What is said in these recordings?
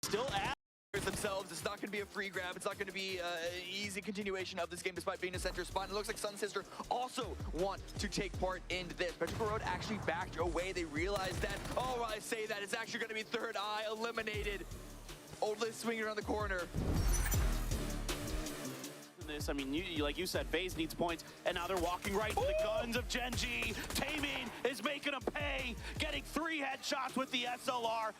Still at themselves. It's not going to be a free grab. It's not going to be an easy continuation of this game despite being a center spot. And it looks like Sun Sister also want to take part in this. Petrichor Road actually backed away. They realized that, oh, I say that, it's actually going to be Third Eye eliminated. Old Liz swinging around the corner. This, I mean, like you said, FaZe needs points, and now they're walking right to the guns of Genji. Taming is making them pay, getting 3 headshots with the SLR.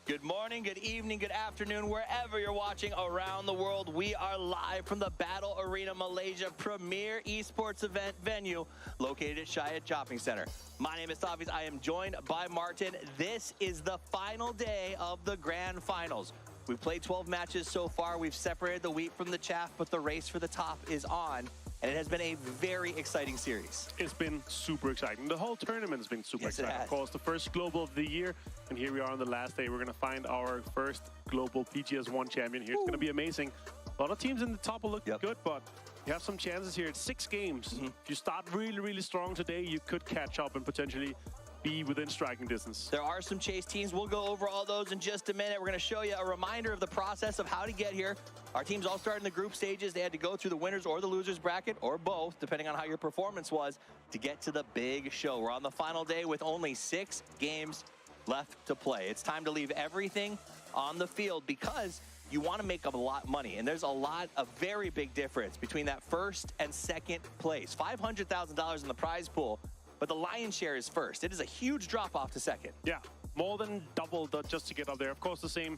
Good morning, good evening, good afternoon, wherever you're watching around the world. We are live from the Battle Arena Malaysia premier esports event venue located at Shayad Shopping Center. My name is Taviz. I am joined by Martin. This is the final day of the grand finals. We've played 12 matches so far. We've separated the wheat from the chaff, but the race for the top is on. And it has been a very exciting series. It's been super exciting. The whole tournament has been super exciting. Of course, the first global of the year. And here we are on the last day. We're going to find our first global PGS1 champion here. It's going to be amazing. A lot of teams in the top will look good, but you have some chances here. It's 6 games. If you start really, really strong today, you could catch up and potentially be within striking distance. There are some chase teams. We'll go over all those in just a minute. We're going to show you a reminder of the process of how to get here. Our teams all start in the group stages. They had to go through the winners or the losers bracket, or both, depending on how your performance was, to get to the big show. We're on the final day with only 6 games left to play. It's time to leave everything on the field because you want to make a lot of money. And there's a very big difference between that first and second place. $500,000 in the prize pool, but the lion's share is first. It is a huge drop off to second. Yeah, more than double just to get up there. Of course, the same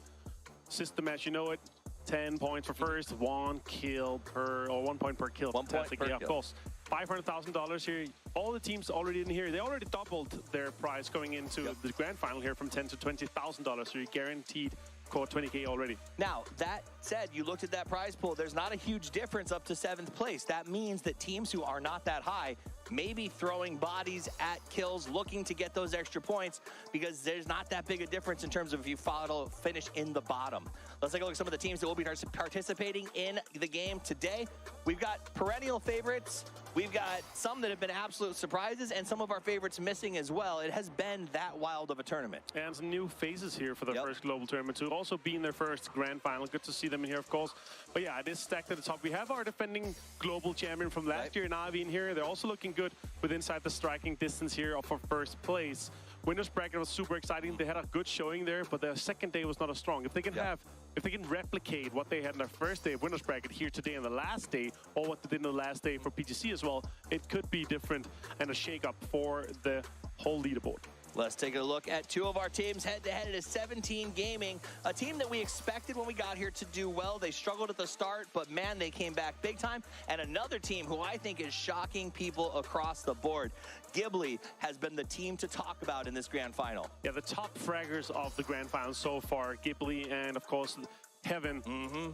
system as you know it. 10 points for first, 1 kill per, or 1 point per kill. 1 point per Yeah, of kill. course. $500,000 here. All the teams already in here, they already doubled their prize going into the grand final here from $10,000 to $20,000. So you're guaranteed caught 20K already. Now, that said, you looked at that prize pool. There's not a huge difference up to 7th place. That means that teams who are not that high may be throwing bodies at kills, looking to get those extra points, because there's not that big a difference in terms of if you finish in the bottom. Let's take a look at some of the teams that will be participating in the game today. We've got perennial favorites. We've got some that have been absolute surprises, and some of our favorites missing as well. It has been that wild of a tournament. And some new faces here for the first global tournament too. Also being their first grand final. Good to see them in here, of course. But yeah, it is stacked at the top. We have our defending global champion from last year, Navi, in here. They're also looking good with inside the striking distance here for first place. Winners bracket was super exciting. They had a good showing there, but their second day was not as strong. If they can if they can replicate what they had in their first day of winners bracket here today on the last day, or what they did in the last day for PGC as well, it could be different and a shake-up for the whole leaderboard. Let's take a look at two of our teams head-to-head. It is 17 Gaming, a team that we expected when we got here to do well. They struggled at the start, but man, they came back big time. And another team who I think is shocking people across the board. Ghibli has been the team to talk about in this grand final. Yeah, the top fraggers of the grand final so far, Ghibli and, of course, Heaven,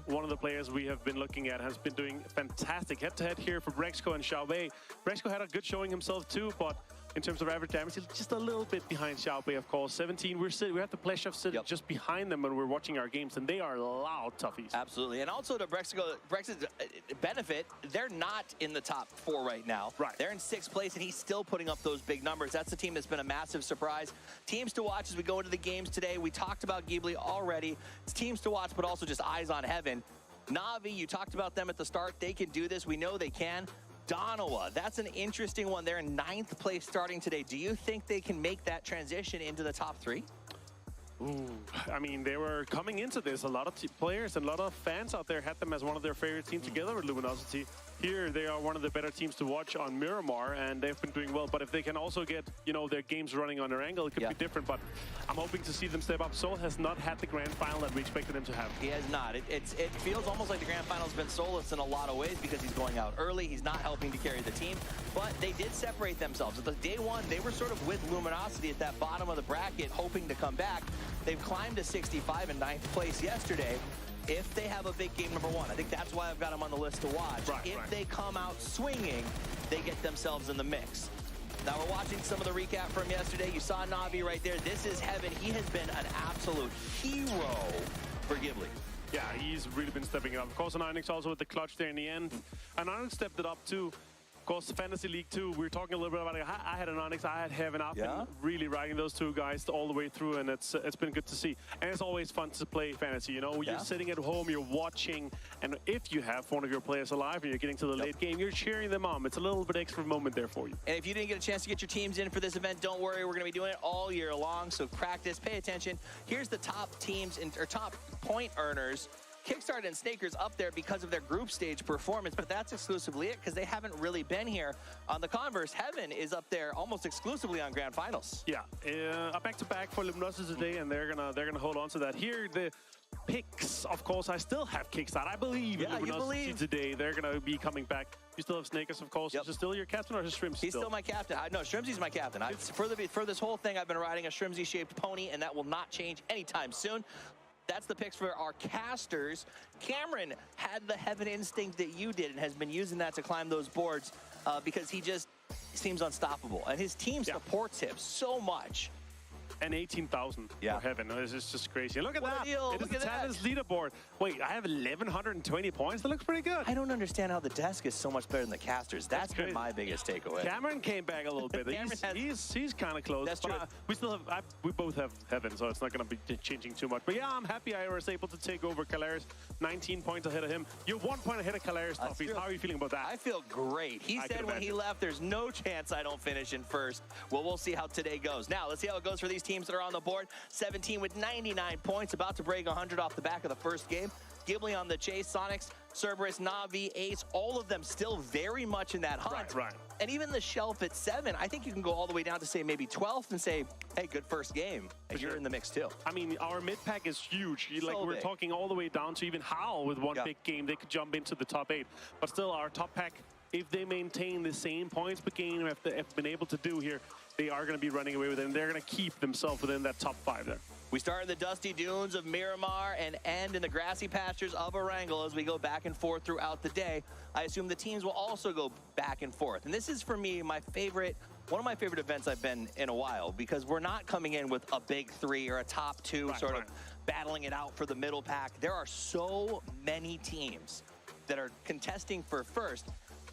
one of the players we have been looking at, has been doing fantastic head-to-head here for Brexco and Xiaobei. Brexco had a good showing himself too, but in terms of average damage, he's just a little bit behind Xiaobei, of course. 17, we have the pleasure of sitting just behind them when we're watching our games, and they are loud toughies. Absolutely, and also to Brexco's benefit, they're not in the top 4 right now. Right. They're in 6th place, and he's still putting up those big numbers. That's a team that's been a massive surprise. Teams to watch as we go into the games today. We talked about Ghibli already. It's teams to watch, but also just eyes on Heaven. Navi, you talked about them at the start. They can do this. We know they can. Donawa, that's an interesting one. They're in 9th place starting today. Do you think they can make that transition into the top 3? Ooh, I mean, they were coming into this. A lot of players and a lot of fans out there had them as one of their favorite teams together with Luminosity. Here, they are one of the better teams to watch on Miramar, and they've been doing well. But if they can also get, you know, their games running on their angle, it could be different. But I'm hoping to see them step up. Sol has not had the grand final that we expected him to have. He has not. It feels almost like the grand final's been soulless in a lot of ways because he's going out early. He's not helping to carry the team. But they did separate themselves. At the day one, they were sort of with Luminosity at that bottom of the bracket, hoping to come back. They've climbed to 65 in 9th place yesterday. If they have a big game number 1, I think that's why I've got them on the list to watch. If they come out swinging, they get themselves in the mix. Now we're watching some of the recap from yesterday. You saw Navi right there. This is Heaven. He has been an absolute hero for Ghibli. Yeah, he's really been stepping it up. Of course, Anonix also with the clutch there in the end. Anonix stepped it up too. Of course, Fantasy League 2, we were talking a little bit about it. I had Anonix, I had Heaven. I've been really riding those two guys all the way through, and it's been good to see. And it's always fun to play Fantasy, you know? You're sitting at home, you're watching, and if you have one of your players alive and you're getting to the late game, you're cheering them on. It's a little bit extra moment there for you. And if you didn't get a chance to get your teams in for this event, don't worry. We're going to be doing it all year long, so practice, pay attention. Here's the top teams, or top point earners. Kickstart and Snakers up there because of their group stage performance, but that's exclusively it because they haven't really been here. On the converse, Heaven is up there almost exclusively on grand finals. Yeah, a back-to-back for Luminosity today, and they're gonna hold on to that. Here, the picks, of course, I still have Kickstart. I believe in Luminosity today. They're gonna be coming back. You still have Snakers, of course. Is it still your captain or is Shrimps? He's still my captain. No, Shrimsy's my captain. For this whole thing, I've been riding a Shrimsy-shaped pony, and that will not change anytime soon. That's the picks for our casters. Cameron had the Heaven instinct that you did and has been using that to climb those boards because he just seems unstoppable. And his team supports him so much. And 18,000 for Heaven. This is just crazy. Look at that. It is the Talents leaderboard. Wait, I have 1,120 points. That looks pretty good. I don't understand how the desk is so much better than the casters. That's been my biggest takeaway. Cameron came back a little bit. he's kind of close. That's true. We both have Heaven, so it's not going to be changing too much. But yeah, I'm happy I was able to take over Kalaris. 19 points ahead of him. You're 1 point ahead of Kalaris, Toffees. How are you feeling about that? I feel great. He said when he left, there's no chance I don't finish in first. Well, we'll see how today goes. Now, let's see how it goes for these teams that are on the board. 17 with 99 points, about to break 100 off the back of the first game. Ghibli on the chase, Sonics, Cerberus, Na'Vi, Ace, all of them still very much in that hunt. Right. And even the shelf at 7, I think you can go all the way down to say maybe 12th and say, hey, good first game. And you're in the mix too. I mean, our mid pack is huge. So like we're big. talking all the way down to even Howl with one big game, they could jump into the top 8. But still, our top pack, if they maintain the same points per game if they have been able to do here, they are going to be running away with it, and they're going to keep themselves within that top 5 there. We start in the dusty dunes of Miramar and end in the grassy pastures of Erangel as we go back and forth throughout the day. I assume the teams will also go back and forth. And this is, for me, one of my favorite events I've been in a while, because we're not coming in with a big 3 or a top 2 of battling it out for the middle pack. There are so many teams that are contesting for first.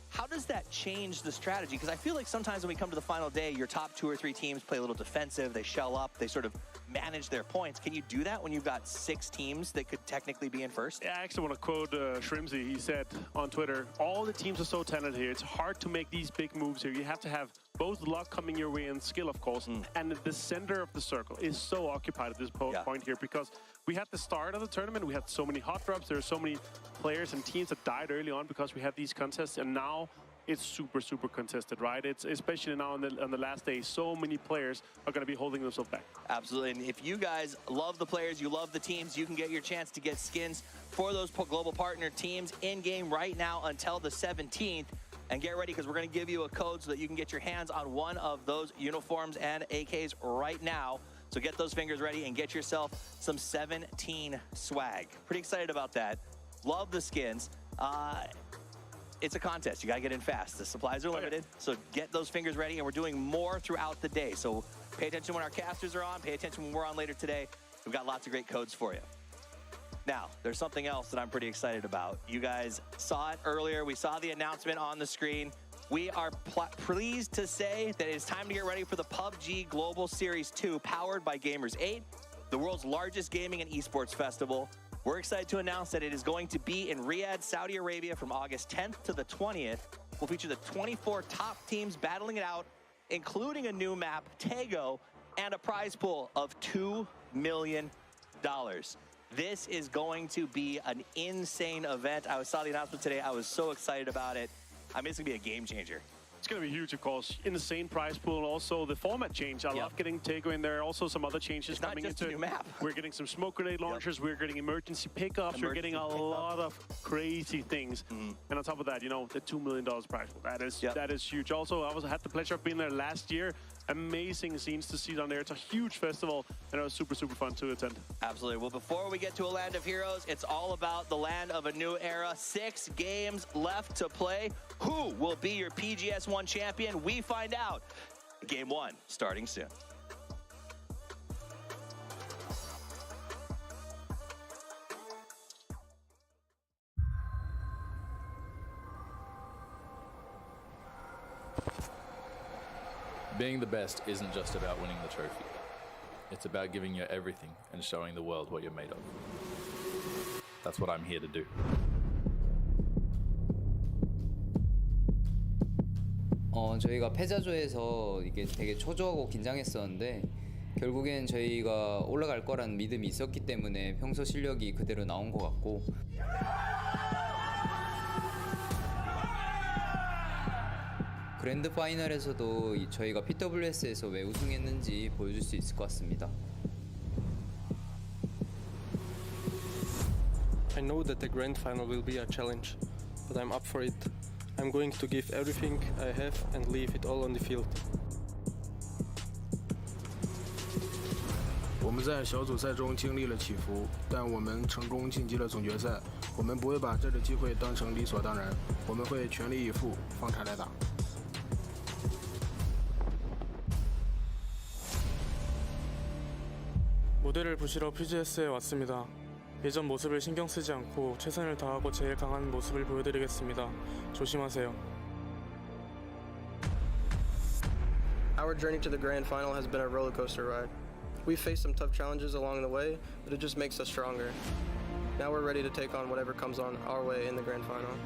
How does that change the strategy? Because I feel like sometimes when we come to the final day, your top 2 or 3 teams play a little defensive, they shell up, they sort of manage their points. Can you do that when you've got 6 teams that could technically be in first? Yeah, I actually want to quote Shrimsy. He said on Twitter, all the teams are so talented here. It's hard to make these big moves here. You have to have both luck coming your way and skill, of course. And the center of the circle is so occupied at this point here, because we had the start of the tournament. We had so many hot drops. There are so many players and teams that died early on because we had these contests. And now it's super, super contested, right? It's especially now on the last day, so many players are going to be holding themselves back. Absolutely. And if you guys love the players, you love the teams, you can get your chance to get skins for those global partner teams in-game right now until the 17th. And get ready, because we're going to give you a code so that you can get your hands on one of those uniforms and AKs right now. So get those fingers ready and get yourself some 17 swag. Pretty excited about that. Love the skins. It's a contest. You got to get in fast. The supplies are limited, so get those fingers ready, and we're doing more throughout the day. So pay attention when our casters are on. Pay attention when we're on later today. We've got lots of great codes for you. Now, there's something else that I'm pretty excited about. You guys saw it earlier. We saw the announcement on the screen. We are pleased to say that it's time to get ready for the Pubg Global Series 2, powered by Gamers 8, the world's largest gaming and esports festival. We're excited to announce that it is going to be in Riyadh, Saudi Arabia from August 10th to the 20th. We'll feature the 24 top teams battling it out, including a new map, Tego, and a prize pool of $2 million. This is going to be an insane event. I saw the announcement today. I was so excited about it. I mean, it's going to be a game changer. It's going to be huge, of course. Insane prize pool, and also the format change. I love getting Tego in there. Also, some other changes coming into it. New map. We're getting some smoke grenade launchers. We're getting emergency pickups. We're getting a lot of crazy things. And on top of that, you know, the $2 million prize pool. That is huge. Also, I had the pleasure of being there last year. Amazing scenes to see down there. It's a huge festival, and it was super, super fun to attend. Absolutely. Well, before we get to a land of heroes, it's all about the land of a new era. 6 games left to play. Who will be your PGS1 champion? We find out. Game 1 starting soon. Being the best isn't just about winning the trophy. It's about giving your everything and showing the world what you're made of. That's what I'm here to do. 저희가 패자조에서 이게 되게 초조하고 긴장했었는데 결국엔 저희가 올라갈 거라는 믿음이 있었기 때문에 평소 실력이 그대로 나온 것 같고 그랜드 파이널에서도 저희가 PWS에서 왜 우승했는지 보여줄 수 있을 것 같습니다. I know that the grand final will be a challenge, but I'm up for it. I'm going to give everything I have and leave it all on the field. 我们在小组赛中经历了起伏，但我们成功晋级了总决赛。我们不会把这个机会当成理所当然，我们会全力以赴，放开来打。 무대를 부시러 PGS에 왔습니다. 예전 모습을 신경 쓰지 않고 최선을 다하고 제일 강한 모습을 보여드리겠습니다. 조심하세요. Our journey to the grand final has been a roller coaster ride. We've faced some tough challenges along the way, but it just makes us stronger. Now we're ready to take on whatever comes on our way in the grand final.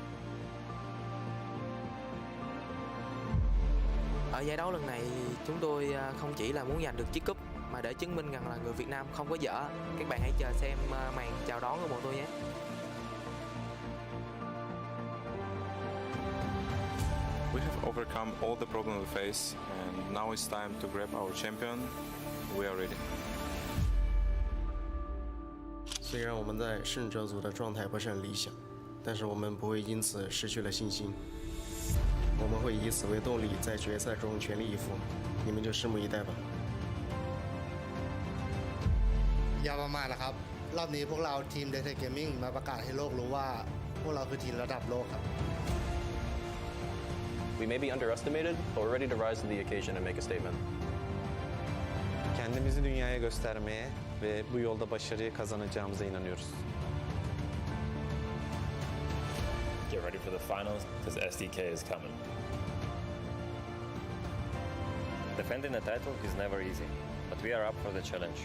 Ở giải đấu lần này chúng tôi không chỉ là muốn giành được chiếc cúp mà để chứng minh rằng là người Việt Nam không có dở. Các bạn hãy chờ xem màn chào đón của bọn tôi nhé. overcome all the problems we face, and now it's time to grab our champion. We are ready. 虽然我们在胜者组的状态不是很理想，但是我们不会因此失去了信心。我们会以此为动力，在决赛中全力以赴。你们就拭目以待吧。อย่าประมาทนะครับรอบนี้พวกเราทีม Data Gaming มาประกาศให้โลกรู้ว่าพวกเราคือทีมระดับโลกครับ We may be underestimated, but we're ready to rise to the occasion and make a statement. Kendimizi dünyaya göstermeye ve bu yolda başarıyı kazanacağımıza inanıyoruz. Get ready for the finals, because SDK is coming. Defending the title is never easy, but we are up for the challenge.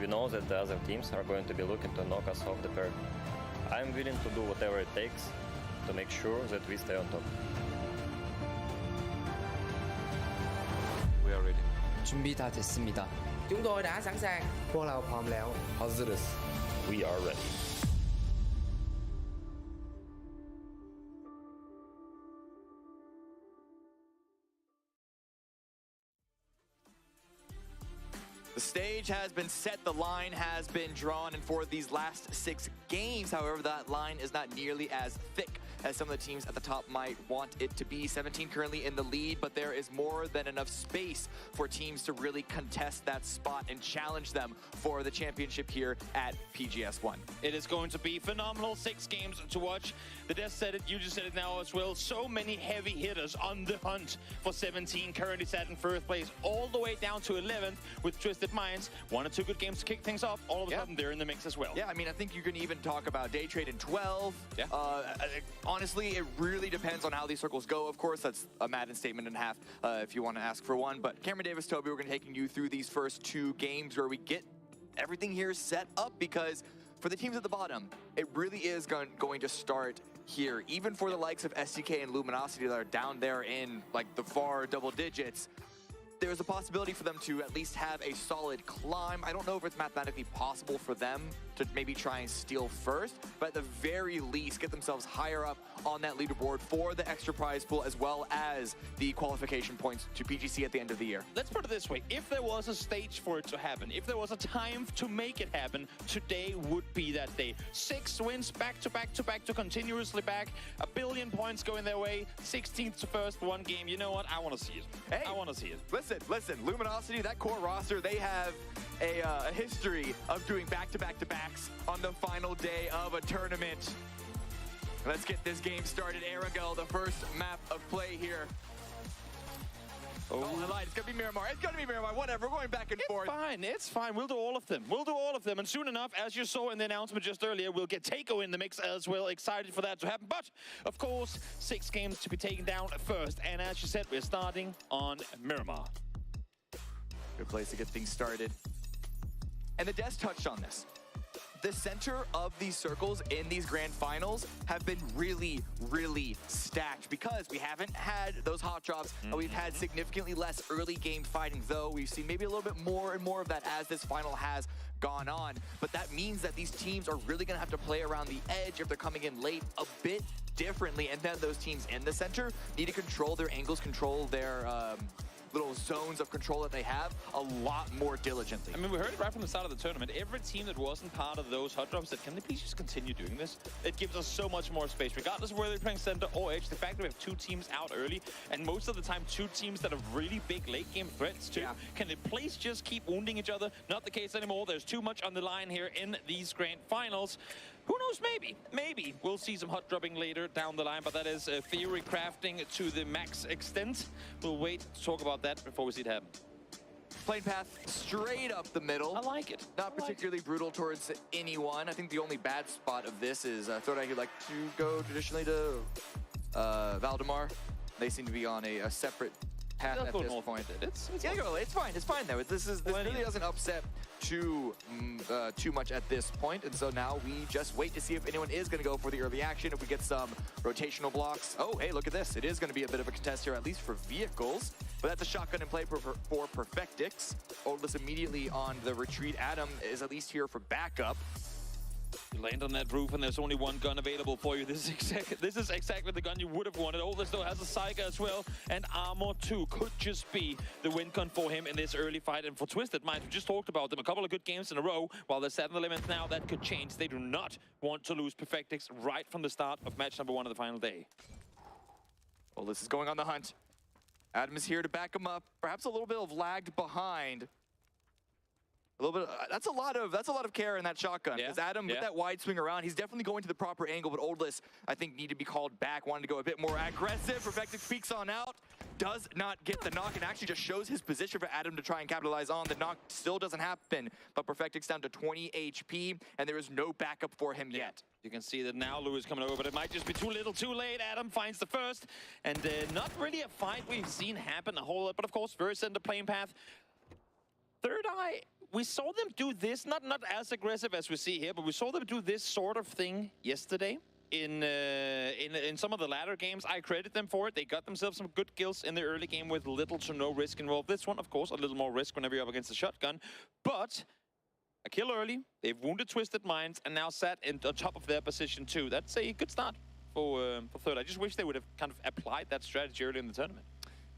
We know that the other teams are going to be looking to knock us off the perch. I am willing to do whatever it takes to make sure that we stay on top. We are ready. 준비 다 됐습니다. Chúng tôi đã sẵn sàng. พวกเราพร้อมแล้ว hazırız. We are ready. The stage has been set, the line has been drawn, and for these last 6 games, however, that line is not nearly as thick as some of the teams at the top might want it to be. 17 currently in the lead, but there is more than enough space for teams to really contest that spot and challenge them for the championship here at PGS1. It is going to be phenomenal. 6 games to watch. The Death said it, you just said it now as well. So many heavy hitters on the hunt for 17, currently sat in first place, all the way down to 11th with Twisted Minds. 1 or 2 good games to kick things off. All of a sudden, they're in the mix as well. Yeah, I mean, I think you can even talk about Day Trade in 12. Yeah. Honestly, it really depends on how these circles go. Of course, that's a Madden statement and a half if you want to ask for one. But Cameron Davis, Toby, we're going to be taking you through these first 2 games where we get everything here set up, because for the teams at the bottom, it really is going to start here. Even for the likes of SDK and Luminosity that are down there in like the far double digits, there's a possibility for them to at least have a solid climb. I don't know if it's mathematically possible for them to maybe try and steal first, but at the very least get themselves higher up on that leaderboard for the extra prize pool as well as the qualification points to PGC at the end of the year. Let's put it this way. If there was a stage for it to happen, if there was a time to make it happen, today would be that day. 6 wins back to back to back to continuously back. 1 billion points going their way. 16th to first, 1 game. You know what? I want to see it. Hey, I want to see it. Listen, Luminosity, that core roster, they have a history of doing back-to-back-to-backs on the final day of a tournament. Let's get this game started. Aragel, the first map of play here. Oh, I lied. It's going to be Miramar. It's going to be Miramar. Whatever. We're going back and forth. It's fine. We'll do all of them. We'll do all of them. And soon enough, as you saw in the announcement just earlier, we'll get Takeo in the mix as well. Excited for that to happen. But, of course, 6 games to be taken down first. And as you said, we're starting on Miramar. Good place to get things started. And the Des touched on this. The center of these circles in these grand finals have been really, really stacked because we haven't had those hot drops. We've had significantly less early game fighting, though. We've seen maybe a little bit more and more of that as this final has gone on. But that means that these teams are really going to have to play around the edge if they're coming in late a bit differently. And then those teams in the center need to control their angles, control their little zones of control that they have a lot more diligently. I mean, we heard it right from the start of the tournament. Every team that wasn't part of those hot drops said, can they please just continue doing this? It gives us so much more space, regardless of whether they're playing center or edge. The fact that we have 2 teams out early, and most of the time 2 teams that have really big late game threats too. Yeah. Can they please just keep wounding each other? Not the case anymore. There's too much on the line here in these grand finals. Who knows, maybe we'll see some hot dropping later down the line, but that is theory crafting to the max extent. We'll wait to talk about that before we see it happen. Plane path straight up the middle. I like it. Not particularly brutal towards anyone. I think the only bad spot of this is Thoda, who like to go traditionally to Valdemar. They seem to be on a separate path at this point. It's fine though. This really doesn't upset too much at this point, and so now we just wait to see if anyone is going to go for the early action. If we get some rotational blocks. Oh, hey, look at this. It is going to be a bit of a contest here, at least for vehicles. But that's a shotgun in play for Perfectix. Odless immediately on the retreat. Adam is at least here for backup. You land on that roof and there's only one gun available for you. This is exactly the gun you would have wanted. Oldest though has a Saiga as well, and Armor 2 could just be the win con for him in this early fight. And for Twisted Minds, we just talked about them, a couple of good games in a row. While they're 7th 11th now, that could change. They do not want to lose Perfectix right from the start of match number 1 of the final day. Well, this is going on the hunt. Adam is here to back him up. Perhaps a little bit of lagged behind. A little bit. That's a lot of care in that shotgun. Because Adam, with that wide swing around, he's definitely going to the proper angle. But Oldless, I think, need to be called back. Wanted to go a bit more aggressive. Perfectix peeks on out. Does not get the knock, and actually just shows his position for Adam to try and capitalize on. The knock still doesn't happen, but Perfectix down to 20 HP, and there is no backup for him yet. You can see that now Lou is coming over, but it might just be too little too late. Adam finds the first, and not really a fight we've seen happen a whole lot, but of course, very center playing path. Third Eye, we saw them do this, not as aggressive as we see here, but we saw them do this sort of thing yesterday. In some of the latter games, I credit them for it. They got themselves some good kills in the early game with little to no risk involved. This one, of course, a little more risk whenever you're up against the shotgun. But a kill early, they've wounded Twisted Minds, and now sat on top of their position too. That's a good start for Third. I just wish they would have kind of applied that strategy early in the tournament.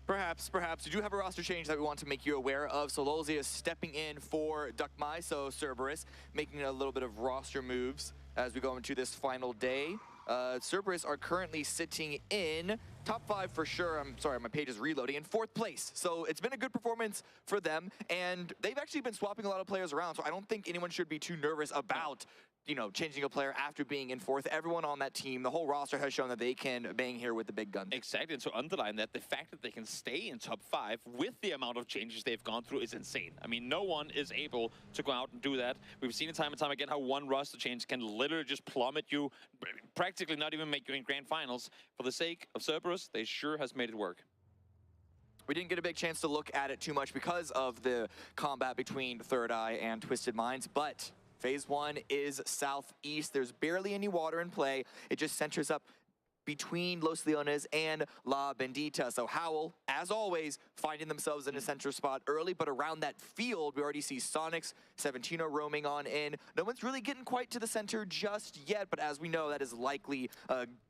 Perhaps. We do have a roster change that we want to make you aware of. So Lolzi is stepping in for Duckmai, so Cerberus making a little bit of roster moves as we go into this final day. Cerberus are currently sitting in top 5 for sure. I'm sorry, my page is reloading. In 4th place. So it's been a good performance for them, and they've actually been swapping a lot of players around, so I don't think anyone should be too nervous about changing a player after being in 4th. Everyone on that team, the whole roster has shown that they can bang here with the big guns. Exactly, and to underline that, the fact that they can stay in top 5 with the amount of changes they've gone through is insane. I mean, no one is able to go out and do that. We've seen it time and time again how one roster change can literally just plummet you, practically not even make you in grand finals. For the sake of Cerberus, they sure has made it work. We didn't get a big chance to look at it too much because of the combat between Third Eye and Twisted Minds, but Phase 1 is southeast. There's barely any water in play. It just centers up between Los Leones and La Bendita. So Howl, as always, finding themselves in a center spot early, but around that field, we already see Sonics, Seventino roaming on in. No one's really getting quite to the center just yet, but as we know, that is likely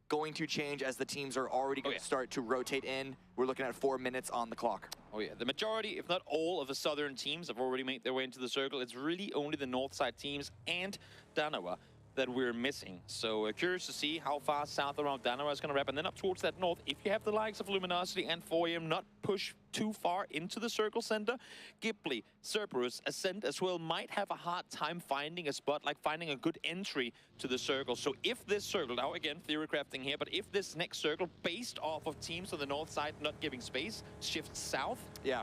going to change as the teams are already going to start to rotate in. We're looking at 4 minutes on the clock. Oh yeah, the majority, if not all, of the southern teams have already made their way into the circle. It's really only the north side teams and Danawa that we're missing. So curious to see how far south around Danawa is going to wrap, and then up towards that north, if you have the likes of Luminosity and 4am not push too far into the circle center, Ghibli, Cerberus, Ascent as well might have a hard time finding a spot, like finding a good entry to the circle. So if this circle, now again, theory crafting here, but if this next circle, based off of teams on the north side not giving space, shifts south,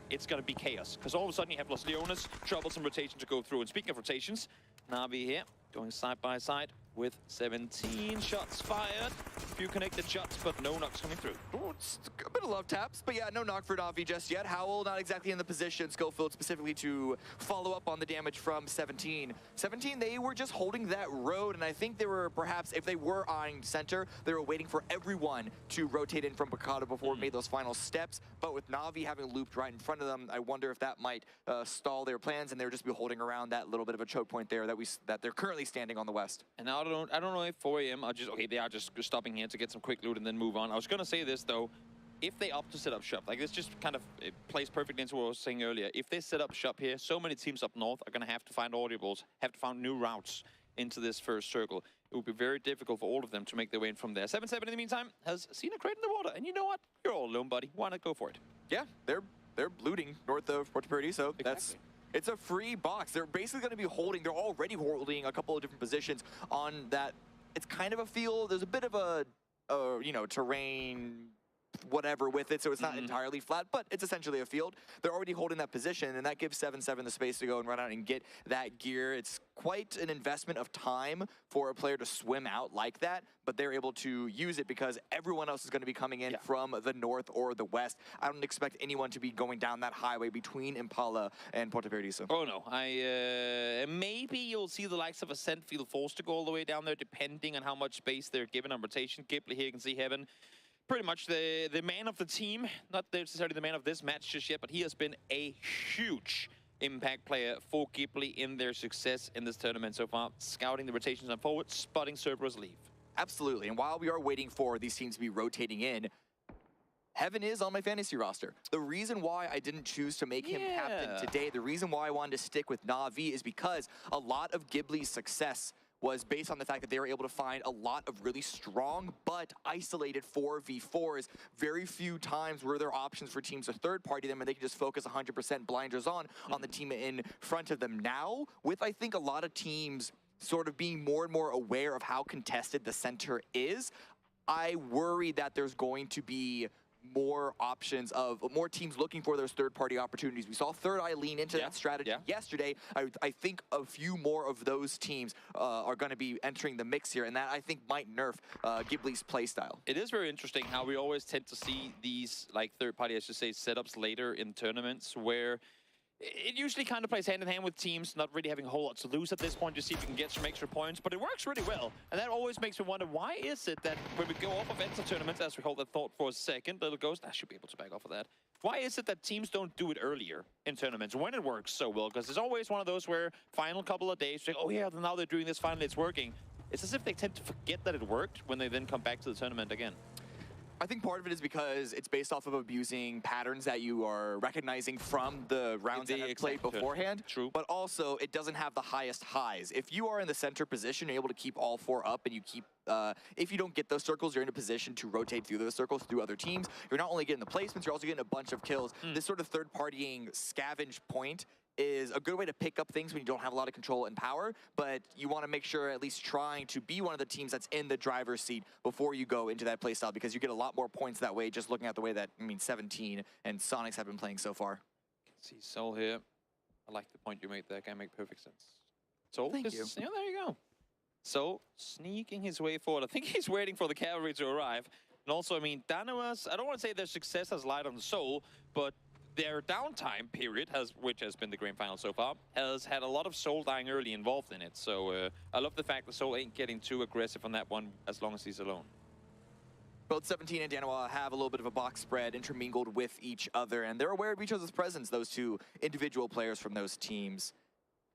it's going to be chaos. Because all of a sudden you have Los Leones, troublesome rotation to go through. And speaking of rotations, Navi here, going side by side with 17 shots fired. A few connected shots, but no knocks coming through. Ooh, it's a bit of love taps, but yeah, no knock for Navi just yet. Howl not exactly in the position, Schofield specifically to follow up on the damage from 17. 17, they were just holding that road, and I think they were perhaps, if they were eyeing center, they were waiting for everyone to rotate in from Picado before we made those final steps. But with Navi having looped right in front of them, I wonder if that might stall their plans, and they would just be holding around that little bit of a choke point there that they're currently standing on the west. And now I don't know if 4am are just, okay, they are just stopping here to get some quick loot and then move on. I was going to say this, though. If they opt to set up shop, like this just kind of plays perfectly into what I was saying earlier. If they set up shop here, so many teams up north are going to have to find audibles, have to find new routes into this first circle. It would be very difficult for all of them to make their way in from there. 7-7 in the meantime has seen a crate in the water. And you know what? You're all alone, buddy. Why not go for it? Yeah, they're looting north of Puerto Purdy, so it's a free box. They're basically going to be holding, they're already holding a couple of different positions on that. It's kind of a field. There's a bit of a terrain, whatever with it, so it's not entirely flat, but it's essentially a field. They're already holding that position, and that gives 7-7 the space to go and run out and get that gear. It's quite an investment of time for a player to swim out like that, but they're able to use it because everyone else is going to be coming in from the north or the west. I don't expect anyone to be going down that highway between Impala and Puerto Paradiso. Oh no, maybe you'll see the likes of Ascent feel forced to go all the way down there, depending on how much space they're given on rotation. Ghibli here, you can see Heaven. Pretty much the man of the team, not necessarily the man of this match just yet, but he has been a huge impact player for Ghibli in their success in this tournament so far. Scouting the rotations on forward, spotting Cerberus leave. Absolutely. And while we are waiting for these teams to be rotating in, Heaven is on my fantasy roster. The reason why I didn't choose to make him captain today, the reason why I wanted to stick with Na'Vi is because a lot of Ghibli's success was based on the fact that they were able to find a lot of really strong but isolated 4v4s. Very few times were there options for teams to third-party them and they could just focus 100% blinders on the team in front of them. Now, with I think a lot of teams sort of being more and more aware of how contested the center is, I worry that there's going to be more options of more teams looking for those third-party opportunities. We saw Third Eye lean into that strategy yesterday. I think a few more of those teams are going to be entering the mix here, and that I think might nerf Ghibli's playstyle. It is very interesting how we always tend to see these like third-party, I should say, setups later in tournaments where it usually kind of plays hand-in-hand with teams not really having a whole lot to lose at this point to see if you can get some extra points, but it works really well. And that always makes me wonder, why is it that when we go off of enter tournaments, as we hold that thought for a second, little ghost, I should be able to back off of that. Why is it that teams don't do it earlier in tournaments when it works so well? Because it's always one of those where final couple of days, like, oh yeah, now they're doing this, finally it's working. It's as if they tend to forget that it worked when they then come back to the tournament again. I think part of it is because it's based off of abusing patterns that you are recognizing from the rounds that have played beforehand. True. But also, it doesn't have the highest highs. If you are in the center position, you're able to keep all four up, and you keep, if you don't get those circles, you're in a position to rotate through those circles through other teams. You're not only getting the placements, you're also getting a bunch of kills. This sort of third-partying scavenge point is a good way to pick up things when you don't have a lot of control and power, but you want to make sure at least trying to be one of the teams that's in the driver's seat before you go into that playstyle, because you get a lot more points that way just looking at the way that, 17 and Sonics have been playing so far. See Soul here. I like the point you made there. That make perfect sense. Soul, thank you. Yeah, there you go. So, sneaking his way forward. I think he's waiting for the cavalry to arrive. And also, Danawa's, I don't want to say their success has lied on the Soul, but their downtime period, which has been the grand final so far, has had a lot of Soul dying early involved in it. So I love the fact that Soul ain't getting too aggressive on that one as long as he's alone. Both 17 and Danawa have a little bit of a box spread intermingled with each other, and they're aware of each other's presence, those two individual players from those teams.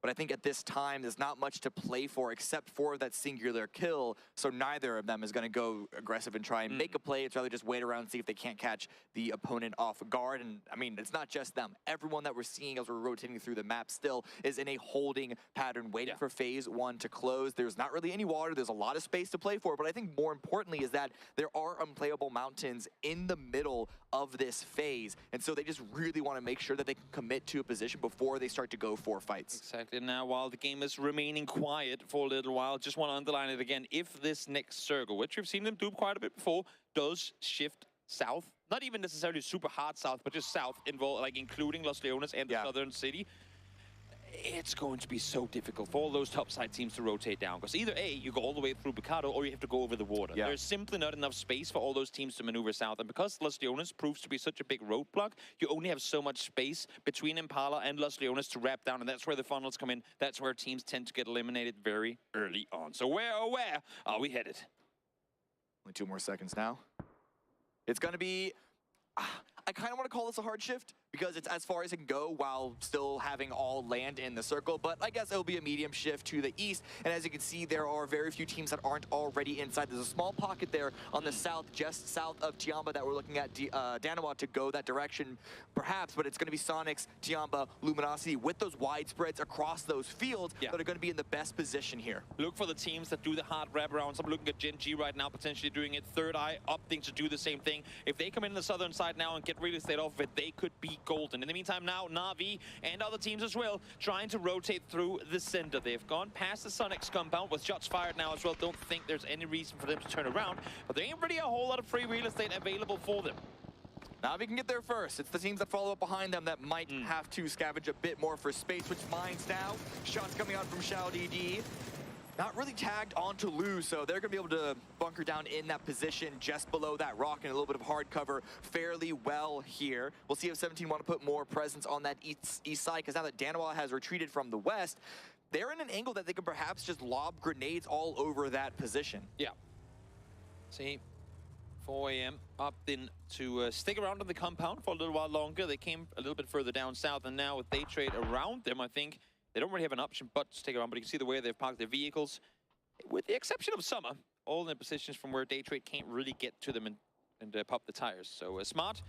But I think at this time, there's not much to play for except for that singular kill, so neither of them is going to go aggressive and try and make a play. It's rather just wait around and see if they can't catch the opponent off guard. And, it's not just them. Everyone that we're seeing as we're rotating through the map still is in a holding pattern, waiting for phase one to close. There's not really any water. There's a lot of space to play for, but I think more importantly is that there are unplayable mountains in the middle of this phase, and so they just really want to make sure that they can commit to a position before they start to go for fights. Exactly. Now, while the game is remaining quiet for a little while, just want to underline it again. If this next circle, which we've seen them do quite a bit before, does shift south, not even necessarily super hard south, but just south, including Los Leones and the southern city, it's going to be so difficult for all those top side teams to rotate down. Because either A, you go all the way through Picado, or you have to go over the water. There's simply not enough space for all those teams to maneuver south. And because Los Leones proves to be such a big roadblock, you only have so much space between Impala and Los Leones to wrap down. And that's where the funnels come in. That's where teams tend to get eliminated very early on. So where are we headed? Only 2 more seconds now. It's going to be... I kind of want to call this a hard shift because it's as far as it can go while still having all land in the circle, but I guess it'll be a medium shift to the east. And as you can see, there are very few teams that aren't already inside. There's a small pocket there on the south, just south of Tiamba, that we're looking at Danawa to go that direction, perhaps, but it's going to be Sonics, Tiamba, Luminosity with those wide spreads across those fields that are going to be in the best position here. Look for the teams that do the hard wraparounds. I'm looking at Gen G right now, potentially doing it. Third Eye opting to do the same thing. If they come in the southern side now and get real estate off of it, they could be golden. In the meantime now, Na'Vi and other teams as well trying to rotate through the center. They've gone past the Sonics compound with shots fired now as well. Don't think there's any reason for them to turn around, but there ain't really a whole lot of free real estate available for them. Na'Vi can get there first. It's the teams that follow up behind them that might have to scavenge a bit more for space, which mines now. Shots coming out from Shao DD. Not really tagged onto Lu, so they're going to be able to bunker down in that position just below that rock and a little bit of hard cover fairly well here. We'll see if 17 want to put more presence on that east side, because now that Danawa has retreated from the west, they're in an angle that they can perhaps just lob grenades all over that position. Yeah. See, 4 a.m. opted in to stick around on the compound for a little while longer. They came a little bit further down south, and now with day trade around them, I think they don't really have an option but to stick around. But you can see the way they've parked their vehicles, with the exception of Summer, all in positions from where day trade can't really get to them and pop the tires. So a smart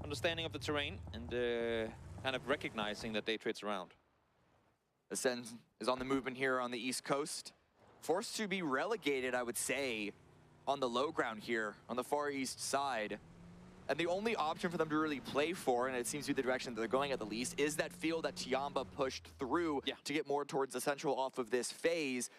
understanding of the terrain and kind of recognizing that day trade's around. Ascend is on the movement here on the East Coast. Forced to be relegated, I would say, on the low ground here, on the far east side. And the only option for them to really play for, and it seems to be the direction that they're going at the least, is that field that Tiamba pushed through to get more towards the central off of this phase.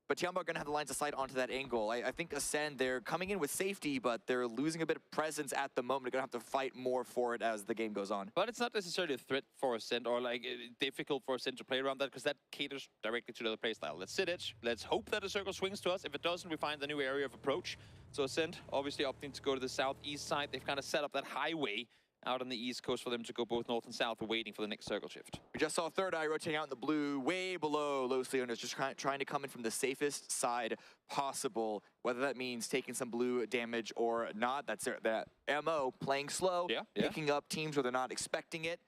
But Tiamba are going to have the lines of sight onto that angle. I think Ascend, they're coming in with safety, but they're losing a bit of presence at the moment. They're going to have to fight more for it as the game goes on. But it's not necessarily a threat for Ascend or like difficult for Ascend to play around that, because that caters directly to the other play style. Let's sit edge. Let's hope that a circle swings to us. If it doesn't, we find a new area of approach. So Ascend obviously opting to go to the southeast side. They've kind of set up that highway out on the east coast for them to go both north and south, waiting for the next circle shift. We just saw Third Eye rotating out in the blue, way below Los Leones, just trying to come in from the safest side possible, whether that means taking some blue damage or not. That's that MO, playing slow, picking up teams where they're not expecting it.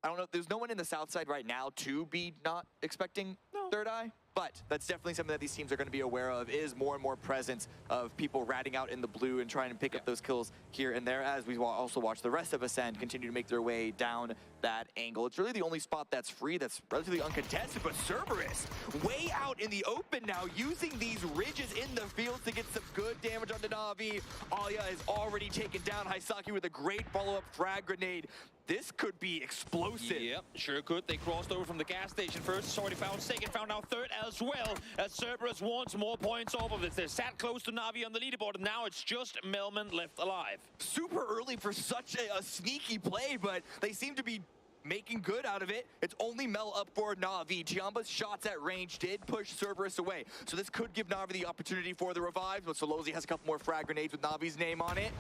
I don't know, there's no one in the south side right now to be not expecting Third Eye, but that's definitely something that these teams are going to be aware of, is more and more presence of people ratting out in the blue and trying to pick up those kills here and there, as we also watch the rest of Ascend continue to make their way down that angle. It's really the only spot that's free, that's relatively uncontested, but Cerberus way out in the open now, using these ridges in the field to get some good damage onto Na'Vi. Alia is already taken down. Haisaki with a great follow-up frag grenade. This could be explosive. Yep, sure could. They crossed over from the gas station first. It's already found second, found out third as well, as Cerberus wants more points off of this. They're sat close to Na'Vi on the leaderboard, and now it's just Melman left alive. Super early for such a sneaky play, but they seem to be making good out of it. It's only Mel up for Na'Vi. Tiamba's shots at range did push Cerberus away, so this could give Na'Vi the opportunity for the revives, but Solozi has a couple more frag grenades with Na'Vi's name on it.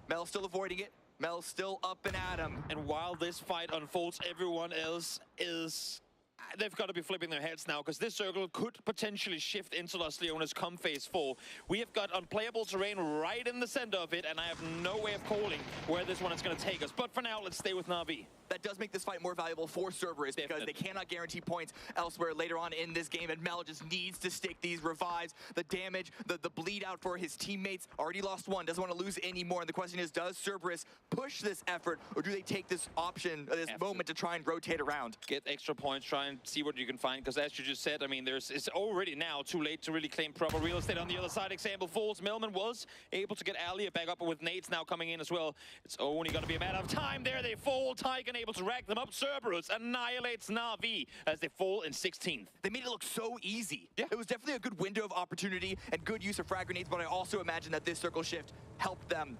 Mel still avoiding it. Mel's still up and at him. And while this fight unfolds, everyone else is... They've got to be flipping their heads now, because this circle could potentially shift into Los Leones come phase 4. We have got unplayable terrain right in the center of it, and I have no way of calling where this one is going to take us. But for now, let's stay with Na'Vi. That does make this fight more valuable for Cerberus, because they cannot guarantee points elsewhere later on in this game, and Mel just needs to stick these revives. The damage, the bleed out for his teammates, already lost one, doesn't want to lose any more. And the question is, does Cerberus push this effort, or do they take this option, this moment to try and rotate around? Get extra points, try and see what you can find, because as you just said, I mean, it's already now too late to really claim proper real estate on the other side. Example falls. Melman was able to get Alia back up, but with nades now coming in as well, it's only going to be a matter of time. There they fall. Tygan able to rack them up. Cerberus annihilates Na'Vi as they fall in 16th. They made it look so easy. Yeah. It was definitely a good window of opportunity and good use of frag grenades, but I also imagine that this circle shift helped them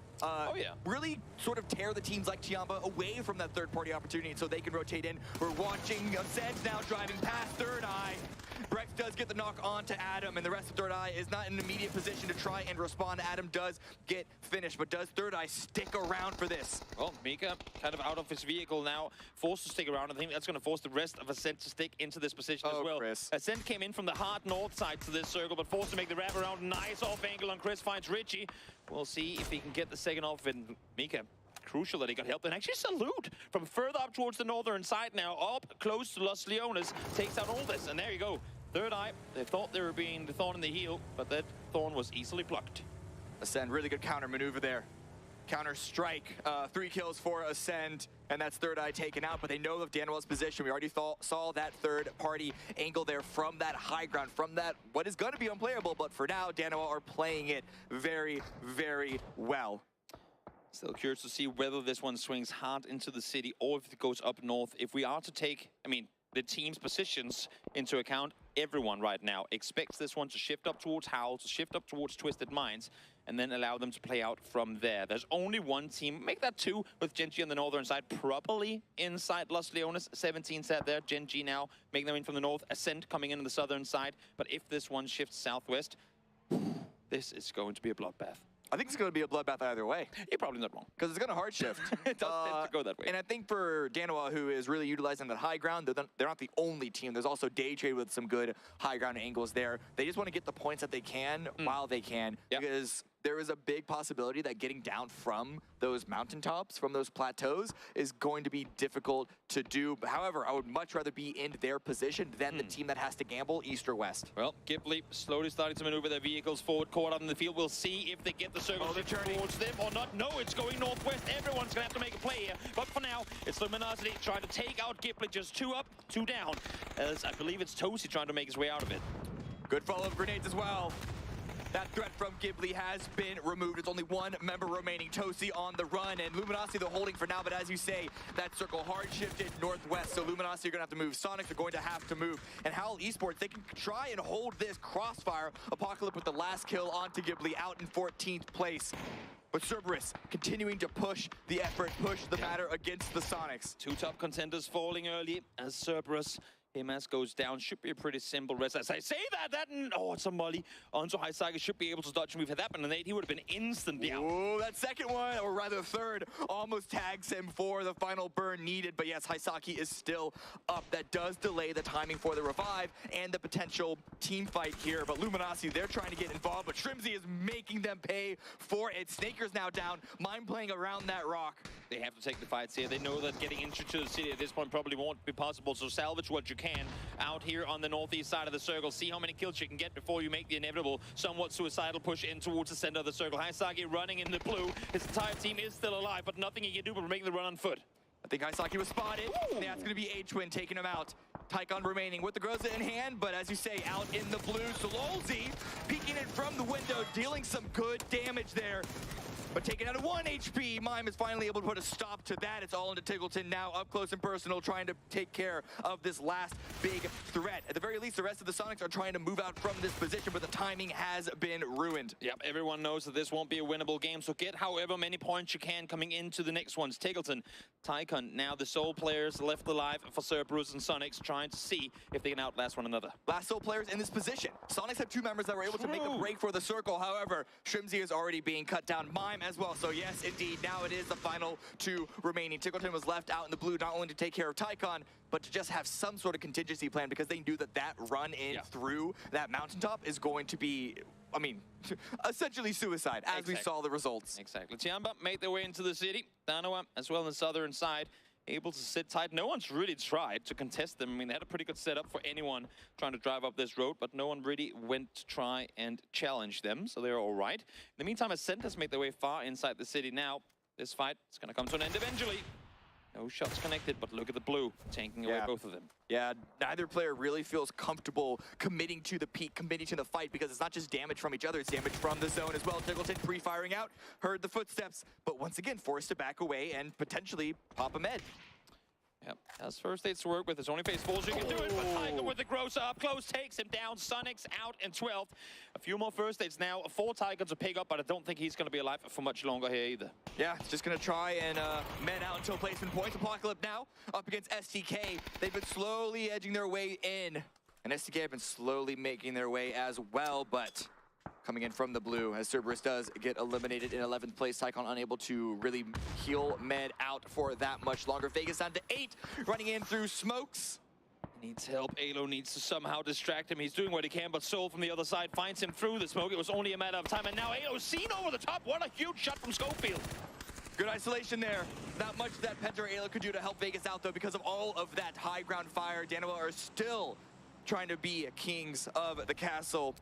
really sort of tear the teams like Tiamba away from that third-party opportunity so they can rotate in. We're watching Ascend now driving past Third Eye. Brex does get the knock on to Adam, and the rest of Third Eye is not in an immediate position to try and respond. Adam does get finished, but does Third Eye stick around for this? Well, Mika kind of out of his vehicle now, forced to stick around. I think that's going to force the rest of Ascent to stick into this position as well. Chris. Ascent came in from the hard north side to this circle, but forced to make the wrap around. Nice off angle on Chris, finds Richie. We'll see if he can get the second off, and Mika, crucial that he got help. And actually Salute from further up towards the northern side now, up close to Los Leones, takes out all this, and there you go. Third Eye, they thought they were being the thorn in the heel, but that thorn was easily plucked. Ascend, really good counter maneuver there. Counter strike, 3 kills for Ascend, and that's Third Eye taken out, but they know of Danuel's position. We already saw that third-party angle there from that high ground, from that what is going to be unplayable, but for now, Danuel are playing it very, very well. Still curious to see whether this one swings hard into the city or if it goes up north. If we are to take, I mean, the team's positions into account, everyone right now expects this one to shift up towards Howl, to shift up towards Twisted Minds, and then allow them to play out from there. There's only one team, make that 2, with Gen G on the northern side, properly inside Los Leones. 17 sat there, Gen G now making their way in from the north, Ascent coming in on the southern side. But if this one shifts southwest, this is going to be a bloodbath. I think it's going to be a bloodbath either way. You're probably not wrong. Because it's going to hard shift. It does tend to go that way. And I think for Danuel, who is really utilizing that high ground, they're not the only team. There's also Day Trade with some good high ground angles there. They just want to get the points that they can while they can. Because there is a big possibility that getting down from those mountaintops, from those plateaus, is going to be difficult to do. But however, I would much rather be in their position than the team that has to gamble east or west. Well, Ghibli slowly starting to maneuver their vehicles forward, caught up in the field. We'll see if they get the circle towards them or not. No, it's going northwest. Everyone's going to have to make a play here. But for now, it's Luminosity trying to take out Ghibli. Just 2 up, 2 down. As I believe it's Tosi trying to make his way out of it. Good follow-up grenades as well. That threat from Ghibli has been removed. It's only 1 member remaining, Tosi on the run, and Luminosity they're holding for now, but as you say, that circle hard shifted northwest, so Luminosity are going to have to move. Sonics are going to have to move. And Howl Esports, they can try and hold this crossfire. Apocalypse with the last kill onto Ghibli, out in 14th place. But Cerberus continuing to push the effort, push the matter against the Sonics. 2 top contenders falling early as Cerberus. Himas goes down. Should be a pretty simple rest. As I say that, oh, it's a molly. Onto Haisagi should be able to dodge a move. Had that been an 8, he would have been instantly out. Oh, that second one, or rather third, almost tags him for the final burn needed. But yes, Haisaki is still up. That does delay the timing for the revive and the potential team fight here. But Luminosity, they're trying to get involved, but Shrimzy is making them pay for it. Snaker's now down. Mind playing around that rock. They have to take the fights here. They know that getting into the city at this point probably won't be possible, so salvage what you can out here on the northeast side of the circle. See how many kills you can get before you make the inevitable, somewhat suicidal push in towards the center of the circle. Haisagi running in the blue. His entire team is still alive, but nothing he can do but make the run on foot. I think Haisaki was spotted. That's going to be A-Twin taking him out. Tycon remaining with the Groza in hand, but as you say, out in the blue. Sololzi peeking in from the window, dealing some good damage there. But taken out of 1 HP, Mime is finally able to put a stop to that. It's all into Tiggleton now, up close and personal, trying to take care of this last big threat. At the very least, the rest of the Sonics are trying to move out from this position, but the timing has been ruined. Yep, everyone knows that this won't be a winnable game, so get however many points you can coming into the next ones. Tiggleton, Tycon, now the sole players left alive for Cerberus and Sonics, trying to see if they can outlast one another. Last sole players in this position. Sonics have 2 members that were able to make a break for the circle. However, Shrimzy is already being cut down. Mime as well. So yes, indeed, now it is the final 2 remaining. Tiggleton was left out in the blue, not only to take care of Tycon, but to just have some sort of contingency plan, because they knew that that run in through that mountaintop is going to be, I mean, essentially suicide, as we saw the results. Exactly. Tiamba made their way into the city. Danawa, as well on the southern side, able to sit tight. No one's really tried to contest them. I mean, they had a pretty good setup for anyone trying to drive up this road, but no one really went to try and challenge them, so they're all right. In the meantime, Ascentas make their way far inside the city now. This fight is going to come to an end eventually. No shots connected, but look at the blue, tanking away both of them. Yeah, neither player really feels comfortable committing to the peak, committing to the fight, because it's not just damage from each other, it's damage from the zone as well. Tiggleton pre-firing out, heard the footsteps, but once again forced to back away and potentially pop a med. Yep, has first aids to work with. His only face falls, you can do it, but Tiger with the gross up close takes him down. Sonics out in 12th. A few more first aids now for Tiger to pick up, but I don't think he's going to be alive for much longer here either. Yeah, just going to try and med out until placement points. Apocalypse now up against STK. They've been slowly edging their way in, and STK have been slowly making their way as well, but coming in from the blue as Cerberus does get eliminated in 11th place. Tycon unable to really heal med out for that much longer. Vegas down to 8, running in through smokes. Needs help. Alo needs to somehow distract him. He's doing what he can, but Soul from the other side finds him through the smoke. It was only a matter of time, and now Alo's seen over the top. What a huge shot from Schofield. Good isolation there. Not much that Penta or Alo could do to help Vegas out, though, because of all of that high ground fire. Danawa are still trying to be kings of the castle.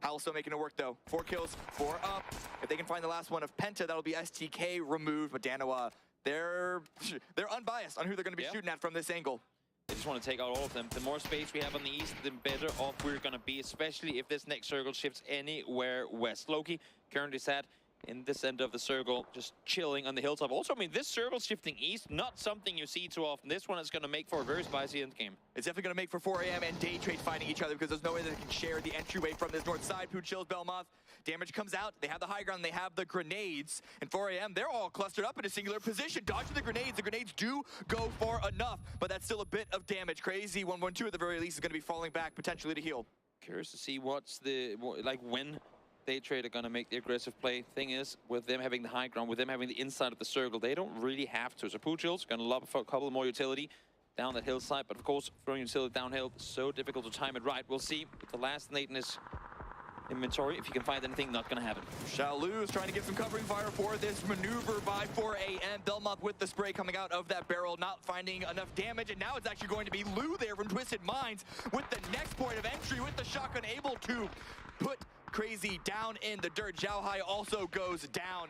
Howl still making it work, though. 4 kills, 4 up. If they can find the last one of Penta, that'll be STK removed. But Danawa, they're unbiased on who they're going to be shooting at from this angle. They just want to take out all of them. The more space we have on the east, the better off we're going to be, especially if this next circle shifts anywhere west. Loki currently sat in this end of the circle, just chilling on the hilltop. Also, I mean, this circle shifting east, not something you see too often. This one is going to make for a very spicy end game. It's definitely going to make for 4 a.m. and Day Trade fighting each other, because there's no way that they can share the entryway from this north side. Poo chills Belmoth. Damage comes out. They have the high ground. They have the grenades. And 4 a.m., they're all clustered up in a singular position. Dodging the grenades. The grenades do go for enough, but that's still a bit of damage. Crazy 112 at the very least is going to be falling back potentially to heal. Curious to see what's the, like, when Day Trade are going to make the aggressive play. Thing is, with them having the high ground, with them having the inside of the circle, they don't really have to. So Poochill's going to lob a couple more utility down that hillside, but of course, throwing utility downhill, so difficult to time it right. We'll see if the last Nathan is inventory. If you can find anything, not gonna happen. Shaolu is trying to get some covering fire for this maneuver by 4 a.m. Belmont with the spray coming out of that barrel, not finding enough damage, and now it's actually going to be Lou there from Twisted Minds with the next point of entry with the shotgun, able to put Crazy down in the dirt. Zhao Hai also goes down.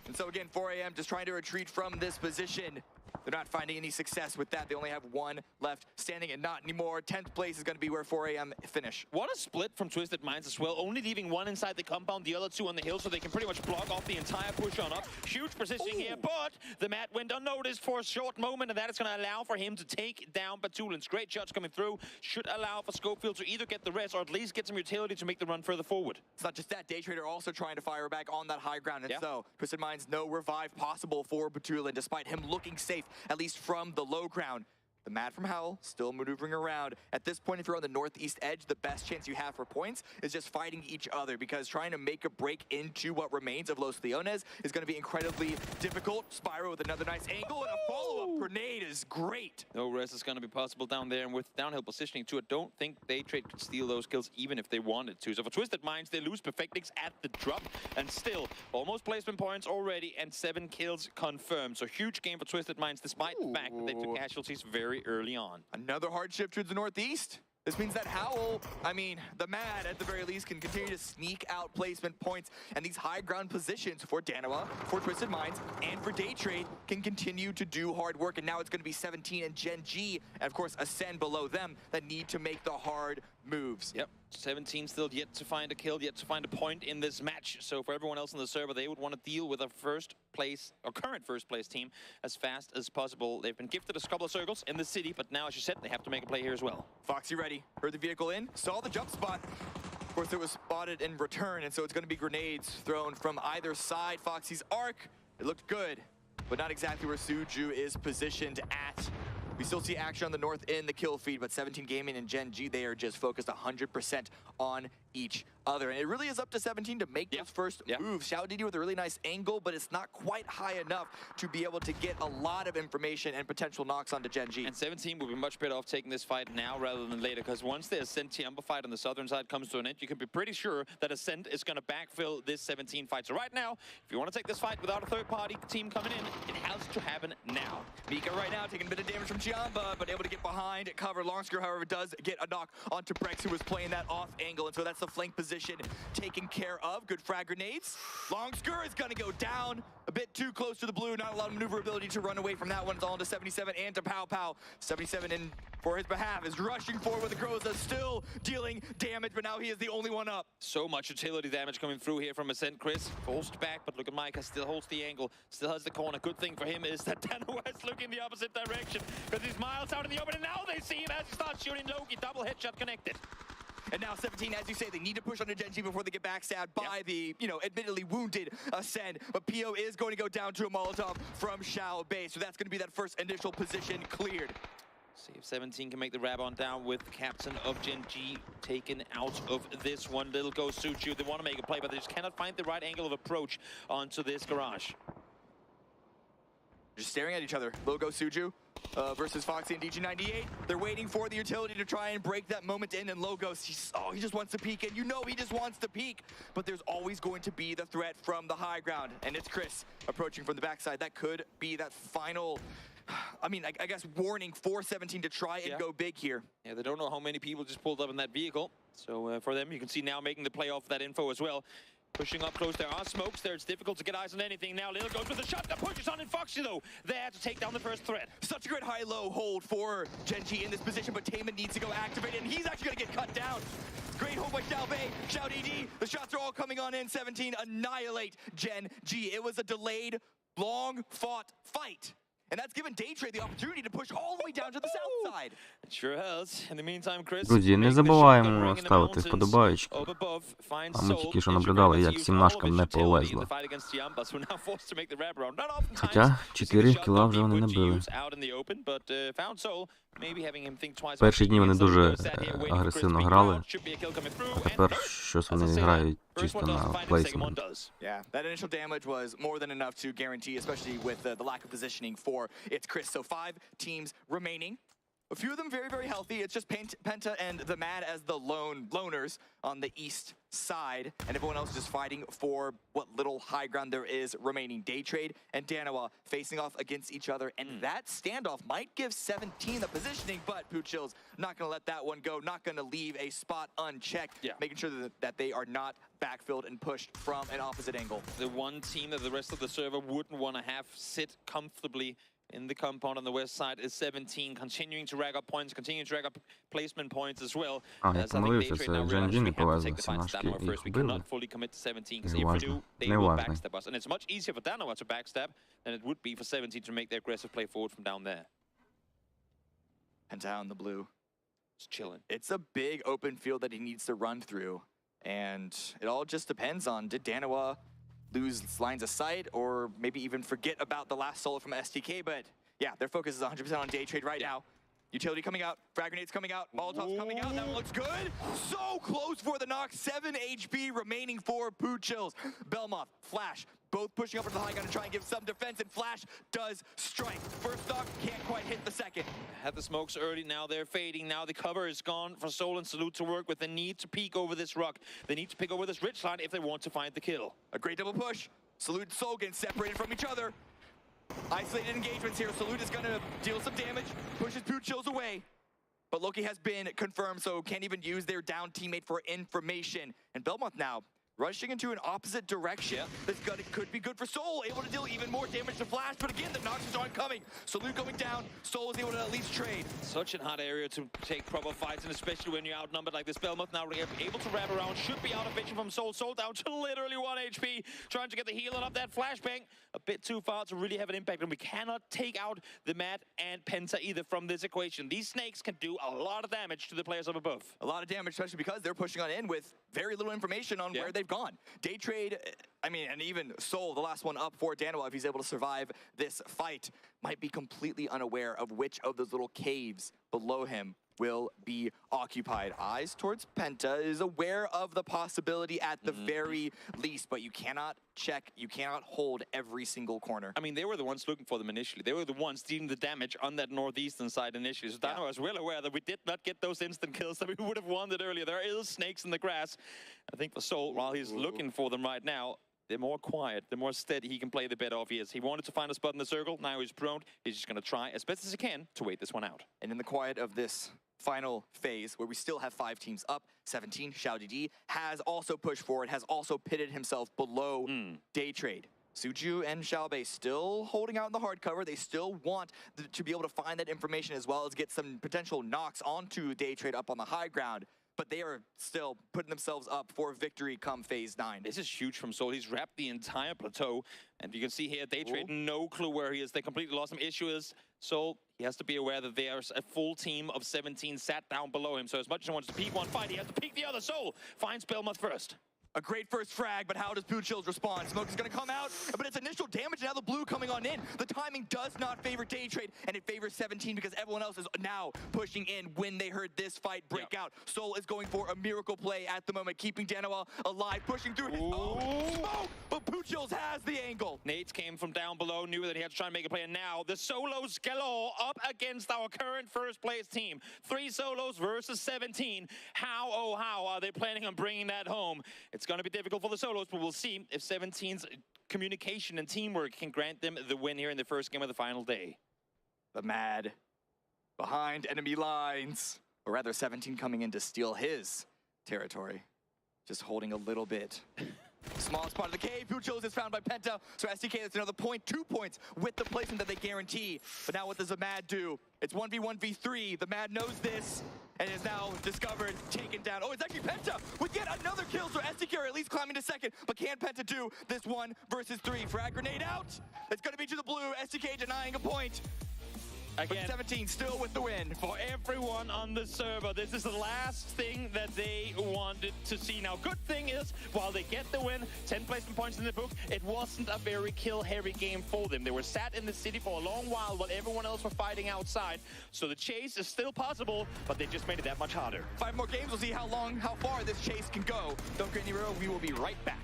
And so again, 4 a.m. just trying to retreat from this position. They're not finding any success with that. They only have one left standing, and not anymore. 10th place is going to be where 4 a.m. finish. What a split from Twisted Minds as well. Only leaving one inside the compound, the other two on the hill, so they can pretty much block off the entire push on up. Huge positioning here, but the mat went unnoticed for a short moment, and that is going to allow for him to take down Batulins. Great shots coming through. Should allow for Schofield to either get the rest or at least get some utility to make the run further forward. It's not just that. Daytrader also trying to fire back on that high ground, and so Twisted Minds, no revive possible for Batulin, despite him looking safe, at least from the low ground. The Mad from Hell still maneuvering around. At this point, if you're on the northeast edge, the best chance you have for points is just fighting each other, because trying to make a break into what remains of Los Leones is going to be incredibly difficult. Spyro with another nice angle, and a follow-up grenade is great. No rest is going to be possible down there, and with downhill positioning too, I don't think Daytrade could steal those kills even if they wanted to. So for Twisted Minds, they lose Perfectix at the drop, and still almost placement points already, and 7 kills confirmed. So huge game for Twisted Minds, despite the fact that they took casualties very early on. Another hardship to the northeast. This means that Howl, the Mad at the very least, can continue to sneak out placement points, and these high ground positions for Danawa, for Twisted Minds, and for Daytrade can continue to do hard work. And now it's going to be 17 and Gen G, and of course Ascend below them, that need to make the hard moves. Yep, 17 still yet to find a kill, yet to find a point in this match. So for everyone else on the server, they would want to deal with a current first place team as fast as possible. They've been gifted a couple of circles in the city, but now, as you said, they have to make a play here as well. Foxy ready, heard the vehicle in, saw the jump spot. Of course, it was spotted in return, and so it's going to be grenades thrown from either side. Foxy's arc, it looked good, but not exactly where Suju is positioned at. We still see action on the north in the kill feed, but 17 Gaming and Gen G, they are just focused 100% on each other. And it really is up to 17 to make those first moves. Xiao Didi with a really nice angle, but it's not quite high enough to be able to get a lot of information and potential knocks onto Gen G. And 17 will be much better off taking this fight now rather than later, because once the Ascent Tiamba fight on the southern side comes to an end, you can be pretty sure that Ascent is going to backfill this 17 fight. So right now, if you want to take this fight without a third-party team coming in, it has to happen now. Mika right now taking a bit of damage from Tiamba, but able to get behind, cover. Longscrew, however, does get a knock onto Brex, who was playing that off angle, and so that's the flank position taken care of. Good frag grenades. Longscrew is going to go down a bit too close to the blue. Not a lot of maneuverability to run away from that one. It's all into 77 and to Pow Pow. 77 in for his behalf is rushing forward with the Groza, still dealing damage, but now he is the only one up. So much utility damage coming through here from Ascent. Chris forced back, but look at Micah, still holds the angle, still has the corner. Good thing for him is that Danawa is looking the opposite direction, because he's miles out in the open, and now they see him as he starts shooting Loki. Double headshot connected. And now 17, as you say, they need to push under Gen G before they get backstabbed by the, admittedly wounded Ascend. But Pio is going to go down to a Molotov from Xiao Bei. So that's going to be that first initial position cleared. See if 17 can make the Rabon down with the captain of Gen G taken out of this one. Little Go Suju. They want to make a play, but they just cannot find the right angle of approach onto this garage. Just staring at each other. Logo Suju versus Foxy and DG98. They're waiting for the utility to try and break that moment in, and Logos, he just wants to peek, and he just wants to peek. But there's always going to be the threat from the high ground, and it's Chris approaching from the backside. That could be that final, I guess, warning for 17 to try and go big here. Yeah, they don't know how many people just pulled up in that vehicle. So for them, you can see now making the play off that info as well. Pushing up close, there are smokes there. It's difficult to get eyes on anything now. Little goes with the shot that pushes on in Foxy, though. There to take down the first threat. Such a great high-low hold for Gen G in this position, but Taman needs to go activate, and he's actually going to get cut down. Great hold by Xiao Bei, Xiao DD. The shots are all coming on in. 17 annihilate Gen G. It was a delayed, long-fought fight. And that's given Daytrade the opportunity to push all the way down to the south side. It sure has. In the meantime, Chris, Друзі, не забуваємо ставити вподобайочку. А ми тільки що наблюдали, як сімнашкам не повезло. Хоча 4 кіла вже вони набили. Перші дні вони дуже агресивно грали, а тепер щось вони грають чисто на плейсмент. Yeah, that initial damage was more than enough to guarantee, especially with the lack of positioning for its Chris. So 5 teams remaining. A few of them very, very healthy. It's just Penta and the Mad as the loners on the east side, and everyone else just fighting for what little high ground there is remaining. Daytrade and Danawa facing off against each other, and that standoff might give 17 the positioning, but Puchil's not going to let that one go, not going to leave a spot unchecked, making sure that they are not backfilled and pushed from an opposite angle. The one team that the rest of the server wouldn't want to have sit comfortably in the compound on the west side is 17, continuing to rack up points, continuing to rack up placement points as well. Я помилився, це Джан не повезли, Самашки їх вбили. Не важно, не важно. And it's much easier for Danawa to backstab than it would be for 17 to make their aggressive play forward from down there. And down the blue. Just chilling. It's a big open field that he needs to run through, and it all just depends on, did Danawa lose lines of sight or maybe even forget about the last solo from STK, but yeah, their focus is 100% on Daytrade right now. Utility coming out, frag grenades coming out, Molotovs coming out, that one looks good. So close for the knock, 7 HP remaining for Puchil's. Belmoth, Flash, both pushing up into the high ground to try and give some defense, and Flash does strike. First knock, can't quite hit the second. Had the smokes early, now they're fading, now the cover is gone for Soul and Salute to work with. They need to peek over this rock, they need to peek over this ridge line if they want to find the kill. A great double push, Salute and Soul getting separated from each other. Isolated engagements here. Salute is going to deal some damage, pushes Puchil's away. But Loki has been confirmed, so can't even use their down teammate for information. And Belmont now rushing into an opposite direction. This could be good for Soul, able to deal even more damage to Flash, but again, the knocks aren't coming. Salute going down, Soul is able to at least trade. Such a hot area to take proper fights, and especially when you're outnumbered like this. Belmont now able to wrap around, should be out of vision from Soul. Soul down to literally 1 HP, trying to get the healing up that flashbang. A bit too far to really have an impact, and we cannot take out the Mad and Penta either from this equation. These snakes can do a lot of damage to the players up above. A lot of damage, especially because they're pushing on in with very little information on where they've gone. Daytrade, I mean, and even Soul, the last one up for Danawa, if he's able to survive this fight, might be completely unaware of which of those little caves below him will be occupied. Eyes towards Penta, is aware of the possibility at the very least, but you cannot check, you cannot hold every single corner. I mean, they were the ones looking for them initially. They were the ones dealing the damage on that northeastern side initially. So Danawa was well aware that we did not get those instant kills that we would have wanted earlier. There are snakes in the grass. I think for Soul, while he's looking for them right now, the more quiet, the more steady he can play, the better off he is. He wanted to find a spot in the circle. Now he's prone. He's just going to try as best as he can to wait this one out. And in the quiet of this final phase, where we still have 5 teams up, 17, Xiao DD has also pushed forward, has also pitted himself below Daytrade. Suju and Xiaobei still holding out in the hard cover. They still want to be able to find that information as well as get some potential knocks onto Daytrade up on the high ground. But they are still putting themselves up for victory come phase 9. This is huge from Soul. He's wrapped the entire plateau. And you can see here, Daytrade, no clue where he is. They completely lost him. Issue is, Soul, he has to be aware that there's a full team of 17 sat down below him. So as much as he wants to peek one fight, he has to peek the other. Soul finds Belmoth first. A great first frag, but how does Puchil's respond? Smoke is going to come out, but it's initial damage, and now the blue coming on in. The timing does not favor Daytrade, and it favors 17 because everyone else is now pushing in when they heard this fight break out. Soul is going for a miracle play at the moment, keeping Danawa alive, pushing through his own smoke, but Puchil's has the angle. Nate came from down below, knew that he had to try and make a play, and now the solos galore up against our current first place team. 3 solos versus 17. How, oh how, are they planning on bringing that home? It's going to be difficult for the solos, but we'll see if 17's communication and teamwork can grant them the win here in the first game of the final day. The Mad behind enemy lines, or rather 17 coming in to steal his territory. Just holding a little bit. Small spot of the cave, Puchil's is found by Penta, so SDK, that's another point, 2 points with the placement that they guarantee. But now what does the Mad do? It's 1v1v3, the Mad knows this, and is now discovered, taken down. Oh, it's actually Penta with yet another kill, so SDK are at least climbing to second, but can Penta do this 1 versus 3? Frag grenade out, it's gonna be to the blue, SDK denying a point. Again, 17 still with the win. For everyone on the server, this is the last thing that they wanted to see. Now, good thing is, while they get the win, 10 placement points in the book, it wasn't a very kill-heavy game for them. They were sat in the city for a long while everyone else were fighting outside. So the chase is still possible, but they just made it that much harder. 5 more games, we'll see how far this chase can go. Don't get anywhere, we will be right back.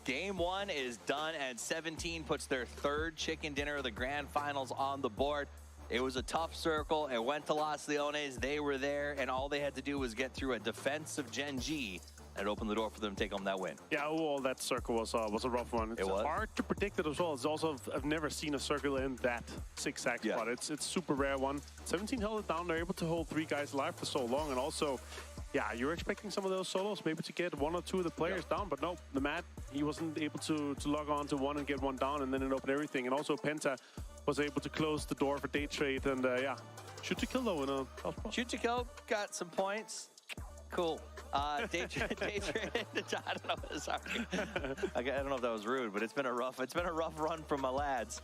Game one is done, and 17 puts their third chicken dinner of the grand finals on the board. It was a tough circle. It went to Los Leones. They were there, and all they had to do was get through a defensive Gen G, and it opened the door for them to take home that win. Yeah, overall, that circle was a rough one. It's hard to predict it as well. It's also, I've never seen a circle in that zigzag spot. It's super rare one. 17 held it down. They're able to hold 3 guys alive for so long, and also, yeah, you're expecting some of those solos maybe to get 1 or 2 of the players down, but no, the Matt, he wasn't able to log on to one and get one down, and then it opened everything. And also Penta was able to close the door for day trade, and yeah, shoot to kill though in a tough spot. Shoot to kill, got some points. Cool. Day trade. I don't know. Sorry, I don't know if that was rude, but it's been a rough run from my lads.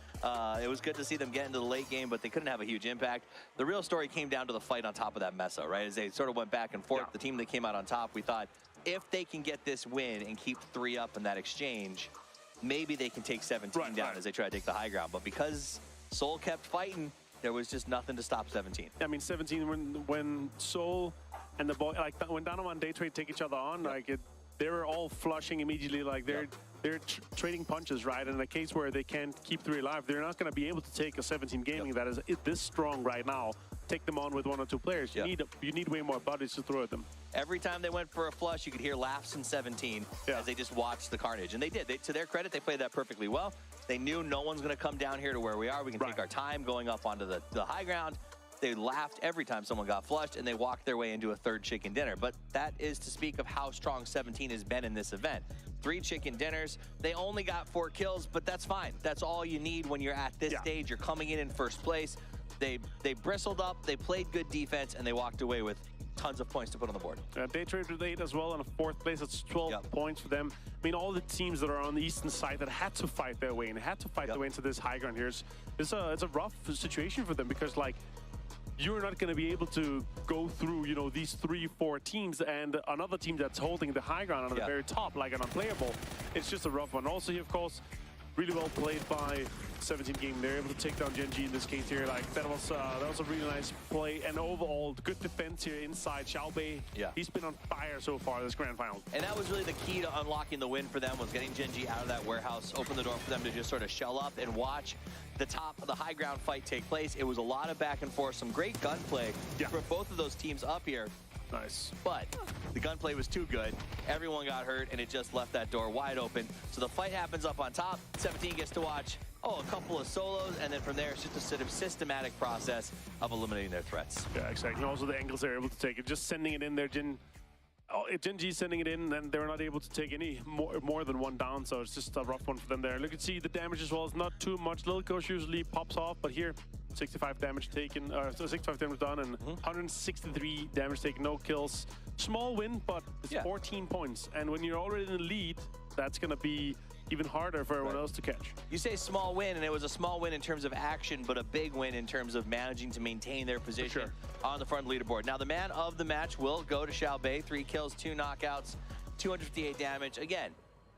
It was good to see them get into the late game, but they couldn't have a huge impact. The real story came down to the fight on top of that mesa, right? As they sort of went back and forth. The team that came out on top, we thought, if they can get this win and keep 3 up in that exchange, maybe they can take 17 down as they try to take the high ground. But because Seoul kept fighting, there was just nothing to stop 17. I mean, 17 when Seoul and the boy, like when Dynamo and Day Trade take each other on, like they were all flushing immediately. Like they're trading punches, right? In a case where they can't keep 3 alive, they're not going to be able to take a 17 gaming that is this strong right now. Take them on with 1 or 2 players. You need way more bodies to throw at them. Every time they went for a flush, you could hear laughs in 17 as they just watched the carnage. And they did. To their credit, they played that perfectly well. They knew no one's going to come down here to where we are. We can take our time going up onto the high ground. They laughed every time someone got flushed, and they walked their way into a 3rd chicken dinner. But that is to speak of how strong 17 has been in this event. 3 chicken dinners. They only got 4 kills, but that's fine. That's all you need when you're at this stage. You're coming in first place. They bristled up, they played good defense, and they walked away with tons of points to put on the board. Day Trade with 8 as well, in a 4th place. That's 12 points for them. I mean, all the teams that are on the eastern side that had to fight their way and had to fight their way into this high ground here, it's a rough situation for them, because like, you're not going to be able to go through, you know, these 3-4 teams and another team that's holding the high ground on the very top, like an unplayable. It's just a rough one. Also, here, of course, really well played by 17 game. They're able to take down Gen G in this case here. Like that was a really nice play, and overall good defense here inside. Xiaobei, he's been on fire so far this grand final. And that was really the key to unlocking the win for them, was getting Gen G out of that warehouse, open the door for them to just sort of shell up and watch the top of the high ground fight take place. It was a lot of back and forth, some great gunplay for both of those teams up here. Nice. But the gunplay was too good. Everyone got hurt, and it just left that door wide open. So the fight happens up on top. 17 gets to watch, a couple of solos, and then from there, it's just a sort of systematic process of eliminating their threats. Yeah, exactly. And also the angles they're able to take it, just sending it in there. Gen G sending it in, and they're not able to take any more than 1 down, so it's just a rough one for them there. Look, you see the damage as well. It's not too much. Little Coach usually pops off, but here, 65 damage taken, 65 damage done, and 163 damage taken, no kills. Small win, but it's 14 points. And when you're already in the lead, that's going to be even harder for everyone else to catch. You say small win, and it was a small win in terms of action, but a big win in terms of managing to maintain their position on the front leaderboard. Now, the man of the match will go to Xiaobei. 3 kills, 2 knockouts, 258 damage. Again,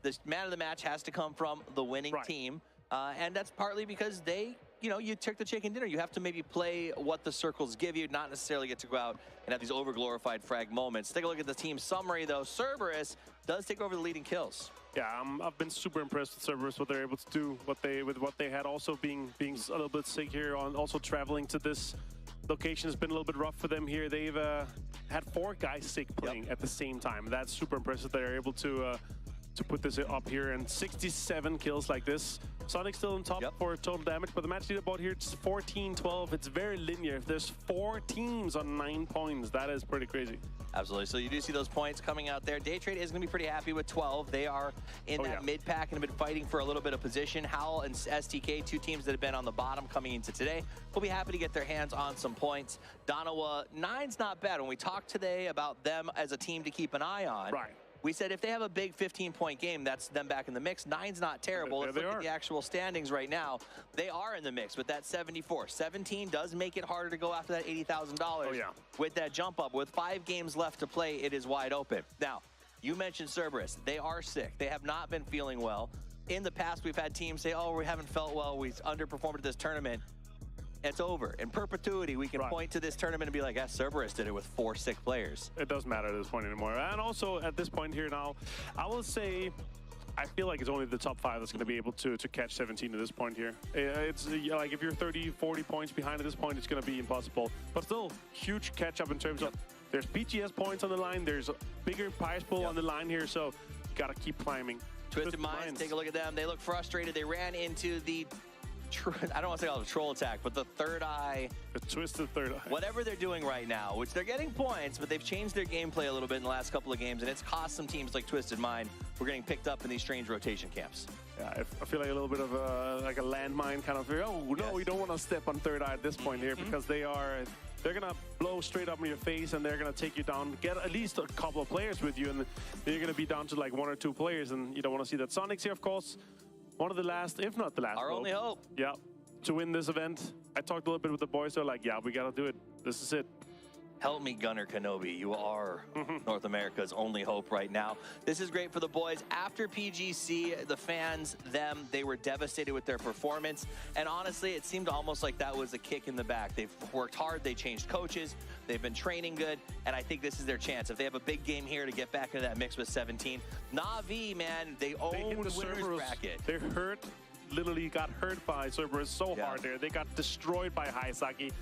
the man of the match has to come from the winning team, and that's partly because they, you took the chicken dinner. You have to maybe play what the circles give you, not necessarily get to go out and have these over-glorified frag moments. Take a look at the team summary, though. Cerberus does take over the leading kills. Yeah, I've been super impressed with Cerberus, what they're able to do, with what they had. Also being a little bit sick here, also traveling to this location has been a little bit rough for them here. They've had 4 guys sick playing at the same time. That's super impressive. They're able to put this up here, and 67 kills like this. Sonic's still on top for total damage, but the match leaderboard here, it's 14-12. It's very linear. If there's 4 teams on 9 points, that is pretty crazy. Absolutely. So you do see those points coming out there. Day Trade is going to be pretty happy with 12. They are in that mid-pack and have been fighting for a little bit of position. Howl and STK, 2 teams that have been on the bottom coming into today, will be happy to get their hands on some points. Donawa, 9's not bad. When we talked today about them as a team to keep an eye on, we said if they have a big 15-point game, that's them back in the mix. 9's not terrible. Let's look at the actual standings right now. They are in the mix with that 74. 17 does make it harder to go after that $80,000 with that jump up. With 5 games left to play, it is wide open. Now, you mentioned Cerberus. They are sick. They have not been feeling well. In the past, we've had teams say, we haven't felt well. We underperformed at this tournament. It's over. In perpetuity, we can point to this tournament and be like, Cerberus did it with 4 sick players. It doesn't matter at this point anymore. And also, at this point here now, I will say I feel like it's only the top 5 that's going to be able to catch 17 at this point here. It's like if you're 30, 40 points behind at this point, it's going to be impossible. But still, huge catch-up in terms of there's PGS points on the line, there's a bigger prize pool on the line here, so you got to keep climbing. Twisted Minds, take a look at them. They look frustrated. They ran into the I don't want to say it was a troll attack, but the third eye. The twisted third eye. Whatever they're doing right now, which they're getting points, but they've changed their gameplay a little bit in the last couple of games, and it's cost some teams like Twisted Mind who are getting picked up in these strange rotation camps. Yeah, I feel like a little bit of like a landmine kind of, oh, no, we don't want to step on third eye at this point here because they're going to blow straight up in your face and they're going to take you down, get at least a couple of players with you, and then you're going to be down to like 1 or 2 players, and you don't want to see that. Sonic's here, of course, one of the last, if not the last. Our only hope. Yeah. To win this event. I talked a little bit with the boys. They're like, yeah, we got to do it. This is it. Help me, Gunnar Kenobi. You are North America's only hope right now. This is great for the boys. After PGC, the fans, they were devastated with their performance. And honestly, it seemed almost like that was a kick in the back. They've worked hard. They changed coaches. They've been training good. And I think this is their chance. If they have a big game here to get back into that mix with 17. Na'Vi, man, they own the winner's bracket. They're hurt. Literally got hurt by Cerberus so hard there. They got destroyed by Haisaki.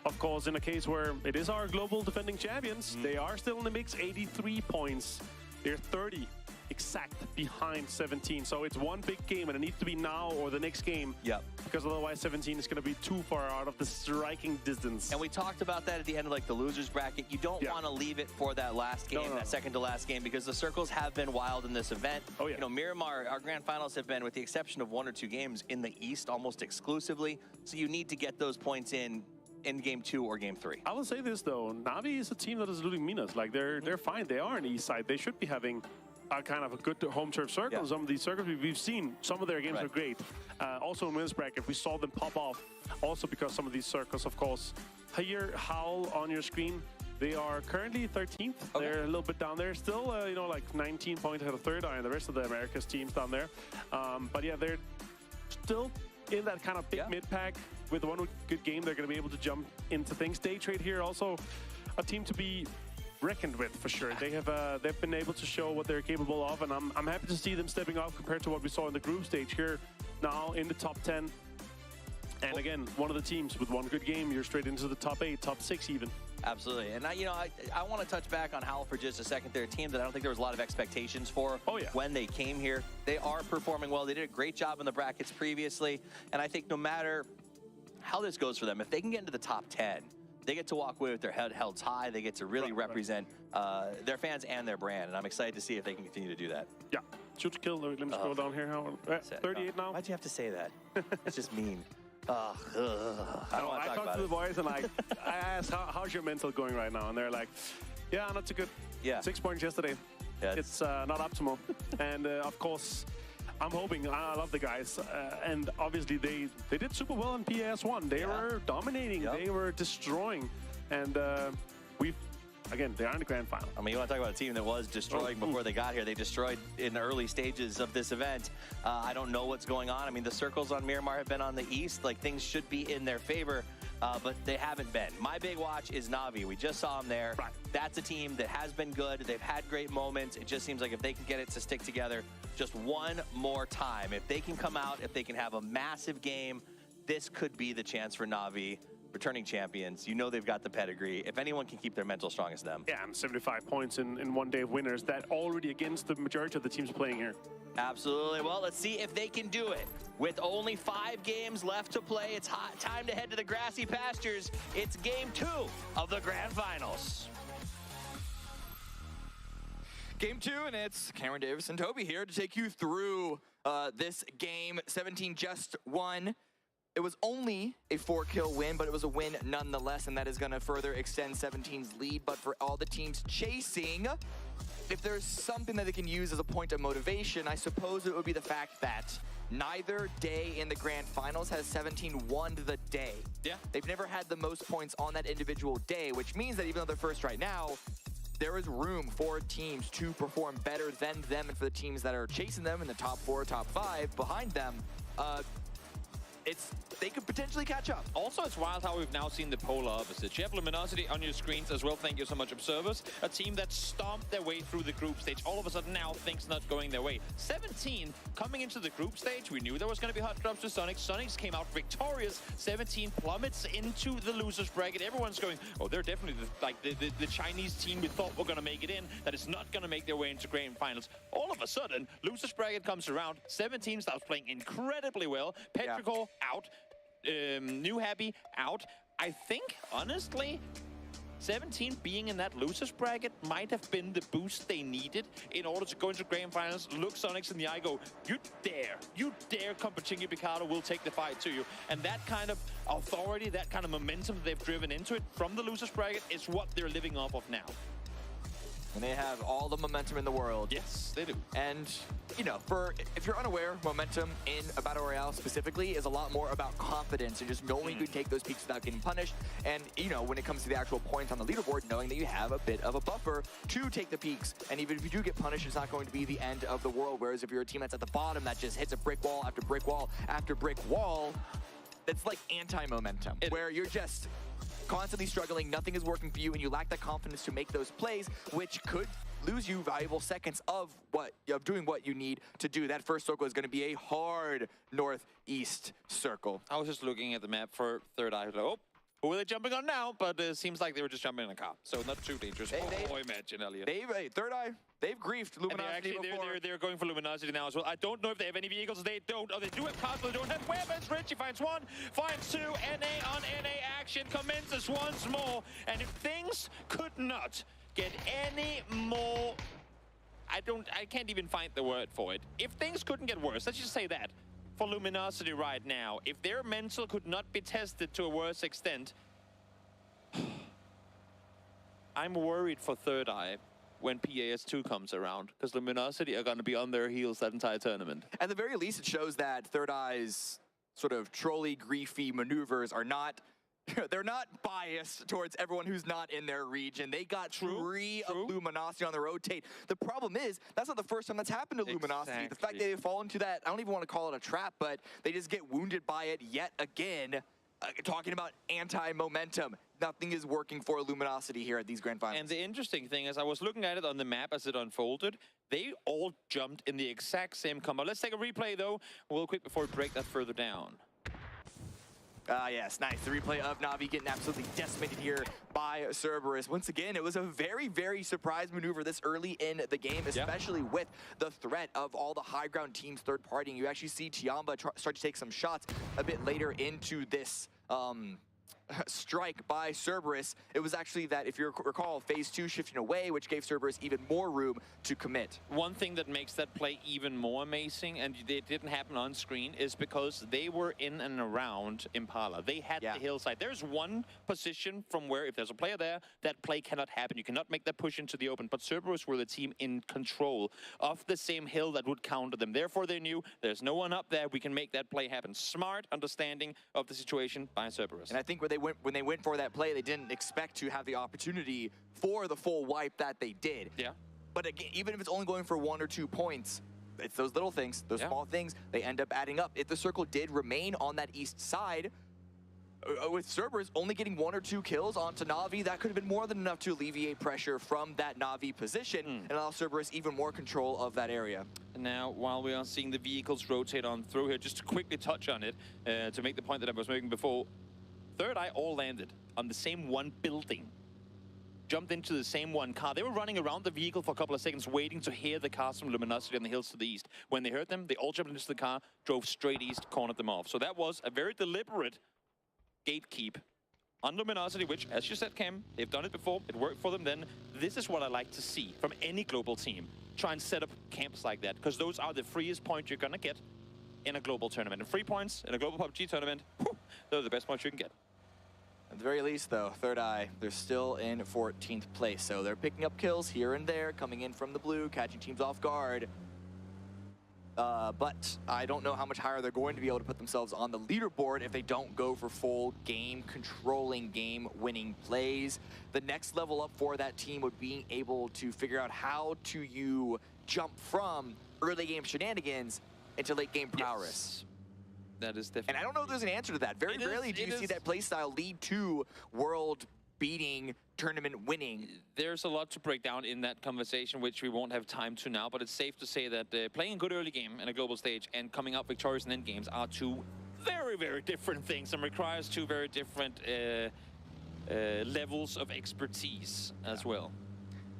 Of course, in a case where it is our global defending champions, they are still in the mix, 83 points. They're 30 exact behind 17. So it's one big game, and it needs to be now or the next game. Yep. Because otherwise 17 is going to be too far out of the striking distance. And we talked about that at the end of like the losers bracket. You don't want to leave it for that last game, that second to last game, because the circles have been wild in this event. Oh, yeah. You know, Miramar, our grand finals have been, with the exception of 1 or 2 games, in the East almost exclusively. So you need to get those points in game 2 or game 3. I will say this though, Na'Vi is a team that is losing Minas. Like they're fine. They are on the East side. They should be having a kind of a good home turf circle. Some of these circles we've seen, some of their games are great. Also in winners bracket, we saw them pop off. Also because some of these circles, of course, here Howl on your screen. They are currently 13th. They're a little bit down there. Still, you know, like 19 points ahead of third eye and the rest of the Americas teams down there. But yeah, they're still in that kind of big mid-pack. With one good game, they're going to be able to jump into things. Day Trade here also a team to be reckoned with for sure. They have they've been able to show what they're capable of, and I'm happy to see them stepping up compared to what we saw in the group stage here now in the top 10. And again, one of the teams with one good game, you're straight into the top 8, top 6 even. Absolutely. And I want to touch back on Howl for just a second. They're a team that I don't think there was a lot of expectations for when they came here. They are performing well. They did a great job in the brackets previously. And I think no matter how this goes for them, if they can get into the top 10, they get to walk away with their head held high. They get to really represent their fans and their brand. And I'm excited to see if they can continue to do that. Yeah. Shoot to kill. Let me scroll down here. 38 now. Why'd you have to say that? It's just mean. I don't want to talk about to the boys and I asked, how's your mental going right now? And they're like, yeah, not too good. 6 points yesterday. It's not optimal. And of course, I'm hoping, I love the guys. And obviously they did super well in PS1. They were dominating. They were destroying. And again, they are in the grand final. I mean, you want to talk about a team that was destroying before they got here. They destroyed in the early stages of this event. I don't know what's going on. I mean, the circles on Miramar have been on the East. Like, things should be in their favor, but they haven't been. My big watch is Na'Vi. We just saw them there. That's a team that has been good. They've had great moments. It just seems like if they can get it to stick together just one more time, if they can come out, if they can have a massive game, this could be the chance for Na'Vi. Returning champions, you know they've got the pedigree. If anyone can keep their mental strong as them. Yeah, and 75 points in one day of winners. That already against the majority of the teams playing here. Absolutely. Well, let's see if they can do it. With only 5 games left to play, it's time to head to the grassy pastures. It's game 2 of the grand finals. Game 2, and it's Cameron Davis and Toby here to take you through this game. 17 just won. It was only a 4-kill win, but it was a win nonetheless, and that is going to further extend 17's lead. But for all the teams chasing, if there's something that they can use as a point of motivation, I suppose it would be the fact that neither day in the grand finals has 17 won the day. Yeah. They've never had the most points on that individual day, which means that even though they're first right now, there is room for teams to perform better than them, and for the teams that are chasing them in the top 4, top 5 behind them, they could potentially catch up. Also, it's wild how we've now seen the polar opposite. You have Luminosity on your screens as well. Thank you so much, Observers. A team that stomped their way through the group stage. All of a sudden now, things not going their way. 17 coming into the group stage. We knew there was going to be hot drops to Sonic. Sonics came out victorious. 17 plummets into the losers bracket. Everyone's going, oh, they're definitely the Chinese team we thought were going to make it in. That is not going to make their way into grand finals. All of a sudden, losers bracket comes around. 17 starts playing incredibly well. Petrichor out. New Happy out. I think, honestly, 17 being in that losers bracket might have been the boost they needed in order to go into grand finals. Look Sonics in the eye, go, you dare come Pachinki Picardo, we'll take the fight to you. And that kind of authority, that kind of momentum they've driven into it from the losers bracket is what they're living off of now. And they have all the momentum in the world. Yes, they do. And, you know, if you're unaware, momentum in a Battle Royale specifically is a lot more about confidence and just knowing you can take those peaks without getting punished. And, you know, when it comes to the actual points on the leaderboard, knowing that you have a bit of a buffer to take the peaks. And even if you do get punished, it's not going to be the end of the world. Whereas if you're a team that's at the bottom that just hits a brick wall after brick wall after brick wall, that's like anti-momentum, where you're just constantly struggling, nothing is working for you, and you lack the confidence to make those plays, which could lose you valuable seconds of doing what you need to do. That first circle is going to be a hard northeast circle. I was just looking at the map for Third Eye. Oh, who are they jumping on now? But it seems like they were just jumping in a car, so not too dangerous. Imagine, Elliot. Third Eye, they've griefed Luminosity before. They're going for Luminosity now as well. I don't know if they have any vehicles. They don't. Oh, they do have cars, but they don't have weapons. Richie finds one, finds two. NA on NA action commences once more. And if things could not get any more, I can't even find the word for it. If things couldn't get worse, let's just say that. For Luminosity right now, if their mental could not be tested to a worse extent, I'm worried for Third Eye when PAS2 comes around, because Luminosity are going to be on their heels that entire tournament. At the very least, it shows that Third Eye's sort of trolley, griefy maneuvers are not, they're not biased towards everyone who's not in their region. They got three of Luminosity on the rotate. The problem is, that's not the first time that's happened to Luminosity. The fact that they fall into that, I don't even want to call it a trap, but they just get wounded by it yet again. Talking about anti-momentum. Nothing is working for Luminosity here at these grand finals. And the interesting thing is, I was looking at it on the map as it unfolded. They all jumped in the exact same combo. Let's take a replay, though, real quick before we break that further down. Yes, nice. The replay of Na'Vi getting absolutely decimated here by Cerberus. Once again, it was a very, very surprise maneuver this early in the game, especially with the threat of all the high ground teams third-partying. You actually see Tiamba start to take some shots a bit later into this strike by Cerberus. It was actually that, if you recall, phase 2 shifting away, which gave Cerberus even more room to commit. One thing that makes that play even more amazing, and it didn't happen on screen, is because they were in and around Impala. They had the hillside. There's one position from where, if there's a player there, that play cannot happen. You cannot make that push into the open. But Cerberus were the team in control of the same hill that would counter them. Therefore, they knew there's no one up there. We can make that play happen. Smart understanding of the situation by Cerberus. And I think when they went for that play, they didn't expect to have the opportunity for the full wipe that they did. Yeah. But again, even if it's only going for 1 or 2 points, it's those little things, those small things, they end up adding up. If the circle did remain on that east side, with Cerberus only getting 1 or 2 kills onto Na'Vi, that could have been more than enough to alleviate pressure from that Na'Vi position and allow Cerberus even more control of that area. And now, while we are seeing the vehicles rotate on through here, just to quickly touch on it, to make the point that I was making before, Third Eye all landed on the same one building. Jumped into the same one car. They were running around the vehicle for a couple of seconds, waiting to hear the cars from Luminosity on the hills to the east. When they heard them, they all jumped into the car, drove straight east, cornered them off. So that was a very deliberate gatekeep on Luminosity, which, as you said, Cam, they've done it before. It worked for them then. This is what I like to see from any global team. Try and set up camps like that, because those are the freest points you're going to get in a global tournament. And free points in a global PUBG tournament, they're the best points you can get. At the very least, though, Third Eye, they're still in 14th place. So they're picking up kills here and there, coming in from the blue, catching teams off guard. But I don't know how much higher they're going to be able to put themselves on the leaderboard if they don't go for full game-controlling, game-winning plays. The next level up for that team would be able to figure out how to you jump from early game shenanigans into late game prowess. That is definitely. And I don't know if there's an answer to that. Very rarely do you see that playstyle lead to world beating, tournament winning. There's a lot to break down in that conversation, which we won't have time to now, but it's safe to say that playing a good early game in a global stage and coming out victorious in end games are two very, very different things and requires two very different levels of expertise as well.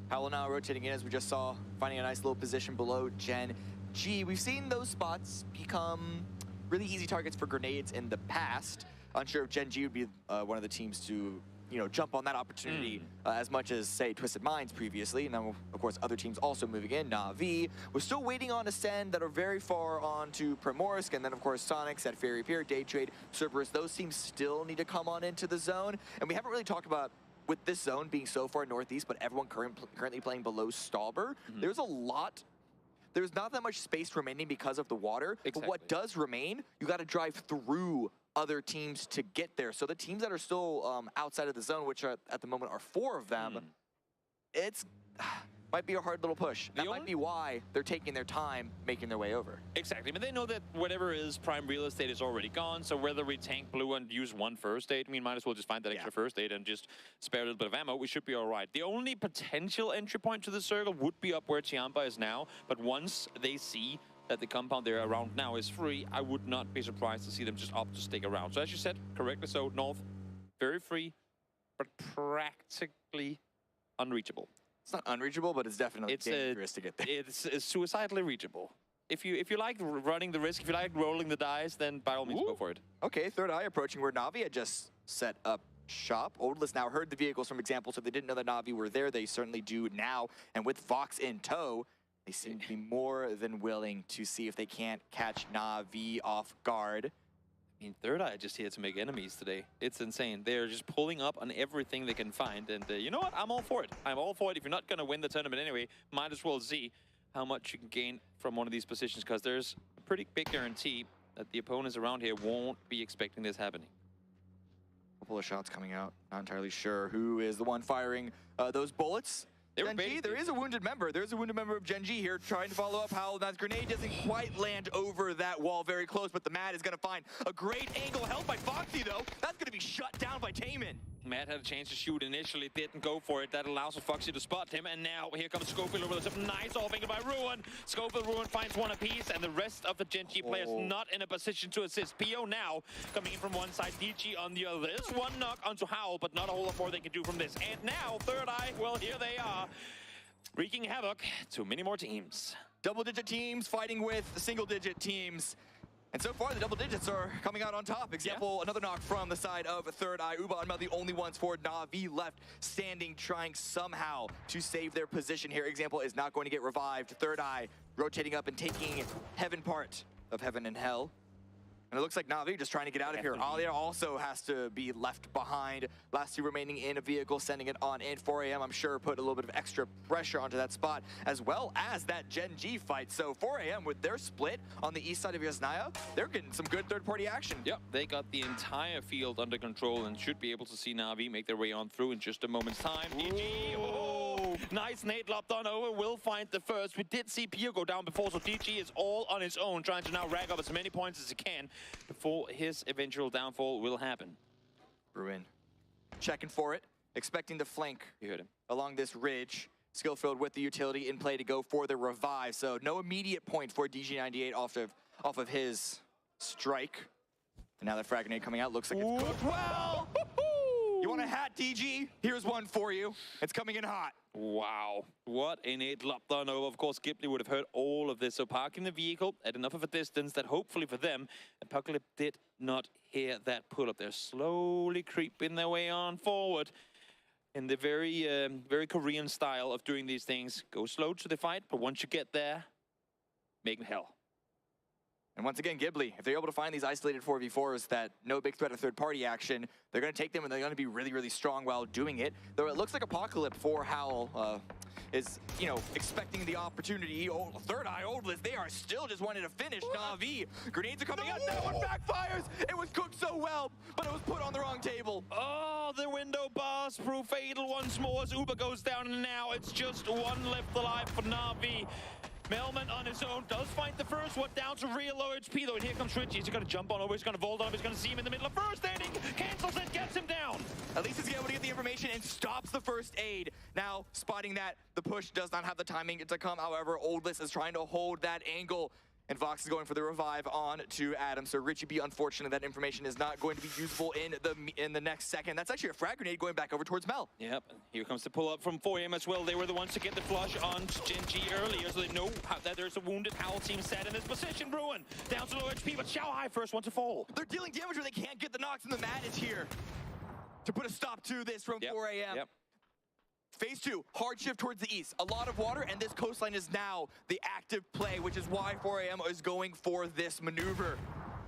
Howell now rotating in, as we just saw, finding a nice little position below Gen G. We've seen those spots become really easy targets for grenades in the past. Unsure if Gen G would be one of the teams to, you know, jump on that opportunity as much as, say, Twisted Minds previously. Now, of course, other teams also moving in. Na'Vi. We're still waiting on Ascend that are very far on to Primorsk, and then, of course, Sonics at Fairy Pier, Day Trade, Cerberus. Those teams still need to come on into the zone. And we haven't really talked about, with this zone being so far northeast, but everyone currently playing below Stauber, there's a lot. There's not that much space remaining because of the water. Exactly. But what does remain, you got to drive through other teams to get there. So the teams that are still outside of the zone, which are, at the moment are 4 of them, it's might be a hard little push. That might be why they're taking their time making their way over. Exactly, but they know that whatever is prime real estate is already gone, so whether we tank blue and use 1 first aid, I mean, might as well just find that extra first aid and just spare a little bit of ammo, we should be all right. The only potential entry point to the circle would be up where Chiampa is now, but once they see that the compound they're around now is free, I would not be surprised to see them just opt to stick around. So as you said, correctly so, north, very free, but practically unreachable. It's not unreachable, but it's definitely dangerous to get there. It's suicidally reachable. If you like running the risk, if you like rolling the dice, then by all means go for it. Okay, Third Eye approaching where Na'Vi had just set up shop. Oldless now heard the vehicles from example, so if they didn't know that Na'Vi were there, they certainly do now. And with Vox in tow, they seem to be more than willing to see if they can't catch Na'Vi off guard. I mean, Third Eye just here to make enemies today. It's insane. They're just pulling up on everything they can find. And you know what? I'm all for it. I'm all for it. If you're not going to win the tournament anyway, might as well see how much you can gain from one of these positions, because there's a pretty big guarantee that the opponents around here won't be expecting this happening. A couple of shots coming out. Not entirely sure who is the one firing those bullets. Gen G, there is a wounded member. There's a wounded member of Gen G here trying to follow up. Howell, that grenade doesn't quite land over that wall very close, but the Mad is going to find a great angle. Held by Foxy, though. That's going to be shut down by Taman. Matt had a chance to shoot initially, didn't go for it. That allows Foxy to spot him, and now here comes Schofield over the top. Nice off angle by Ruin. Schofield, Ruin finds one apiece, and the rest of the Gen G players not in a position to assist. PO now coming in from one side, DG on the other. There's one knock onto Howell, but not a whole lot more they can do from this. And now, Third Eye, well, here they are, wreaking havoc to many more teams. Double-digit teams fighting with single-digit teams. And so far, the double digits are coming out on top. Example, another knock from the side of Third Eye. Uba and Mel, the only ones for Na'Vi left standing, trying somehow to save their position here. Example is not going to get revived. Third Eye rotating up and taking Heaven part of Heaven and Hell. And it looks like Na'Vi just trying to get out of here. Alia also has to be left behind. Last 2 remaining in a vehicle, sending it on in. 4 a.m., I'm sure, put a little bit of extra pressure onto that spot, as well as that Gen G fight. So 4 a.m., with their split on the east side of Yasnaya, they're getting some good third-party action. Yep, they got the entire field under control and should be able to see Na'Vi make their way on through in just a moment's time. DG, oh, nice nade lopped on over, will find the first. We did see Pio go down before, so DG is all on his own, trying to now rag up as many points as he can before his eventual downfall will happen. Ruin checking for it, expecting to flank. You heard him. Along this ridge. Skillfield with the utility in play to go for the revive. So no immediate point for DG98 off of his strike. And now the frag grenade coming out looks like it's cooked well. You want a hat, DG? Here's one for you. It's coming in hot. Wow, what a nade lopped on over. Of course, Ghibli would have heard all of this. So parking the vehicle at enough of a distance that hopefully for them, Apocalypse did not hear that pull-up. They're slowly creeping their way on forward in the very Korean style of doing these things. Go slow to the fight, but once you get there, make hell. And once again, Ghibli, if they're able to find these isolated 4v4s that no big threat of third-party action, they're going to take them and they're going to be really, really strong while doing it. Though it looks like Apocalypse for Howell is, you know, expecting the opportunity. Oh, Third Eye, Oldless, they are still just wanting to finish. Na'Vi, grenades are coming out. That one backfires. It was cooked so well, but it was put on the wrong table. Oh, the window bars prove fatal once more as Uber goes down, and now it's just one left alive for Na'Vi. Melman on his own does find the first one down to real low HP though. And here comes Richie. He's going to jump on over. He's going to vault on him. He's going to see him in the middle of first aiding. Cancels it, gets him down. At least he's able to get the information and stops the first aid. Now, spotting that, the push does not have the timing to come. However, Oldless is trying to hold that angle. And Vox is going for the revive on to Adam. So Richie B, unfortunately, that information is not going to be usable in the next second. That's actually a frag grenade going back over towards Mel. Yep, here comes the pull up from 4AM as well. They were the ones to get the flush on Gen G earlier, so they know that there's a wounded Howl team set in this position. Bruin down to low HP, but Xiao Hai first one to fall. They're dealing damage where they can't get the knocks, and the mat is here to put a stop to this from 4AM. Yep. Phase 2, hard shift towards the east. A lot of water, and this coastline is now the active play, which is why 4AM is going for this maneuver.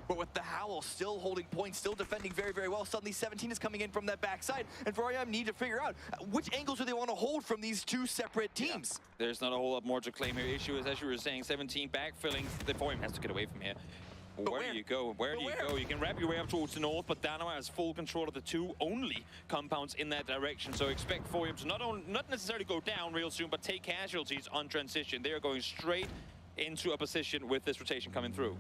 But with the Howl still holding points, still defending very, very well, suddenly 17 is coming in from that backside, and 4AM need to figure out which angles do they want to hold from these two separate teams. Yeah. There's not a whole lot more to claim here. Issue is, as you were saying, 17 backfilling. The 4AM has to get away from here. Where do you go? Where do you go? You can wrap your way up towards the north, but Danawa has full control of the two only compounds in that direction. So expect 4AM to not necessarily go down real soon, but take casualties on transition. They are going straight into a position with this rotation coming through.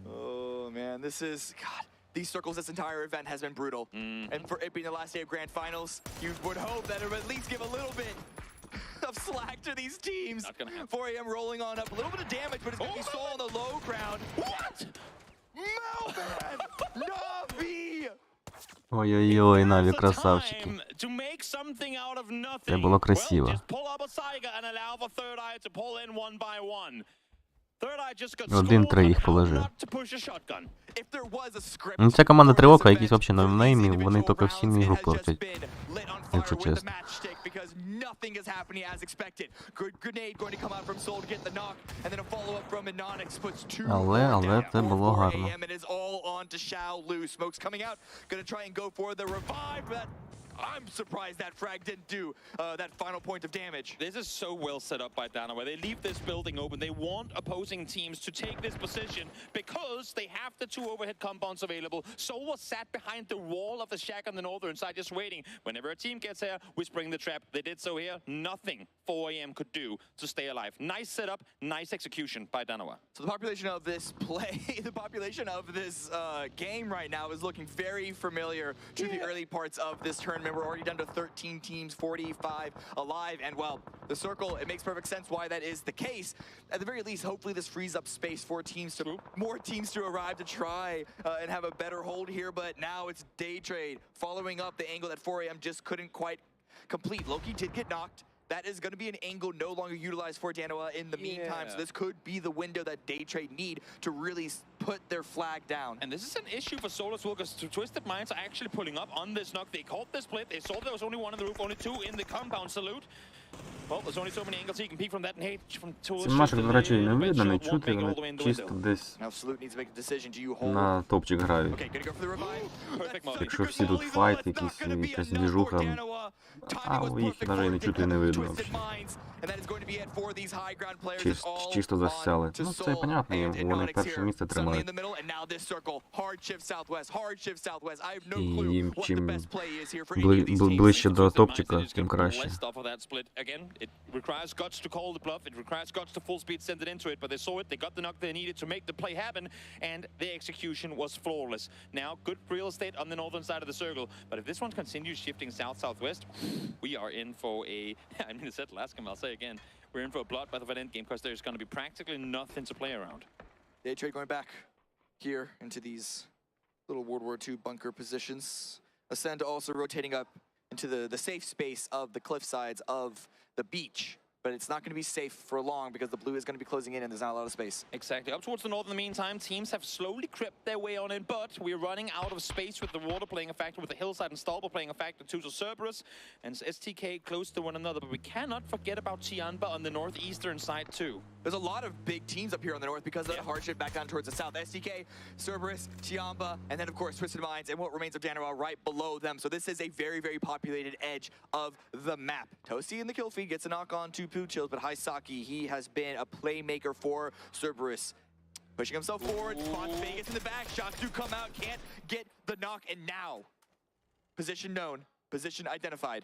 Oh man, this is God. These circles, this entire event has been brutal. And for it being the last day of Grand Finals, you would hope that it would at least give a little bit of slack to these teams. 4AM rolling on up, a little bit of damage, but it's going to be Soul on the low ground. What? Melman! Navi! Ой-ой-ой, Наві красавчики. Це було красиво. Один-три їх положив. Ну, ця команда Тривока якісь взагалі новнеймі, вони тільки всім ігру портять, якщо чесно. Але це було гарно. I'm surprised that frag didn't do that final point of damage. This is so well set up by Danawa. They leave this building open. They want opposing teams to take this position because they have the two overhead compounds available. Soul was sat behind the wall of the shack on the northern side, just waiting. Whenever a team gets here, we spring the trap. They did so here. Nothing 4AM could do to stay alive. Nice setup, nice execution by Danawa. So the population of this play, the population of this game right now is looking very familiar to the early parts of this tournament. We're already down to 13 teams, 45 alive, and well, the circle, it makes perfect sense why that is the case. At the very least, hopefully this frees up space for more teams to arrive to try and have a better hold here, but now it's day trade, following up the angle that 4AM just couldn't quite complete. Loki did get knocked. That is going to be an angle no longer utilized for Danawa in the meantime, so this could be the window that Day Trade need to really put their flag down. And this is an issue for Soul as well, because Twisted Minds are actually pulling up on this knock. They caught this split. They saw there was only one on the roof, only two in the compound. Salute. Well, there's only so many angles he can peek from that and hate from towards. Машок, до речі, не видно, не чути, вони чисто десь на топчик грають. Якщо всі тут файт, якась двіжуха, а їх навіть не чути і не видно взагалі. Чисто засяли. Ну, це понятно, вони перше місце тримають. І їм чим ближче до топчика, тим краще. It requires guts to call the bluff. It requires guts to full speed send it into it, but they saw it. They got the knock they needed to make the play happen, and the execution was flawless. Now, good real estate on the northern side of the circle, but if this one continues shifting south-southwest, we are in for a, I mean, I said last game, I'll say again, we're in for a bloodbath of an endgame because there's going to be practically nothing to play around. Day Trade going back here into these little World War II bunker positions. Ascend also rotating up into the safe space of the cliff sides of the beach. But it's not going to be safe for long because the blue is going to be closing in and there's not a lot of space. Exactly. Up towards the north in the meantime, teams have slowly crept their way on in, but we're running out of space with the water playing a factor, with the hillside and Stalber playing a factor too. So Cerberus and STK close to one another, but we cannot forget about Tianba on the northeastern side too. There's a lot of big teams up here on the north because of the hardship back down towards the south. STK, Cerberus, Tianba, and then of course Twisted Minds and what remains of Danawa right below them. So this is a very, very populated edge of the map. Toasty in the kill feed gets a knock on to Poo Chills, but Haisaki, he has been a playmaker for Cerberus. Pushing himself forward, spots Vegas in the back, shots do come out, can't get the knock, and now, position known, position identified.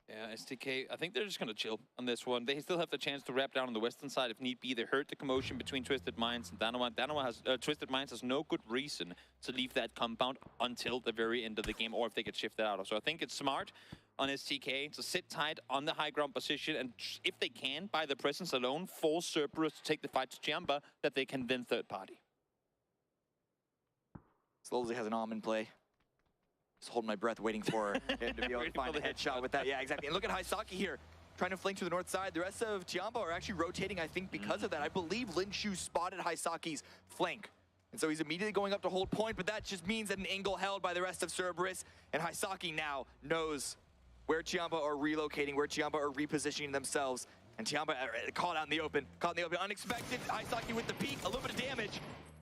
Yeah, STK, I think they're just going to chill on this one. They still have the chance to wrap down on the western side if need be. They heard the commotion between Twisted Minds and Danawa. Twisted Minds has no good reason to leave that compound until the very end of the game, or if they get shifted out of. So I think it's smart on STK to sit tight on the high ground position, and if they can, by the presence alone, force Cerberus to take the fight to Chiamba, that they can then third party. Slowly has an arm in play. Just holding my breath, waiting for him to be able to find a headshot with that. Yeah, exactly. And look at Haisaki here, trying to flank to the north side. The rest of Chiamba are actually rotating, I think, because of that. I believe Linshu spotted Haisaki's flank. And so he's immediately going up to hold point, but that just means that an angle held by the rest of Cerberus. And Haisaki now knows where Chiamba are relocating, where Chiamba are repositioning themselves. And Chiamba caught out in the open. Unexpected. Haisaki with the peak, a little bit of damage.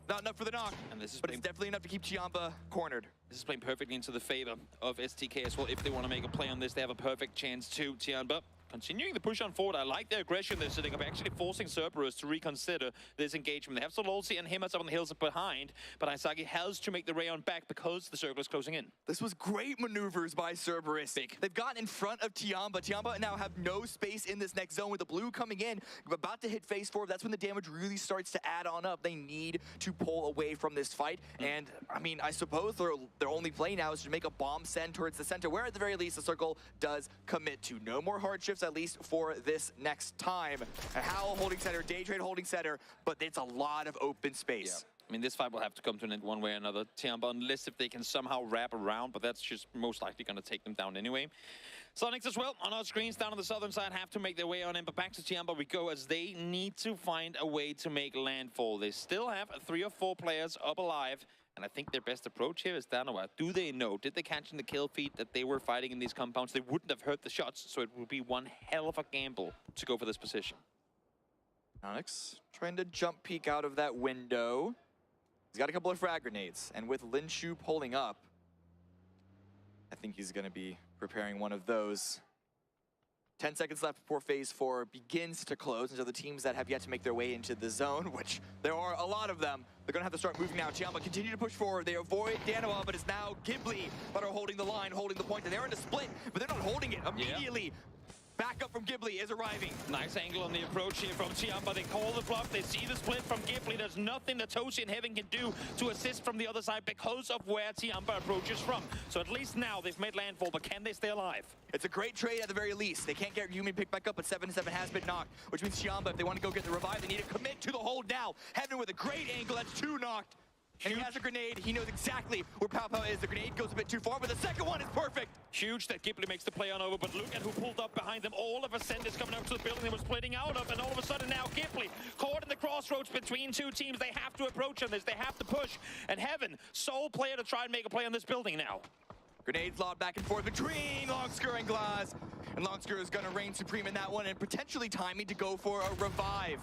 Not enough for the knock, and this is but it's definitely enough to keep Chiamba cornered. This is playing perfectly into the favor of STK as well. If they want to make a play on this, they have a perfect chance to. Chiamba continuing the push on forward. I like their aggression they're sitting up, actually forcing Cerberus to reconsider this engagement. They have Sololsi and Himas up on the hills behind, but Haisaki has to make the rayon back because the circle is closing in. This was great maneuvers by Cerberus. They've gotten in front of Chiamba. Chiamba now have no space in this next zone with the blue coming in, about to hit phase 4. That's when the damage really starts to add on up. They need to pull away from this fight. And, I mean, I suppose their only play now is to make a bomb send towards the center, where at the very least the circle does commit to. No more hardships, at least for this next time. Howl holding center, Daytrade holding center, but it's a lot of open space. Yeah. I mean, this fight will have to come to an end one way or another. Chiamba, unless if they can somehow wrap around, but that's just most likely going to take them down anyway. Sonics as well on our screens down on the southern side have to make their way on in, but back to Chiamba we go as they need to find a way to make landfall. They still have 3 or 4 players up alive, and I think their best approach here is Danawa. Do they know? Did they catch in the kill feed that they were fighting in these compounds? They wouldn't have heard the shots, so it would be one hell of a gamble to go for this position. Onyx trying to jump peek out of that window. He's got a couple of frag grenades, and with Linshu pulling up, I think he's going to be preparing one of those. 10 seconds left before phase 4 begins to close, and so the teams that have yet to make their way into the zone, which there are a lot of them, they're going to have to start moving now. Chiamba continue to push forward. They avoid Danawa, but it's now Ghibli that are holding the line, holding the point. And they're in a split, but they're not holding it immediately. Yeah. Backup from Ghibli is arriving. Nice angle on the approach here from Chiamba. They call the bluff. They see the split from Ghibli. There's nothing that Toshi and Heaven can do to assist from the other side because of where Chiamba approaches from. So at least now they've made landfall, but can they stay alive? It's a great trade at the very least. They can't get Yumi picked back up, but 7-7 has been knocked, which means Chiamba, if they want to go get the revive, they need to commit to the hold now. Heaven with a great angle. That's 2 knocked. And he has a grenade. He knows exactly where Pow Pow is. The grenade goes a bit too far, but the second one is perfect. Huge that Ghibli makes the play on over, but look at who pulled up behind them. All of a sudden is coming up to the building they were splitting out of, and all of a sudden now Ghibli, caught in the crossroads between 2 teams. They have to approach on this. They have to push. And Heaven, sole player to try and make a play on this building now. Grenades lobbed back and forth between Longsker and Glass. And Longsker is going to reign supreme in that one, and potentially timing to go for a revive.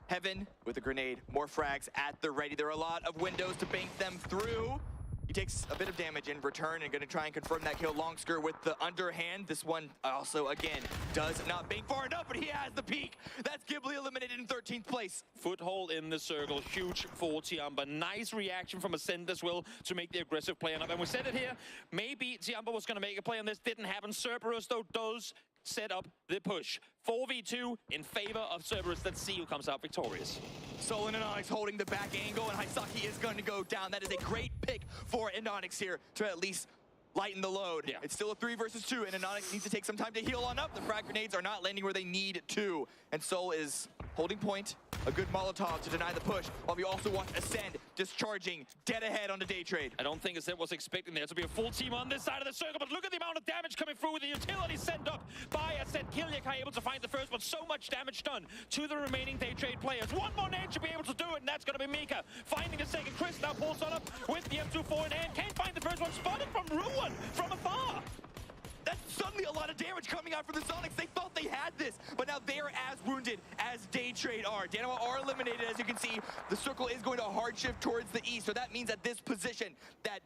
Heaven with a grenade, more frags at the ready. There are a lot of windows to bank them through. He takes a bit of damage in return and going to try and confirm that kill. Longsker with the underhand. This one also, again, does not bank far enough, but he has the peak. That's Ghibli eliminated in 13th place. Foothold in the circle, huge for Chiamba. Nice reaction from Ascend as well to make the aggressive play on up. And we said it here, maybe Chiamba was going to make a play on this. Didn't happen. Cerberus, though, does set up the push. 4v2 in favor of Cerberus. Let's see who comes out victorious. Solon and Onyx holding the back angle, and Haisaki is going to go down. That is a great pick for Onyx here to at least lighten the load. Yeah. It's still a 3 versus 2, and Onyx needs to take some time to heal on up. The frag grenades are not landing where they need to, and Sol is holding point. A good Molotov to deny the push, while we also watch Ascend discharging dead ahead on the day trade. I don't think Ascend was expecting there to be a full team on this side of the circle, but look at the amount of damage coming through with the utility sent up by Ascend. Kilyakai able to find the first, but so much damage done to the remaining day trade players. One more name should be able to do it, and that's going to be Mika. Finding the second. Chris now pulls on up with the M24 in hand. Can't find the first one. Spotted from Ruin from afar. That's suddenly a lot of damage coming out from the Sonics. They thought they had this, but now they are as wounded as Day Trade are. Danawa are eliminated, as you can see. The circle is going to hard shift towards the east, so that means that this position that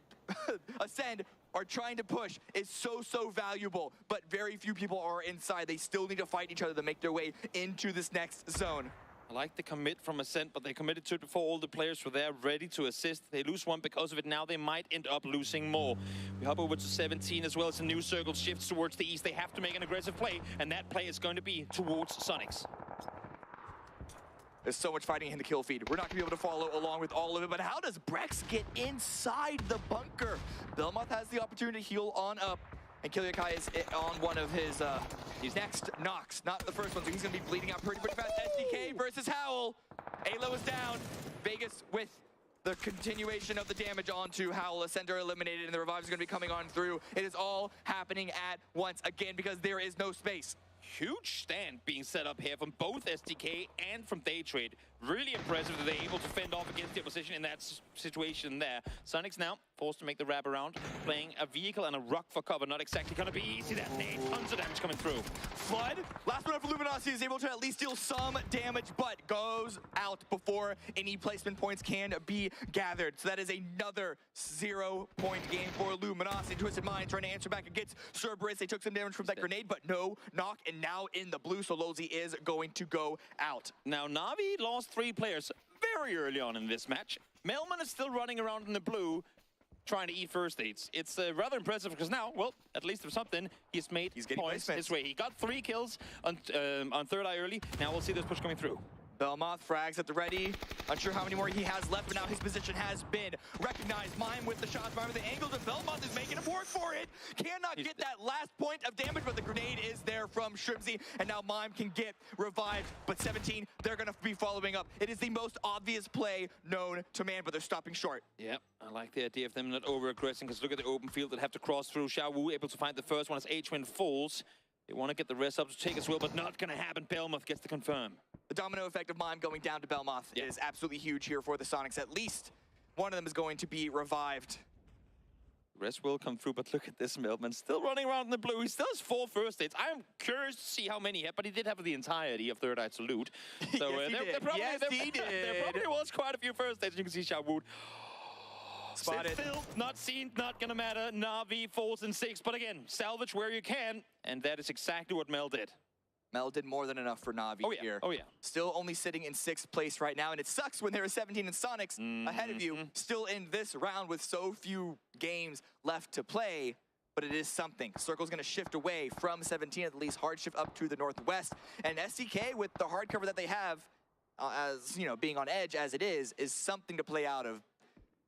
Ascend are trying to push is so valuable, but very few people are inside. They still need to fight each other to make their way into this next zone. I like the commit from Ascent, but they committed to it before all the players were there, ready to assist. They lose one because of it. Now they might end up losing more. We hop over to 17 as well as a new circle shifts towards the east. They have to make an aggressive play, and that play is going to be towards Sonics. There's so much fighting in the kill feed. We're not going to be able to follow along with all of it, but how does Brex get inside the bunker? Belmoth has the opportunity to heal on up. And Kilyakai is on one of his next knocks. Not the first one, so he's going to be bleeding out pretty fast. SDK versus Howl. Alo is down. Vegas with the continuation of the damage onto Howl. Ascender eliminated, and the revives are going to be coming on through. It is all happening at once again because there is no space. Huge stand being set up here from both SDK and from Daytrade. Really impressive that they're able to fend off against the opposition in that situation there. Sonics now forced to make the wrap around, playing a vehicle and a ruck for cover. Not exactly going to be easy that day. Tons of damage coming through. Flood, last one up for Luminosity, is able to at least deal some damage, but goes out before any placement points can be gathered. So that is another 0-point game for Luminosity. Twisted Mind trying to answer back against Cerberus. They took some damage from that grenade, but no knock, and now in the blue, so Lozi is going to go out. Now, Na'Vi lost 3 players very early on in this match. Melman is still running around in the blue, trying to eat first aids. It's rather impressive because now, well, at least for something, he's made points his way. He got 3 kills on Third Eye early. Now we'll see this push coming through. Belmoth frags at the ready. Unsure how many more he has left, but now his position has been recognized. Mime with the shots, Mime with the angles, and Belmoth is making him work for it. Cannot get that last point of damage, but the grenade is there from Shrimsy, and now Mime can get revived. But 17, they're going to be following up. It is the most obvious play known to man, but they're stopping short. Yep, I like the idea of them not over-aggressing, because look at the open field that have to cross through. Xiao Wu able to find the first one as H-Win falls. They want to get the rest up to take as well, but not going to happen. Belmoth gets to confirm. The domino effect of Mime going down to Belmoth is absolutely huge here for the Sonics. At least one of them is going to be revived. The rest will come through, but look at this Melman still running around in the blue. He still has 4 first aids. I'm curious to see how many he had, but he did have the entirety of Third Eye to loot. So there probably was quite a few first aids. You can see Xiao Wu. Spotted. Still not seen, not gonna matter. Na'Vi falls in 6, but again, salvage where you can, and that is exactly what Mel did. Mel did more than enough for Na'Vi here. Oh, yeah. Still only sitting in 6th place right now, and it sucks when there are 17 and Sonics ahead of you, still in this round with so few games left to play, but it is something. Circle's going to shift away from 17, at least hard shift up to the northwest, and SDK, with the hard cover that they have, as you know, being on edge as it is something to play out of.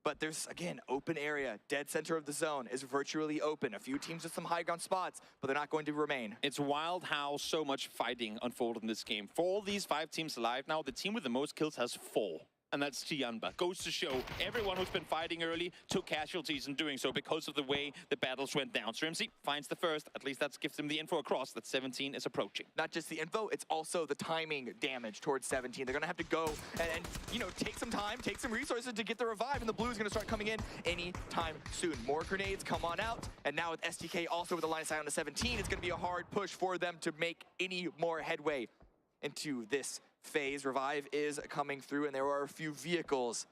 But there's, again, open area. Dead center of the zone is virtually open. A few teams with some high ground spots, but they're not going to remain. It's wild how so much fighting unfolded in this game. For all these 5 teams alive now, the team with the most kills has 4. And that's Chianba. Goes to show everyone who's been fighting early took casualties in doing so because of the way the battles went down. Strimsy finds the first. At least that gives him the info across that 17 is approaching. Not just the info, it's also the timing damage towards 17. They're going to have to go and, you know, take some time, take some resources to get the revive, and the blue is going to start coming in anytime soon. More grenades come on out, and now with SDK also with the line of sight on the 17, it's going to be a hard push for them to make any more headway into this phase. Revive is coming through, and there are a few vehicles,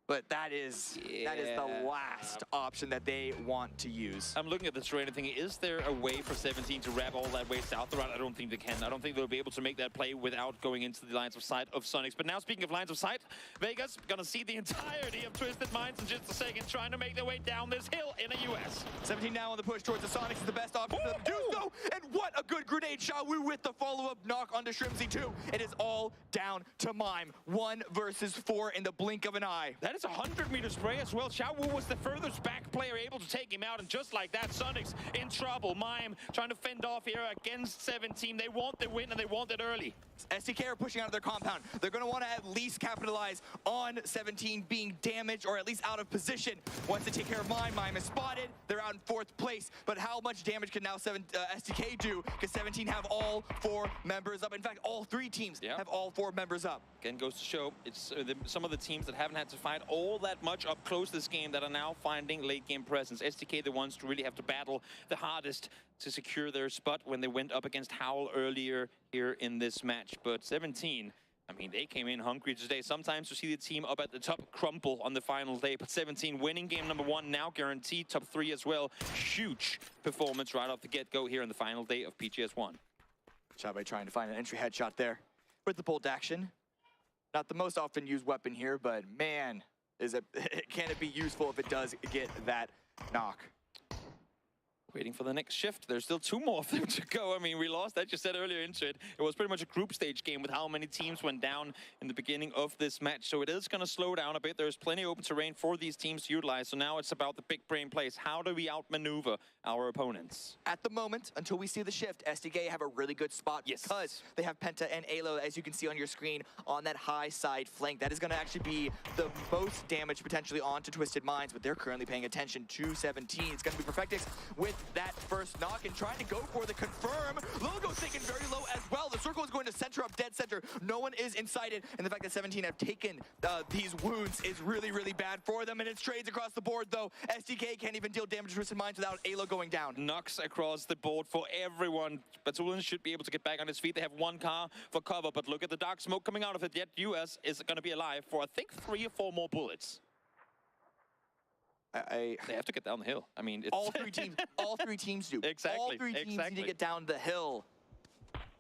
but that is the last option that they want to use. I'm looking at the terrain and thinking, is there a way for 17 to wrap all that way south around? I don't think they can. I don't think they'll be able to make that play without going into the lines of sight of Sonics. But now, speaking of lines of sight, Vegas gonna see the entirety of Twisted Minds in just a second, trying to make their way down this hill in the US. 17 now on the push towards the Sonics is the best option for them to do so. And what a good grenade. Xiao Wu with the follow-up knock onto Shrimsy too. It is all down to Mime. 1 versus 4 in the blink of an eye. That is a 100-meter spray as well. Xiao Wu was the furthest back player able to take him out, and just like that, Sonics in trouble. Mime trying to fend off here against 17. They want the win, and they want it early. SDK are pushing out of their compound. They're going to want to at least capitalize on 17 being damaged or at least out of position. Once they take care of Mime, Mime is spotted. They're out in 4th place. But how much damage can now SDK do? Because 17 have all 4 members up. In fact, all 3 teams have all 4 members up. Again, goes to show it's some of the teams that haven't had to fight all that much up close this game that are now finding late game presence. SDK the ones to really have to battle the hardest to secure their spot when they went up against Howl earlier here in this match. But 17, I mean, they came in hungry today. Sometimes you see the team up at the top crumple on the final day, but 17 winning game number 1 now guaranteed top 3 as well. Huge performance right off the get-go here in the final day of PGS1. Chabe trying to find an entry headshot there with the bolt action. Not the most often used weapon here, but man, can it be useful if it does get that knock? Waiting for the next shift. There's still 2 more of them to go. I mean, we lost that, you said earlier into it. It was pretty much a group stage game with how many teams went down in the beginning of this match. So it is going to slow down a bit. There's plenty open terrain for these teams to utilize. So now it's about the big brain plays. How do we outmaneuver our opponents? At the moment, until we see the shift, SDK have a really good spot because they have Penta and Alo, as you can see on your screen, on that high side flank. That is going to actually be the most damage potentially onto Twisted Minds, but they're currently paying attention to 17. It's going to be Perfectix with that first knock and trying to go for the confirm. Logo's taken very low as well. The circle is going to center up, dead center. No one is inside it, and the fact that 17 have taken these wounds is really, really bad for them, and it's trades across the board, though. SDK can't even deal damage to Twisted Minds without Alo going down. Knocks across the board for everyone. Batulin should be able to get back on his feet. They have 1 car for cover, but look at the dark smoke coming out of it. Yet US is going to be alive for, I think, 3 or 4 more bullets. They have to get down the hill. I mean, it's all 3 teams do. Exactly. All 3 teams need to get down the hill.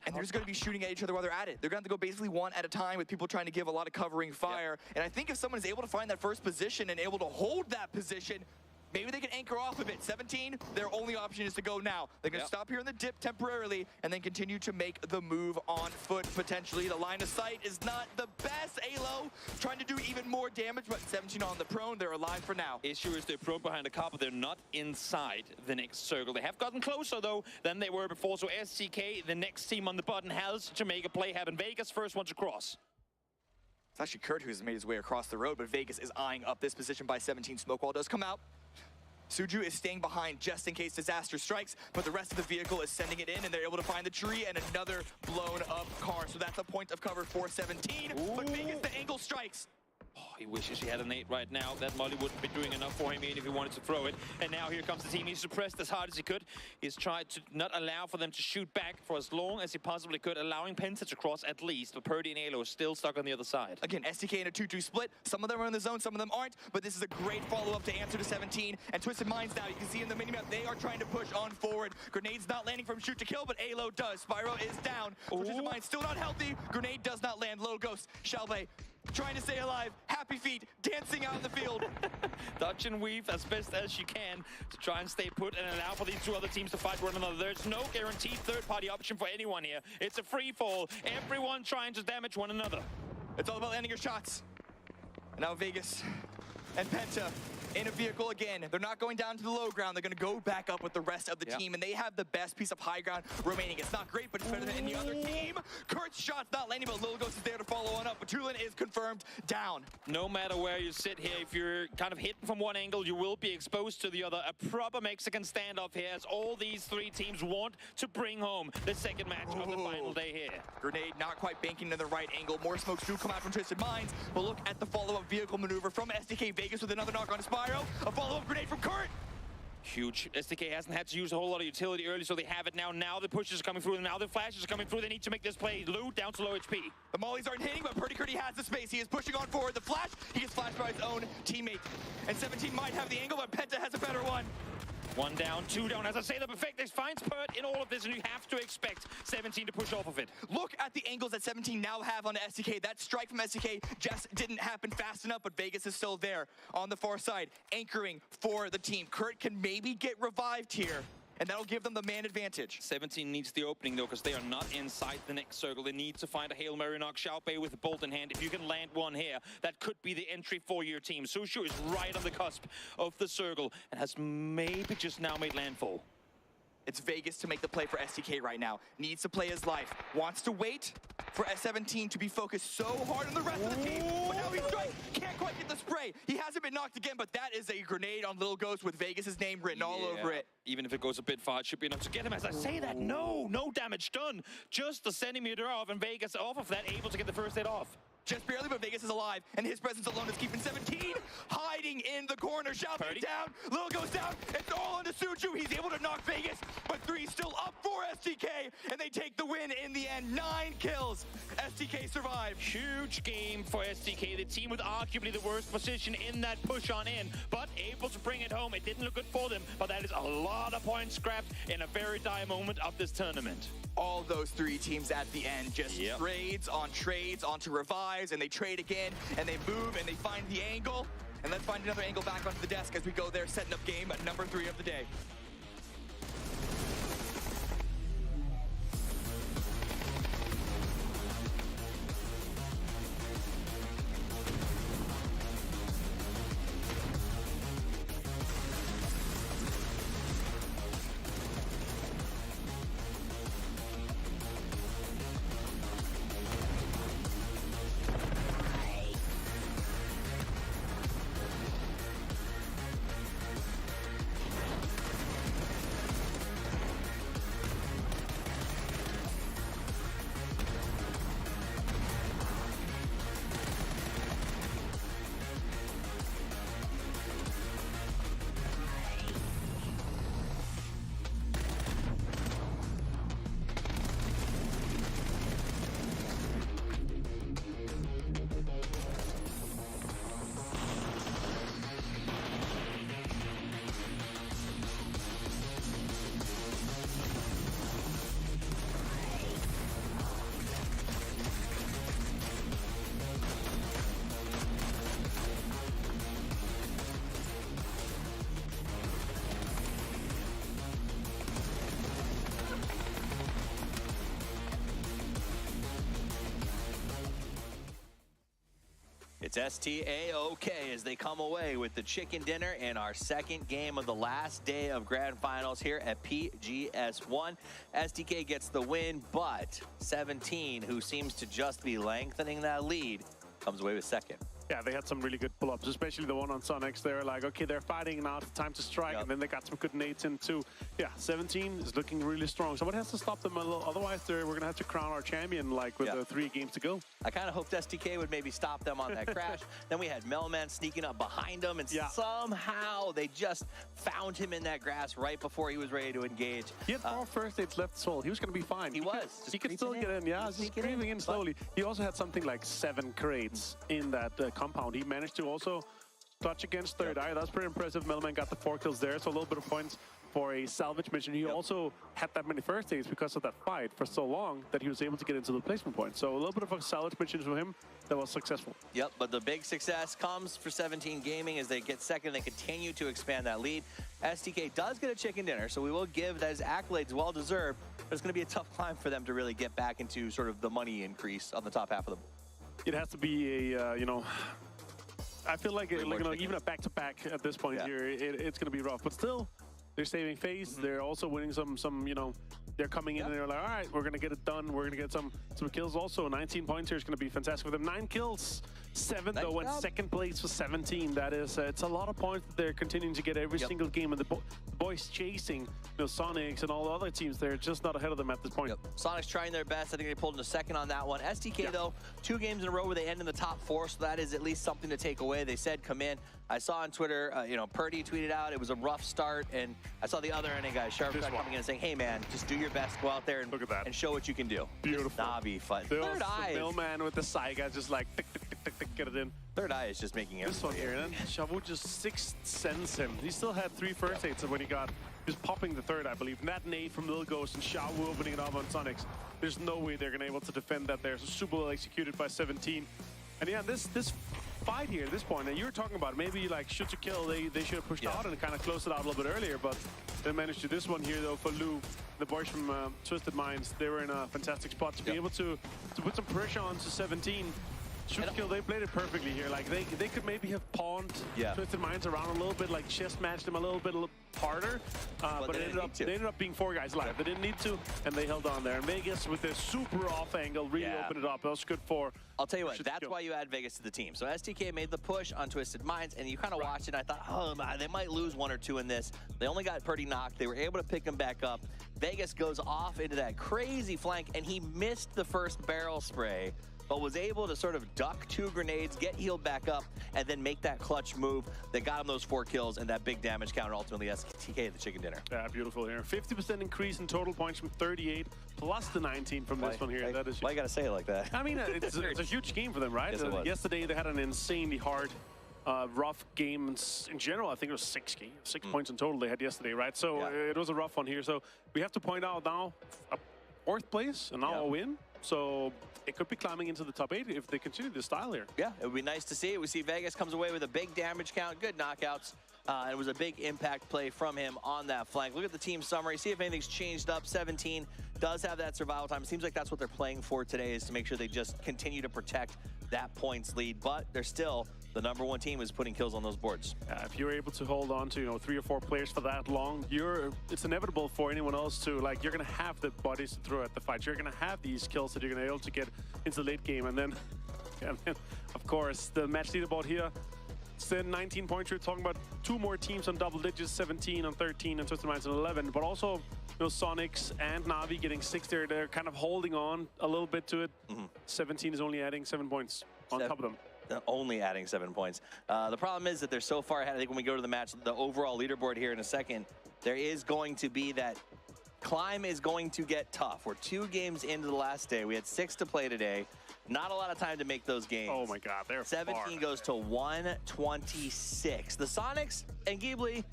And they're just going to be shooting at each other while they're at it. They're going to have to go basically 1 at a time with people trying to give a lot of covering fire. Yep. And I think if someone is able to find that first position and able to hold that position, maybe they can anchor off of it. 17, their only option is to go now. They're going to stop here in the dip temporarily and then continue to make the move on foot, potentially. The line of sight is not the best. Alo trying to do even more damage, but 17 on the prone. They're alive for now. Issue is they're prone behind the car, but they're not inside the next circle. They have gotten closer, though, than they were before. So SCK, the next team on the button, has to make a play happen. Vegas, first one to cross. It's actually Kurt who's made his way across the road, but Vegas is eyeing up this position by 17. Smoke wall does come out. Suju is staying behind just in case disaster strikes, but the rest of the vehicle is sending it in, and they're able to find the tree and another blown up car. So that's a point of cover for 17. Ooh. But Vegas, the angle strikes. Oh, he wishes he had an 8 right now. That molly wouldn't be doing enough for him even if he wanted to throw it. And now here comes the team. He's suppressed as hard as he could. He's tried to not allow for them to shoot back for as long as he possibly could, allowing Penta to cross at least. But Purdy and Alo are still stuck on the other side. Again, STK in a 2-2 split. Some of them are in the zone, some of them aren't. But this is a great follow-up to answer to 17. And Twisted Minds now, you can see in the minimap, they are trying to push on forward. Grenade's not landing from shoot to kill, but Alo does. Spyro is down. Twisted Minds still not healthy. Grenade does not land. Low Ghost, Shalve trying to stay alive. Happy feet, dancing out in the field. Dodge and weave as best as she can to try and stay put and allow for these 2 other teams to fight one another. There's no guaranteed third-party option for anyone here. It's a free-fall. Everyone trying to damage one another. It's all about landing your shots. And now Vegas and Penta in a vehicle again. They're not going down to the low ground. They're going to go back up with the rest of the team, and they have the best piece of high ground remaining. It's not great, but it's better than any other team. Kurt's shot's not landing, but Lil Ghost is there to follow on up. Batulin is confirmed down. No matter where you sit here, if you're kind of hidden from one angle, you will be exposed to the other. A proper Mexican standoff here, as all these 3 teams want to bring home the second match of the final day here. Grenade not quite banking in the right angle. More smokes do come out from Twisted Minds, but look at the follow-up vehicle maneuver from SDK Vegas with another knock on Spyro. A follow-up grenade from Kurt. Huge. SDK hasn't had to use a whole lot of utility early, so they have it now. Now the pushes are coming through, and now the flashes are coming through. They need to make this play. Lou down to low HP. The mollies aren't hitting, but Purdy Curdy has the space. He is pushing on forward. The flash, he gets flashed by his own teammate. And 17 might have the angle, but Penta has a better one. 1 down, 2 down. As I say, the Perfectix finds Pert in all of this, and you have to expect 17 to push off of it. Look at the angles that 17 now have on SDK. That strike from SDK just didn't happen fast enough, but Vegas is still there on the far side, anchoring for the team. Kurt can maybe get revived here, and that'll give them the man advantage. 17 needs the opening, though, because they are not inside the next circle. They need to find a Hail Mary knock. Xiaopei with a bolt in hand. If you can land one here, that could be the entry for your team. Sushu is right on the cusp of the circle and has maybe just now made landfall. It's Vegas to make the play for STK right now. Needs to play his life. Wants to wait for S17 to be focused so hard on the rest of the team. But now he strikes. Can't quite get the spray. He hasn't been knocked again, but that is a grenade on Little Ghost with Vegas' name written all over it. Even if it goes a bit far, it should be enough to get him. As I say that, no damage done. Just a centimeter off, and Vegas off of that, able to get the first hit off. Just barely, but Vegas Vegas is alive, and his presence alone is keeping 17 hiding in the corner. Shouting down, Lil goes down, it's all into Suju. He's able to knock Vegas, but 3 still up for STK, and they take the win in the end. 9 kills. STK survive. Huge game for STK, the team with arguably the worst position in that push on in, but able to bring it home. It didn't look good for them, but that is a lot of points scrapped in a very dire moment of this tournament. All those 3 teams at the end just trades onto revives, and they trade again, and they move, and they find the angle. And let's find another angle back onto the desk as we go there, setting up game number 3 of the day. It's STAOK as they come away with the chicken dinner in our second game of the last day of Grand Finals here at PGS1. STK gets the win, but 17, who seems to just be lengthening that lead, comes away with second. Yeah, they had some really good pull-ups, especially the one on Sonics. They're like, okay, they're fighting now, it's time to strike, and then they got some good nades in too. Yeah, 17 is looking really strong. Somebody has to stop them a little, otherwise we're going to have to crown our champion, like, with the 3 games to go. I kind of hoped STK would maybe stop them on that crash. Then we had Melman sneaking up behind him, and somehow they just found him in that grass right before he was ready to engage. He had 4 first aids left soul. He was going to be fine. He was. He could still get in, just creeping in slowly. He also had something like 7 crates in that compound. He managed to also clutch against Third Eye. That's pretty impressive. Melman got the 4 kills there, so a little bit of points for a salvage mission. He also had that many first aids because of that fight for so long that he was able to get into the placement point. So a little bit of a salvage mission for him that was successful. Yep, but the big success comes for 17 Gaming as they get second. They continue to expand that lead. STK does get a chicken dinner, so we will give those accolades well-deserved, but it's going to be a tough climb for them to really get back into sort of the money increase on the top half of them. It has to be a, I feel like even a back-to-back at this point here, it's going to be rough. But still, they're saving face. They're also winning some they're coming in and they're like, all right, we're going to get it done. We're going to get some kills also. 19 points here is going to be fantastic for them. 9 kills, 7 though, and second place for 17. That is, it's a lot of points that they're continuing to get every single game. And the boys chasing, Sonics and all the other teams, they're just not ahead of them at this point. Sonics trying their best. I think they pulled into second on that one. STK, though, 2 games in a row where they end in the top 4, so that is at least something to take away. They said come in. I saw on Twitter, Purdy tweeted out it was a rough start, and I saw the other ending guy, Sharp, coming in and saying, hey, man, just do your best. Go out there and, and show what you can do. Beautiful. Navi fight. Third Eye. Millman with the Saiga just like tick, tick, tick, tick, tick, get it in. Third Eye is just making this one here. And then Shavu just 6th sends him. He still had 3 first aids when he was popping the third, I believe. And that nade from Lil Ghost and Shawu opening it up on Sonics. There's no way they're going to be able to defend that there. So super well executed by 17. And yeah, this fight here at this point, and you were talking about maybe like shoot to kill, they should have pushed out and kind of closed it out a little bit earlier, but they managed to. This one here though for Lou, the boys from Twisted Minds, they were in a fantastic spot to be able to put some pressure on to 17. Shoot to kill, they played it perfectly here. Like they could maybe have pawned Twisted Minds around a little bit, like chest matched them a little bit harder, but they ended up being 4 guys alive. They didn't need to, and they held on there. And Vegas with their super off angle really opened it up. That was good for. I'll tell you what, that's why you add Vegas to the team. So STK made the push on Twisted Minds, and you kind of watched it, and I thought, oh, man, they might lose 1 or 2 in this. They only got Purdy knocked. They were able to pick him back up. Vegas goes off into that crazy flank, and he missed the first barrel spray. but was able to sort of duck 2 grenades, get healed back up, and then make that clutch move that got him those 4 kills and that big damage counter, ultimately STK the chicken dinner. Yeah, beautiful here. 50% increase in total points from 38 plus the 19 from this one here. That is. Why you gotta say it like that? I mean, it's a huge game for them, right? Yes, it was. Yesterday they had an insanely hard, rough game in general. I think it was 6 points in total they had yesterday, right? So it was a rough one here. So we have to point out now a 4th place and now a win. So it could be climbing into the top 8 if they continue this style here. Yeah, it would be nice to see. We see Vegas comes away with a big damage count, good knockouts. It was a big impact play from him on that flank. Look at the team summary, see if anything's changed up. 17 does have that survival time. It seems like that's what they're playing for today, is to make sure they just continue to protect that points lead. But they're still the #1 team is putting kills on those boards. If you're able to hold on to 3 or 4 players for that long, it's inevitable for anyone else to, like, you're gonna have the bodies to throw at the fight. You're gonna have these kills that you're gonna be able to get into the late game, and then of course the match leaderboard here. Then 19 points. We're talking about 2 more teams on double digits, 17 on 13 and Twisted Minds on 11, but also Sonics and Na'Vi getting 6 there. They're kind of holding on a little bit to it. 17 is only adding 7 points on top of them. They're only adding 7 points. The problem is that they're so far ahead. I think when we go to the match, the overall leaderboard here in a second, there is going to be that climb is going to get tough. We're 2 games into the last day. We had 6 to play today. Not a lot of time to make those games. Oh my God, they're 17 goes to 126. The Sonics and Ghibli,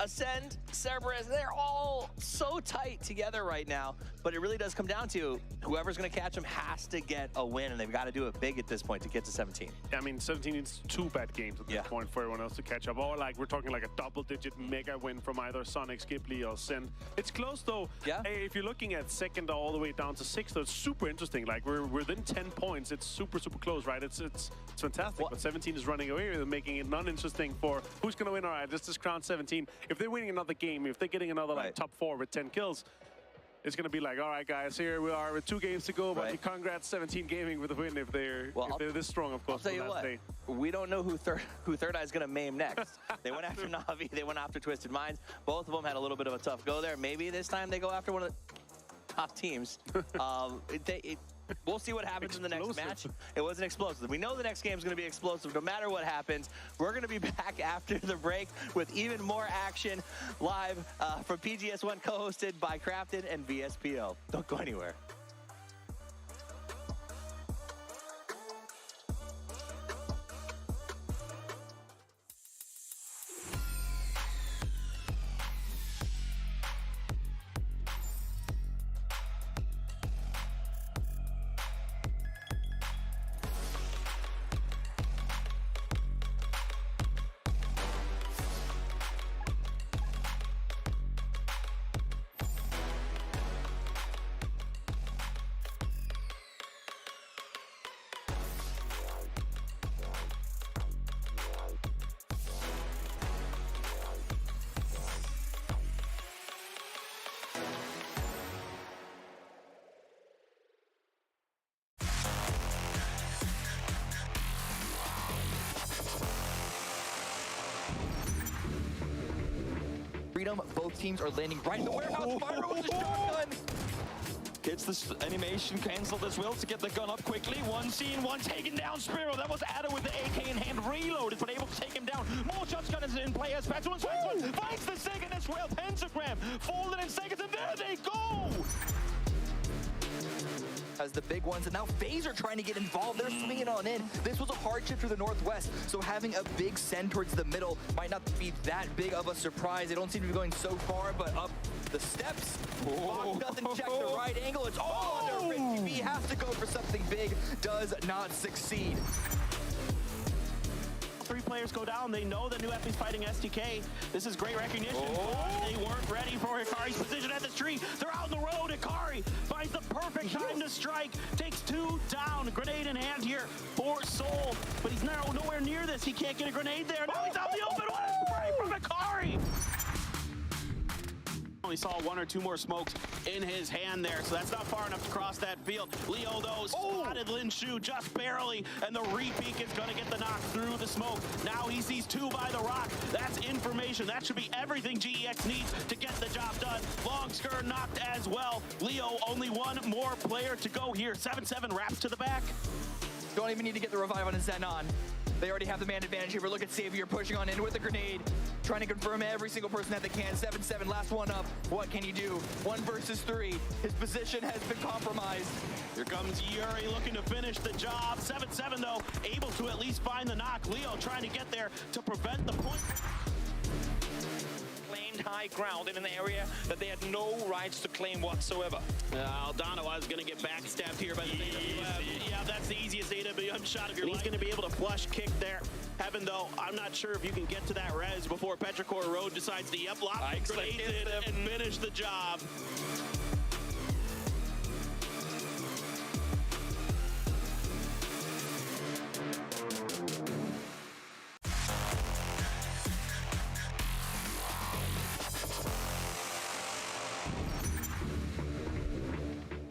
Ascend, Cerberus, they're all so tight together right now, but it really does come down to whoever's going to catch them has to get a win, and they've got to do it big at this point to get to 17. I mean, 17 is 2 bad games at this point for everyone else to catch up. Or like we're talking like a double-digit mega win from either Sonics, Ghibli, or Ascend. It's close though. Yeah. Hey, if you're looking at 2nd all the way down to 6th, though, it's super interesting. Like we're within 10 points. It's super close, right? It's fantastic. But 17 is running away with it, making it non-interesting for who's going to win. All right, let's just crown 17. If they're winning another game, if they're getting another like top 4 with 10 kills, it's going to be like, all right, guys, here we are with 2 games to go, but congrats 17 Gaming with a win if they're this strong, of course. I'll tell you what, we don't know who Third Eye is going to maim next. They went after Na'Vi, they went after Twisted Minds. Both of them had a little bit of a tough go there. Maybe this time they go after one of the top teams. We'll see what happens in the next match. It wasn't explosive. We know the next game is going to be explosive no matter what happens. We're going to be back after the break with even more action live from PGS1, co-hosted by Crafted and VSPO. Don't go anywhere. Both teams are landing right in the warehouse. Fire with the shotgun. Gets this animation canceled as well to get the gun up quickly. 1 scene, 1 taken down. Spiro, that was Ada with the AK in hand, reloaded, but able to take him down. More shotgun is in play as Spatula finds the 2nd as well. Pentagram folded in seconds, and there they go. As the big ones, and now FaZe are trying to get involved. They're swinging on in. This was a hardship for the Northwest, so having a big send towards the middle might not be that big of a surprise. They don't seem to be going so far, but up the steps. Fox doesn't check the right angle. It's all under Richie B. Has to go for something big. Does not succeed. 3 players go down. They know the new Epi's fighting STK. This is great recognition. They weren't ready for Hikari's position at the tree. They're out on the road. Hikari finds the perfect time to strike. Takes 2 down. Grenade in hand here for Soul. But he's nowhere near this. He can't get a grenade there. Now he's out in the open. What a spray from Hikari! Only saw one or two more smokes in his hand there, so that's not far enough to cross that field. Leo, though, spotted Linshu just barely, and the re-peek is going to get the knock through the smoke. Now he sees two by the rock. That's information. That should be everything GEX needs to get the job done. Long skirt knocked as well. Leo, only one more player to go here. 7-7 wraps to the back. Don't even need to get the revive on Xenon. They already have the man advantage here, but look at Savior pushing on in with the grenade, trying to confirm every single person that they can. 7-7, last one up. What can he do? 1 versus 3. His position has been compromised. Here comes Yuri looking to finish the job. 7-7, though, able to at least find the knock. Leo trying to get there to prevent the point. Claimed high ground in an area that they had no rights to claim whatsoever. Aldana is going to get backstabbed here by the AWM. Yeah, that's the easiest AWM shot of your life. He's going to be able to flush kick there. Heaven, though, I'm not sure if you can get to that res before Petrichor Road decides to lock the grenades in and finish the job.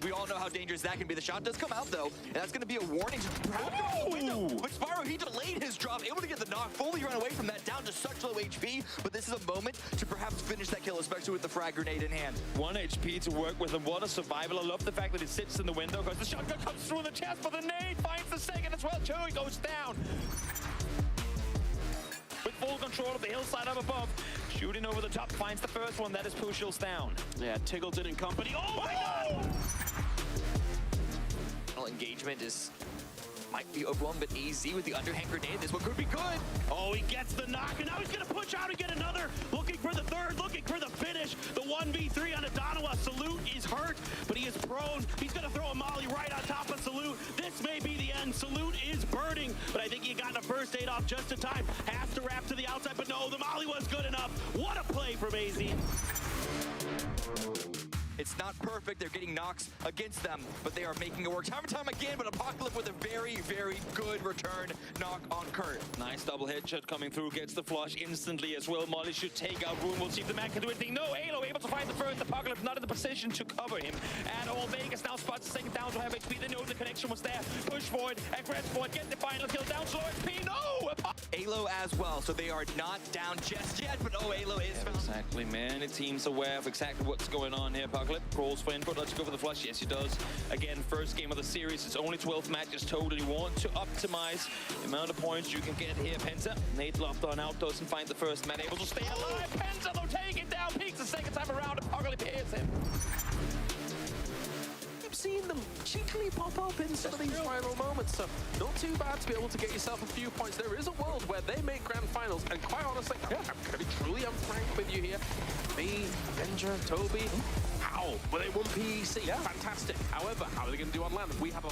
We all know how dangerous that can be. The shot does come out, though, and that's going to be a warning to perhaps go out the window. But Spyro, he delayed his drop, able to get the knock, fully run away from that, down to such low HP. But this is a moment to perhaps finish that kill, especially with the frag grenade in hand. 1 HP to work with, and what a survival. I love the fact that it sits in the window, because the shotgun comes through the chest, but the nade finds the second as well, too. He goes down. With full control of the hillside up above, shooting over the top, finds the first one. That is Pushil's down. Yeah, Tiggleton and company. Oh my God! Engagement might be overwhelmed, but AZ with the underhand grenade, this one could be good. Oh, he gets the knock, and now he's going to push out and get another. Looking for the third, looking for the finish. The 1v3 on Adanawa. Salute is hurt, but he is prone. He's going to throw a molly right on top of Salute. This may be the end. Salute is burning, but I think he got a first aid off just in time. Has to wrap to the outside, but no, the molly was good enough. What a play from AZ. It's not perfect. They're getting knocks against them, but they are making it work time and time again. But Apocalypse with a very, very good return knock on Kurt. Nice double headshot coming through, gets the flush instantly as well. Molly should take out Rune. We'll see if the man can do anything. No, Halo able to find the first. Apocalypse not in the position to cover him at all. Vegas now spots the second down to have HP. They know the connection was there. Push forward, aggress forward, get the final kill down. Slow HP, no! Halo as well, so they are not down just yet, but oh, Halo is found. Exactly, man. The team's aware of exactly what's going on here. Apocalypse crawls for input. Let's go for the flush. Yes, he does. Again, first game of the series. It's only 12 matches total. You want to optimize the amount of points you can get here. Penta, Nate locked on out, doesn't find the first man. Able to stay alive. Penta, though, taking down. Peaks the second time around. Apocalypse hits him. I've seen them cheekily pop up in some of these final moments, so not too bad to be able to get yourself a few points. There is a world where they make grand finals, and quite honestly, I'm going to be truly frank with you here. Me, Avenger, Toby, how? Well, they won PEC, fantastic. However, how are they going to do on land? We have a...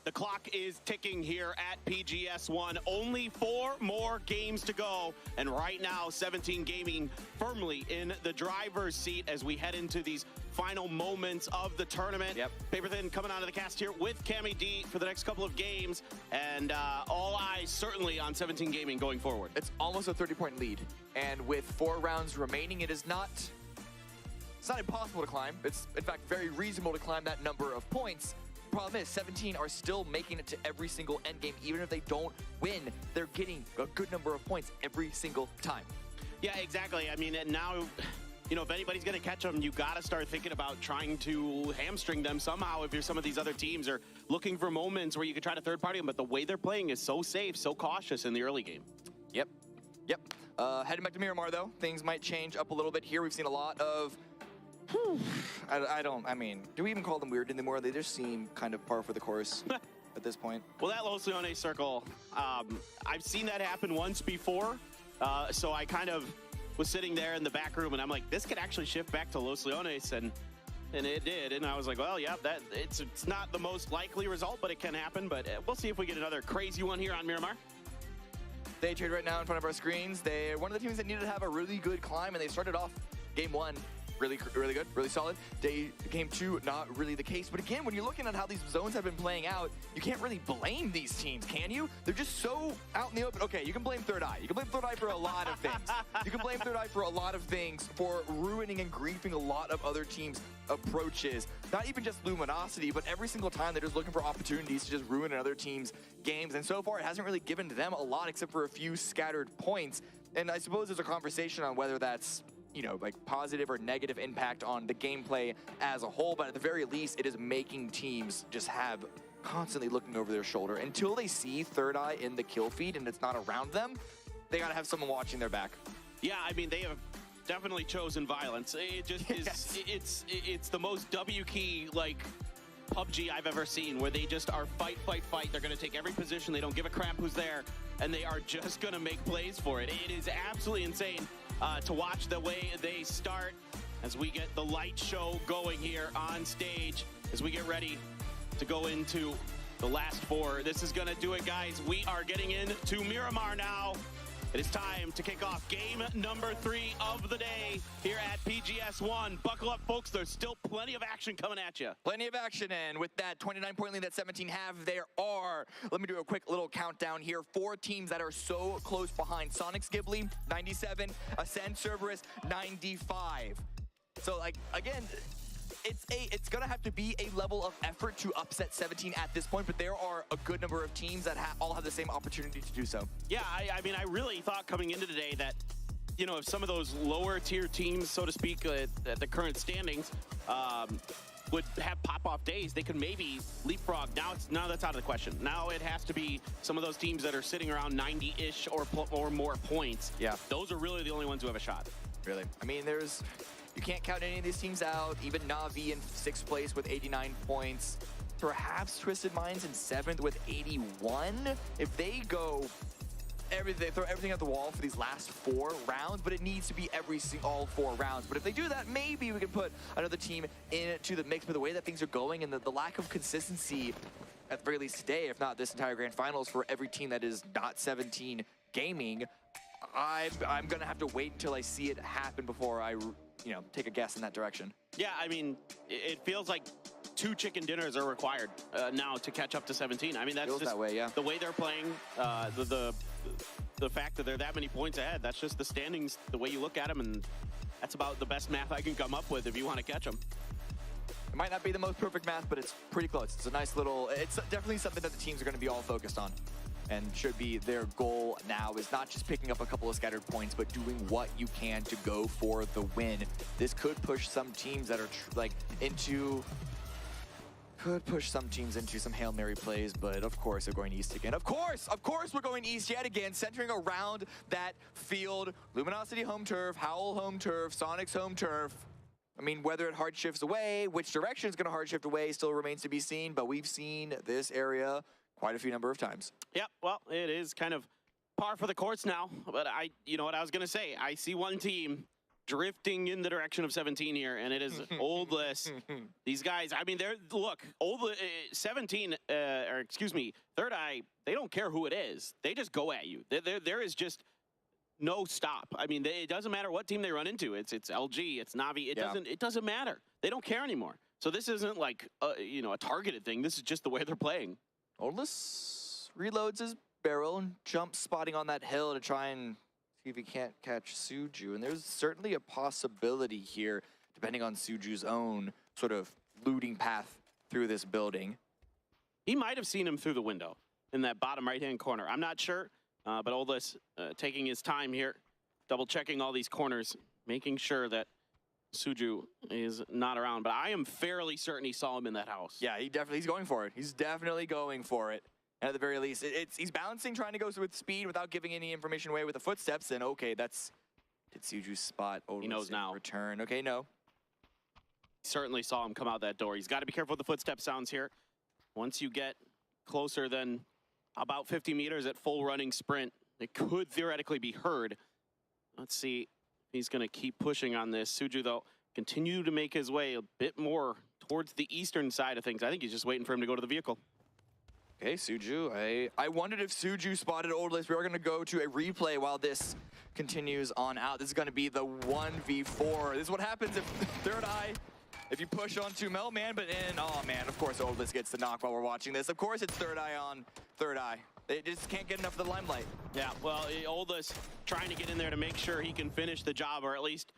The clock is ticking here at PGS1. Only 4 more games to go. And right now, 17 Gaming firmly in the driver's seat as we head into these final moments of the tournament. Yep. Paper Thin coming out of the cast here with Cammy D for the next couple of games. And all eyes certainly on 17 Gaming going forward. It's almost a 30-point lead. And with 4 rounds remaining, it's not impossible to climb. It's, in fact, very reasonable to climb that number of points. Problem is, 17 are still making it to every single endgame. Even if they don't win, they're getting a good number of points every single time. Yeah, exactly. I mean, and now, you know, if anybody's going to catch them, you got to start thinking about trying to hamstring them somehow if you're some of these other teams are looking for moments where you could try to third-party them. But the way they're playing is so safe, so cautious in the early game. Yep. Yep. Heading back to Miramar, though, things might change up a little bit here. We've seen a lot of... I mean, do we even call them weird anymore? They just seem kind of par for the course at this point. Well, that Los Leones circle, I've seen that happen once before. So I kind of was sitting there in the back room and I'm like, this could actually shift back to Los Leones. And it did. And I was like, well, yeah, it's not the most likely result, but it can happen. But we'll see if we get another crazy one here on Miramar. They trade right now in front of our screens. They're one of the teams that needed to have a really good climb, and they started off game 1 really good, really solid. Game 2, not really the case. But again, when you're looking at how these zones have been playing out, you can't really blame these teams, can you? They're just so out in the open. Okay, you can blame Third Eye. You can blame Third Eye for a lot of things. You can blame Third Eye for a lot of things, for ruining and griefing a lot of other teams' approaches. Not even just Luminosity, but every single time they're just looking for opportunities to just ruin another team's games. And so far, it hasn't really given them a lot except for a few scattered points. And I suppose there's a conversation on whether that's, you know, like positive or negative impact on the gameplay as a whole, but at the very least, it is making teams just have constantly looking over their shoulder. Until they see Third Eye in the kill feed and it's not around them, they gotta have someone watching their back. Yeah, I mean, they have definitely chosen violence. It just is, it's the most W key, like, PUBG I've ever seen, where they just are fight. They're gonna take every position. They don't give a crap who's there, and they are just gonna make plays for it. It is absolutely insane to watch the way they start as we get the light show going here on stage, as we get ready to go into the last 4. This is gonna do it, guys. We are getting into Miramar now. It is time to kick off game number 3 of the day here at PGS1. Buckle up, folks. There's still plenty of action coming at you. Plenty of action, and with that 29-point lead that 17 have, there are, let me do a quick little countdown here, 4 teams that are so close behind. Sonic's Ghibli, 97. Ascend Cerberus, 95. So, like, again, it's gonna have to be a level of effort to upset 17 at this point, but there are a good number of teams that all have the same opportunity to do so. Yeah, I mean, I really thought coming into today that, you know, if some of those lower tier teams, so to speak, at the current standings, would have pop-off days, they could maybe leapfrog. Now that's out of the question. Now it has to be some of those teams that are sitting around 90-ish or more points. Yeah. Those are really the only ones who have a shot. Really. I mean, you can't count any of these teams out. Even Na'Vi in 6th place with 89 points. Perhaps Twisted Minds in 7th with 81. If they go, they throw everything at the wall for these last 4 rounds, but it needs to be all 4 rounds. But if they do that, maybe we can put another team into the mix. But the way that things are going and the lack of consistency, at the very least today, if not this entire grand finals, for every team that is not 17 Gaming, I'm gonna have to wait until I see it happen before I, you know, take a guess in that direction. Yeah, I mean, it feels like 2 chicken dinners are required now to catch up to 17. I mean, that's feels just that way, yeah. The way they're playing, the fact that they're that many points ahead. That's just the standings, the way you look at them, and that's about the best math I can come up with if you want to catch them. It might not be the most perfect math, but it's pretty close. It's a nice little, it's definitely something that the teams are going to be all focused on. And should be their goal now is not just picking up a couple of scattered points, but doing what you can to go for the win. This could push some teams that are push some teams into some Hail Mary plays, but of course they're going east again. Of course we're going east yet again, centering around that field. Luminosity home turf, Howl home turf, Sonic's home turf. I mean, whether it hard shifts away, which direction is going to hard shift away still remains to be seen, but we've seen this area quite a few number of times. Yep, well, it is kind of par for the course now, but you know what I was going to say, I see one team drifting in the direction of 17 here, and it is Oldless. These guys, I mean, look, 17, or excuse me, Third Eye, they don't care who it is. They just go at you. There is just no stop. I mean, it doesn't matter what team they run into. It's LG, it's Navi. It doesn't matter. They don't care anymore. So this isn't like a targeted thing. This is just the way they're playing. Oldless reloads his barrel and jumps spotting on that hill to try and see if he can't catch Suju. And there's certainly a possibility here, depending on Suju's own sort of looting path through this building. He might have seen him through the window in that bottom right-hand corner. I'm not sure, but Oldless taking his time here, double-checking all these corners, making sure that Suju is not around. But I am fairly certain he saw him in that house. Yeah, he's going for it. He's definitely going for it. And at the very least, he's balancing, trying to go with speed without giving any information away with the footsteps. And okay, did Suju spot Oldless he knows now. Return? Okay, no. He certainly saw him come out that door. He's got to be careful with the footstep sounds here. Once you get closer than about 50 meters at full running sprint, it could theoretically be heard. Let's see if he's going to keep pushing on this. Suju, though, continue to make his way a bit more towards the eastern side of things. I think he's just waiting for him to go to the vehicle. Okay, Suju. I wondered if Suju spotted Oldless. We are going to go to a replay while this continues on out. This is going to be the 1v4. This is what happens if Third Eye, if you push onto Melman, but oh man, of course Oldless gets the knock while we're watching this. Of course it's Third Eye on Third Eye. They just can't get enough of the limelight. Yeah, well, Oldless trying to get in there to make sure he can finish the job, or at least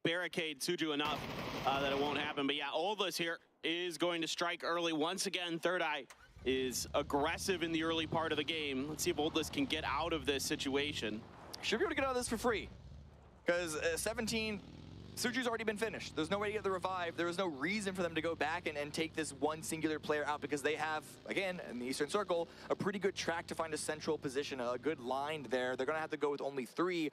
barricade Suju enough that it won't happen. But yeah, Oldless here is going to strike early. Once again, Third Eye is aggressive in the early part of the game. Let's see if Oldless can get out of this situation. Should be able to get out of this for free. Because 17, Suju's already been finished. There's no way to get the revive. There is no reason for them to go back and take this one singular player out, because they have, again, in the Eastern Circle, a pretty good track to find a central position, a good line there. They're going to have to go with only 3,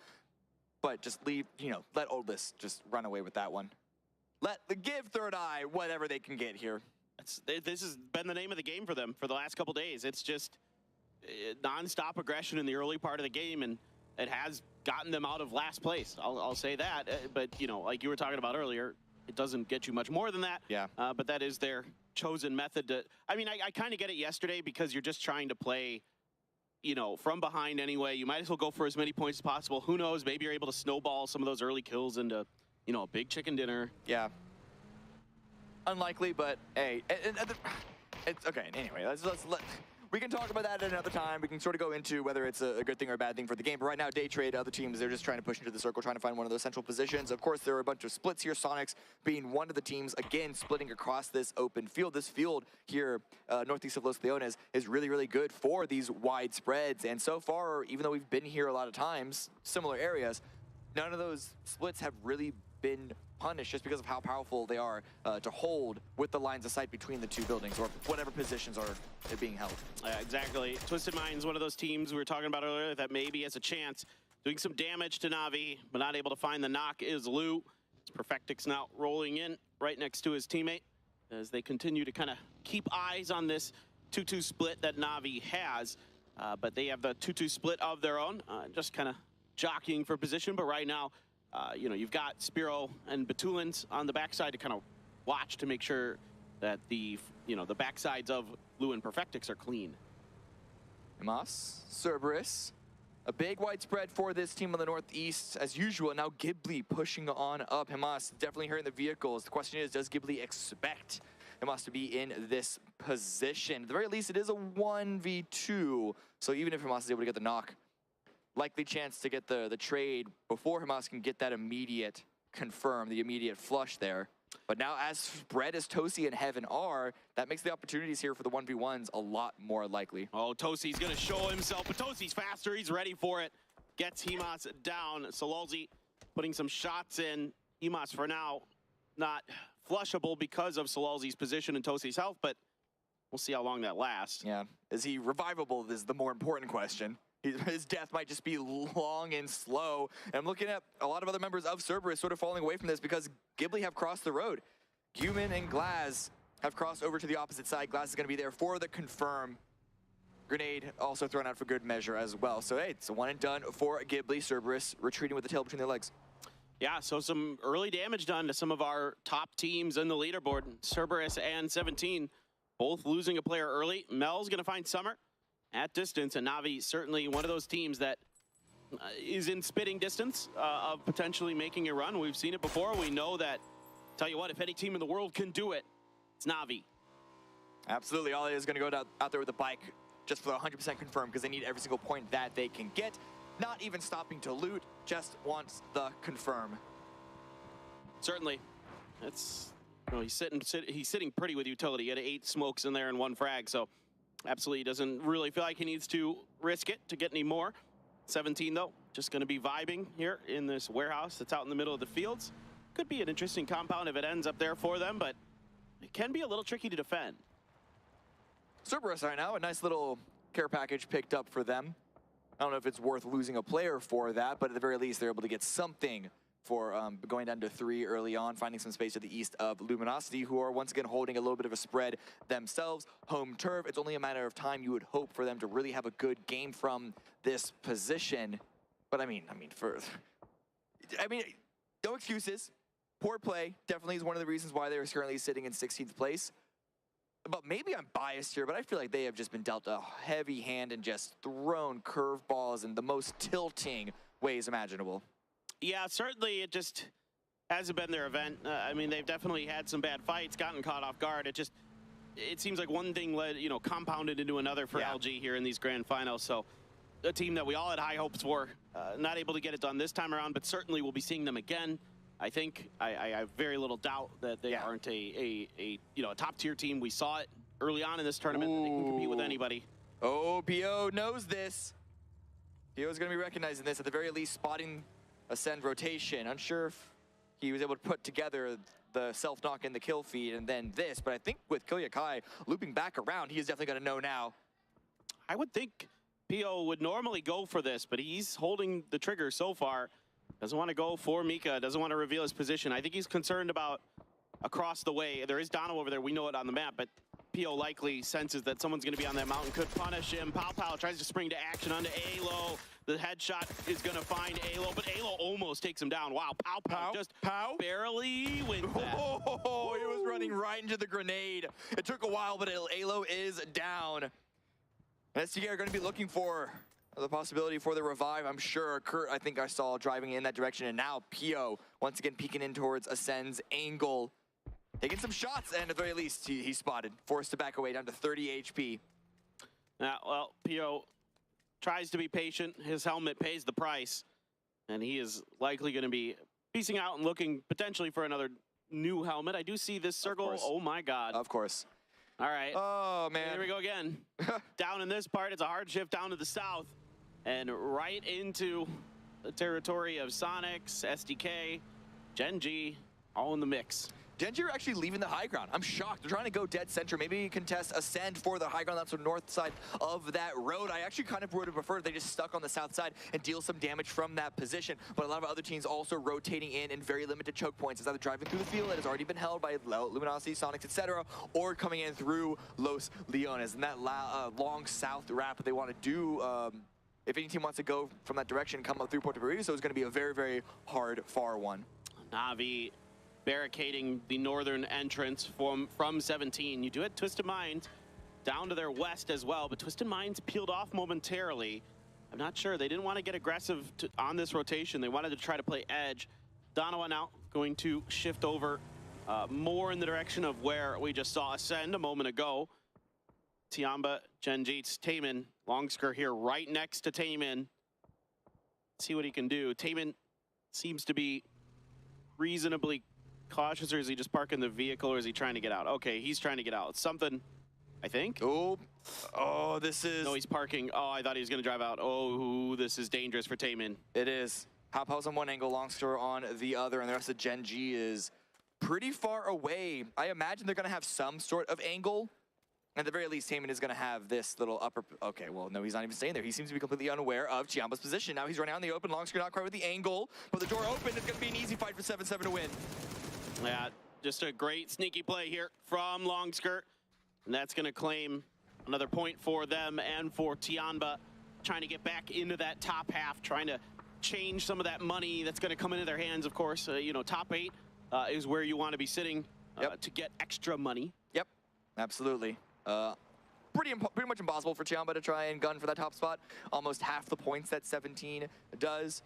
but just leave, let Oldless just run away with that one. Give Third Eye whatever they can get here. This has been the name of the game for them for the last couple days. It's just non-stop aggression in the early part of the game, and it has gotten them out of last place. I'll say that. But, like you were talking about earlier, it doesn't get you much more than that. Yeah. But that is their chosen method to... I mean, I kind of get it yesterday, because you're just trying to play, from behind anyway. You might as well go for as many points as possible. Who knows? Maybe you're able to snowball some of those early kills into, a big chicken dinner. Yeah. Unlikely, but hey, it's okay. Anyway, we can talk about that at another time. We can sort of go into whether it's a good thing or a bad thing for the game. But right now, day trade, other teams, they're just trying to push into the circle, trying to find one of those central positions. Of course, there are a bunch of splits here. Sonics being one of the teams, again, splitting across this open field. This field here, northeast of Los Leones, is really, really good for these wide spreads. And so far, even though we've been here a lot of times, similar areas, none of those splits have really been punished, just because of how powerful they are to hold with the lines of sight between the two buildings, or whatever positions are being held. Exactly. Twisted Mind's one of those teams we were talking about earlier that maybe has a chance doing some damage to Navi, but not able to find the knock is Lou. It's Perfectix now rolling in right next to his teammate as they continue to kind of keep eyes on this 2-2 split that Navi has, but they have the 2-2 split of their own, just kind of jockeying for position. But right now, you've got Spiro and Batulins on the backside to kind of watch to make sure that the backsides of Lou and Perfectix are clean. Hamas, Cerberus, a big widespread for this team on the northeast as usual. Now Ghibli pushing on up. Hamas definitely hearing the vehicles. The question is, does Ghibli expect Hamas to be in this position? At the very least, it is a 1v2. So even if Hamas is able to get the knock, likely chance to get the trade before Hamas can get that immediate confirm, the immediate flush there. But now as spread as Tosi and Heaven are, that makes the opportunities here for the 1v1s a lot more likely. Oh, Tosi's going to show himself, but Tosi's faster. He's ready for it. Gets Hamas down. Sololzi putting some shots in. Hamas for now not flushable because of Sololzi's position and Tosi's health, but we'll see how long that lasts. Yeah. Is he revivable is the more important question. His death might just be long and slow. And I'm looking at a lot of other members of Cerberus sort of falling away from this because Ghibli have crossed the road. Guman and Glaz have crossed over to the opposite side. Glaz is going to be there for the confirm. Grenade also thrown out for good measure as well. So, hey, it's a one and done for Ghibli. Cerberus retreating with the tail between their legs. Yeah, so some early damage done to some of our top teams in the leaderboard. Cerberus and 17 both losing a player early. Mel's going to find Summer at distance, and Na'Vi certainly one of those teams that is in spitting distance of potentially making a run. We've seen it before. We know that, tell you what, if any team in the world can do it, it's Na'Vi. Absolutely. Ollie is going to go out there with a bike just for the 100% confirm because they need every single point that they can get. Not even stopping to loot, just wants the confirm. Certainly. It's, you know, he's sitting pretty with utility. He had 8 smokes in there and 1 frag, so absolutely doesn't really feel like he needs to risk it to get any more. 17, though, just going to be vibing here in this warehouse that's out in the middle of the fields. Could be an interesting compound if it ends up there for them, but it can be a little tricky to defend. Cerberus right now, a nice little care package picked up for them. I don't know if it's worth losing a player for that, but at the very least, they're able to get something for going down to 3 early on, finding some space to the east of Luminosity, who are once again holding a little bit of a spread themselves. Home turf, it's only a matter of time you would hope for them to really have a good game from this position. But I mean, no excuses. Poor play definitely is one of the reasons why they're currently sitting in 16th place. But maybe I'm biased here, but I feel like they have just been dealt a heavy hand and just thrown curveballs in the most tilting ways imaginable. Yeah, certainly it just hasn't been their event. I mean, they've definitely had some bad fights, gotten caught off guard. It seems like one thing led, you know, compounded into another for LG here in these grand finals. So a team that we all had high hopes for, not able to get it done this time around, but certainly we'll be seeing them again. I think I have very little doubt that they aren't a top tier team. We saw it early on in this tournament. They can compete with anybody. Oh, PO knows this. PO is going to be recognizing this, at the very least spotting Ascend rotation. Unsure if he was able to put together the self-knock and the kill feed and then this, but I think with Koyakai looping back around, he is definitely going to know now. I would think PO would normally go for this, but he's holding the trigger so far. Doesn't want to go for Mika, doesn't want to reveal his position. I think he's concerned about across the way. There is Dono over there, we know it on the map, but PO likely senses that someone's going to be on that mountain, could punish him. Pow tries to spring to action onto Alo. The headshot is going to find Alo, but Alo almost takes him down. Wow, Pow just barely wins that. Oh, he was running right into the grenade. It took a while, but Alo is down. STK are going to be looking for the possibility for the revive, I'm sure. Kurt, I think I saw driving in that direction, and now PO once again peeking in towards Ascend's angle. Taking some shots, and at the very least, he spotted. Forced to back away down to 30 HP. Well, PO tries to be patient. His helmet pays the price, and he is likely going to be piecing out and looking potentially for another new helmet. I do see this circle. Oh, my God. Of course. All right. Oh, man. Here we go again. Down in this part, it's a hard shift down to the south, and right into the territory of Sonics, SDK, Genji, all in the mix. Genji are actually leaving the high ground. I'm shocked. They're trying to go dead center. Maybe contest Ascend for the high ground. That's the north side of that road. I actually kind of would have preferred they just stuck on the south side and deal some damage from that position. But a lot of other teams also rotating in very limited choke points. It's either driving through the field that has already been held by Luminosity, Sonics, etc., or coming in through Los Leones. And that long south wrap that they want to do, if any team wants to go from that direction, come up through Puerto Rico, so it's going to be a very, very hard, far one. Na'Vi barricading the northern entrance from 17. You do have Twisted Minds down to their west as well, but Twisted Minds peeled off momentarily. I'm not sure. They didn't want to get aggressive on this rotation. They wanted to try to play edge. Donovan now going to shift over more in the direction of where we just saw Ascend a moment ago. Tiamba, Genjits, Taemin, Longsker here right next to Taemin. See what he can do. Taemin seems to be reasonably cautious, or is he just parking the vehicle, or is he trying to get out? Okay, he's trying to get out. It's something, I think. Oh, this is... No, he's parking. Oh, I thought he was going to drive out. Oh, this is dangerous for Taemin. It is. Hop House on one angle, Longster on the other, and the rest of Genji is pretty far away. I imagine they're going to have some sort of angle. At the very least, Taemin is going to have this little upper... Okay, well, no, he's not even staying there. He seems to be completely unaware of Chiamba's position. Now he's running out in the open. Longsker not quite with the angle, but the door open. It's going to be an easy fight for 7-7 to win. Yeah, just a great sneaky play here from Longsker. And that's going to claim another point for them and for Tiamba, trying to get back into that top half, trying to change some of that money that's going to come into their hands, of course. You know, top 8 is where you want to be sitting to get extra money. Yep, absolutely. Pretty much impossible for Tiamba to try and gun for that top spot. Almost half the points that 17 does.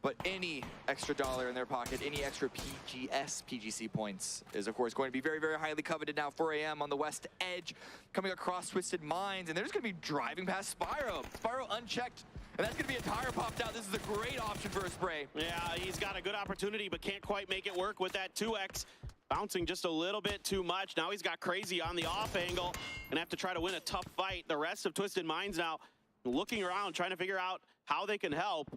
But any extra dollar in their pocket, any extra PGC points is, of course, going to be very, very highly coveted now. 4 a.m. on the west edge, coming across Twisted Minds, and they're just going to be driving past Spyro. Spyro unchecked, and that's going to be a tire popped out. This is a great option for a spray. Yeah, he's got a good opportunity, but can't quite make it work with that 2X. Bouncing just a little bit too much. Now he's got Crazy on the off angle and have to try to win a tough fight. The rest of Twisted Minds now looking around, trying to figure out how they can help.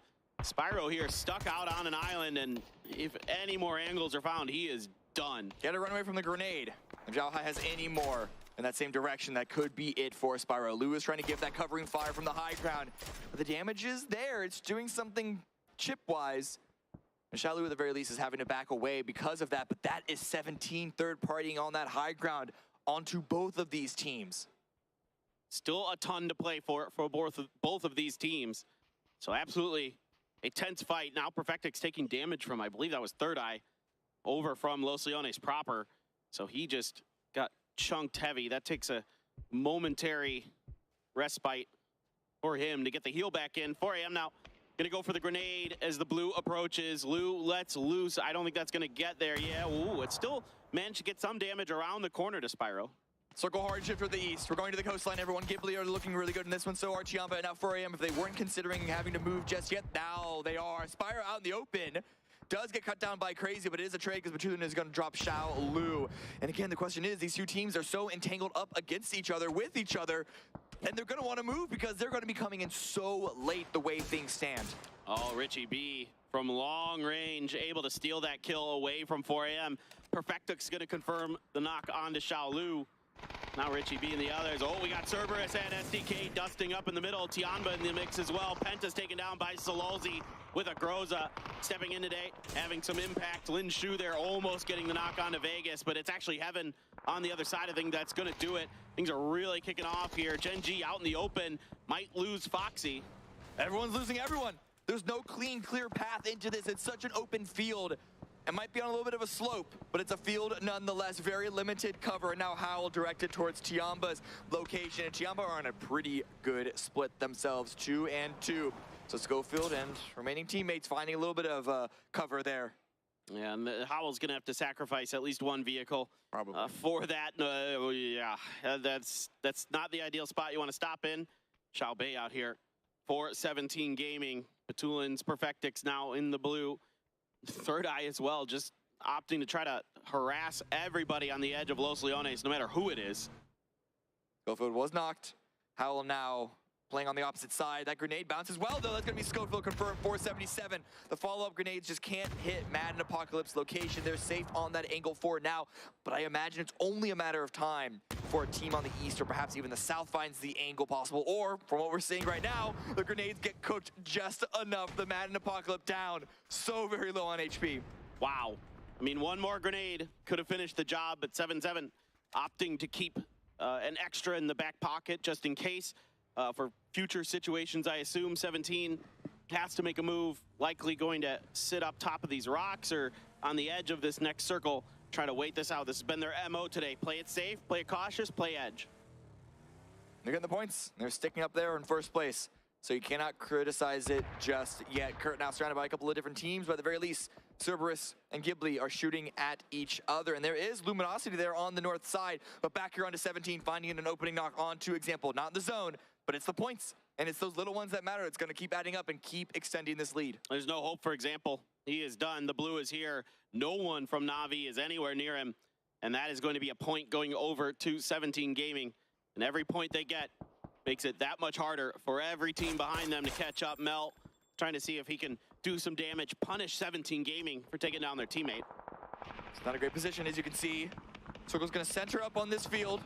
Spyro here stuck out on an island, and if any more angles are found, he is done. Get a run away from the grenade. If Zhao Hai has any more in that same direction, that could be it for Spyro. Lou is trying to give that covering fire from the high ground. But the damage is there. It's doing something chip-wise. And Shalu, at the very least, is having to back away because of that. But that is 17 third-partying on that high ground onto both of these teams. Still a ton to play for both of these teams. So absolutely a tense fight. Now Perfectix taking damage from, I believe that was Third Eye, over from Los Leones proper. So he just got chunked heavy. That takes a momentary respite for him to get the heal back in. 4 a.m. now gonna go for the grenade as the blue approaches. Lou lets loose. I don't think that's gonna get there. Yeah, ooh, it still managed to get some damage around the corner to Spyro. Circle hard shift for the east. We're going to the coastline, everyone. Ghibli are looking really good in this one. So are Chiamba and now 4 a.m. If they weren't considering having to move just yet, now they are. Spyro out in the open. Does get cut down by Crazy, but it is a trade because Batulan is going to drop Xiao Lu. And again, the question is, these two teams are so entangled up against each other, with each other, and they're going to want to move because they're going to be coming in so late the way things stand. Oh, Richie B from long range, able to steal that kill away from 4 a.m. Perfectix going to confirm the knock on to Xiao Lu. Now Richie B and the others. Oh, we got Cerberus and SDK dusting up in the middle. Tianba in the mix as well. Penta's taken down by Sololzi with a Groza stepping in today, having some impact. Lin Shu there almost getting the knock on to Vegas, but it's actually Heaven on the other side of things that's going to do it. Things are really kicking off here. Gen G out in the open, might lose Foxy. Everyone's losing everyone. There's no clean, clear path into this. It's such an open field. It might be on a little bit of a slope, but it's a field nonetheless. Very limited cover. And now Howl directed towards Tiamba's location. And Tiamba are on a pretty good split themselves, 2 and 2. So Schofield and remaining teammates finding a little bit of cover there. Yeah, and Howell's going to have to sacrifice at least one vehicle probably for that. Yeah, that's not the ideal spot you want to stop in. Xiao Bei out here for 17 Gaming. Batulan's Perfectix now in the blue. Third Eye as well, just opting to try to harass everybody on the edge of Los Leones, no matter who it is. Schofield was knocked. Howell now playing on the opposite side. That grenade bounces well, though. That's going to be Schofield confirmed, 477. The follow-up grenades just can't hit Madden Apocalypse location. They're safe on that angle for now, but I imagine it's only a matter of time before a team on the east or perhaps even the south finds the angle possible, or from what we're seeing right now, the grenades get cooked just enough. The Madden Apocalypse down so very low on HP. Wow. I mean, one more grenade could have finished the job, but 7-7 opting to keep an extra in the back pocket just in case. For future situations, I assume 17 has to make a move, likely going to sit up top of these rocks or on the edge of this next circle, try to wait this out. This has been their MO today. Play it safe, play it cautious, play edge. They're getting the points. They're sticking up there in first place, so you cannot criticize it just yet. Kurt now surrounded by a couple of different teams, but at the very least, Cerberus and Ghibli are shooting at each other. And there is Luminosity there on the north side, but back here onto 17, finding an opening knock onto Example. Not in the zone, but it's the points, and it's those little ones that matter. It's going to keep adding up and keep extending this lead. There's no hope for Example. He is done. The blue is here. No one from Na'Vi is anywhere near him, and that is going to be a point going over to 17 Gaming. And every point they get makes it that much harder for every team behind them to catch up. Mel trying to see if he can do some damage, punish 17 Gaming for taking down their teammate. It's not a great position, as you can see. Circle's going to center up on this field.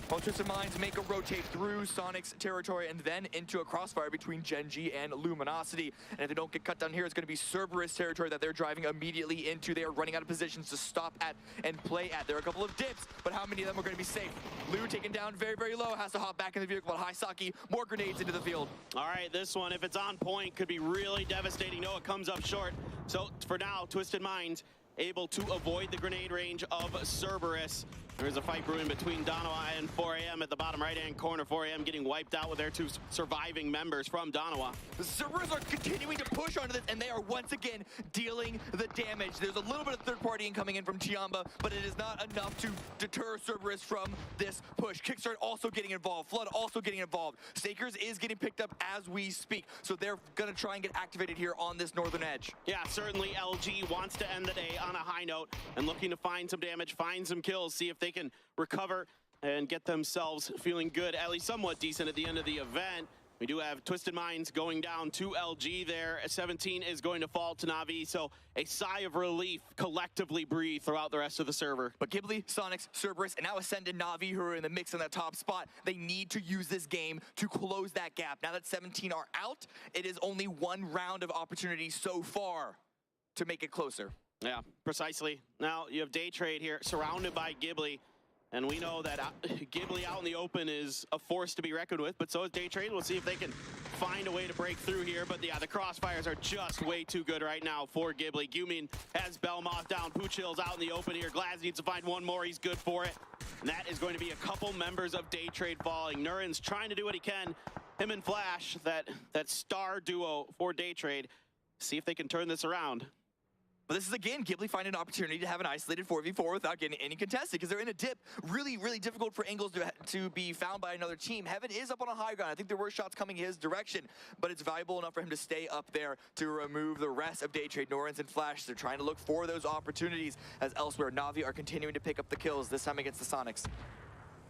While Twisted Minds make a rotate through Sonic's territory and then into a crossfire between Gen.G and Luminosity. And if they don't get cut down here, it's going to be Cerberus territory that they're driving immediately into. They are running out of positions to stop at and play at. There are a couple of dips, but how many of them are going to be safe? Lou taken down very, very low, has to hop back in the vehicle, but Haisaki, more grenades into the field. All right, this one, if it's on point, could be really devastating. No, it comes up short. So for now, Twisted Minds able to avoid the grenade range of Cerberus. There's a fight brewing between Donawa and 4AM at the bottom right-hand corner. 4AM getting wiped out with their two surviving members from Donawa. The Cerberus are continuing to push onto this, and they are once again dealing the damage. There's a little bit of third-partying coming in from Chiamba, but it is not enough to deter Cerberus from this push. Kickstart also getting involved. Flood also getting involved. Stakers is getting picked up as we speak, so they're going to try and get activated here on this northern edge. Yeah, certainly LG wants to end the day on a high note and looking to find some damage, find some kills, see if they can recover and get themselves feeling good, at least somewhat decent at the end of the event. We do have Twisted Minds going down to LG there. 17 is going to fall to Na'Vi, so a sigh of relief collectively breathe throughout the rest of the server. But Ghibli, Sonics, Cerberus, and now Ascended Na'Vi, who are in the mix in that top spot, they need to use this game to close that gap. Now that 17 are out, it is only one round of opportunity so far to make it closer. Yeah, precisely. Now you have Day Trade here, surrounded by Ghibli. And we know that Ghibli out in the open is a force to be reckoned with, but so is Day Trade. We'll see if they can find a way to break through here. But yeah, the crossfires are just way too good right now for Ghibli. Gumin has Belmoth down. Poochill's out in the open here. Glaz needs to find one more. He's good for it. And that is going to be a couple members of Day Trade falling. Nurin's trying to do what he can. Him and Flash, that star duo for Day Trade. See if they can turn this around. But this is, again, Ghibli finding an opportunity to have an isolated 4v4 without getting any contested, because they're in a dip. Really, really difficult for Angles to be found by another team. Heaven is up on a high ground. I think there were shots coming his direction, but it's valuable enough for him to stay up there to remove the rest of Day Trade. Norins and Flash, they're trying to look for those opportunities, as elsewhere, Na'Vi are continuing to pick up the kills, this time against the Sonics.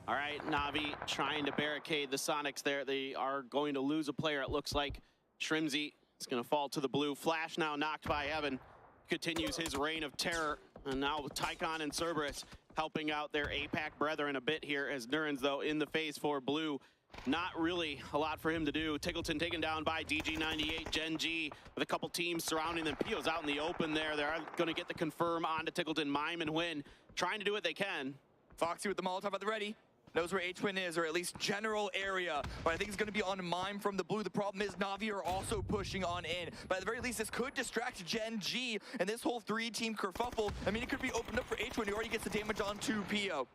All right, Na'Vi trying to barricade the Sonics there. They are going to lose a player, it looks like. Shrimzy is going to fall to the blue. Flash now knocked by Heaven. Continues his reign of terror, and now Tycon and Cerberus helping out their APAC brethren a bit here, as Nurins, though, in the phase for blue. Not really a lot for him to do. Tickleton taken down by DG98, Gen.G with a couple teams surrounding them. Pio's out in the open there. They're going to get the confirm onto Tickleton. Mime and Win trying to do what they can. Foxy with the Molotov at the ready. Knows where H-Win is, or at least general area. But I think it's going to be on Mime from the blue. The problem is Na'Vi are also pushing on in. But at the very least, this could distract Gen.G and this whole three-team kerfuffle. I mean, it could be opened up for H-Win, who already gets the damage onto Pio.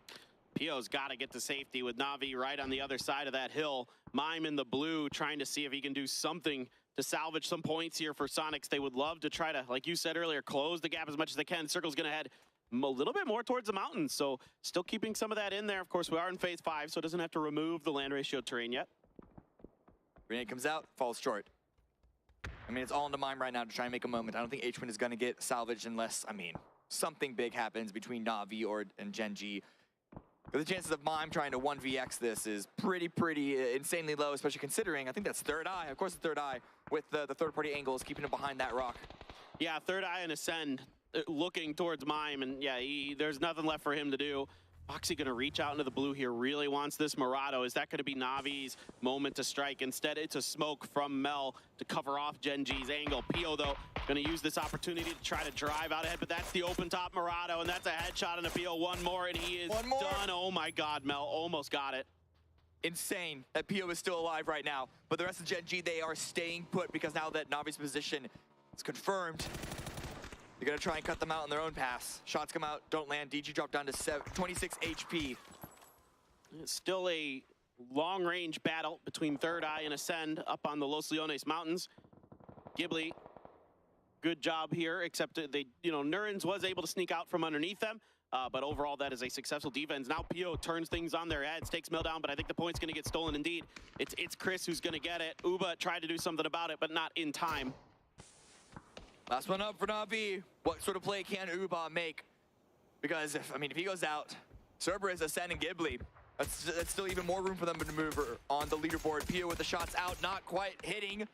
Pio's got to get to safety with Na'Vi right on the other side of that hill. Mime in the blue trying to see if he can do something to salvage some points here for Sonics. They would love to try to, like you said earlier, close the gap as much as they can. Circle's going to head a little bit more towards the mountains, so still keeping some of that in there. Of course, we are in phase 5, so it doesn't have to remove the land ratio terrain yet. Grenade comes out, falls short. I mean, it's all into Mime right now to try and make a moment. I don't think H-Win is going to get salvaged unless, I mean, something big happens between Na'Vi and Gen.G. But the chances of Mime trying to 1vx this is pretty insanely low, especially considering, I think that's Third Eye. Of course, the Third Eye with the third-party angles, keeping it behind that rock. Yeah, Third Eye and Ascend looking towards Mime, and yeah, there's nothing left for him to do. Foxy going to reach out into the blue here, really wants this Murado. Is that going to be Navi's moment to strike? Instead, it's a smoke from Mel to cover off Gen.G's angle. Pio, though, going to use this opportunity to try to drive out ahead, but that's the open top Murado, and that's a headshot on a Pio. One more, and he is done. Oh my God, Mel almost got it. Insane that Pio is still alive right now, but the rest of Gen.G, they are staying put, because now that Navi's position is confirmed, they're going to try and cut them out on their own pass. Shots come out, don't land. DG dropped down to 26 HP. It's still a long-range battle between Third Eye and Ascend up on the Los Leones Mountains. Ghibli, good job here, except they, Nurins was able to sneak out from underneath them. But overall, that is a successful defense. Now Pio turns things on their heads, takes Mill down, but I think the point's going to get stolen indeed. It's Chris who's going to get it. Uba tried to do something about it, but not in time. Last one up for Na'Vi. What sort of play can Uba make? Because, if he goes out, Cerberus, Ascend, and Ghibli, that's still even more room for them to maneuver on the leaderboard. Pio with the shots out, not quite hitting.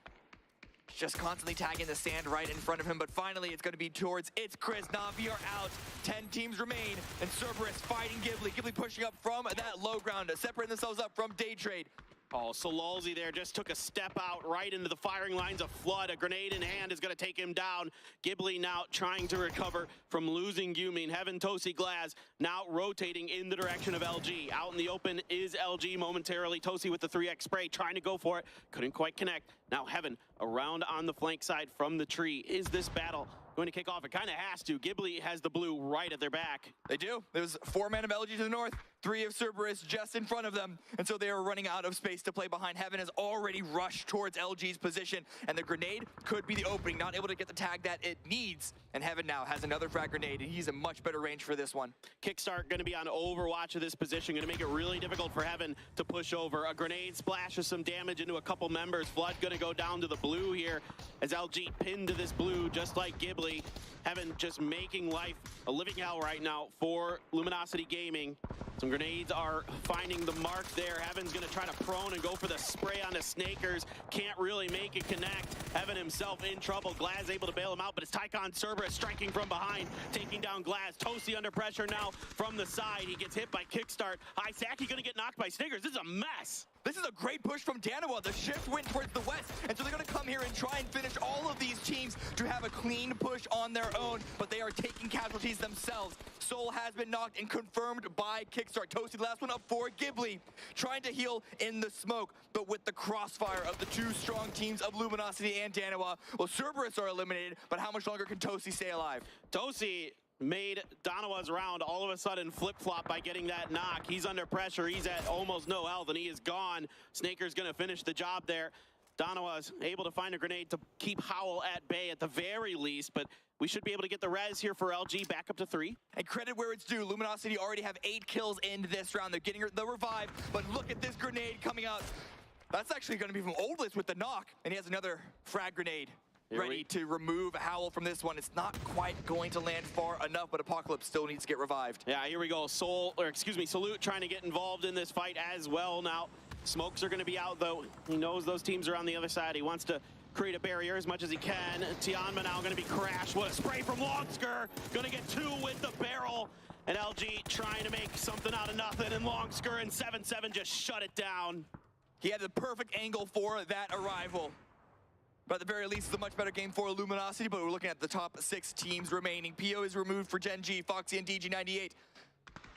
just constantly tagging the sand right in front of him, but finally it's going to be towards it's Chris. Na'Vi are out. 10 teams remain, and Cerberus fighting Ghibli. Ghibli pushing up from that low ground, separating themselves up from Day Trade. Oh, Solalzi there just took a step out right into the firing lines of Flood. A grenade in hand is going to take him down. Ghibli now trying to recover from losing Yumin. Heaven, Tosi, Glaz now rotating in the direction of LG. Out in the open is LG momentarily. Tosi with the 3x spray trying to go for it. Couldn't quite connect. Now Heaven around on the flank side from the tree. Is this battle going to kick off? It kind of has to. Ghibli has the blue right at their back. They do. There's 4 men of LG to the north, 3 of Cerberus just in front of them. And so they are running out of space to play behind. Heaven has already rushed towards LG's position, and the grenade could be the opening. Not able to get the tag that it needs. And Heaven now has another frag grenade, and he's in much better range for this one. Kickstart going to be on overwatch of this position. Going to make it really difficult for Heaven to push over. A grenade splashes some damage into a couple members. Flood going to go down to the blue here as LG pinned to this blue just like Ghibli. Heaven just making life a living hell right now for Luminosity Gaming. Some grenades are finding the mark there. Heaven's going to try to prone and go for the spray on the Snakers. Can't really make it connect. Heaven himself in trouble. Glaz able to bail him out, but it's Tycon Cerberus striking from behind, taking down Glaz. Tosi under pressure now from the side. He gets hit by Kickstart. Isaki going to get knocked by Snakers. This is a mess. This is a great push from Danawa. The shift went towards the west, and so they're going to come here and try and finish all of these teams to have a clean push on their own, but they are taking casualties themselves. Soul has been knocked and confirmed by Kickstart. Tosi, the last one up for Ghibli, trying to heal in the smoke, but with the crossfire of the 2 strong teams of Luminosity and Danawa. Well, Cerberus are eliminated, but how much longer can Tosi stay alive? Tosi made Danawa's round all of a sudden flip-flop by getting that knock. He's under pressure. He's at almost no health, and he is gone. Snaker's going to finish the job there. Danawa's able to find a grenade to keep Howl at bay at the very least, but we should be able to get the res here for LG back up to 3. And credit where it's due. Luminosity already have 8 kills in this round. They're getting the revive, but look at this grenade coming out. That's actually going to be from Oldless with the knock, and he has another frag grenade. Ready to remove Howl from this one. It's not quite going to land far enough, but Apocalypse still needs to get revived. Yeah, here we go. Salute trying to get involved in this fight as well now. Smokes are going to be out, though. He knows those teams are on the other side. He wants to create a barrier as much as he can. Tianma now going to be crashed. What a spray from Longsker. Going to get 2 with the barrel. And LG trying to make something out of nothing. And Longsker and 7-7 just shut it down. He had the perfect angle for that arrival. But at the very least, it's a much better game for Luminosity, but we're looking at the top 6 teams remaining. PO is removed for Gen G, Foxy, and DG98.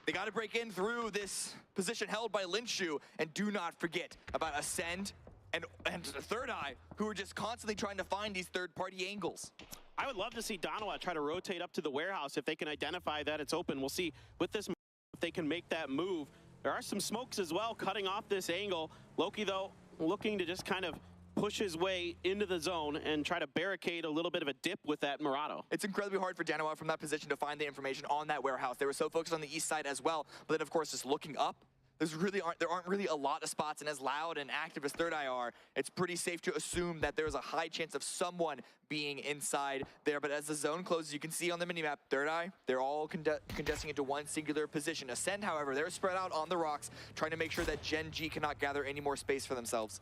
They got to break in through this position held by Linshu, and do not forget about Ascend and Third Eye, who are just constantly trying to find these third-party angles. I would love to see Danawa try to rotate up to the warehouse if they can identify that it's open. We'll see with this if they can make that move. There are some smokes as well cutting off this angle. Loki, though, looking to just kind of push his way into the zone and try to barricade a little bit of a dip with that Murado. It's incredibly hard for Danawa from that position to find the information on that warehouse. They were so focused on the east side as well, but then of course just looking up, there aren't really a lot of spots, and as loud and active as Third Eye are, it's pretty safe to assume that there's a high chance of someone being inside there. But as the zone closes, you can see on the minimap, Third Eye, they're all condensing into one singular position. Ascend, however, they're spread out on the rocks, trying to make sure that Gen G cannot gather any more space for themselves.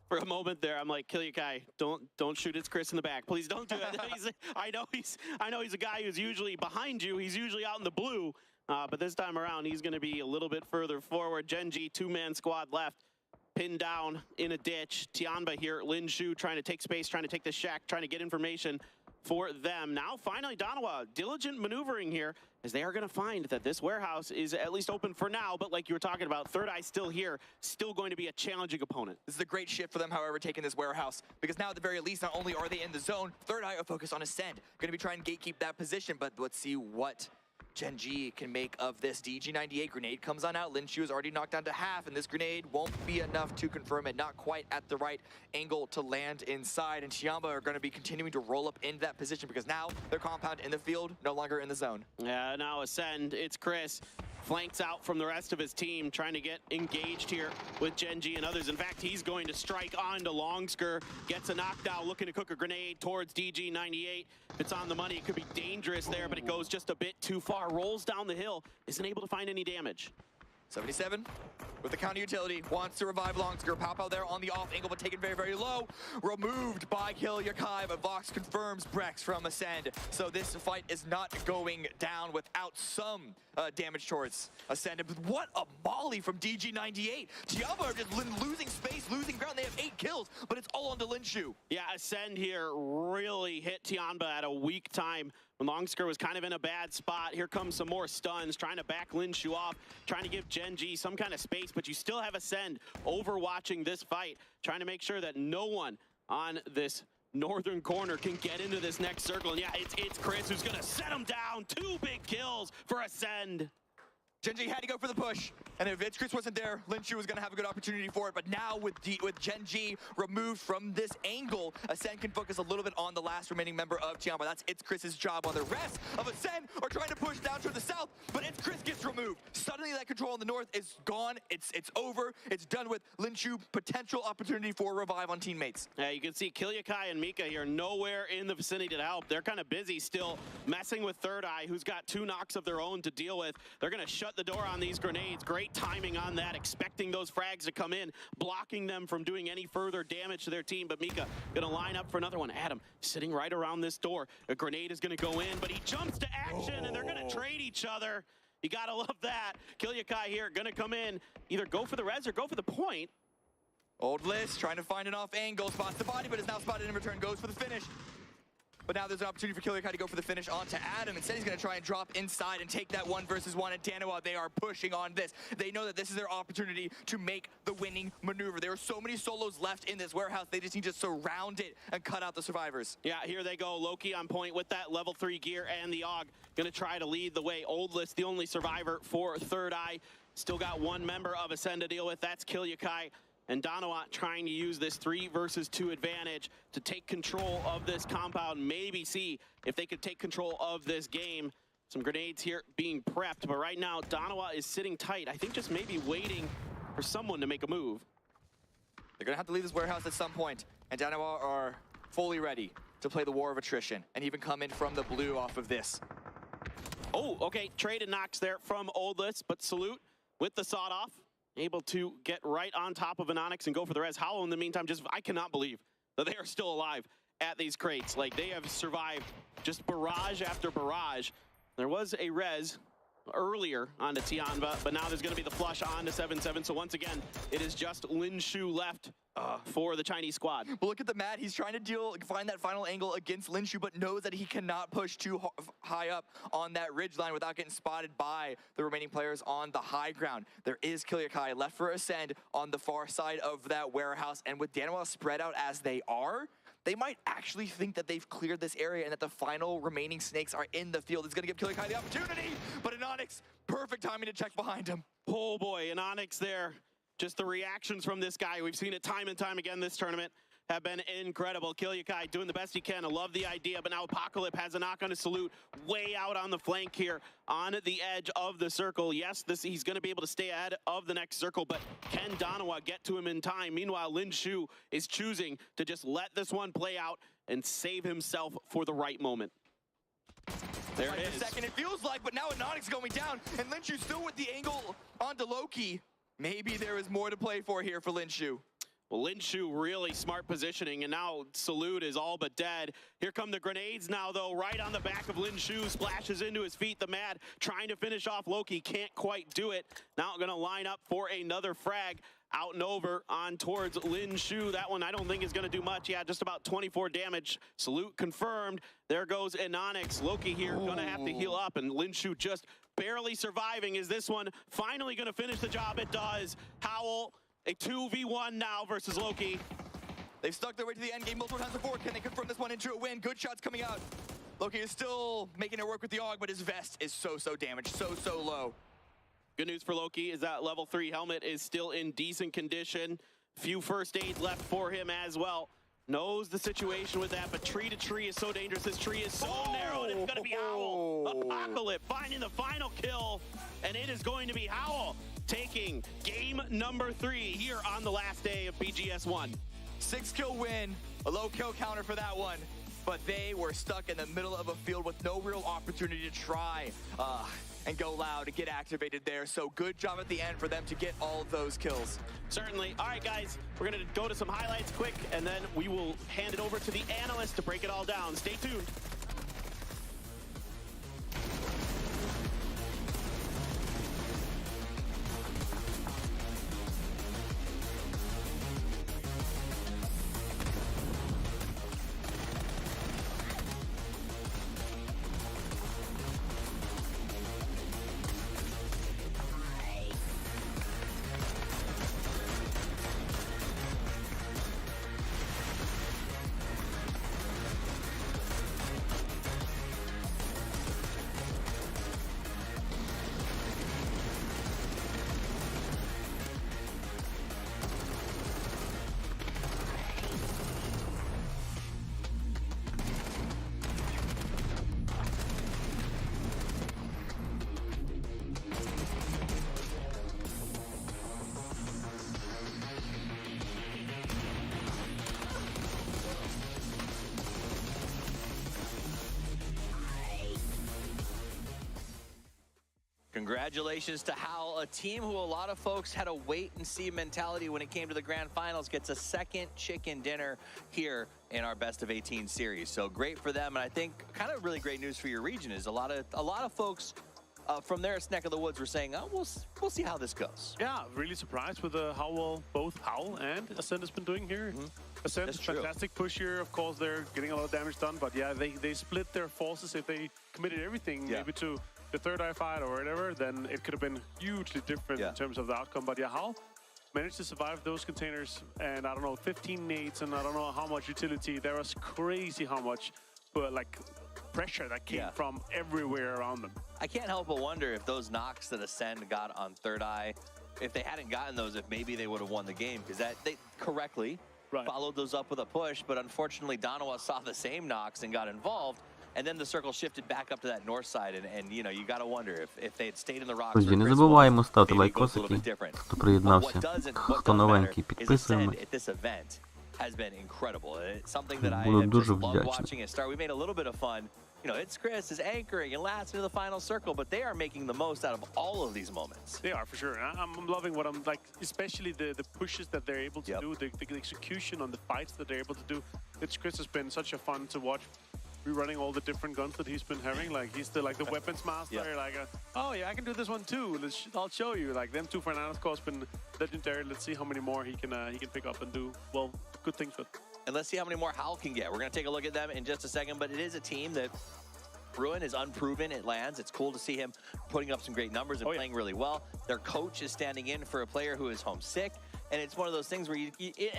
For a moment there, I'm like, Kilyakai, don't shoot it's Chris in the back. Please don't do it. I know he's a guy who's usually behind you. He's usually out in the blue. But this time around, he's going to be a little bit further forward. Gen G, 2-man squad left, pinned down in a ditch. Tianba here, Lin Shu trying to take space, trying to take the shack, trying to get information for them. Now, finally, Danawa, diligent maneuvering here, as they are going to find that this warehouse is at least open for now. But like you were talking about, Third Eye still here, still going to be a challenging opponent. This is a great shift for them, however, taking this warehouse. Because now, at the very least, not only are they in the zone, Third Eye are focused on Ascend. Going to be trying to gatekeep that position, but let's see what Gen G can make of this. DG98 grenade comes on out. Linshu is already knocked down to half, and this grenade won't be enough to confirm it. Not quite at the right angle to land inside, and Tianba are going to be continuing to roll up into that position because now their compound in the field, no longer in the zone. Yeah, now Ascend, it's Chris. Flanks out from the rest of his team, trying to get engaged here with Gen G and others. In fact, he's going to strike onto Longsker, gets a knockdown, looking to cook a grenade towards DG98. If it's on the money, it could be dangerous there, but it goes just a bit too far. Rolls down the hill, isn't able to find any damage. 77 with the counter utility, wants to revive Longsker. Pow there on the off angle, but taken very, very low. Removed by Kill Yakai, but Vox confirms Brex from Ascend. So this fight is not going down without some damage towards Ascend. But what a molly from DG98. Tiamba are just losing space, losing ground. They have 8 kills, but it's all on to Linshu. Yeah, Ascend here really hit Tiamba at a weak time when Longsker was kind of in a bad spot. Here comes some more stuns, trying to back Linshu off, trying to give Gen G some kind of space, but you still have Ascend overwatching this fight, trying to make sure that no one on this northern corner can get into this next circle. And yeah, it's Chris who's gonna set him down. 2 big kills for Ascend. Gen G had to go for the push, and if Chris wasn't there, Linshu was going to have a good opportunity for it. But now with Gen G removed from this angle, Ascend can focus a little bit on the last remaining member of Tiamba. That's It's Chris's job, while the rest of Ascend are trying to push down toward the south, but It's Chris gets removed. Suddenly that control in the north is gone. It's over. It's done with Linshu. Potential opportunity for revive on teammates. Yeah, you can see Kilyakai and Mika here nowhere in the vicinity to help. They're kind of busy still messing with Third Eye, who's got 2 knocks of their own to deal with. They're going to shut the door on these grenades. Great timing on that, expecting those frags to come in, blocking them from doing any further damage to their team. But Mika gonna line up for another one. Adam sitting right around this door. A grenade is gonna go in, but he jumps to action and they're gonna trade each other. You gotta love that. Kilyakai here gonna come in, either go for the res or go for the point. Old List trying to find an off angle, spots the body, but is now spotted in return, goes for the finish. But now there's an opportunity for Kilyakai to go for the finish onto Adam. Instead, he's going to try and drop inside and take that 1 versus 1. And Danawa, they are pushing on this. They know that this is their opportunity to make the winning maneuver. There are so many solos left in this warehouse. They just need to surround it and cut out the survivors. Yeah, here they go. Loki on point with that level 3 gear and the AUG. Going to try to lead the way. Old List, the only survivor for Third Eye. Still got 1 member of Ascend to deal with. That's Kilyakai. And Donawat trying to use this 3 versus 2 advantage to take control of this compound, maybe see if they could take control of this game. Some grenades here being prepped, but right now Donawat is sitting tight. I think just maybe waiting for someone to make a move. They're going to have to leave this warehouse at some point, and Donawat are fully ready to play the war of attrition and even come in from the blue off of this. Oh, okay, traded knocks there from Old List, but Salute with the sawed off. Able to get right on top of an Onyx and go for the res. Hollow in the meantime, I cannot believe that they are still alive at these crates. Like, they have survived just barrage after barrage. There was a res earlier onto Tianba, but now there's going to be the flush onto 7-7. So once again, it is just Linshu left for the Chinese squad. But look at the Mad. He's trying to find that final angle against Linshu, but knows that he cannot push too high up on that ridge line without getting spotted by the remaining players on the high ground. There is Kilyakai left for Ascend on the far side of that warehouse, and with Danawa spread out as they are, they might actually think that they've cleared this area and that the final remaining snakes are in the field. It's going to give Kilyakai the opportunity, but an Onyx, perfect timing to check behind him. Oh boy, an Onyx there. Just the reactions from this guy. We've seen it time and time again this tournament. Have been incredible. Kilyakai doing the best he can. I love the idea, but now Apocalypse has a knock on his Salute way out on the flank here on the edge of the circle. Yes, he's going to be able to stay ahead of the next circle, but can Donawa get to him in time? Meanwhile, Linshu is choosing to just let this one play out and save himself for the right moment. There it is. A second, it feels like, but now an Onyx going down, and Linshu still with the angle onto Loki. Maybe there is more to play for here for Linshu. Well, Linshu really smart positioning, and now Salute is all but dead. Here come the grenades now, though, right on the back of Linshu, splashes into his feet. The Mad trying to finish off Loki, can't quite do it. Now going to line up for another frag out and over on towards Linshu. That one I don't think is going to do much. Yeah, just about 24 damage. Salute confirmed. There goes Anonyx. Loki here going to have to heal up, and Linshu just barely surviving. Is this one finally going to finish the job? It does. Howl, a 2v1 now versus Loki. They've stuck their way to the end game multiple times before. Can they confirm this one into a win? Good shots coming out. Loki is still making it work with the AUG, but his vest is so damaged, so low. Good news for Loki is that level 3 helmet is still in decent condition. Few first aids left for him as well. Knows the situation with that, but tree to tree is so dangerous. This tree is so narrow, and it's going to be Howl. Apocalypse finding the final kill, and it is going to be Howl taking game number 3 here on the last day of BGS 1. 6-kill win, a low kill counter for that one, but they were stuck in the middle of a field with no real opportunity to try and go loud and get activated there. So good job at the end for them to get all of those kills. Certainly. All right, guys, we're going to go to some highlights quick, and then we will hand it over to the analyst to break it all down. Stay tuned. Congratulations to Howl, a team who a lot of folks had a wait-and-see mentality when it came to the grand finals, gets a second chicken dinner here in our Best of 18 series. So great for them, and I think kind of really great news for your region is a lot of folks from their neck of the woods were saying, oh, we'll see how this goes. Yeah, really surprised with how well both Howl and Ascent has been doing here. Ascent, fantastic push here. Of course, they're getting a lot of damage done, but yeah, they split their forces. If they committed everything maybe to the third eye fight or whatever, then it could have been hugely different in terms of the outcome. But yeah, Howl managed to survive those containers, and I don't know, 15 nades, and I don't know how much utility. There was crazy how much, but like pressure that came from everywhere around them. I can't help but wonder if those knocks that Ascend got on third eye, if they hadn't gotten those, if maybe they would have won the game, because that they correctly followed those up with a push, but unfortunately Donawa saw the same knocks and got involved. And then the circle shifted back up to that north side, and you know, you got to wonder if they had stayed in the rocks. Друзі, не забуваємо ставити лайкосики, хто приєднався, хто новенький, підписуємо. Буду дуже вдячний. We made a little bit of fun. You know, it's Chris is anchoring and last into the final circle, but they are making the most out of all of these moments. They are, for sure. I'm loving what I'm like, especially the pushes that they're able to do, the execution on the fights that they're able to do. It's Chris has been such a fun to watch. Rerunning all the different guns that he's been having, like he's the weapons master. Like, oh yeah, I can do this one too. I'll show you. Like them two for an of course been legendary. Let's see how many more he can pick up and do well good things with. And let's see how many more Howl can get. We're gonna take a look at them in just a second. But it is a team that Ruin is unproven. It lands. It's cool to see him putting up some great numbers and playing really well. Their coach is standing in for a player who is homesick. And it's one of those things where you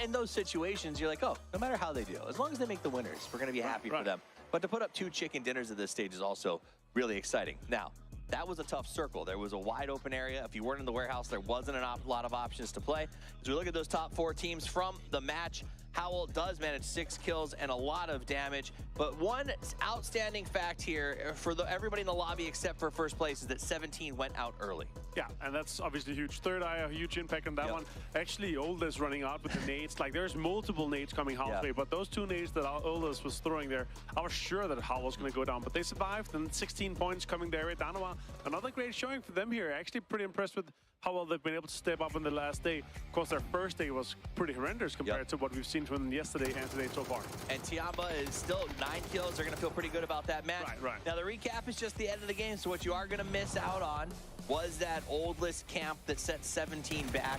in those situations, you're like, oh, no matter how they do, as long as they make the winners, we're going to be happy for them. But to put up 2 chicken dinners at this stage is also really exciting. Now, that was a tough circle. There was a wide open area. If you weren't in the warehouse, there wasn't a lot of options to play. As we look at those top 4 teams from the match, Howl does manage 6 kills and a lot of damage. But one outstanding fact here for everybody in the lobby except for first place is that 17 went out early. Yeah, and that's obviously huge. Third eye, a huge impact on that one. Actually, Oldest running out with the nades. Like, there's multiple nades coming Howl's way, but those 2 nades that Oldest was throwing there, I was sure that Howl was going to go down, but they survived, and 16 points coming their way. Donawa, another great showing for them here. Actually pretty impressed with how well they've been able to step up in the last day. Of course, their first day was pretty horrendous compared to what we've seen from them yesterday and today so far. And Tiamba is still 9 kills. They're going to feel pretty good about that match. Right. Now, the recap is just the end of the game, so what you are going to miss out on was that old list camp that set 17 back.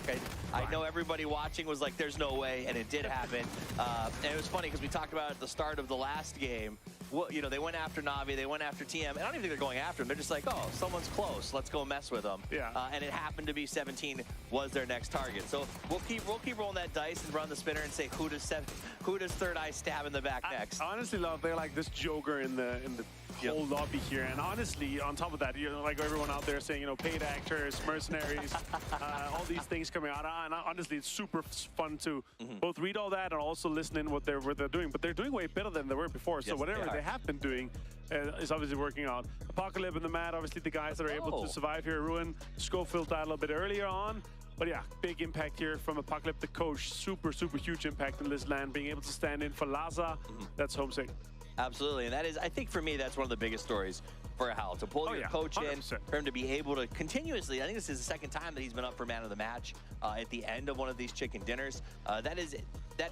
I know everybody watching was like, there's no way, and it did happen. And it was funny because we talked about it at the start of the last game. Well, you know, they went after Navi, they went after TM, and I don't even think they're going after him. They're just like, oh, someone's close, let's go mess with them. And it happened to be 17 was their next target. So we'll keep rolling that dice and run the spinner and say who does third eye stab in the back next. I honestly love they're like this joker in the whole lobby here, and honestly, on top of that, you know, like everyone out there saying, you know, paid actors, mercenaries, all these things coming out. And honestly, it's super fun to both read all that and also listen in what they're doing. But they're doing way better than they were before. So whatever they have been doing is obviously working out. Apocalypse and the Mad, obviously the guys that are able to survive here. Ruin, Schofield died a little bit earlier on. But yeah, big impact here from Apocalypse, the coach. Super huge impact in this land, being able to stand in for Laza. That's homesick. Absolutely, and that is, I think for me, that's one of the biggest stories for Hal to pull your coach 100%. in, for him to be able to continuously, I think this is the second time that he's been up for man of the match at the end of one of these chicken dinners. That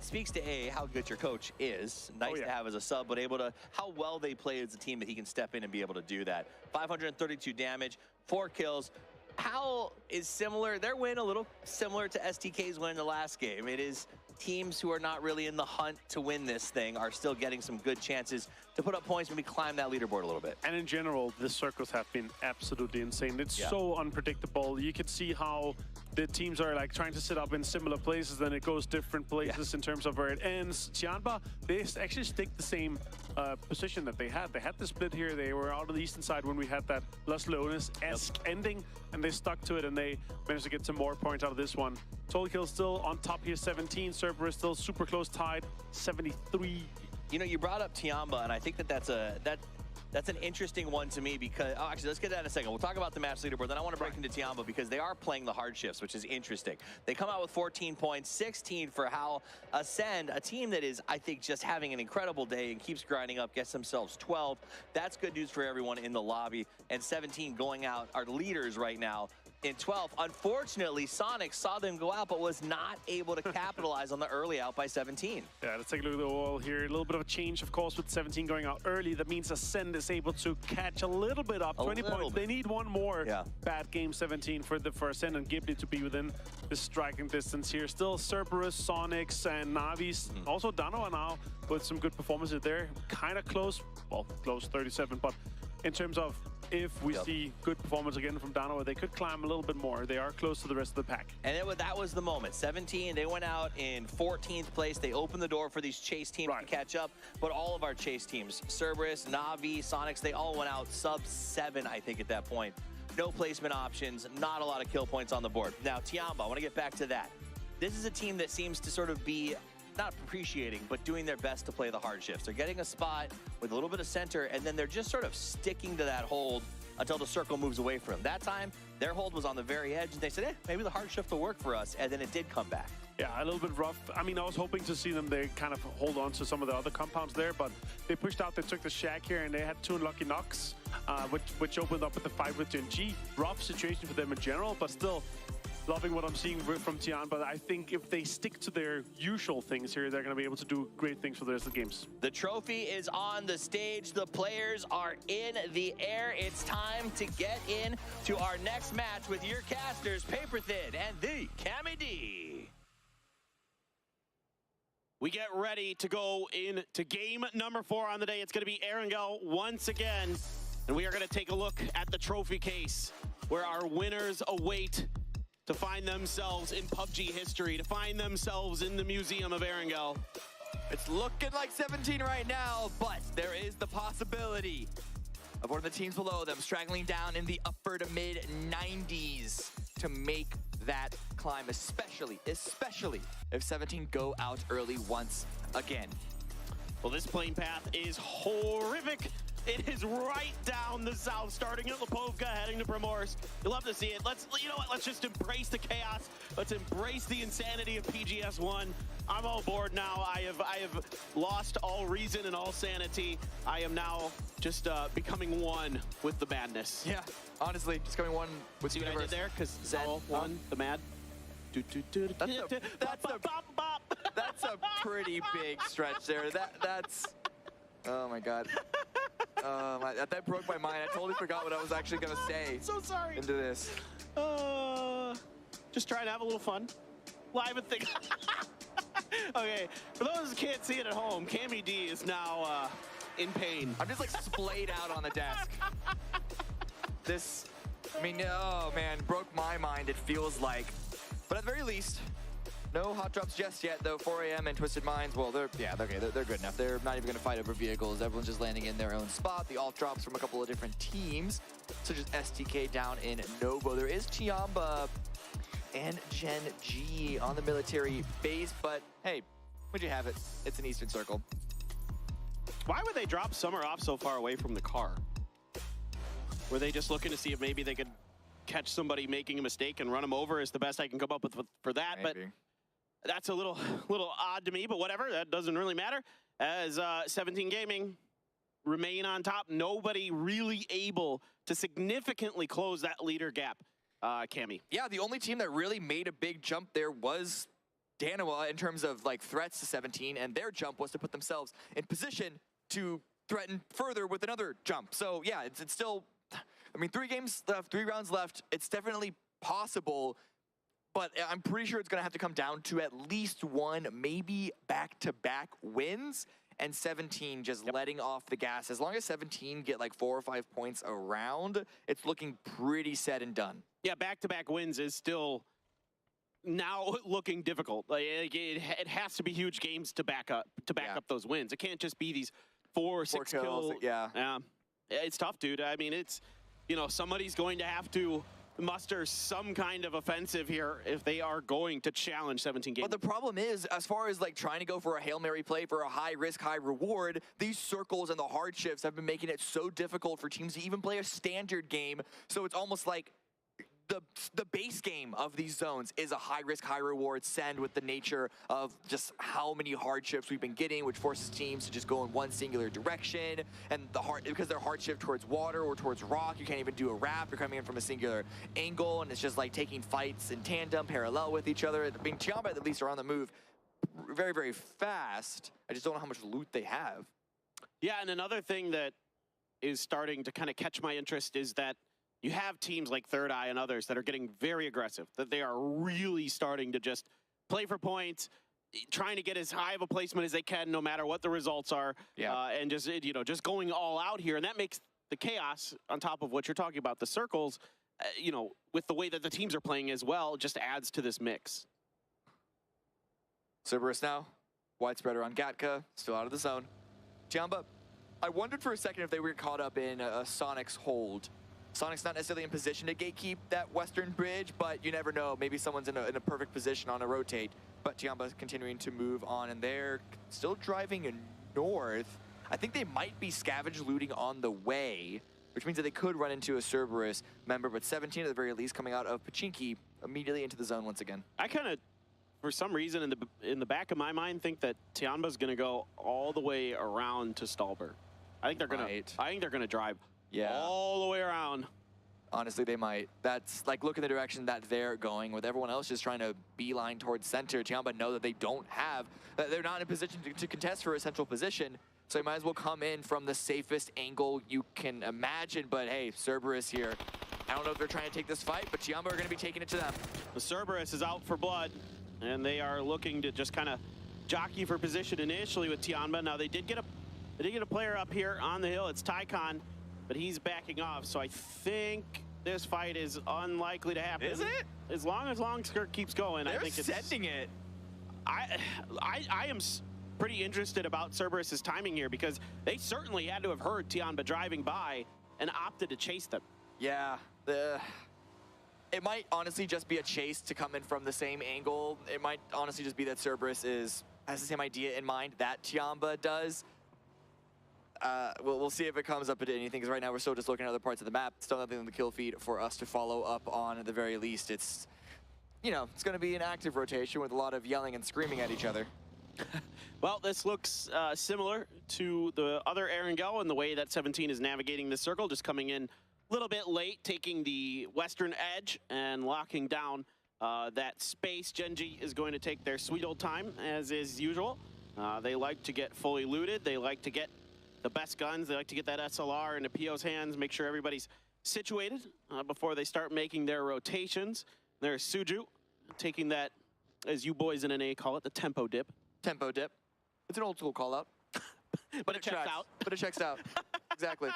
speaks to how good your coach is. Nice to have as a sub, but able to, how well they play as a team that he can step in and be able to do that. 532 damage, 4 kills. Hal is similar, their win a little similar to STK's win in the last game. It is teams who are not really in the hunt to win this thing are still getting some good chances to put up points, maybe climb that leaderboard a little bit. And in general, the circles have been absolutely insane. It's so unpredictable. You can see how the teams are like trying to set up in similar places, then it goes different places in terms of where it ends. Tianba, they actually stick the same position that they had. They had the split here. They were out on the eastern side when we had that Los Leones-esque ending, and they stuck to it, and they managed to get some more points out of this one. Total kills still on top here, 17. Cerberus still super close tied, 73. You know, you brought up Tiamba, and I think that's an interesting one to me because, actually, let's get that in a second. We'll talk about the match leaderboard. Then I want to break into Tiamba because they are playing the hard shifts, which is interesting. They come out with 14 points, 16 for Hal. Ascend, a team that is, I think, just having an incredible day and keeps grinding up, gets themselves 12. That's good news for everyone in the lobby. And 17 going out are leaders right now. In 12th, unfortunately, Sonic saw them go out, but was not able to capitalize on the early out by 17. Yeah, let's take a look at the wall here. A little bit of a change, of course, with 17 going out early. That means Ascend is able to catch a little bit up. 20 points. They need one more bad game, 17, for Ascend and Ghibli to be within the striking distance here. Still Cerberus, Sonics, and Navis. Also Danoa now with some good performances there. Kind of close. Well, close, 37, but in terms of if we see good performance again from Danoa, they could climb a little bit more. They are close to the rest of the pack. And that was the moment. 17, they went out in 14th place. They opened the door for these chase teams to catch up, but all of our chase teams, Cerberus, Navi, Sonics, they all went out sub 7, I think, at that point. No placement options, not a lot of kill points on the board. Now, Tiamba, I want to get back to that. This is a team that seems to sort of be not appreciating, but doing their best to play the hard shifts. They're getting a spot with a little bit of center, and then they're just sort of sticking to that hold until the circle moves away from them. That time, their hold was on the very edge, and they said, maybe the hard shift will work for us, and then it did come back. Yeah, a little bit rough. I mean, I was hoping to see them, they kind of hold on to some of the other compounds there, but they pushed out, they took the shack here, and they had 2 unlucky knocks, which opened up with the fight with Genji. Rough situation for them in general, but still loving what I'm seeing from Tian, but I think if they stick to their usual things here, they're going to be able to do great things for the rest of the games. The trophy is on the stage. The players are in the air. It's time to get in to our next match with your casters, Paper Thin and the Cammy D. We get ready to go into game number 4 on the day. It's going to be Erangel once again, and we are going to take a look at the trophy case where our winners await to find themselves in PUBG history, to find themselves in the Museum of Erangel. It's looking like 17 right now, but there is the possibility of one of the teams below them straggling down in the upper to mid 90s to make that climb, especially if 17 go out early once again. Well, this plane path is horrific. It is right down the south, starting at Pubg, heading to Primorsk. You'll love to see it. You know what? Let's just embrace the chaos. Let's embrace the insanity of PGS1. I'm all board now. I have lost all reason and all sanity. I am now just becoming one with the madness. Yeah, honestly, just becoming one with the universe. See what I did there? Because Zell won the mad. That's a pretty big stretch there. That's. Oh my God. That broke my mind. I totally forgot what I was actually gonna say. So sorry. Into this. Just trying to have a little fun. Live and think. Okay, for those who can't see it at home, Cammy D is now in pain. I'm just like splayed out on the desk. This, I mean, oh man, broke my mind, it feels like. But at the very least, no hot drops just yet, though. 4 a.m. and Twisted Minds, well, they're good enough. They're not even going to fight over vehicles. Everyone's just landing in their own spot. The alt drops from a couple of different teams, such as STK down in Novo. There is Chiamba and Gen G on the military base, but hey, would you have it? It's an Eastern Circle. Why would they drop Summer off so far away from the car? Were they just looking to see if maybe they could catch somebody making a mistake and run them over is the best I can come up with for that, maybe. But that's a little odd to me, but whatever, that doesn't really matter. As 17 Gaming remain on top. Nobody really able to significantly close that leader gap, Cammy. Yeah, the only team that really made a big jump there was Danawa in terms of like threats to 17, and their jump was to put themselves in position to threaten further with another jump. So yeah, it's still, I mean, 3 games left, 3 rounds left. It's definitely possible, but I'm pretty sure it's going to have to come down to at least 1, maybe back-to-back wins, and 17 just letting off the gas. As long as 17 get like 4 or 5 points around, it's looking pretty said and done. Yeah, back-to-back wins is still now looking difficult. Like it has to be huge games to back up those wins. It can't just be these 4 or 6 kills. Yeah. It's tough, dude. I mean, it's, you know, somebody's going to have to muster some kind of offensive here if they are going to challenge 17 games. But the problem is, as far as like trying to go for a Hail Mary play for a high risk, high reward, these circles and the hardships have been making it so difficult for teams to even play a standard game. So it's almost like the base game of these zones is a high risk, high reward send with the nature of just how many hardships we've been getting, which forces teams to just go in one singular direction. And because they're hardship towards water or towards rock, you can't even do a wrap. You're coming in from a singular angle, and it's just like taking fights in tandem, parallel with each other. I mean, Tiamba at least are on the move very, very fast. I just don't know how much loot they have. Yeah, and another thing that is starting to kind of catch my interest is that you have teams like Third Eye and others that are getting very aggressive, that they are really starting to just play for points, trying to get as high of a placement as they can, no matter what the results are, and just, you know, just going all out here. And that makes the chaos on top of what you're talking about, the circles, you know, with the way that the teams are playing as well, just adds to this mix. Cerberus now, widespreader on Gatka, still out of the zone. Tiamba, I wondered for a second if they were caught up in Sonic's hold. Sonic's not necessarily in position to gatekeep that western bridge, but you never know. Maybe someone's in a perfect position on a rotate. But Tiamba's continuing to move on, and they're still driving north. I think they might be scavenge looting on the way, which means that they could run into a Cerberus member, but 17 at the very least coming out of Pachinki immediately into the zone once again. I kind of, for some reason, in the back of my mind, think that Tiamba's going to go all the way around to Stalber. I think they're going to drive all the way around. Honestly, they might. That's like, look in the direction that they're going, with everyone else just trying to beeline towards center. Tiamba know that they don't have, that they're not in a position to contest for a central position, so they might as well come in from the safest angle you can imagine. But hey, Cerberus here. I don't know if they're trying to take this fight, but Tiamba are going to be taking it to them. The Cerberus is out for blood, and they are looking to just kind of jockey for position initially with Tiamba. Now they did get a player up here on the hill. It's Tycon, but he's backing off, so I think this fight is unlikely to happen. Is it? As long as Longskirt keeps going, I think it's sending it. I am pretty interested about Cerberus's timing here, because they certainly had to have heard Tiamba driving by and opted to chase them. Yeah, it might honestly just be a chase to come in from the same angle. It might honestly just be that Cerberus has the same idea in mind that Tiamba does. We'll see if it comes up into anything, because right now we're still just looking at other parts of the map. Still nothing on the kill feed for us to follow up on at the very least. It's, you know, it's going to be an active rotation with a lot of yelling and screaming at each other. Well, this looks similar to the other Erangel in the way that 17 is navigating this circle, just coming in a little bit late, taking the western edge and locking down that space. Genji is going to take their sweet old time, as is usual. They like to get fully looted. They like to get the best guns. They like to get that SLR into PO's hands, make sure everybody's situated before they start making their rotations. There's Suju taking that, as you boys in NA call it, the tempo dip. Tempo dip. It's an old school call out. But it checks out. But it checks out. Exactly.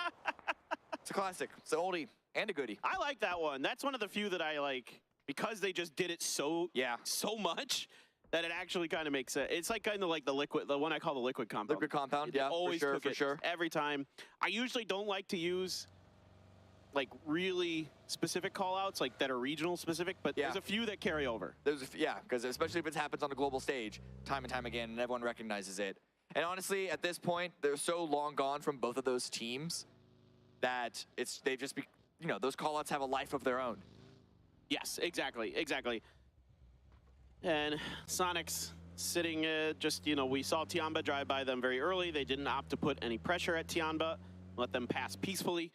It's a classic. It's an oldie and a goodie. I like that one. That's one of the few that I like, because they just did it so much that it actually kind of makes it. It's like kind of like the liquid, the one I call the liquid compound. Liquid compound, yeah, always for sure. Every time. I usually don't like to use like really specific call outs, like that are regional specific, but there's a few that carry over. Yeah, because especially if it happens on a global stage time and time again, and everyone recognizes it. And honestly, at this point, they're so long gone from both of those teams that they've just be, you know, those call outs have a life of their own. Yes, exactly. And Sonic's sitting just, you know, we saw Tianba drive by them very early. They didn't opt to put any pressure at Tianba, let them pass peacefully.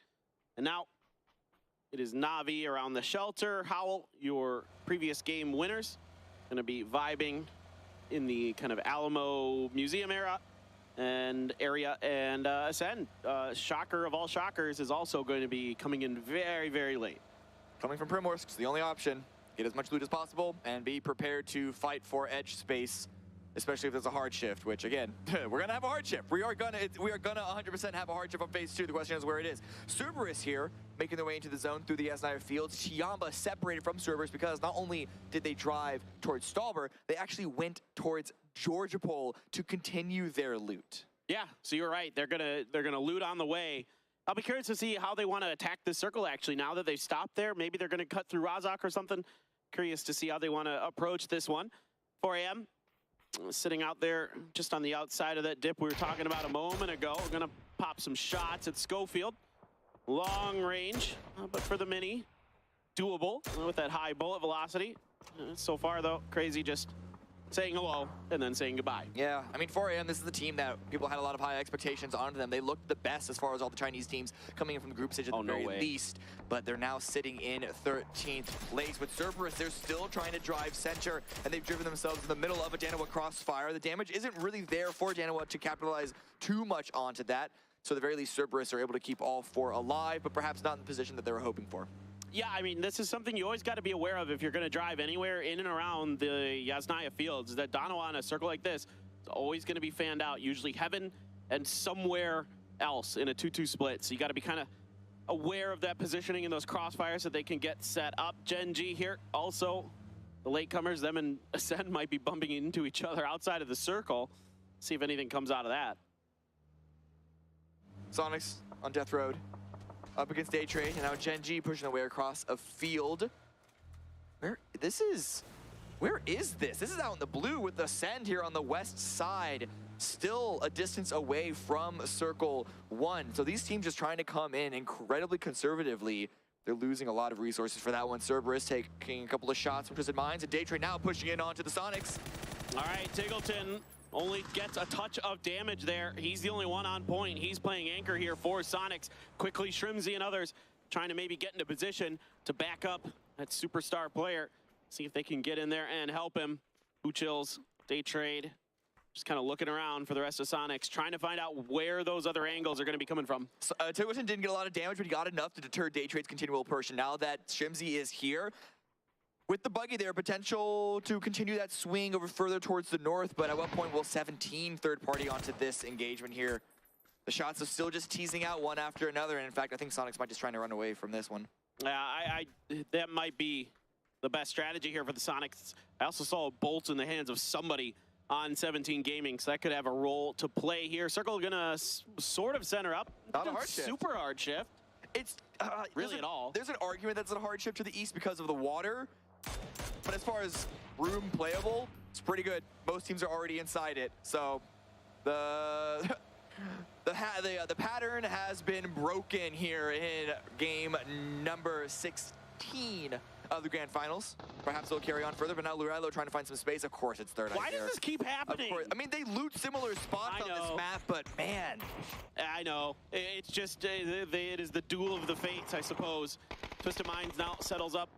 And now it is Na'Vi around the shelter. Howl, your previous game winners, going to be vibing in the kind of Alamo Museum area, and Ascend, shocker of all shockers, is also going to be coming in very, very late. Coming from Primorsk, it's the only option. Get as much loot as possible and be prepared to fight for edge space, especially if there's a hard shift, which again, we're gonna have a hard shift. We are gonna 100% have a hard shift on phase 2. The question is where it is. Cerberus here, making their way into the zone through the Asnaya fields. Tianba separated from Cerberus because not only did they drive towards Stalber, they actually went towards Georgiapol to continue their loot. Yeah, so you're right. They're gonna loot on the way. I'll be curious to see how they want to attack this circle, actually, now that they've stopped there. Maybe they're gonna cut through Razak or something. Curious to see how they want to approach this one. 4 a.m. sitting out there just on the outside of that dip we were talking about a moment ago. We're going to pop some shots at Schofield. Long range, but for the mini, doable with that high bullet velocity. So far, though, Crazy just saying hello and then saying goodbye. Yeah, I mean, 4 a.m., this is the team that people had a lot of high expectations onto them. They looked the best as far as all the Chinese teams coming in from the group stage at the very least, but they're now sitting in 13th place. With Cerberus, they're still trying to drive center, and they've driven themselves in the middle of a Danawa crossfire. The damage isn't really there for Danawa to capitalize too much onto that, so at the very least, Cerberus are able to keep all 4 alive, but perhaps not in the position that they were hoping for. Yeah, I mean, this is something you always got to be aware of if you're going to drive anywhere in and around the Yasnaya fields. That Danawa in a circle like this is always going to be fanned out, usually heaven and somewhere else in a 2-2 split. So you got to be kind of aware of that positioning in those crossfires so they can get set up. Gen G here, also the latecomers, them and Ascend might be bumping into each other outside of the circle. See if anything comes out of that. Sonics on Death Road. Up against Day Trade, and now Gen G pushing away across a field. Where is this? This is out in the blue with Ascend here on the west side. Still a distance away from Circle 1. So these teams just trying to come in incredibly conservatively. They're losing a lot of resources for that one. Cerberus taking a couple of shots from Twisted Minds, and Day Trade now pushing in onto the Sonics. All right, Tiggleton only gets a touch of damage there. He's the only one on point. He's playing anchor here for Sonics. Quickly, Shrimsy and others trying to maybe get into position to back up that superstar player. See if they can get in there and help him. Who chills? Day Trade. Just kind of looking around for the rest of Sonics, trying to find out where those other angles are going to be coming from. So, Tiggleton didn't get a lot of damage, but he got enough to deter Day Trade's continual push. And now that Shrimsy is here, with the buggy there, potential to continue that swing over further towards the north, but at what point will 17 third party onto this engagement here? The shots are still just teasing out one after another, and in fact, I think Sonics might just trying to run away from this one. Yeah, that might be the best strategy here for the Sonics. I also saw a bolt in the hands of somebody on 17 Gaming, so that could have a role to play here. Circle gonna sort of center up. Not a hard shift. Super hard shift. It's really at all. There's an argument that's a hard shift to the east because of the water. But as far as room playable, it's pretty good. Most teams are already inside it. So the pattern has been broken here in game number 16 of the Grand Finals. Perhaps they'll carry on further, but now Lurello trying to find some space. Of course, it's third eye. Why does this keep happening? Of course. I mean, they loot similar spots on this map, but man. I know. It's just, it is the duel of the fates, I suppose. Twisted Minds now settles up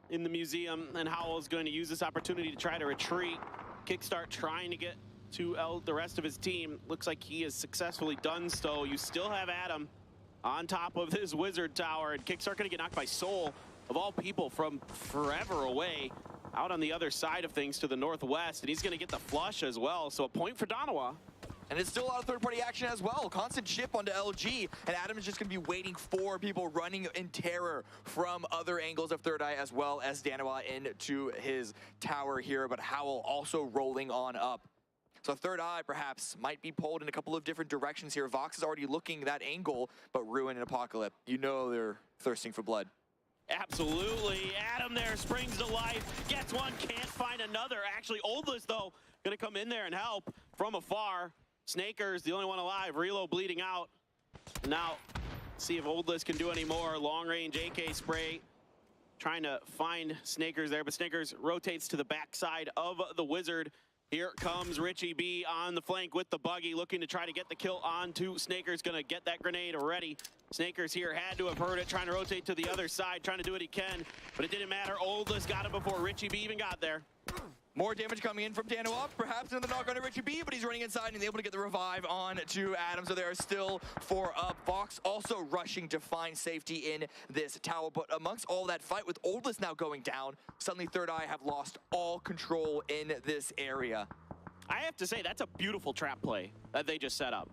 in the museum, and Howl is going to use this opportunity to try to retreat. Kickstart trying to get to the rest of his team. Looks like he has successfully done so. You still have Adam on top of this wizard tower, and Kickstart going to get knocked by Soul, of all people, from forever away, out on the other side of things to the northwest, and he's going to get the flush as well. So a point for Danawa. And it's still a lot of third-party action as well. Constant chip onto LG, and Adam is just going to be waiting for people running in terror from other angles of Third Eye, as well as Danawa into his tower here, but Howl also rolling on up. So Third Eye perhaps might be pulled in a couple of different directions here. Vox is already looking that angle, but Ruin and Apocalypse, you know they're thirsting for blood. Absolutely. Adam there springs to life, gets one, can't find another. Actually, Oldless, though, going to come in there and help from afar. Snaker's the only one alive. Relo bleeding out. Now, see if Oldless can do any more. Long-range AK spray. Trying to find Snakers there, but Snakers rotates to the backside of the Wizard. Here comes Richie B on the flank with the buggy, looking to try to get the kill onto Snaker's going to get that grenade ready. Snaker's here, had to have heard it, trying to rotate to the other side, trying to do what he can, but it didn't matter. Oldless got it before Richie B even got there. More damage coming in from Danoa, perhaps another knock on to Richie B, but he's running inside and able to get the revive on to Adam, so there are still 4 up. Fox also rushing to find safety in this tower, but amongst all that fight with Oldless now going down, suddenly Third Eye have lost all control in this area. I have to say, that's a beautiful trap play that they just set up.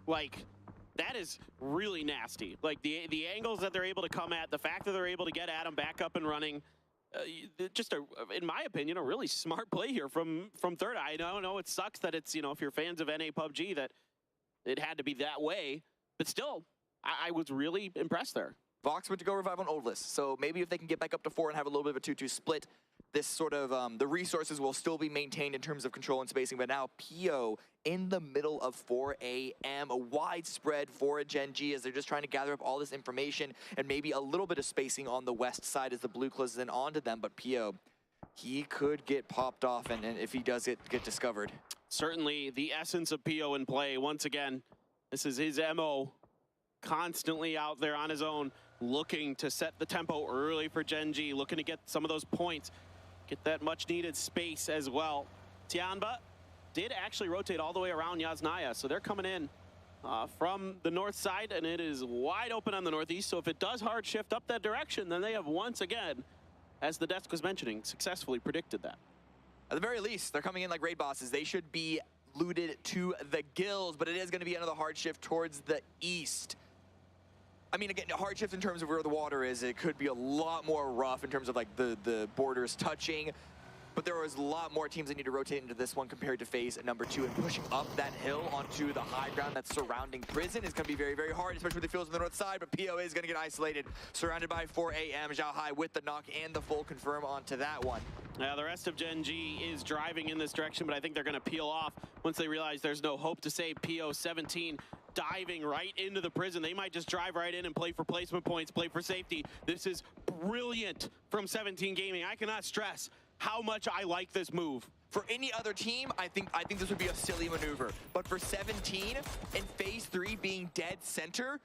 Like, that is really nasty. Like, the angles that they're able to come at, the fact that they're able to get Adam back up and running, just in my opinion, a really smart play here from Third Eye. I know it sucks that it's, if you're fans of NA Pubg, that it had to be that way, but still, I was really impressed there. Vox went to go revive on Oldless, so maybe if they can get back up to 4 and have a little bit of a 2-2 split, this sort of, the resources will still be maintained in terms of control and spacing, but now Pio in the middle of 4 a.m., a widespread for a Gen G as they're just trying to gather up all this information and maybe a little bit of spacing on the west side as the blue closes in onto them, but Pio, he could get popped off, and if he does get discovered. Certainly the essence of Pio in play. Once again, this is his MO, constantly out there on his own, looking to set the tempo early for Gen G, looking to get some of those points, get that much-needed space as well. Tianba did actually rotate all the way around Yasnaya, so they're coming in from the north side, and it is wide open on the northeast, so if it does hard shift up that direction, then they have once again, as the desk was mentioning, successfully predicted that. At the very least, they're coming in like raid bosses. They should be looted to the gills, but it is going to be another hard shift towards the east. I mean, again, hard shift in terms of where the water is, it could be a lot more rough in terms of like the borders touching, but there was a lot more teams that need to rotate into this one compared to phase number 2, and pushing up that hill onto the high ground that's surrounding prison is going to be very, very hard, especially with the fields on the north side, but PO is going to get isolated, surrounded by 4 a.m. Zhao Hai with the knock and the full confirm onto that one. Now, the rest of Gen G is driving in this direction, but I think they're going to peel off once they realize there's no hope to save PO 17. Diving right into the prison. They might just drive right in and play for placement points, play for safety. This is brilliant from 17 Gaming. I cannot stress how much I like this move. For any other team, I think this would be a silly maneuver. But for 17, in phase 3 being dead center,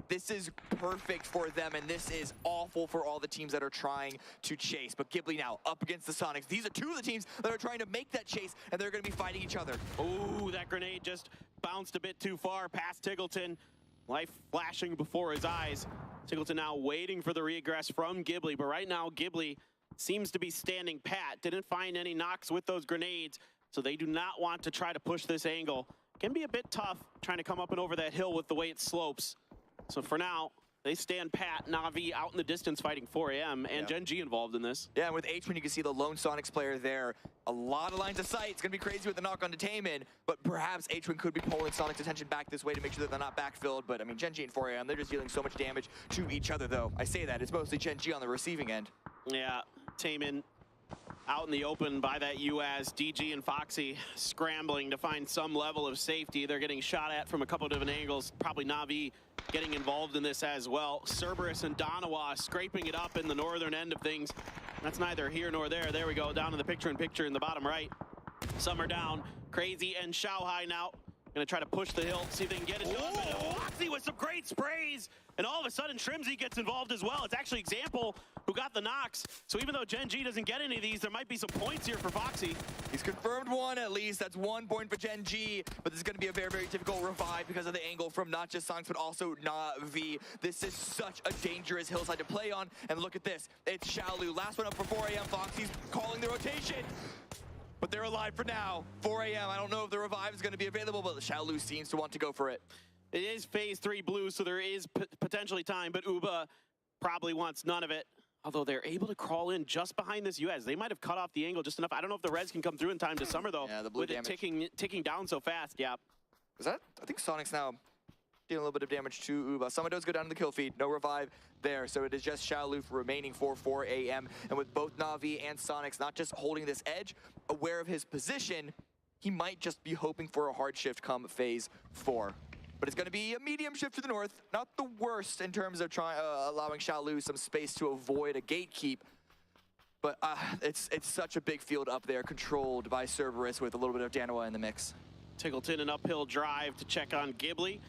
this is perfect for them, and this is awful for all the teams that are trying to chase. But Ghibli now up against the Sonics. These are 2 of the teams that are trying to make that chase, and they're going to be fighting each other. Ooh, that grenade just bounced a bit too far past Tiggleton. Life flashing before his eyes. Tiggleton now waiting for the regress from Ghibli, but right now Ghibli seems to be standing pat. Didn't find any knocks with those grenades, so they do not want to try to push this angle. Can be a bit tough trying to come up and over that hill with the way it slopes. So for now, they stand pat. Na'Vi out in the distance fighting 4 a.m. and Gen G involved in this. Yeah, and with H-Twin, you can see the lone Sonics player there. A lot of lines of sight. It's going to be crazy with the knock on to Taemin, but perhaps H-Twin could be pulling Sonic's attention back this way to make sure that they're not backfilled. But I mean, Gen G and 4 a.m., they're just dealing so much damage to each other, though. I say that. It's mostly Gen G on the receiving end. Yeah, Taemin out in the open by that UAS. DG and Foxy scrambling to find some level of safety. They're getting shot at from a couple of different angles. Probably Na'Vi getting involved in this as well. Cerberus and Donawa scraping it up in the northern end of things. That's neither here nor there. There we go, down in the picture in the bottom right. Some are down. Crazy and Xiaohai now gonna try to push the hill, see if they can get it done. Foxy with some great sprays, and all of a sudden Trimsy gets involved as well. It's actually Example who got the knocks. So even though Gen G doesn't get any of these, there might be some points here for Foxy. He's confirmed 1 at least. That's 1 point for Gen G, but this is going to be a very, very difficult revive because of the angle from not just Sonics, but also Na'Vi. This is such a dangerous hillside to play on, and look at this. It's Xiaolu. Last one up for 4 a.m. Foxy's calling the rotation. But they're alive for now. 4 a.m. I don't know if the revive is going to be available, but Xiaolu seems to want to go for it. It is phase 3 blue, so there is potentially time, but Uba probably wants none of it. Although they're able to crawl in just behind this US. They might have cut off the angle just enough. I don't know if the res can come through in time to summer, though. Yeah, the blue with damage. it ticking down so fast, yeah. Is that? I think Sonic's now dealing a little bit of damage to Uba. Someone does go down to the kill feed. No revive there. So it is just Xiaolu remaining for 4 a.m. And with both Na'Vi and Sonics not just holding this edge, aware of his position, he might just be hoping for a hard shift come phase 4. But it's going to be a medium shift to the north. Not the worst in terms of allowing Xiaolu some space to avoid a gatekeep. But it's such a big field up there, controlled by Cerberus with a little bit of Danoa in the mix. Tickleton, an uphill drive to check on Ghibli.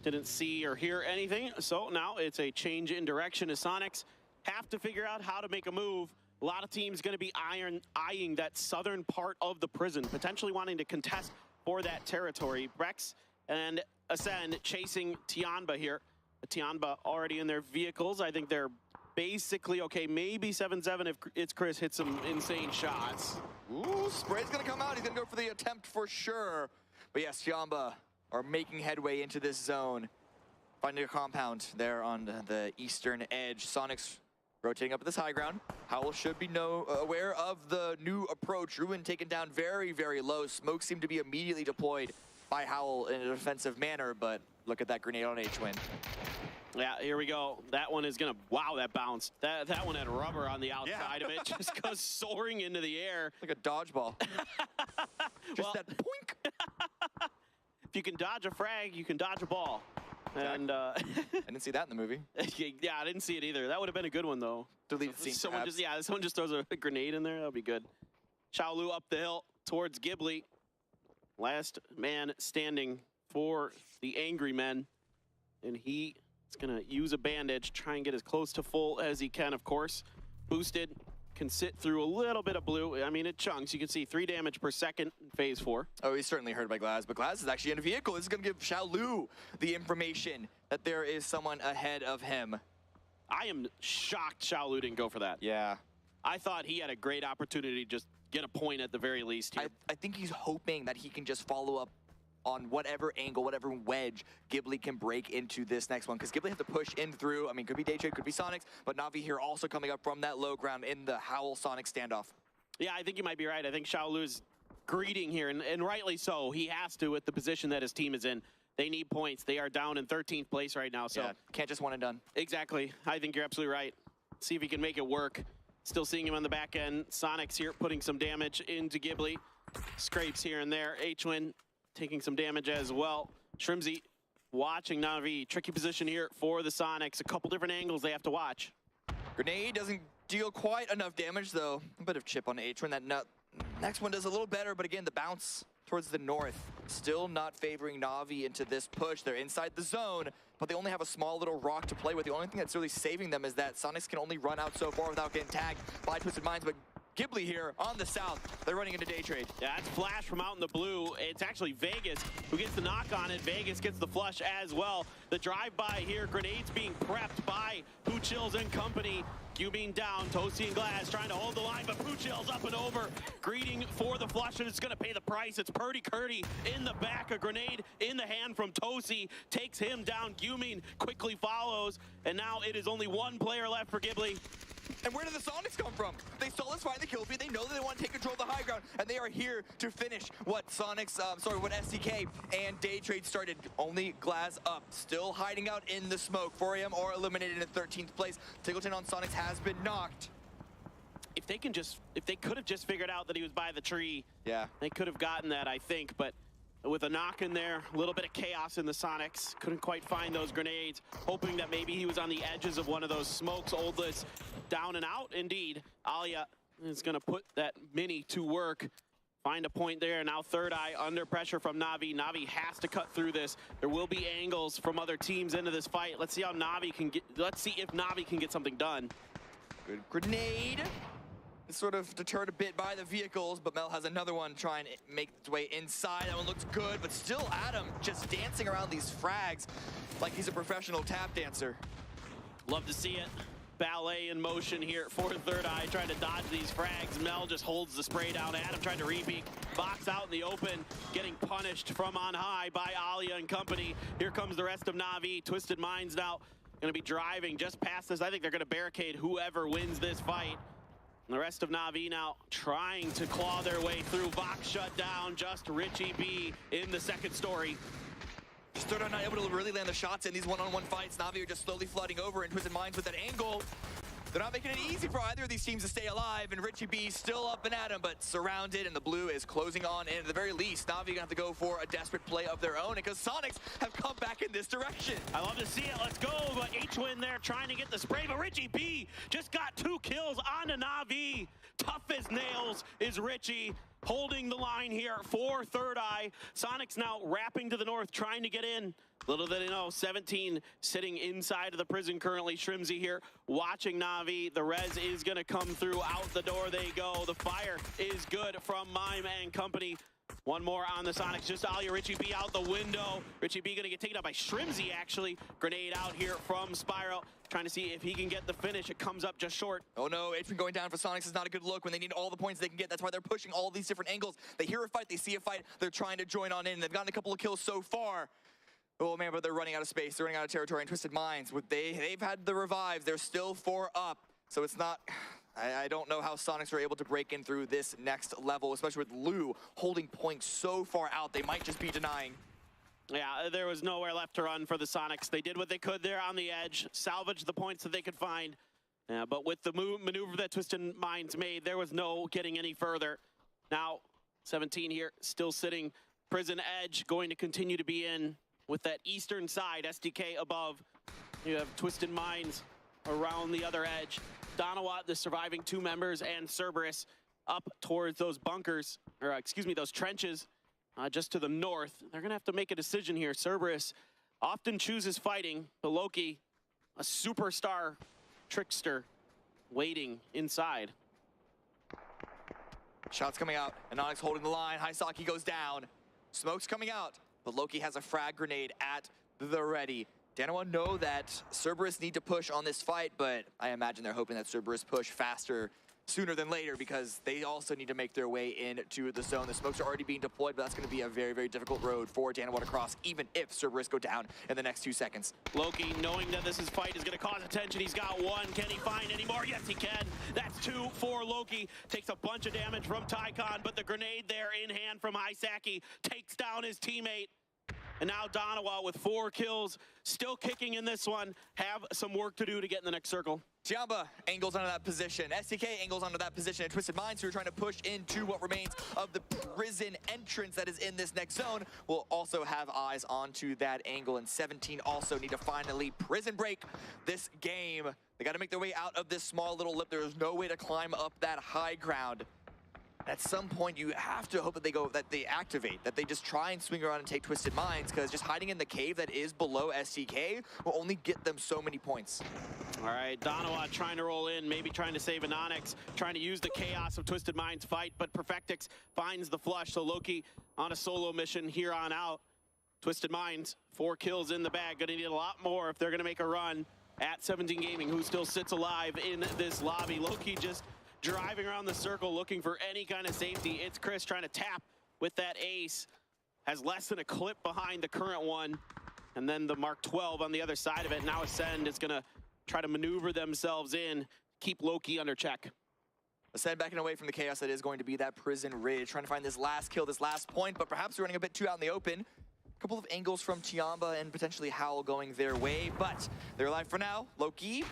Didn't see or hear anything, so now it's a change in direction as Sonics have to figure out how to make a move. A lot of teams going to be eyeing that southern part of the prison, potentially wanting to contest for that territory. Brex and Ascend chasing Tianba here. Tianba already in their vehicles. I think they're basically okay. Maybe 7-7 if it's Chris hits some insane shots. Ooh, Spray's going to come out. He's going to go for the attempt for sure. But yes, Tianba are making headway into this zone. Finding a compound there on the eastern edge. Sonics rotating up at this high ground. Howl should be aware of the new approach. Ruin taken down very, very low. Smoke seemed to be immediately deployed by Howl in a defensive manner, but look at that grenade on H-Win. Yeah, here we go. That one is gonna, wow, that bounced. That one had rubber on the outside of it. Just goes soaring into the air. Like a dodgeball. Just that poink. If you can dodge a frag, you can dodge a ball. And I didn't see that in the movie. Yeah, I didn't see it either. That would have been a good one though. Delete the scene. Someone just throws a grenade in there. That'll be good. Xiaolu up the hill towards Ghibli. Last man standing for the angry men, and he is gonna use a bandage, try and get as close to full as he can. Of course, boosted. Can sit through a little bit of blue. I mean, it chunks. You can see 3 damage per second in phase 4. Oh, he's certainly hurt by Glaz, but Glaz is actually in a vehicle. This is going to give Xiaolu the information that there is someone ahead of him. I am shocked Xiaolu didn't go for that. Yeah. I thought he had a great opportunity to just get a point at the very least here. I think he's hoping that he can just follow up on whatever angle, whatever wedge Ghibli can break into this next one. Because Ghibli have to push in through. I mean, could be Daytrade, could be Sonics, but Na'Vi here also coming up from that low ground in the Howl-Sonic standoff. Yeah, I think you might be right. I think Xiaolu's greeting here, and rightly so. He has to with the position that his team is in. They need points. They are down in 13th place right now, so... Yeah, can't just one and done. Exactly. I think you're absolutely right. See if he can make it work. Still seeing him on the back end. Sonics here putting some damage into Ghibli. Scrapes here and there. H-Win taking some damage as well. Shrimzy watching Na'Vi. Tricky position here for the Sonics. A couple different angles they have to watch. Grenade doesn't deal quite enough damage, though. A bit of chip on H-Win. That next one does a little better, but again, the bounce towards the north. Still not favoring Na'Vi into this push. They're inside the zone, but they only have a small little rock to play with. The only thing that's really saving them is that Sonics can only run out so far without getting tagged by Twisted Minds, but Ghibli here on the south. They're running into day trade. Yeah, that's Flash from out in the blue. It's actually Vegas who gets the knock on it. Vegas gets the flush as well. The drive-by here, grenades being prepped by Poochills and company. Q being down, Toasty and Glass trying to hold the line, but Poochill's up and over. Greeting for the flush, and it's going to pay the price. It's Purdy Curdy in the back. A grenade in the hand from Toasty takes him down. Gumeen quickly follows, and now it is only one player left for Ghibli. And where did the Sonics come from? They saw us find the kill feed. They know that they want to take control of the high ground, and they are here to finish what Sonics, what SDK and Day Trade started. Only Glass up, still hiding out in the smoke. 4AM are eliminated in 13th place. Tiggleton on Sonics has been knocked. If they could have just figured out that he was by the tree, yeah, they could have gotten that, I think. But with a knock in there, a little bit of chaos in the Sonics. Couldn't quite find those grenades, hoping that maybe he was on the edges of one of those smokes. Oldless down and out, indeed. Alia is going to put that mini to work. Find a point there. Now Third Eye under pressure from Na'Vi. Na'Vi has to cut through this. There will be angles from other teams into this fight. Let's see how Na'Vi can get. Let's see if Na'Vi can get something done. Good grenade. It's sort of deterred a bit by the vehicles, but Mel has another one trying to make its way inside. That one looks good, but still Adam just dancing around these frags like he's a professional tap dancer. Love to see it. Ballet in motion here for Third Eye, trying to dodge these frags. Mel just holds the spray down. Adam trying to repeat. Box out in the open, getting punished from on high by Alia and company. Here comes the rest of Na'Vi. Twisted Minds now going to be driving just past this. I think they're going to barricade whoever wins this fight. And the rest of Na'Vi now trying to claw their way through. Vox shut down, just Richie B in the second story. Third Eye not able to really land the shots in these one-on-one fights. Na'Vi are just slowly flooding over, and Twisted Minds with that angle. They're not making it easy for either of these teams to stay alive, and Richie B still up and at him, but surrounded, and the blue is closing on in. At the very least, Na'Vi gonna have to go for a desperate play of their own, because Sonics have come back in this direction. I love to see it. Let's go. But H-Win there trying to get the spray, but Richie B just got 2 kills on Na'Vi. Tough as nails is Richie, holding the line here for Third Eye. Sonics now wrapping to the north, trying to get in. Little did they know, 17 sitting inside of the prison currently. Shrimsy here watching Na'Vi. The res is going to come through. Out the door they go. The fire is good from Mime and company. One more on the Sonics. Just Alia, Richie B out the window. Richie B going to get taken out by Shrimsy, actually. Grenade out here from Spiral. Trying to see if he can get the finish. It comes up just short. Oh no, H-Win going down for Sonics is not a good look when they need all the points they can get. That's why they're pushing all these different angles. They hear a fight, they see a fight, they're trying to join on in. They've gotten a couple of kills so far. Oh man, but they're running out of space. They're running out of territory. And Twisted Minds, they've had the revives. They're still 4 up. So it's not... I don't know how Sonics are able to break in through this next level, especially with Lou holding points so far out. They might just be denying. Yeah, there was nowhere left to run for the Sonics. They did what they could there on the edge, salvaged the points that they could find. Yeah, but with the maneuver that Twisted Minds made, there was no getting any further. Now, 17 here, still sitting. Prison edge going to continue to be in with that eastern side, SDK above. You have Twisted Minds around the other edge. Donawat, the surviving 2 members, and Cerberus up towards those bunkers, or excuse me, those trenches. Just to the north. They're going to have to make a decision here. Cerberus often chooses fighting, but Loki, a superstar trickster, waiting inside. Shots coming out. Anonix holding the line. Hisaki goes down. Smoke's coming out, but Loki has a frag grenade at the ready. Danawa know that Cerberus need to push on this fight, but I imagine they're hoping that Cerberus push faster sooner than later, because they also need to make their way into the zone. The smokes are already being deployed, but that's going to be a very, very difficult road for Danawa to cross, even if Cerberus go down in the next 2 seconds. Loki, knowing that this fight is going to cause attention, he's got 1. Can he find any more? Yes, he can. That's 2 for Loki. Takes a bunch of damage from Tycon, but the grenade there in hand from Hisaki takes down his teammate. And now Donawa with 4 kills, still kicking in this one, have some work to do to get in the next circle. Tiamba angles onto that position. STK angles onto that position. And Twisted Minds, who are trying to push into what remains of the prison entrance that is in this next zone, will also have eyes onto that angle. And 17 also need to finally prison break this game. They got to make their way out of this small little lip. There is no way to climb up that high ground. At some point, you have to hope that they activate, that they just try and swing around and take Twisted Minds, because just hiding in the cave that is below STK will only get them so many points. All right, Donawa trying to roll in, maybe trying to save Anonix, trying to use the chaos of Twisted Minds fight, but Perfectix finds the flush, so Loki on a solo mission here on out. Twisted Minds, 4 kills in the bag, gonna need a lot more if they're gonna make a run at 17 Gaming, who still sits alive in this lobby. Loki just driving around the circle looking for any kind of safety. It's Chris trying to tap with that ace. Has less than a clip behind the current one. And then the Mark 12 on the other side of it. Now Ascend is going to try to maneuver themselves in, keep Loki under check. Ascend backing away from the chaos that is going to be that prison ridge, trying to find this last kill, this last point, but perhaps running a bit too out in the open. A couple of angles from Tiamba and potentially Howl going their way, but they're alive for now. Loki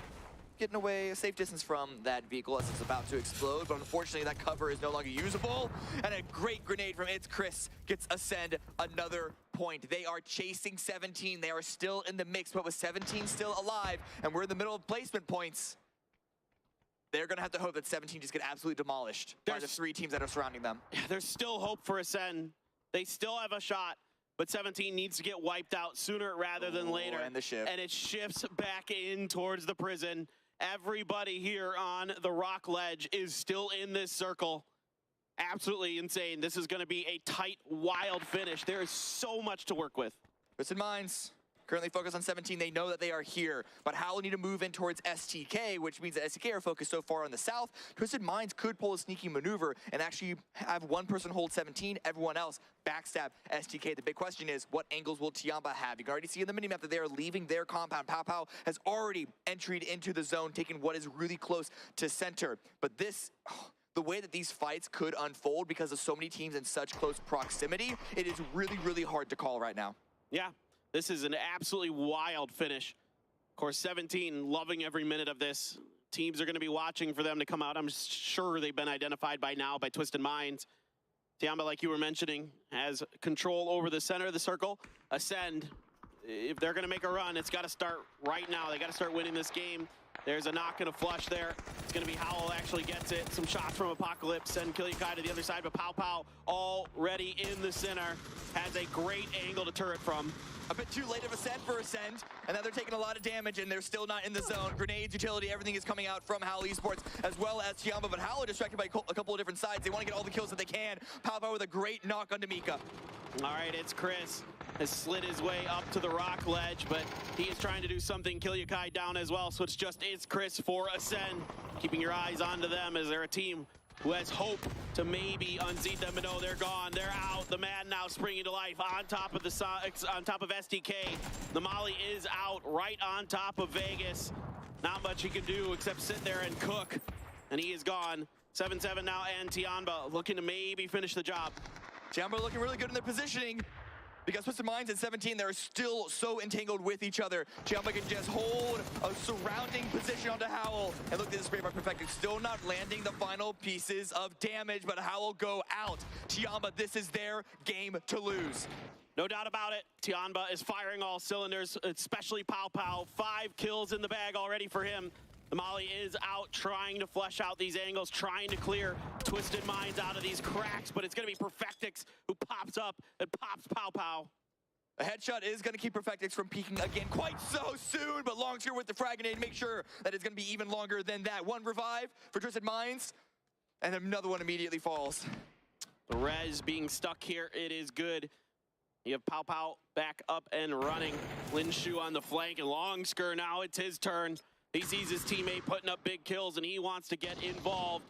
getting away a safe distance from that vehicle as it's about to explode, but unfortunately that cover is no longer usable. And a great grenade from It's Chris gets Ascend another point. They are chasing 17. They are still in the mix, but with 17 still alive, and we're in the middle of placement points, they're going to have to hope that 17 just get absolutely demolished by the 3 teams that are surrounding them. There's still hope for Ascend. They still have a shot, but 17 needs to get wiped out sooner rather than later. And the shift. And it shifts back in towards the prison. Everybody here on the rock ledge is still in this circle. Absolutely insane. This is going to be a tight, wild finish. There is so much to work with. Twisted Minds currently focused on 17. They know that they are here, but Howl will need to move in towards STK, which means that STK are focused so far on the south. Twisted Minds could pull a sneaky maneuver and actually have one person hold 17, everyone else backstab STK. The big question is, what angles will Tiamba have? You can already see in the minimap that they are leaving their compound. Pow Pow has already entered into the zone, taking what is really close to center. But this... the way that these fights could unfold because of so many teams in such close proximity, it is really, really hard to call right now. Yeah. This is an absolutely wild finish. Of course, 17 loving every minute of this. teams are going to be watching for them to come out. I'm sure they've been identified by now by Twisted Minds. Tiamba, like you were mentioning, has control over the center of the circle. Ascend, if they're going to make a run, it's got to start right now. They got to start winning this game. There's a knock and a flush there. It's going to be Howl actually gets it. Some shots from Apocalypse. Send Killiakai to the other side, but Pow Pow already in the center. Has a great angle to turret from. A bit too late of Ascend for Ascend, and now they're taking a lot of damage, and they're still not in the zone. Grenades, utility, everything is coming out from Howl Esports, as well as Tiamba, but Howl are distracted by a couple of different sides. They want to get all the kills that they can. Pow Pow with a great knock onto Mika. All right, it's Chris. Has slid his way up to the rock ledge, but he is trying to do something. Killiakai down as well, so it's Chris for Ascend. Keeping your eyes onto them as they're a team who has hope to maybe unseat them, but no, they're gone. They're out. The man now springing to life on top of SDK. The Molly is out right on top of Vegas. Not much he can do except sit there and cook, and he is gone. 7-7 now, and Tiamba looking to maybe finish the job. Tiamba looking really good in their positioning. Because Twisted Minds at 17, they're still so entangled with each other. Tiamba can just hold a surrounding position onto Howl. And look at this spray by Perfected, still not landing the final pieces of damage, but Howl go out. Tiamba, this is their game to lose. No doubt about it. Tiamba is firing all cylinders, especially Pow Pow. 5 kills in the bag already for him. The Molly is out trying to flesh out these angles, trying to clear Twisted Minds out of these cracks, but it's going to be Perfectix who pops up and pops Pow Pow. A headshot is going to keep Perfectix from peeking again quite so soon, but Longseer with the frag grenade, make sure that it's going to be even longer than that. One revive for Twisted Minds, and another one immediately falls. The res being stuck here, it is good. You have Pow Pow back up and running. Linshu on the flank, and Longsker now it's his turn. He sees his teammate putting up big kills, and he wants to get involved.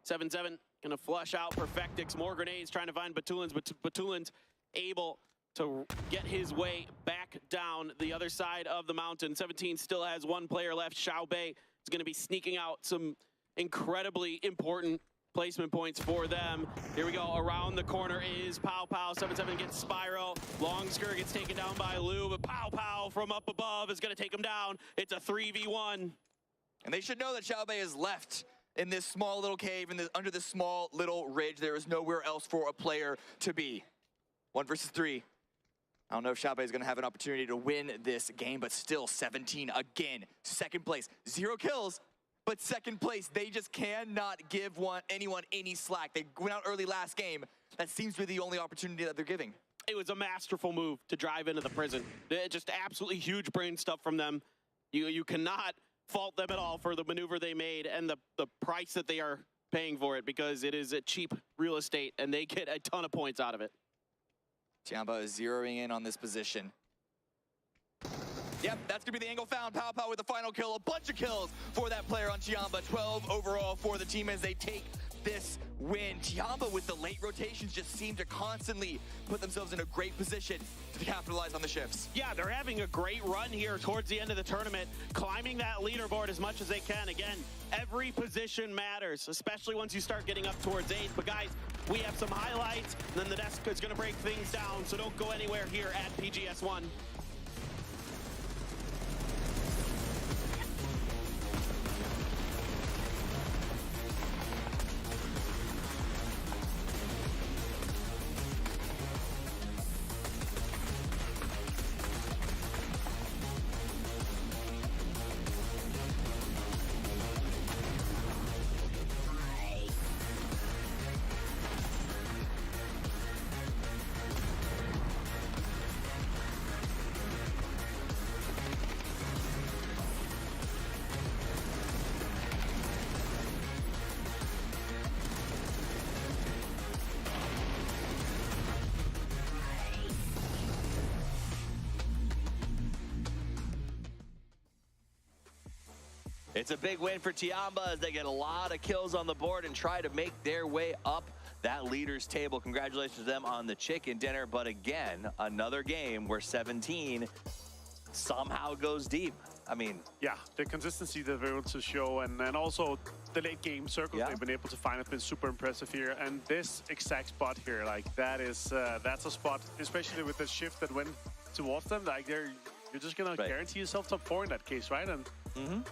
7-7 gonna flush out Perfectix. More grenades trying to find Batulins, but Batulin's able to get his way back down the other side of the mountain. 17 still has one player left. Xiao Bei is gonna be sneaking out some incredibly important placement points for them. Here we go, around the corner is Pow Pow. 7-7 gets Spyro. Longsker gets taken down by Lou, but Pow Pow from up above is gonna take him down. It's a 3v1. And they should know that Xiao Bei is left in this small little cave, under this small little ridge. There is nowhere else for a player to be. 1 versus 3. I don't know if Xiao Bei is gonna have an opportunity to win this game, but still 17 again. Second place, 0 kills. But second place, they just cannot give anyone any slack. They went out early last game. That seems to be the only opportunity that they're giving. It was a masterful move to drive into the prison. Just absolutely huge brain stuff from them. You cannot fault them at all for the maneuver they made and the price that they are paying for it, because it is a cheap real estate and they get a ton of points out of it. Tiamba is zeroing in on this position. Yep, that's going to be the angle found. Pow Pow with the final kill. A bunch of kills for that player on Tiamba. 12 overall for the team as they take this win. Tiamba with the late rotations just seem to constantly put themselves in a great position to capitalize on the shifts. Yeah, they're having a great run here towards the end of the tournament, climbing that leaderboard as much as they can. Again, every position matters, especially once you start getting up towards 8th. But guys, we have some highlights, and then the desk is going to break things down, so don't go anywhere here at PGS1. It's a big win for Tiamba as they get a lot of kills on the board and try to make their way up that leaders table. Congratulations to them on the chicken dinner. But again, another game where 17 somehow goes deep. I mean, yeah, the consistency that they're able to show, and also the late game circles they've been able to find have been super impressive here. And this exact spot here, like that is that's a spot, especially with the shift that went towards them. Like you're just gonna guarantee yourself top 4 in that case, right? And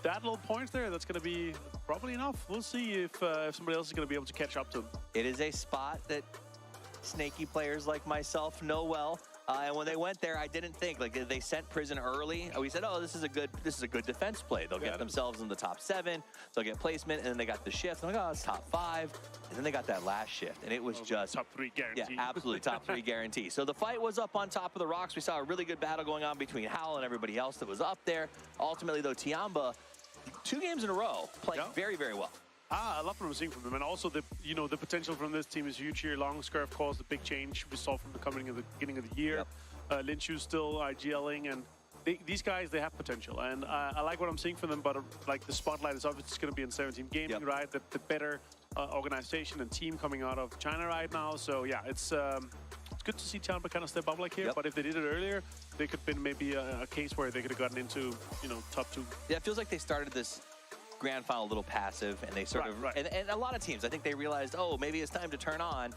that little point there, that's going to be probably enough. We'll see if somebody else is going to be able to catch up to them. It is a spot that snaky players like myself know well. And when they went there, I didn't think, like, they sent Prison early. We said, oh, this is a good defense play. They'll get themselves in the top 7. They'll get placement, and then they got the shift. I'm like, oh, it's top 5. And then they got that last shift, and it was just top 3 guarantee. Yeah, absolutely top 3 guarantee. So the fight was up on top of the rocks. We saw a really good battle going on between Howell and everybody else that was up there. Ultimately, though, Tiamba, 2 games in a row, played very, very well. I love what I'm seeing from them, and also the potential from this team is huge here. Longsker, of course, the big change we saw from the beginning of the year. Linshu's still IGLing, and these guys, they have potential, and I like what I'm seeing from them. But like, the spotlight is obviously going to be on 17 Gaming, right? The better organization and team coming out of China right now. So yeah, it's good to see Tiamba kind of step up like here. But if they did it earlier, they could have been maybe a case where they could have gotten into top 2. Yeah, it feels like they started this grand final a little passive, and they sort of and a lot of teams, I think they realized, oh, maybe it's time to turn on,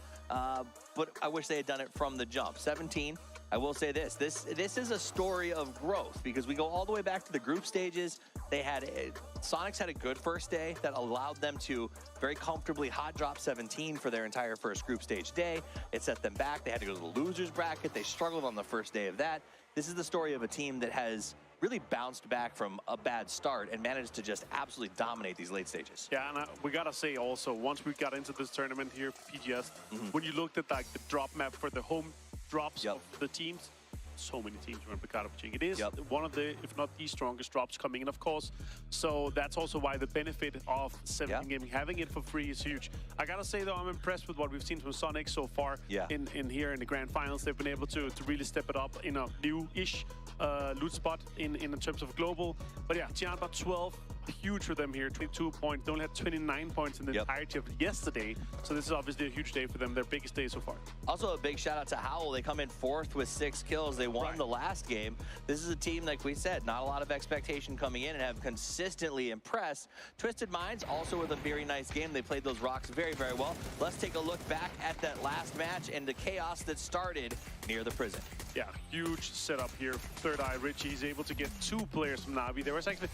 but I wish they had done it from the jump. 17, I will say this is a story of growth, because we go all the way back to the group stages. They had Sonics had a good first day that allowed them to very comfortably hot drop 17 for their entire first group stage day. It set them back. They had to go to the losers bracket. They struggled on the first day of that. This is the story of a team that has really bounced back from a bad start and managed to just absolutely dominate these late stages. Yeah, and we gotta say also, once we got into this tournament here, PGS, when you looked at like the drop map for the home drops of the teams, so many teams were in Pubg. It is one of the, if not the strongest drops coming in, of course. So that's also why the benefit of 17 Gaming having it for free is huge. I gotta say though, I'm impressed with what we've seen from Sonic so far in here in the grand finals. They've been able to really step it up in a new-ish loot spot in terms of global. But yeah, Tiamba 12, huge for them here, 22 points. They only had 29 points in the entirety of yesterday. So this is obviously a huge day for them, their biggest day so far. Also a big shout out to Howell. They come in 4th with 6 kills. They won the last game. This is a team, like we said, not a lot of expectation coming in, and have consistently impressed. Twisted Minds also with a very nice game. They played those rocks very, very well. Let's take a look back at that last match and the chaos that started near the prison. Yeah, huge setup here. Third Eye Richie is able to get 2 players from Navi. There was actually,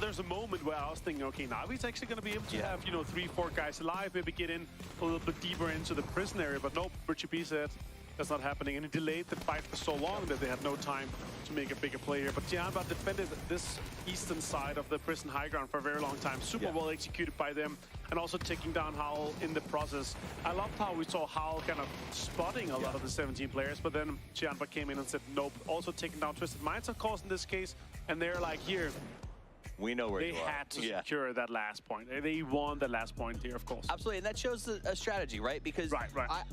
there's a moment where I was thinking, okay, Navi's actually going to be able to have, 3-4 guys alive, maybe get in a little bit deeper into the prison area. But nope, Richie P said that's not happening. And he delayed the fight for so long that they had no time to make a bigger play here. But Tiamba defended this eastern side of the prison high ground for a very long time. Super well executed by them. And also taking down Howell in the process. I loved how we saw Howell kind of spotting a lot of the 17 players, but then Tiamba came in and said nope. Also taking down Twisted Minds, of course, in this case. And they're like, here, we know where they had to secure that last point. They won that last point here, of course. Absolutely, and that shows a strategy, right? Because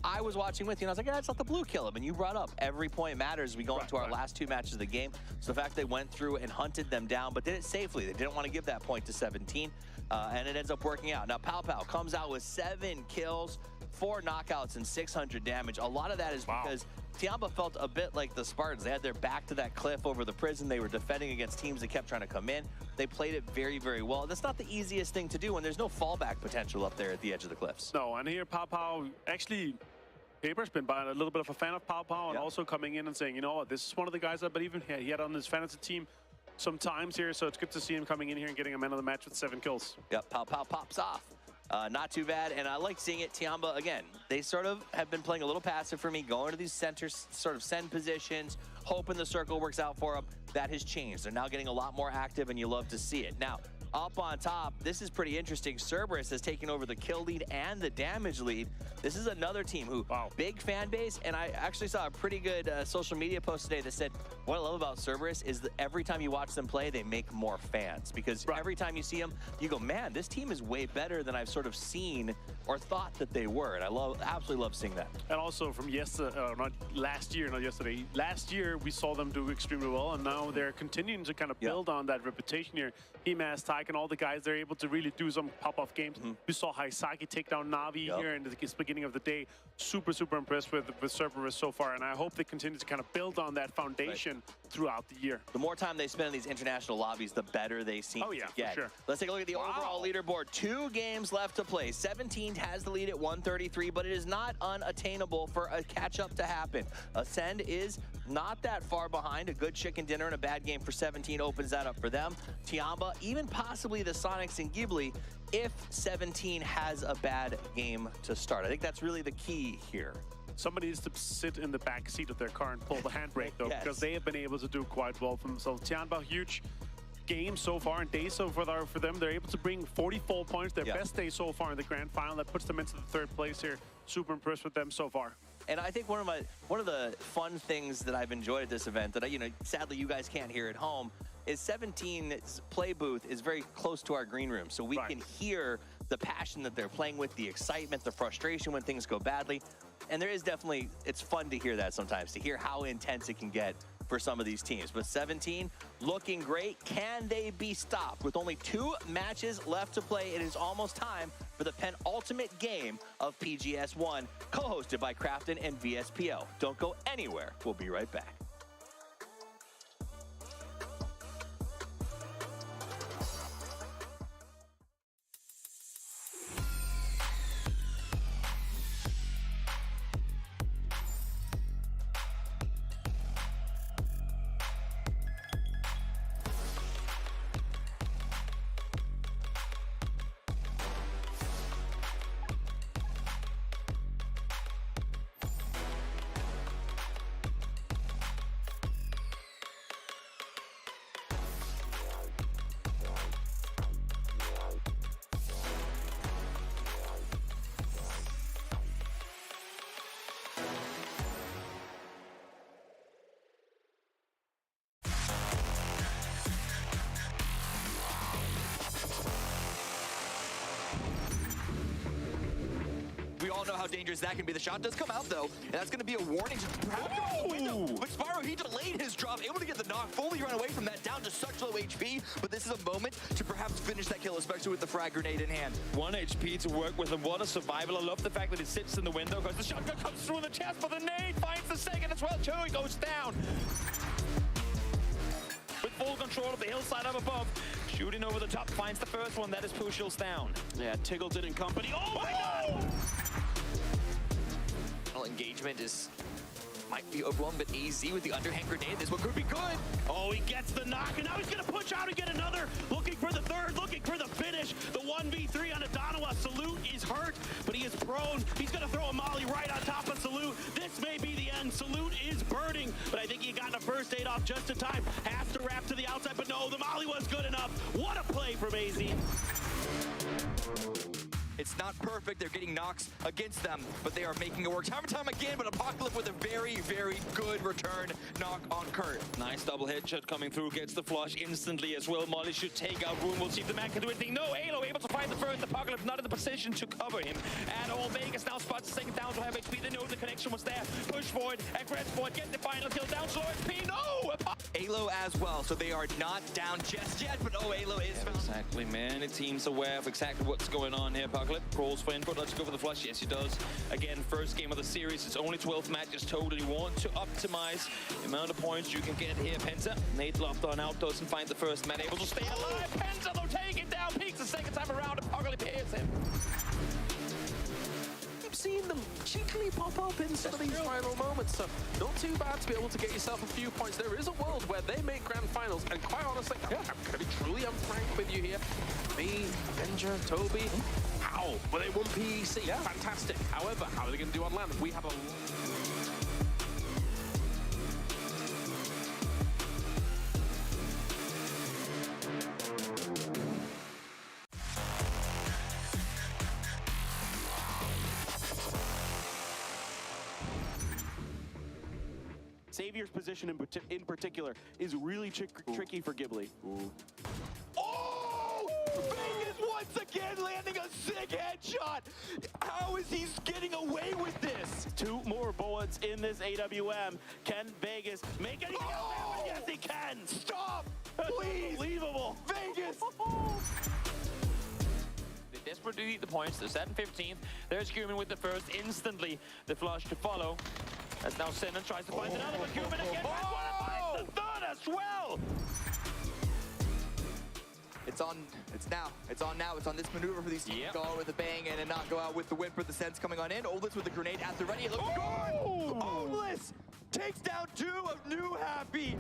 I was watching with you, and I was like, yeah, it's not the blue kill him. And you brought up every point matters as we go into our last 2 matches of the game. So the fact they went through and hunted them down, but did it safely. They didn't want to give that point to 17, and it ends up working out. Now, Pow Pow comes out with 7 kills, 4 knockouts, and 600 damage. A lot of that is because Tiamba felt a bit like the Spartans. They had their back to that cliff over the prison. They were defending against teams that kept trying to come in. They played it very, very well. That's not the easiest thing to do when there's no fallback potential up there at the edge of the cliffs. No, and here Pow Pow, actually, Paper's been a little bit of a fan of Pow Pow, and also coming in and saying, you know what, this is one of the guys I believe in. He had on his fantasy team sometimes here, so it's good to see him coming in here and getting a man of the match with 7 kills. Yep, Pow Pow pops off. Not too bad, and I like seeing it. Tiamba, again, they sort of have been playing a little passive for me, going to these center sort of send positions, hoping the circle works out for them. That has changed. They're now getting a lot more active, and you love to see it. Now, up on top, this is pretty interesting. Cerberus has taken over the kill lead and the damage lead. This is another team who, big fan base, and I actually saw a pretty good social media post today that said, what I love about Cerberus is that every time you watch them play, they make more fans. Because every time you see them, you go, man, this team is way better than I've sort of seen or thought that they were. And I absolutely love seeing that. And also from last year, we saw them do extremely well, and now they're continuing to kind of build on that reputation here. Himas, Tyke, and all the guys, they're able to really do some pop-off games. We saw Haisaki take down Navi here in the beginning of the day. Super, super impressed with Cerberus so far, and I hope they continue to kind of build on that foundation throughout the year. The more time they spend in these international lobbies, the better they seem to get. For sure. Let's take a look at the overall leaderboard. 2 games left to play. 17 has the lead at 133, but it is not unattainable for a catch-up to happen. Ascend is not that far behind. A good chicken dinner and a bad game for 17 opens that up for them. Tiamba, even possibly the Sonics and Ghibli, if 17 has a bad game to start. I think that's really the key here. Somebody needs to sit in the back seat of their car and pull the handbrake, though, Yes. because they have been able to do quite well for themselves. Tiamba, huge game so far and day so far for them. They're able to bring 44 points, their best day so far in the grand final. That puts them into the third place here. Super impressed with them so far. And I think one of the fun things that I've enjoyed at this event that sadly you guys can't hear at home is 17's play booth is very close to our green room, so we can hear the passion that they're playing with, the excitement, the frustration when things go badly. And there is definitely, it's fun to hear that sometimes, to hear how intense it can get for some of these teams. But 17 looking great. Can they be stopped? With only 2 matches left to play, it is almost time for the penultimate game of PGS1, co-hosted by Crafton and VSPO. Don't go anywhere. We'll be right back. We all know how dangerous that can be. The shot does come out, though, and that's going to be a warning. But Spyro, he delayed his drop, able to get the knock, fully run away from that, down to such low HP. But this is a moment to perhaps finish that kill, especially with the frag grenade in hand. 1 HP to work with, and what a survival. I love the fact that it sits in the window, because the shotgun comes through in the chest, but the nade finds the second as well, too. He goes down. With full control of the hillside up above. Shooting over the top, finds the first one. That is Pushil's down. Yeah, Tiggleton and company. Oh my God! Engagement might be overwhelmed, but AZ with the underhand grenade, this one could be good. Oh, he gets the knock, and now he's going to push out and get another. Looking for the third, looking for the finish. The 1v3 on Adanawa. Salute is hurt, but he is prone. He's going to throw a molly right on top of Salute. This may be the end. Salute is burning, but I think he got a first aid off just in time. Has to wrap to the outside, but no, the molly was good enough. What a play from AZ. It's not perfect. They're getting knocks against them, but they are making it work time and time again. But Apocalypse with a very, very good return knock on Kurt. Nice double headshot coming through. Gets the flush instantly as well. Molly should take out Rune. We'll see if the man can do anything. No, Halo able to find the first. Apocalypse not in the position to cover him at all. Vegas now spots the second down to have HP. They know the connection was there. Push forward. Aggress forward. Get the final kill. Down slow HP. No! Halo as well, so they are not down just yet, but Halo is found. Exactly, man. The team's aware of exactly what's going on here. Apocalypse crawls for input. Let's go for the flush. Yes, he does. Again, first game of the series. It's only 12 matches total. You want to optimize the amount of points you can get here. Penta, Nate locked on out, doesn't find the first man. Able to stay alive. Penta, though, take it down. Peaks the second time around. Apocalypse hits him. Seeing them cheekily pop up in some of these final moments, so not too bad to be able to get yourself a few points. There is a world where they make grand finals, and quite honestly, I'm going to be truly frank with you here. Me, Benja, Toby, how? Well, they won PEC, fantastic. However, how are they going to do on land? We have a... Xavier's position in particular is really tricky for Ghibli. Oh! Vegas once again landing a sick headshot! How is he getting away with this? 2 more bullets in this AWM. Can Vegas make anything else happen? Yes, he can! Stop! Please! Unbelievable! Vegas! They're desperate to eat the points. They're set in 15th. There's Cumin with the first. Instantly, the flush to follow. As now Senna tries to find another, but Cumin again finds the third as well! It's on now. It's on this maneuver for these teams to go out with a bang and not go out with the win for the Sens coming on in. Oldless with the grenade at the ready. It looks good! Oldless takes down 2 of New Happy.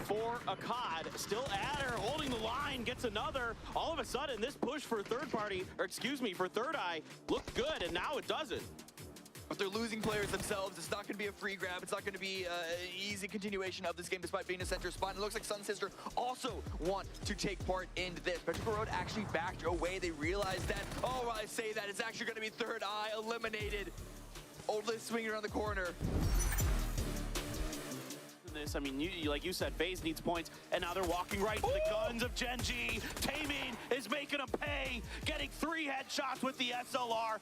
For Akkad, still at her, holding the line, gets another. All of a sudden, this push for third party, or excuse me, for Third Eye, looked good, and now it doesn't. But they're losing players themselves. It's not going to be a free grab. It's not going to be an easy continuation of this game despite being a center spot. And it looks like Sun Sister also want to take part in this. Petrichor Road actually backed away. They realized that, oh, I say that, it's actually going to be Third Eye eliminated. Oldless swinging around the corner. I mean, like you said, FaZe needs points, and now they're walking right to the guns of Genji. Taming is making them pay, getting 3 headshots with the SLR.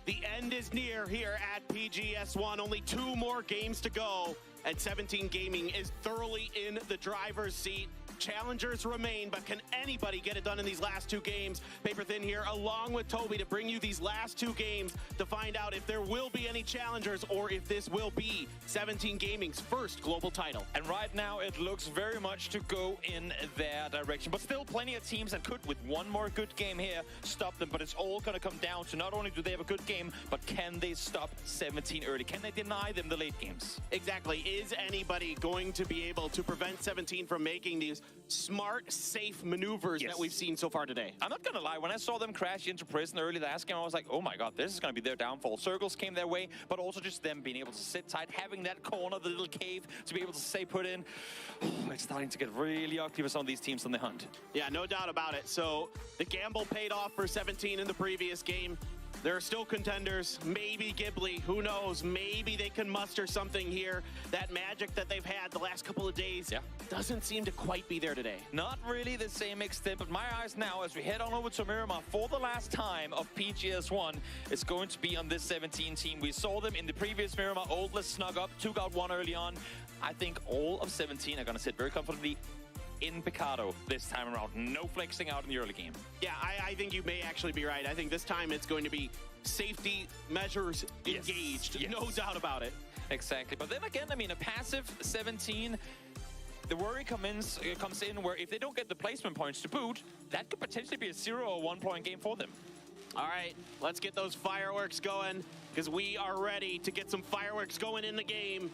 The end is near here at PGS1. Only 2 more games to go, and 17 Gaming is thoroughly in the driver's seat. Challengers remain, but can anybody get it done in these last 2 games? Paper Thin here, along with Toby, to bring you these last 2 games to find out if there will be any challengers or if this will be 17 Gaming's first global title. And right now, it looks very much to go in their direction. But still plenty of teams that could, with one more good game here, stop them. But it's all going to come down to not only do they have a good game, but can they stop 17 early? Can they deny them the late games? Exactly. Is anybody going to be able to prevent 17 from making these smart, safe maneuvers that we've seen so far today? I'm not going to lie. When I saw them crash into prison early last game, I was like, oh my god, this is going to be their downfall. Circles came their way, but also just them being able to sit tight, having that corner, the little cave to be able to stay put in. It's starting to get really ugly for some of these teams on the hunt. Yeah, no doubt about it. So the gamble paid off for 17 in the previous game. There are still contenders. Maybe Ghibli. Who knows? Maybe they can muster something here. That magic that they've had the last couple of days doesn't seem to quite be there today. Not really the same extent, but my eyes now, as we head on over to Miramar for the last time of PGS1, is going to be on this 17 team. We saw them in the previous Miramar. Oldless snug up, took out one early on. I think all of 17 are going to sit very comfortably in Picado this time around. No flexing out in the early game. Yeah, I think you may actually be right. I think this time it's going to be safety measures engaged. Yes. No doubt about it. Exactly. But then again, I mean, a passive 17, the worry comes in where if they don't get the placement points to boot, that could potentially be a 0 or 1 point game for them. All right, let's get those fireworks going, because we are ready to get some fireworks going in the game.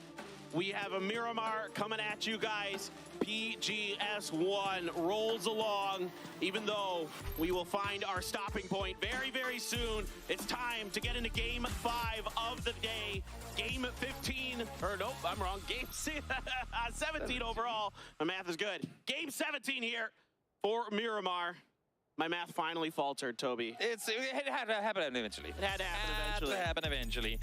We have a Miramar coming at you guys. PGS1 rolls along, even though we will find our stopping point very, very soon. It's time to get into Game 5 of the day. Game 15, or nope, I'm wrong. Game 17 overall. My math is good. Game 17 here for Miramar. My math finally faltered, Toby. It had to happen eventually. It had to happen eventually.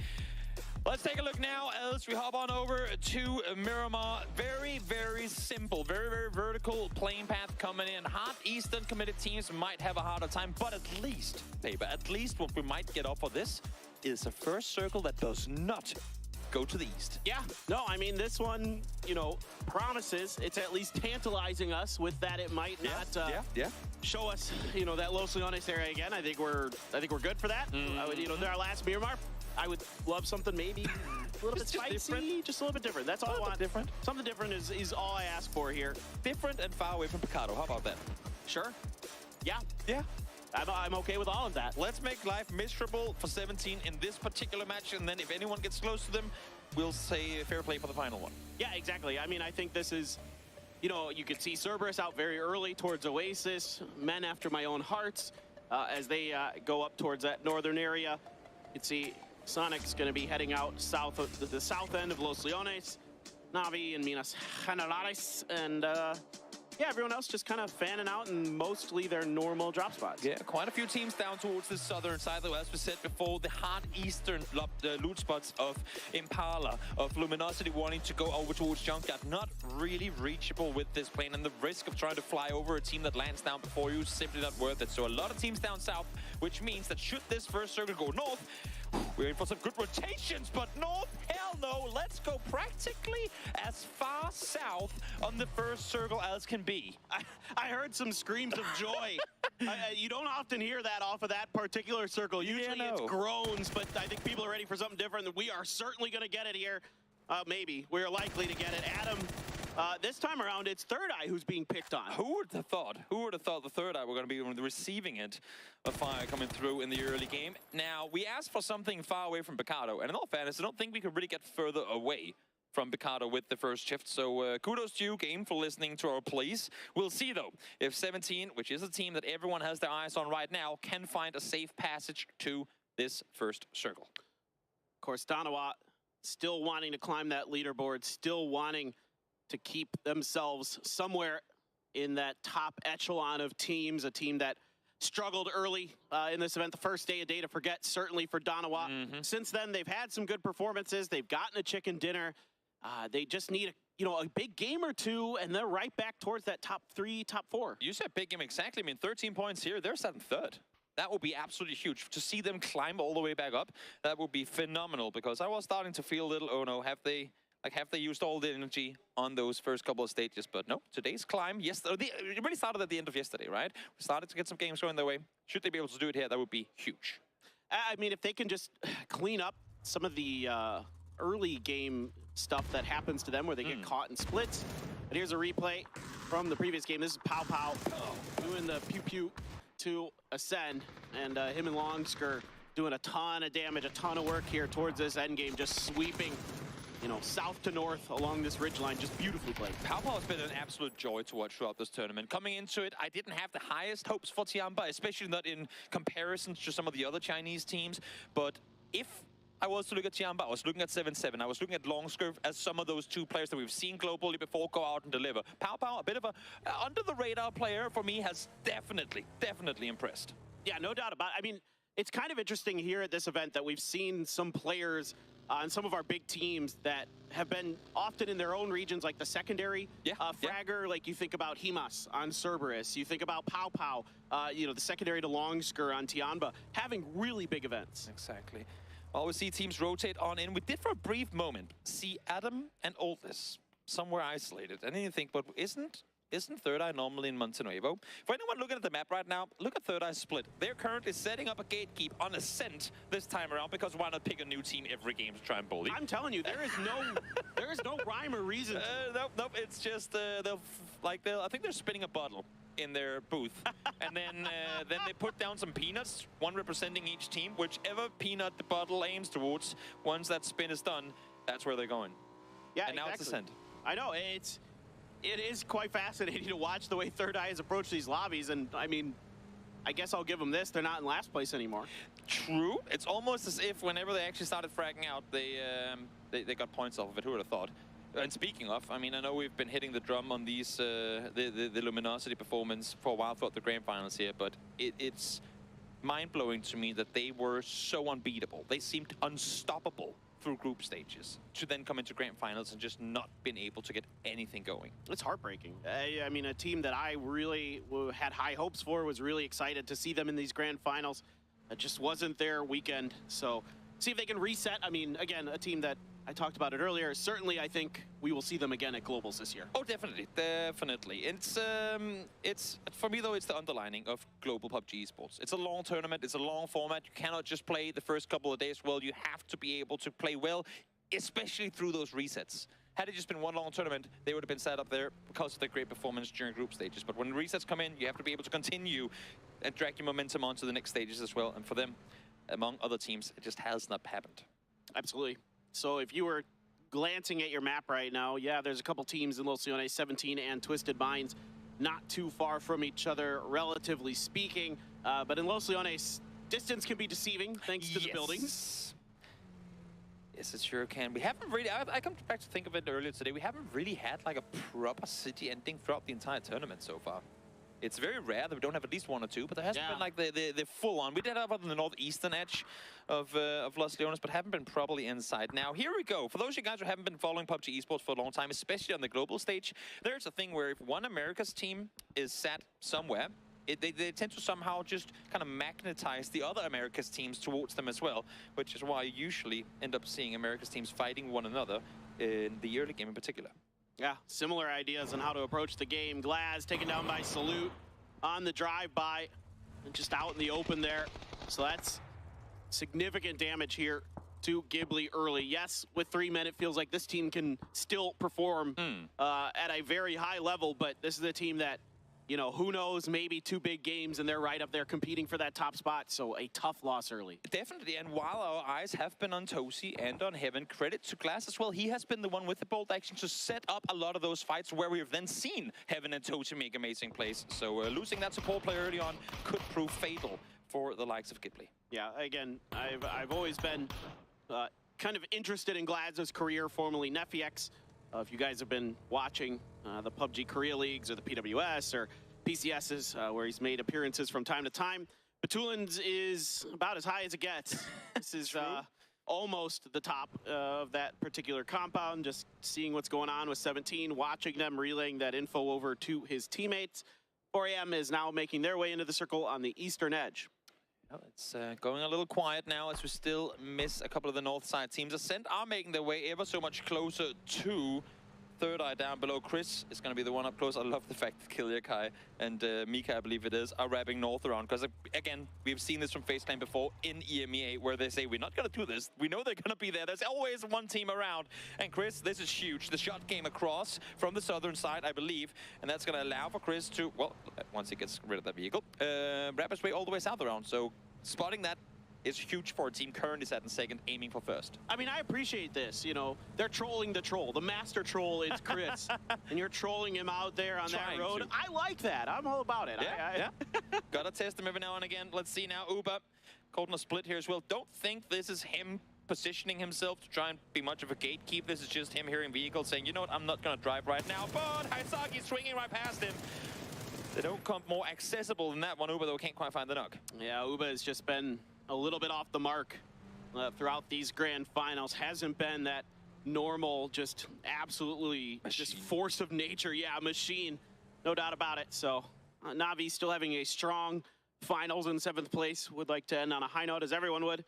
Let's take a look now as we hop on over to Miramar. Very, very simple, very, very vertical playing path coming in. Hot Eastern committed teams might have a harder time, but at least what we might get off of this is a first circle that does not go to the east. Yeah, no, I mean, this one, you know, promises. It's at least tantalizing us with that it might not show us, you know, that Los Leones area again. I think we're good for that. You know, our last Miramar, I would love something maybe a little bit spicy, just a little bit different. That's all I want. Different. Something different is all I ask for here. Different and far away from Picado. How about that? Sure. Yeah. Yeah. I'm okay with all of that. Let's make life miserable for 17 in this particular match, and then if anyone gets close to them, we'll say fair play for the final one. Yeah, exactly. I mean, I think this is, you know, you could see Cerberus out very early towards Oasis, Men after my own heart, as they go up towards that northern area. You can see Sonic's going to be heading out south of the south end of Los Leones, Navi and Minas Generales, and yeah, everyone else just kind of fanning out in mostly their normal drop spots. Yeah, quite a few teams down towards the southern side, though, as we said before, the hard eastern loot spots of Impala, of Luminosity wanting to go over towards Junkyard, not really reachable with this plane, and the risk of trying to fly over a team that lands down before you is simply not worth it. So a lot of teams down south, which means that should this first circle go north, we're in for some good rotations, but north, hell no. Let's go practically as far south on the first circle as can be. I heard some screams of joy. You don't often hear that off of that particular circle. Usually it's groans, but I think people are ready for something different. We are certainly going to get it here. Maybe. We're likely to get it. Adam, this time around, it's Third Eye who's being picked on. Who would have thought? Who would have thought the Third Eye were going to be the receiving end of fire coming through in the early game? Now, we asked for something far away from Picado, and in all fairness, I don't think we could really get further away from Picado with the first shift. So kudos to you, game, for listening to our pleas. We'll see, though, if 17, which is a team that everyone has their eyes on right now, can find a safe passage to this first circle. Of course, Danawa still wanting to climb that leaderboard, still wanting to keep themselves somewhere in that top echelon of teams, a team that struggled early in this event, the first day, a day to forget, certainly for Danawa. Since then, they've had some good performances. They've gotten a chicken dinner. They just need a big game or two, and they're right back towards that top 3, top 4. You said big game exactly. I mean, 13 points here. They're sat in third. That would be absolutely huge. To see them climb all the way back up, that would be phenomenal, because I was starting to feel a little, oh no, have they used all the energy on those first couple of stages? But no, today's climb, it really started at the end of yesterday, right? We started to get some games going their way. Should they be able to do it here, that would be huge. I mean, if they can just clean up some of the early game stuff that happens to them where they get caught in splits. But here's a replay from the previous game. This is Pow Pow doing the pew-pew to ascend, and him and Longsker doing a ton of damage, a ton of work here towards this end game, just sweeping, you know, south to north along this ridgeline, just beautifully played. Pow Pow has been an absolute joy to watch throughout this tournament. Coming into it, I didn't have the highest hopes for Tiamba, especially not in comparison to some of the other Chinese teams. But if I was to look at Tiamba, I was looking at 7-7, I was looking at Longsker as some of those two players that we've seen globally before go out and deliver. Pow Pow, a bit of a under-the-radar player for me, has definitely impressed. Yeah, no doubt about it. I mean, it's kind of interesting here at this event that we've seen some players on some of our big teams that have been often in their own regions, like the secondary fragger. Like you think about Himas on Cerberus, you think about Pow Pow, you know, the secondary to Longsker on Tianba, having really big events. Exactly. Well, we see teams rotate on in. We did for a brief moment see Adam and Aldous somewhere isolated. And then you think, but isn't Third Eye normally in Montenuevo? For anyone looking at the map right now, look at Third Eye's split. They're currently setting up a gatekeep on Ascent this time around, because why not pick a new team every game to try and bully? I'm telling you, there is no rhyme or reason. Nope. It's just I think they're spinning a bottle in their booth, and then they put down some peanuts, one representing each team. Whichever peanut the bottle aims towards, once that spin is done, that's where they're going. Yeah, and now it's Ascent. I know it is quite fascinating to watch the way Third Eye has approached these lobbies, and I mean, I guess I'll give them this. They're not in last place anymore. True. It's almost as if whenever they actually started fragging out, they got points off of it. Who would have thought? And speaking of, I mean, I know we've been hitting the drum on these the luminosity performance for a while throughout the grand finals here, but it's mind-blowing to me that they were so unbeatable. They seemed unstoppable through group stages, to then come into grand finals and just not been able to get anything going. It's heartbreaking. I mean, a team that I really had high hopes for, was really excited to see them in these grand finals. It just wasn't their weekend. So see if they can reset. I mean, again, a team that I talked about it earlier. Certainly, I think we will see them again at Globals this year. Oh, definitely. It's for me though, it's the underlining of global PUBG esports. It's a long tournament. It's a long format. You cannot just play the first couple of days well. You have to be able to play well, especially through those resets. Had it just been one long tournament, they would have been set up there because of their great performance during group stages. But when resets come in, you have to be able to continue and drag your momentum on to the next stages as well. And for them, among other teams, it just has not happened. Absolutely. So if you were glancing at your map right now, yeah, there's a couple teams in Los Leones, 17 and Twisted Minds, not too far from each other, relatively speaking. But in Los Leones, distance can be deceiving thanks to the buildings. Yes, it sure can. We haven't really, I come back to think of it earlier today, we haven't really had like a proper city ending throughout the entire tournament so far. It's very rare that we don't have at least one or two, but there hasn't been like the full-on. We did have on the northeastern edge of Los Leones, but haven't been properly inside. Now, here we go. For those of you guys who haven't been following PUBG esports for a long time, especially on the global stage, there's a thing where if one America's team is sat somewhere, they tend to somehow just kind of magnetize the other America's teams towards them as well, which is why you usually end up seeing America's teams fighting one another in the early game in particular. Yeah, similar ideas on how to approach the game. Glaz taken down by Salute on the drive-by, and just out in the open there. So that's significant damage here to Ghibli early. Yes, with 3 men, it feels like this team can still perform at a very high level, but this is a team that, you know, who knows, maybe 2 big games and they're right up there competing for that top spot. So a tough loss early. Definitely, and while our eyes have been on Tosi and on Heaven, credit to Glass as well. He has been the one with the bold action to set up a lot of those fights where we've then seen Heaven and Tosi make amazing plays. So losing that support player early on could prove fatal for the likes of Ghibli. Yeah, again, I've always been kind of interested in Glaz's career, formerly Nefiex. If you guys have been watching the PUBG Korea Leagues or the PWS or PCSs, where he's made appearances from time to time, Batulin's is about as high as it gets. This is almost the top of that particular compound, just seeing what's going on with 17, watching them relaying that info over to his teammates. 4AM is now making their way into the circle on the eastern edge. Well, it's going a little quiet now as we still miss a couple of the north side teams. Ascent are making their way ever so much closer to Third Eye down below. Chris is going to be the one up close. I love the fact that Kilyakai and Mika, I believe it is, are wrapping north around. Because, again, we've seen this from FaceTime before in EMEA, where they say, we're not going to do this. We know they're going to be there. There's always one team around. And Chris, this is huge. The shot came across from the southern side, I believe. And that's going to allow for Chris to, well, once he gets rid of that vehicle, wrap his way all the way south around. So spotting that is huge for a team currently set in second, aiming for first. I mean, I appreciate this. You know, they're trolling the troll. The master troll is Chris. And you're trolling him out there on that road. I like that. I'm all about it. Yeah. Gotta test him every now and again. Let's see now. Uba caught in a split here as well. Don't think this is him positioning himself to try and be much of a gatekeep. This is just him hearing vehicles saying, you know what, I'm not gonna drive right now. But Haisaki swinging right past him. They don't come more accessible than that one. Uba, though, can't quite find the knock. Yeah, Uba has just been a little bit off the mark throughout these grand finals. Hasn't been that normal, just absolutely just force of nature. Yeah, machine, no doubt about it. So Navi still having a strong finals in 7th place. Would like to end on a high note, as everyone would.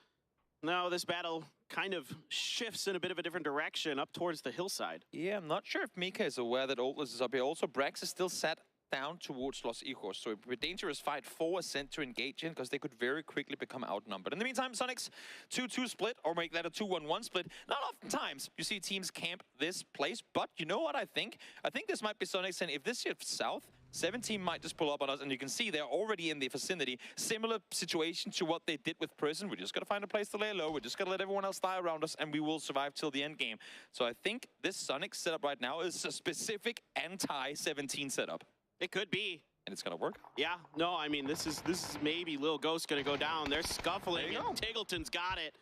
No, this battle kind of shifts in a bit of a different direction up towards the hillside. Yeah, I'm not sure if Mika is aware that Oldless is up here. Also, Brax is still sat down towards Los Hijos, so it would be a dangerous fight for Ascent to engage in, because they could very quickly become outnumbered. In the meantime, Sonics 2-2 split, or make that a 2-1-1 split. Not oftentimes you see teams camp this place, but you know what I think? I think this might be Sonics, and if this shifts south, 17 might just pull up on us, and you can see they're already in the vicinity. Similar situation to what they did with Prison. We're just going to find a place to lay low. We're just going to let everyone else die around us, and we will survive till the end game. So I think this Sonic setup right now is a specific anti-17 setup. It could be. And it's going to work? Yeah. No, I mean, this is maybe Lil Ghost going to go down. They're scuffling, and Tiggleton's got it.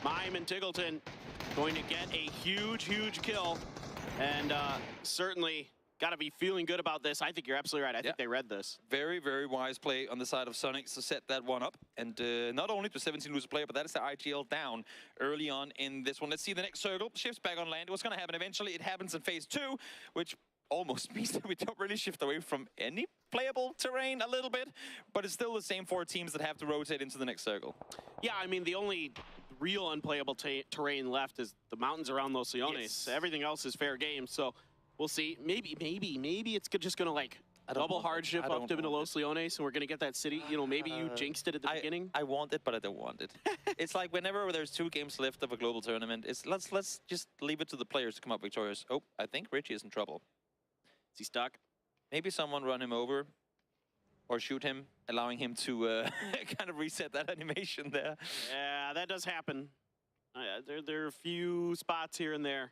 Mime and Tiggleton going to get a huge, huge kill. And certainly got to be feeling good about this. I think you're absolutely right. I think they read this. Very, very wise play on the side of Sonics to set that one up. And not only to 17 lose a player, but that is the IGL down early on in this one. Let's see the next circle. Shifts back on land. What's going to happen eventually? It happens in phase 2, which almost means that we don't really shift away from any playable terrain a little bit, but it's still the same 4 teams that have to rotate into the next circle. Yeah, I mean, the only real unplayable terrain left is the mountains around Los Leones. Yes. Everything else is fair game, so we'll see. Maybe it's just going to, like, double hardship up to Los Leones, and we're going to get that city. You know, maybe you jinxed it at the beginning. I want it, but I don't want it. It's like whenever there's 2 games left of a global tournament, it's let's just leave it to the players to come up victorious. Oh, I think Richie is in trouble. Is he stuck? Maybe someone run him over or shoot him, allowing him to kind of reset that animation there. Yeah, that does happen. There are a few spots here and there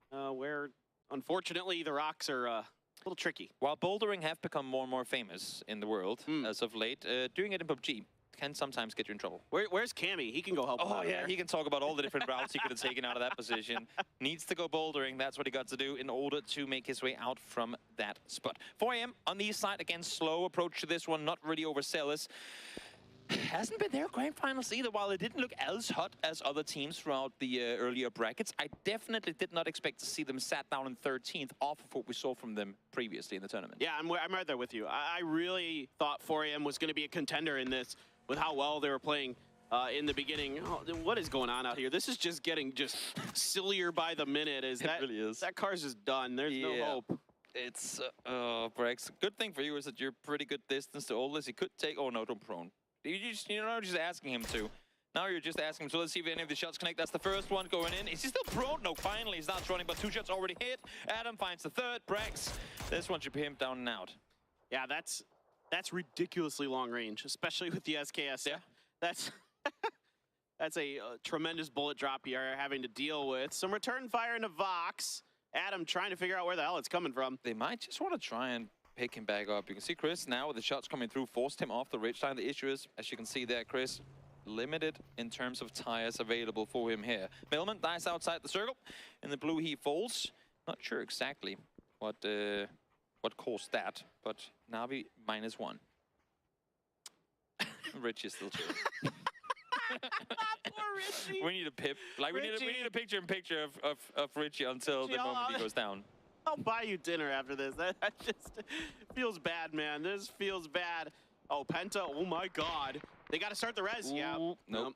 where, unfortunately, the rocks are a little tricky. While bouldering have become more and more famous in the world as of late, doing it in PUBG can sometimes get you in trouble. Where's Cammy? He can go help. Oh, yeah, he can talk about all the different routes he could have taken out of that position. Needs to go bouldering. That's what he got to do in order to make his way out from that spot. 4 AM on the east side. Again, slow approach to this one. Not really overzealous. Hasn't been their grand finals either. While it didn't look as hot as other teams throughout the earlier brackets, I definitely did not expect to see them sat down in 13th off of what we saw from them previously in the tournament. Yeah, I'm right there with you. I really thought 4 AM was going to be a contender in this, with how well they were playing in the beginning. Oh, what is going on out here? This is just getting sillier by the minute. It really is. That car's just done. There's no hope. It's, Brex. Good thing for you is that you're pretty good distance to Oldest. He could take, oh no, don't prone. You're not just asking him to. Now you're just asking him, so let's see if any of the shots connect. That's the first one going in. Is he still prone? No, finally he's not running, but 2 shots already hit. Adam finds the third. Brex, this one should be him down and out. Yeah, that's ridiculously long range, especially with the SKS. Yeah. That's a tremendous bullet drop you're having to deal with. Some return fire into Vox. Adam trying to figure out where the hell it's coming from. They might just want to try and pick him back up. You can see Chris now with the shots coming through, forced him off the ridge line. The issue is, as you can see there, Chris, limited in terms of tires available for him here. Millman dies outside the circle. In the blue, he falls. Not sure exactly what caused that, but Navi -1. Rich is still chilling. Poor Richie. We need a pip. Like we need a picture-in-picture of Richie until the moment he goes down. I'll buy you dinner after this. That just feels bad, man. This feels bad. Oh, Penta. Oh my God. They got to start the res. Ooh, yeah. Nope.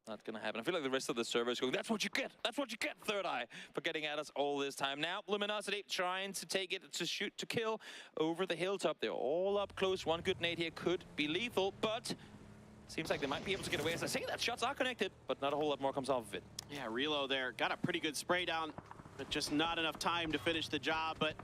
Not gonna happen. I feel like the rest of the server is going, that's what you get. That's what you get, Third Eye, for getting at us all this time. Now, Luminosity trying to take it, to shoot, to kill over the hilltop. They're all up close. One good nade here could be lethal, but seems like they might be able to get away. As I say, that shots are connected, but not a whole lot more comes off of it. Yeah, Relo there. Got a pretty good spray down, but just not enough time to finish the job. But,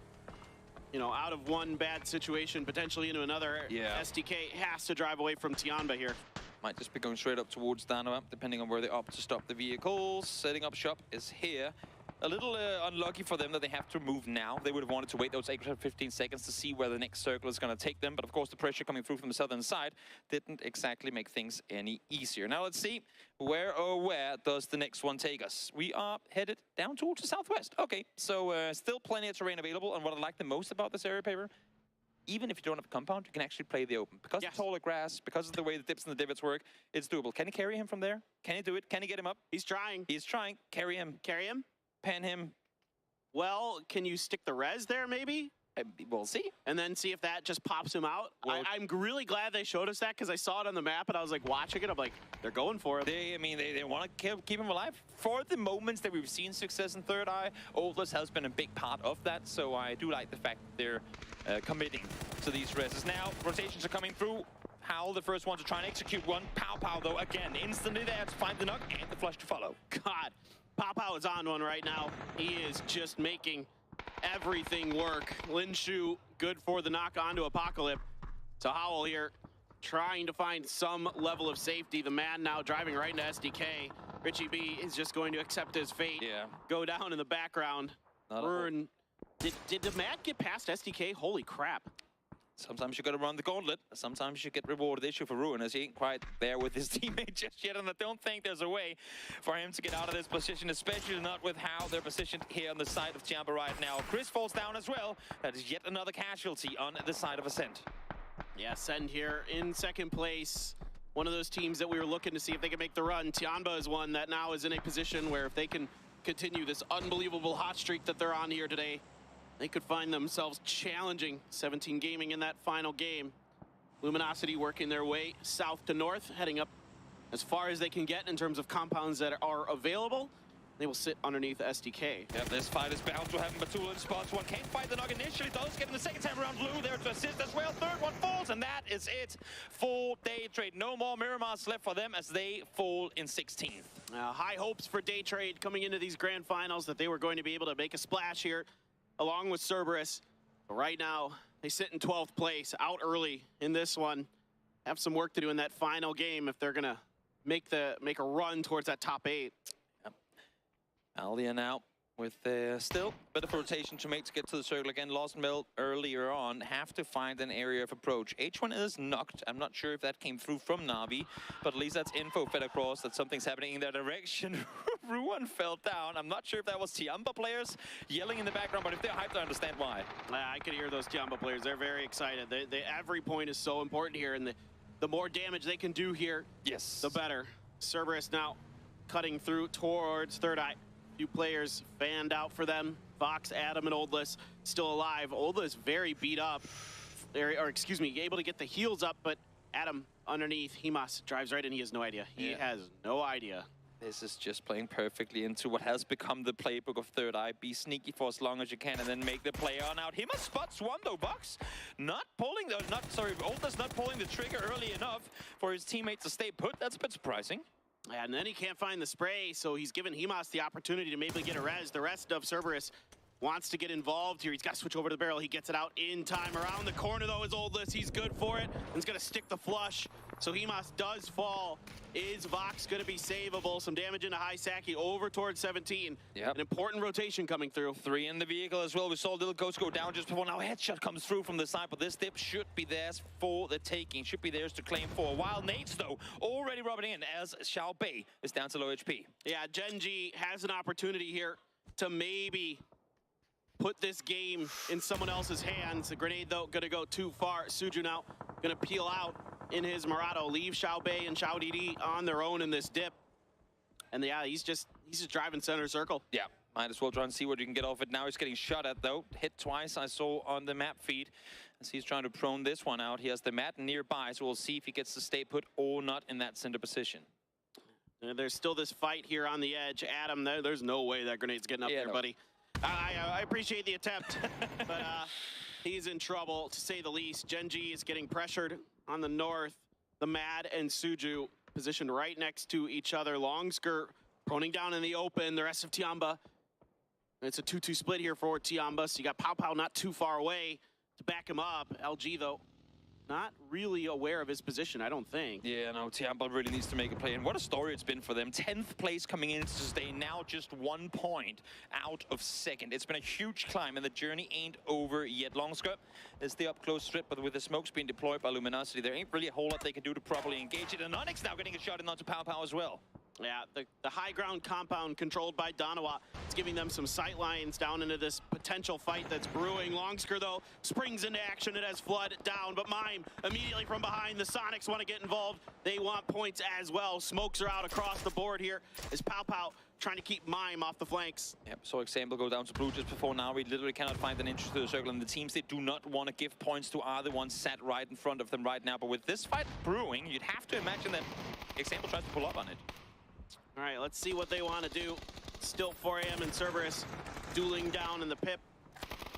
you know, out of one bad situation, potentially into another, SDK has to drive away from Tianba here. Might just be going straight up towards Danova, depending on where they opt to stop the vehicles. Setting up shop is here. A little unlucky for them that they have to move now. They would have wanted to wait those 15 seconds to see where the next circle is going to take them. But of course, the pressure coming through from the southern side didn't exactly make things any easier. Now let's see, where does the next one take us? We are headed down towards the southwest. Okay, so still plenty of terrain available. And what I like the most about this area, Paper, even if you don't have a compound, you can actually play the open. Because of taller grass, because of the way the dips and the divots work, it's doable. Can he carry him from there? Can he do it? Can he get him up? He's trying. He's trying. Carry him. Carry him? Pan him. Well, can you stick the res there, maybe? We'll see. And then see if that just pops him out. Well, I'm really glad they showed us that because I saw it on the map and I was like watching it. I'm like, they're going for it. They want to keep him alive. For the moments that we've seen success in Third Eye, Oldless has been a big part of that. So I do like the fact that they're committing to these reses. Now, rotations are coming through. Howl, the first one to try and execute one. Pow, though, again, instantly there to find the knock and the flush to follow. God, Pow is on one right now. He is just making everything work. Linshu, good for the knock onto Apocalypse. So Howl here trying to find some level of safety. The man now driving right into SDK. Richie B is just going to accept his fate. Yeah. Go down in the background. Burn. Did the Mad get past SDK? Holy crap. Sometimes you got to run the gauntlet. Sometimes you get rewarded. Issue for Ruin as he ain't quite there with his teammate just yet, and I don't think there's a way for him to get out of this position, especially not with how they're positioned here on the side of Tiamba right now. Chris falls down as well. That is yet another casualty on the side of Ascent. Yeah, Ascent here in second place. One of those teams that we were looking to see if they could make the run. Tiamba is one that now is in a position where if they can continue this unbelievable hot streak that they're on here today, they could find themselves challenging 17 Gaming in that final game. Luminosity working their way south to north, heading up as far as they can get in terms of compounds that are available. They will sit underneath SDK. Yeah, this fight is bound to happen. Batul in spots one. Can't fight the knock initially. Does get in the second time around. Blue there to assist as well. Third one falls, and that is it. Full day trade. No more Miramars left for them as they fall in 16th. High hopes for day trade coming into these grand finals that they were going to be able to make a splash here along with Cerberus. But right now, they sit in 12th place, out early in this one. Have some work to do in that final game if they're going to make a run towards that top 8. Alia now with still a bit of rotation to make to get to the circle again. Lost Mill earlier on. Have to find an area of approach. H1 is knocked. I'm not sure if that came through from Navi, but at least that's info fed across that something's happening in that direction. Ruan fell down. I'm not sure if that was Tiamba players yelling in the background, but if they're hyped, I understand why. I could hear those Tiamba players. They're very excited. Every point is so important here, and the more damage they can do here, yes, the better. Cerberus now cutting through towards Third Eye. Few players fanned out for them. Vox, Adam, and Oldless still alive. Oldless very beat up, or excuse me, able to get the heals up, but Adam underneath. Himas drives right in. He has no idea. He has no idea. This is just playing perfectly into what has become the playbook of Third Eye. Be sneaky for as long as you can and then make the play on out. Himas spots one though. Vox not pulling the, Oldless not pulling the trigger early enough for his teammate to stay put. That's a bit surprising. And then he can't find the spray, so he's given Himas the opportunity to maybe get a res. The rest of Cerberus wants to get involved here. He's got to switch over to the barrel. He gets it out in time. Around the corner, though, is Oldless. He's good for it. And he's going to stick the flush. So Himas does fall. Is Vox going to be savable? Some damage into Hisaki over towards 17. Yep. An important rotation coming through. 3 in the vehicle as well. We saw Little Ghost go down just before. Now headshot comes through from the side, but this dip should be theirs for the taking. Should be theirs to claim for a while. Nades, though, already rubbing in as Xiao Bei is down to low HP. Yeah, Genji has an opportunity here to maybe put this game in someone else's hands. The grenade, though, going to go too far. Suju now going to peel out in his Murado, leave Xiao Bei and Xiao Didi on their own in this dip. And yeah, he's just driving center circle. Yeah, might as well try and see what you can get off it. Now he's getting shot at, though. Hit twice, I saw on the map feed. As he's trying to prone this one out. He has the mat nearby, so we'll see if he gets to stay put or not in that center position. There's still this fight here on the edge. Adam, there's no way that grenade's getting up there, buddy. I appreciate the attempt, but he's in trouble, to say the least. Genji is getting pressured on the north. The Mad and Suju positioned right next to each other. Long skirt, proning down in the open. The rest of Tiamba. It's a 2-2 split here for Tiamba, so you got Pow not too far away to back him up. LG, though, not really aware of his position, I don't think. Yeah, no, Tiamba really needs to make a play. And what a story it's been for them. 10th place coming in to stay now just 1 point out of second. It's been a huge climb, and the journey ain't over yet. Longskirt is the up-close strip, but with the smokes being deployed by Luminosity, there ain't really a whole lot they can do to properly engage it. And Onyx now getting a shot in onto Pow as well. Yeah, the high ground compound controlled by Danawa. It's giving them some sight lines down into this potential fight that's brewing. Longsker, though, springs into action. It has Flood down, but Mime immediately from behind. The Sonics want to get involved. They want points as well. Smokes are out across the board here as Pow Pow trying to keep Mime off the flanks. Yep, so example go down to blue just before now. We literally cannot find an entrance to the circle, and the teams they do not want to give points to are the ones sat right in front of them right now. But with this fight brewing, you'd have to imagine that example tries to pull up on it. All right, let's see what they want to do. Still 4 a.m. and Cerberus dueling down in the pip.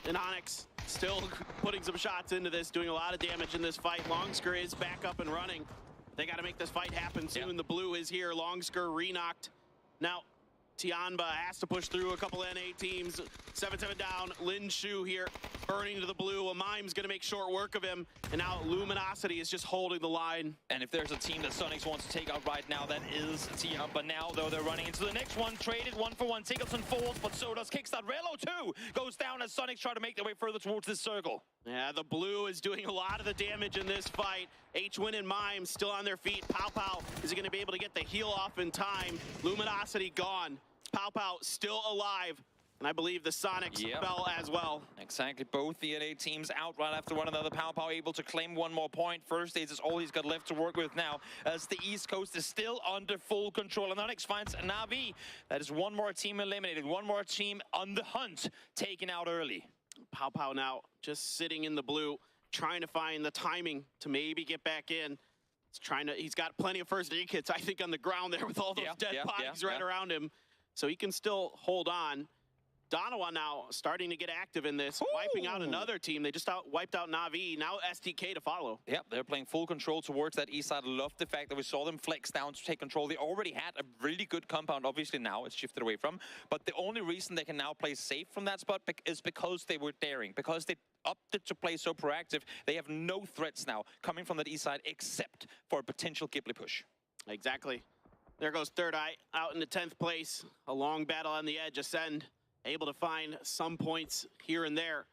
And Onyx still putting some shots into this, doing a lot of damage in this fight. Longsker is back up and running. They got to make this fight happen soon. Yep. The blue is here. Longsker re-knocked. Now, Tianba has to push through a couple NA teams. 7-7 down. Lin Shu here, burning to the blue. A Mime's going to make short work of him. And now Luminosity is just holding the line. And if there's a team that Sonics wants to take out right now, that is Tianba. Now, though, they're running into the next one. Traded 1-for-1. Tiggleton falls, but so does Kickstart. Relo, too, goes down as Sonics try to make their way further towards this circle. Yeah, the blue is doing a lot of the damage in this fight. H-Win and Mime still on their feet. Pow Pow is going to be able to get the heal off in time. Luminosity gone. Pow Pow still alive. And I believe the Sonics fell as well. Exactly. Both the NA teams out right after one another. Pow Pow able to claim one more point. First stage is all he's got left to work with now, as the East Coast is still under full control. And Onyx finds Na'Vi. That is one more team eliminated. One more team on the hunt, taken out early. Pow Pow now just sitting in the blue, trying to find the timing to maybe get back in. He's got plenty of first aid kits, I think, on the ground there with all those dead bodies right around him. So he can still hold on. Donowa now starting to get active in this, wiping out another team. They just wiped out Na'Vi. Now SDK to follow. Yep, they're playing full control towards that east side. Love the fact that we saw them flex down to take control. They already had a really good compound. Obviously now it's shifted away from. But the only reason they can now play safe from that spot is because they were daring. Because they opted to play so proactive. They have no threats now coming from that east side except for a potential Ghibli push. Exactly. There goes Third Eye out in the 10th place. A long battle on the edge. Ascend able to find some points here and there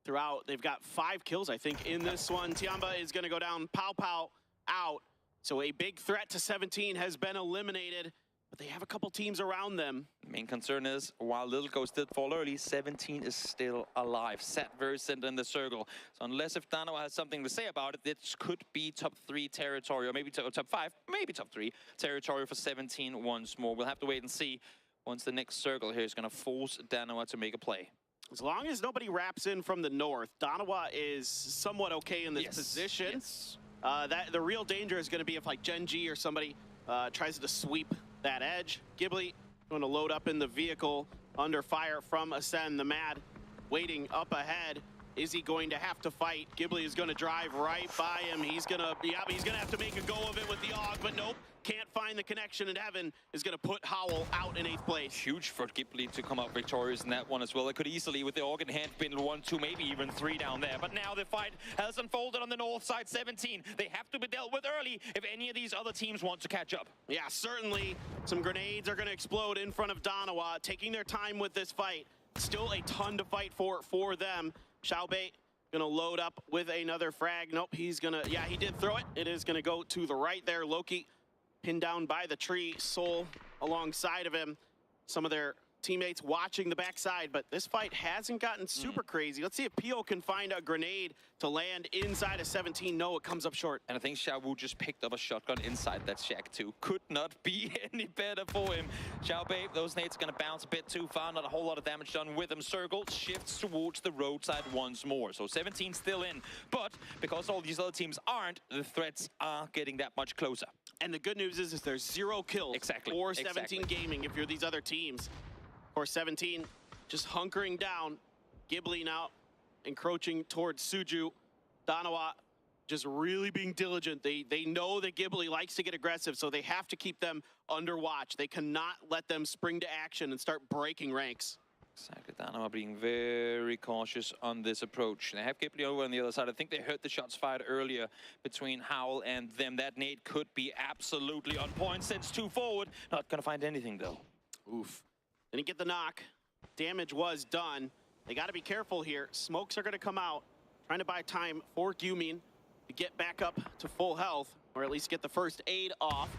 throughout. They've got 5 kills, I think, in this one. Tianba is going to go down. Pow Pow out. So a big threat to 17 has been eliminated, but they have a couple teams around them. Main concern is, while Little Ghost did fall early, 17 is still alive. Sat very center in the circle. So unless if Danoa has something to say about it, this could be top 3 territory, or maybe top 5, maybe top 3 territory for 17 once more. We'll have to wait and see once the next circle here is going to force Danoa to make a play. As long as nobody wraps in from the north, Danoa is somewhat okay in this position. Yes. The real danger is going to be if like Gen G or somebody tries to sweep that edge. Ghibli going to load up in the vehicle under fire from Ascend. The Mad waiting up ahead. Is he going to have to fight? Ghibli is going to drive right by him. He's going to, he's going to have to make a go of it with the AUG, but nope. Can't find the connection, and Heaven is going to put Howl out in 8th place. Huge for Ghibli to come out victorious in that one as well. It could easily, with the AUG in hand, been 1, 2, maybe even 3 down there. But now the fight has unfolded on the north side. 17. They have to be dealt with early if any of these other teams want to catch up. Yeah, certainly some grenades are going to explode in front of Danoa, taking their time with this fight. Still a ton to fight for them. Xiaobei gonna load up with another frag. Nope, he's gonna, he did throw it. It is gonna go to the right there. Loki pinned down by the tree. Soul alongside of him. Some of their teammates watching the backside, but this fight hasn't gotten super crazy. Let's see if Pio can find a grenade to land inside of 17. No, it comes up short. And I think Xiaowu just picked up a shotgun inside that shack too. Could not be any better for him. Xiaobei, those nades are going to bounce a bit too far. Not a whole lot of damage done with him. Circle shifts towards the roadside once more. So 17 still in, but because all these other teams aren't, the threats are getting that much closer. And the good news is there's 0 kills for 17 Gaming if you're these other teams. Or 17 just hunkering down. Ghibli now encroaching towards Suju. Danoa just really being diligent. They know that Ghibli likes to get aggressive, so they have to keep them under watch. They cannot let them spring to action and start breaking ranks. Exactly, Danoa being very cautious on this approach. They have Ghibli over on the other side. I think they heard the shots fired earlier between Howl and them. That nade could be absolutely on point. Sends 2 forward. Not going to find anything, though. Oof. Didn't get the knock. Damage was done. They got to be careful here. Smokes are going to come out, trying to buy time for Gyumin to get back up to full health, or at least get the first aid off.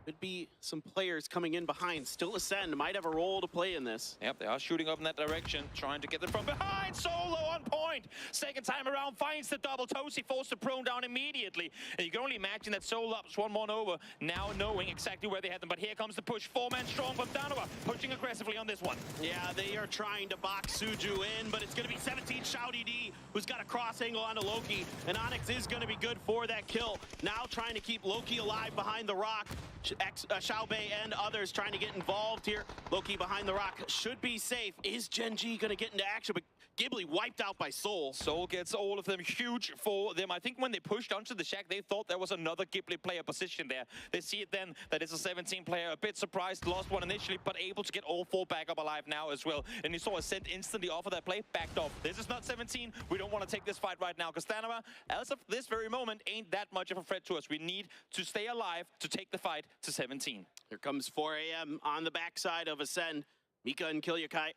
Could be some players coming in behind. Still Ascend might have a role to play in this. Yep, they are shooting up in that direction, trying to get them from behind. Solo on point. Second time around, finds the double toes. He forced the prone down immediately. And you can only imagine that Soul Up's one over, now knowing exactly where they had them. But here comes the push. 4-man strong from Danova, pushing aggressively on this one. Yeah, they are trying to box Suju in, but it's going to be 17 Shouty D, who's got a cross angle onto Loki. And Onyx is going to be good for that kill. Now trying to keep Loki alive behind the rock. Xiaobei and others trying to get involved here. Loki behind the rock should be safe. Is Gen G going to get into action? But Ghibli wiped out by Soul. Soul gets all of them. Huge for them. I think when they pushed onto the shack, they thought there was another Ghibli player position there. They see it then that it's a 17 player. A bit surprised, lost one initially, but able to get all 4 back up alive now as well. And you saw Ascent instantly off of that play, backed off. This is not 17. We don't want to take this fight right now because Danova, as of this very moment, ain't that much of a threat to us. We need to stay alive to take the fight to 17. Here comes 4 a.m. on the backside of Ascend. Mika and Kilyakai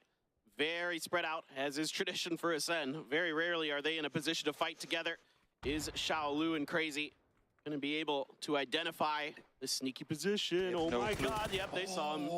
very spread out, as is tradition for Ascend. Very rarely are they in a position to fight together. Is Xiaolu and Crazy going to be able to identify the sneaky position? Oh my God, yep, they saw him.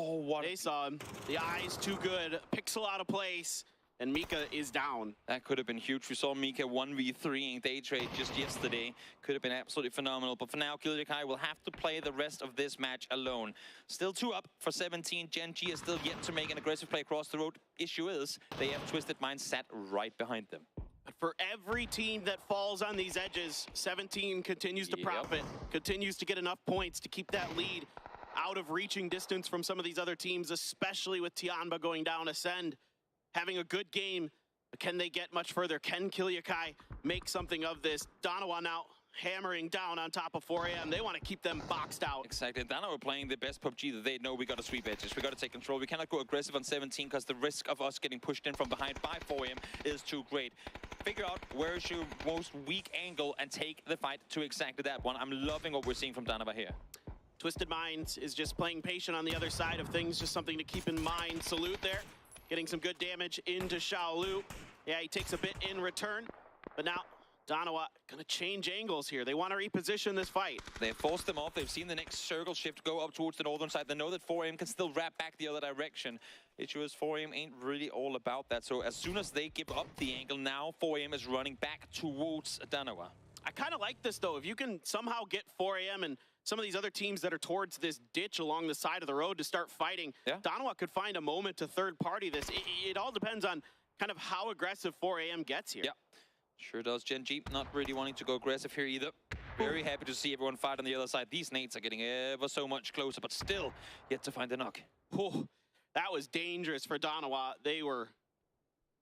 They saw him. The eye's too good. Pixel out of place. And Mika is down. That could have been huge. We saw Mika 1v3 day trade just yesterday. Could have been absolutely phenomenal. But for now, Kilyakai will have to play the rest of this match alone. Still 2 up for 17. Gen G is still yet to make an aggressive play across the road. Issue is, they have Twisted Minds sat right behind them. But for every team that falls on these edges, 17 continues to profit, continues to get enough points to keep that lead out of reaching distance from some of these other teams, especially with Tianba going down Ascend. Having a good game, but can they get much further? Can Kilyakai make something of this? Danawa now hammering down on top of 4 a.m. They want to keep them boxed out. Exactly. Danawa are playing the best PUBG that they know. We got to sweep edges. We got to take control. We cannot go aggressive on 17 because the risk of us getting pushed in from behind by 4 a.m. is too great. Figure out where is your most weak angle and take the fight to exactly that one. I'm loving what we're seeing from Danawa here. Twisted Minds is just playing patient on the other side of things. Just something to keep in mind. Salute there. Getting some good damage into Xiaolu. Yeah, he takes a bit in return. But now, Danawa gonna change angles here. They want to reposition this fight. They forced them off. They've seen the next circle shift go up towards the northern side. They know that 4 a.m. can still wrap back the other direction. Issue is 4 a.m. ain't really all about that. So as soon as they give up the angle, now 4 a.m. is running back towards Danawa. I kind of like this, though. If you can somehow get 4 a.m. and some of these other teams that are towards this ditch along the side of the road to start fighting, Danawa could find a moment to third party this. It all depends on kind of how aggressive 4 a.m. gets here. Yeah, sure does. Gen G not really wanting to go aggressive here either. Very happy to see everyone fight on the other side. These nades are getting ever so much closer, but still yet to find the knock. Oh, that was dangerous for Danawa. They were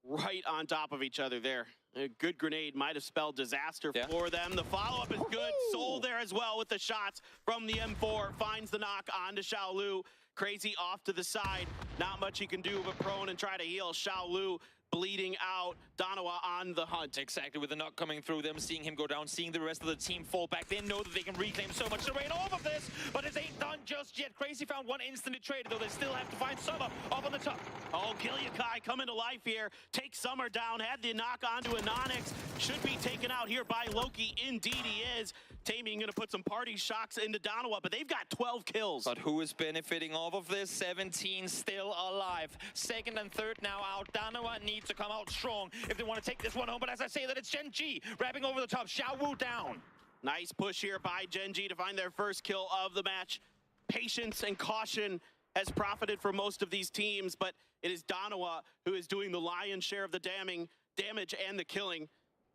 right on top of each other there. A good grenade might have spelled disaster for them. The follow-up is good. Soul there as well with the shots from the M4. Finds the knock onto Xiaolu. Crazy off to the side. Not much he can do but prone and try to heal. Xiaolu bleeding out. Danawa on the hunt. Exactly, with the knock coming through them, seeing him go down, seeing the rest of the team fall back. They know that they can reclaim so much terrain off of this, but it ain't done just yet. Crazy found one instantly traded, though they still have to find Summer up on the top. Oh, Kilyakai coming to life here. Take Summer down, had the knock onto Anonix. Should be taken out here by Loki. Indeed he is. Taming gonna put some party shocks into Danawa, but they've got 12 kills. But who is benefiting off of this? 17 still alive. Second and third now out. Danawa needs to come out strong if they want to take this one home. But as I say that, it's Gen G wrapping over the top. Xiaowu down. Nice push here by Gen G to find their first kill of the match. Patience and caution has profited for most of these teams, but it is Danawa who is doing the lion's share of the damage and the killing.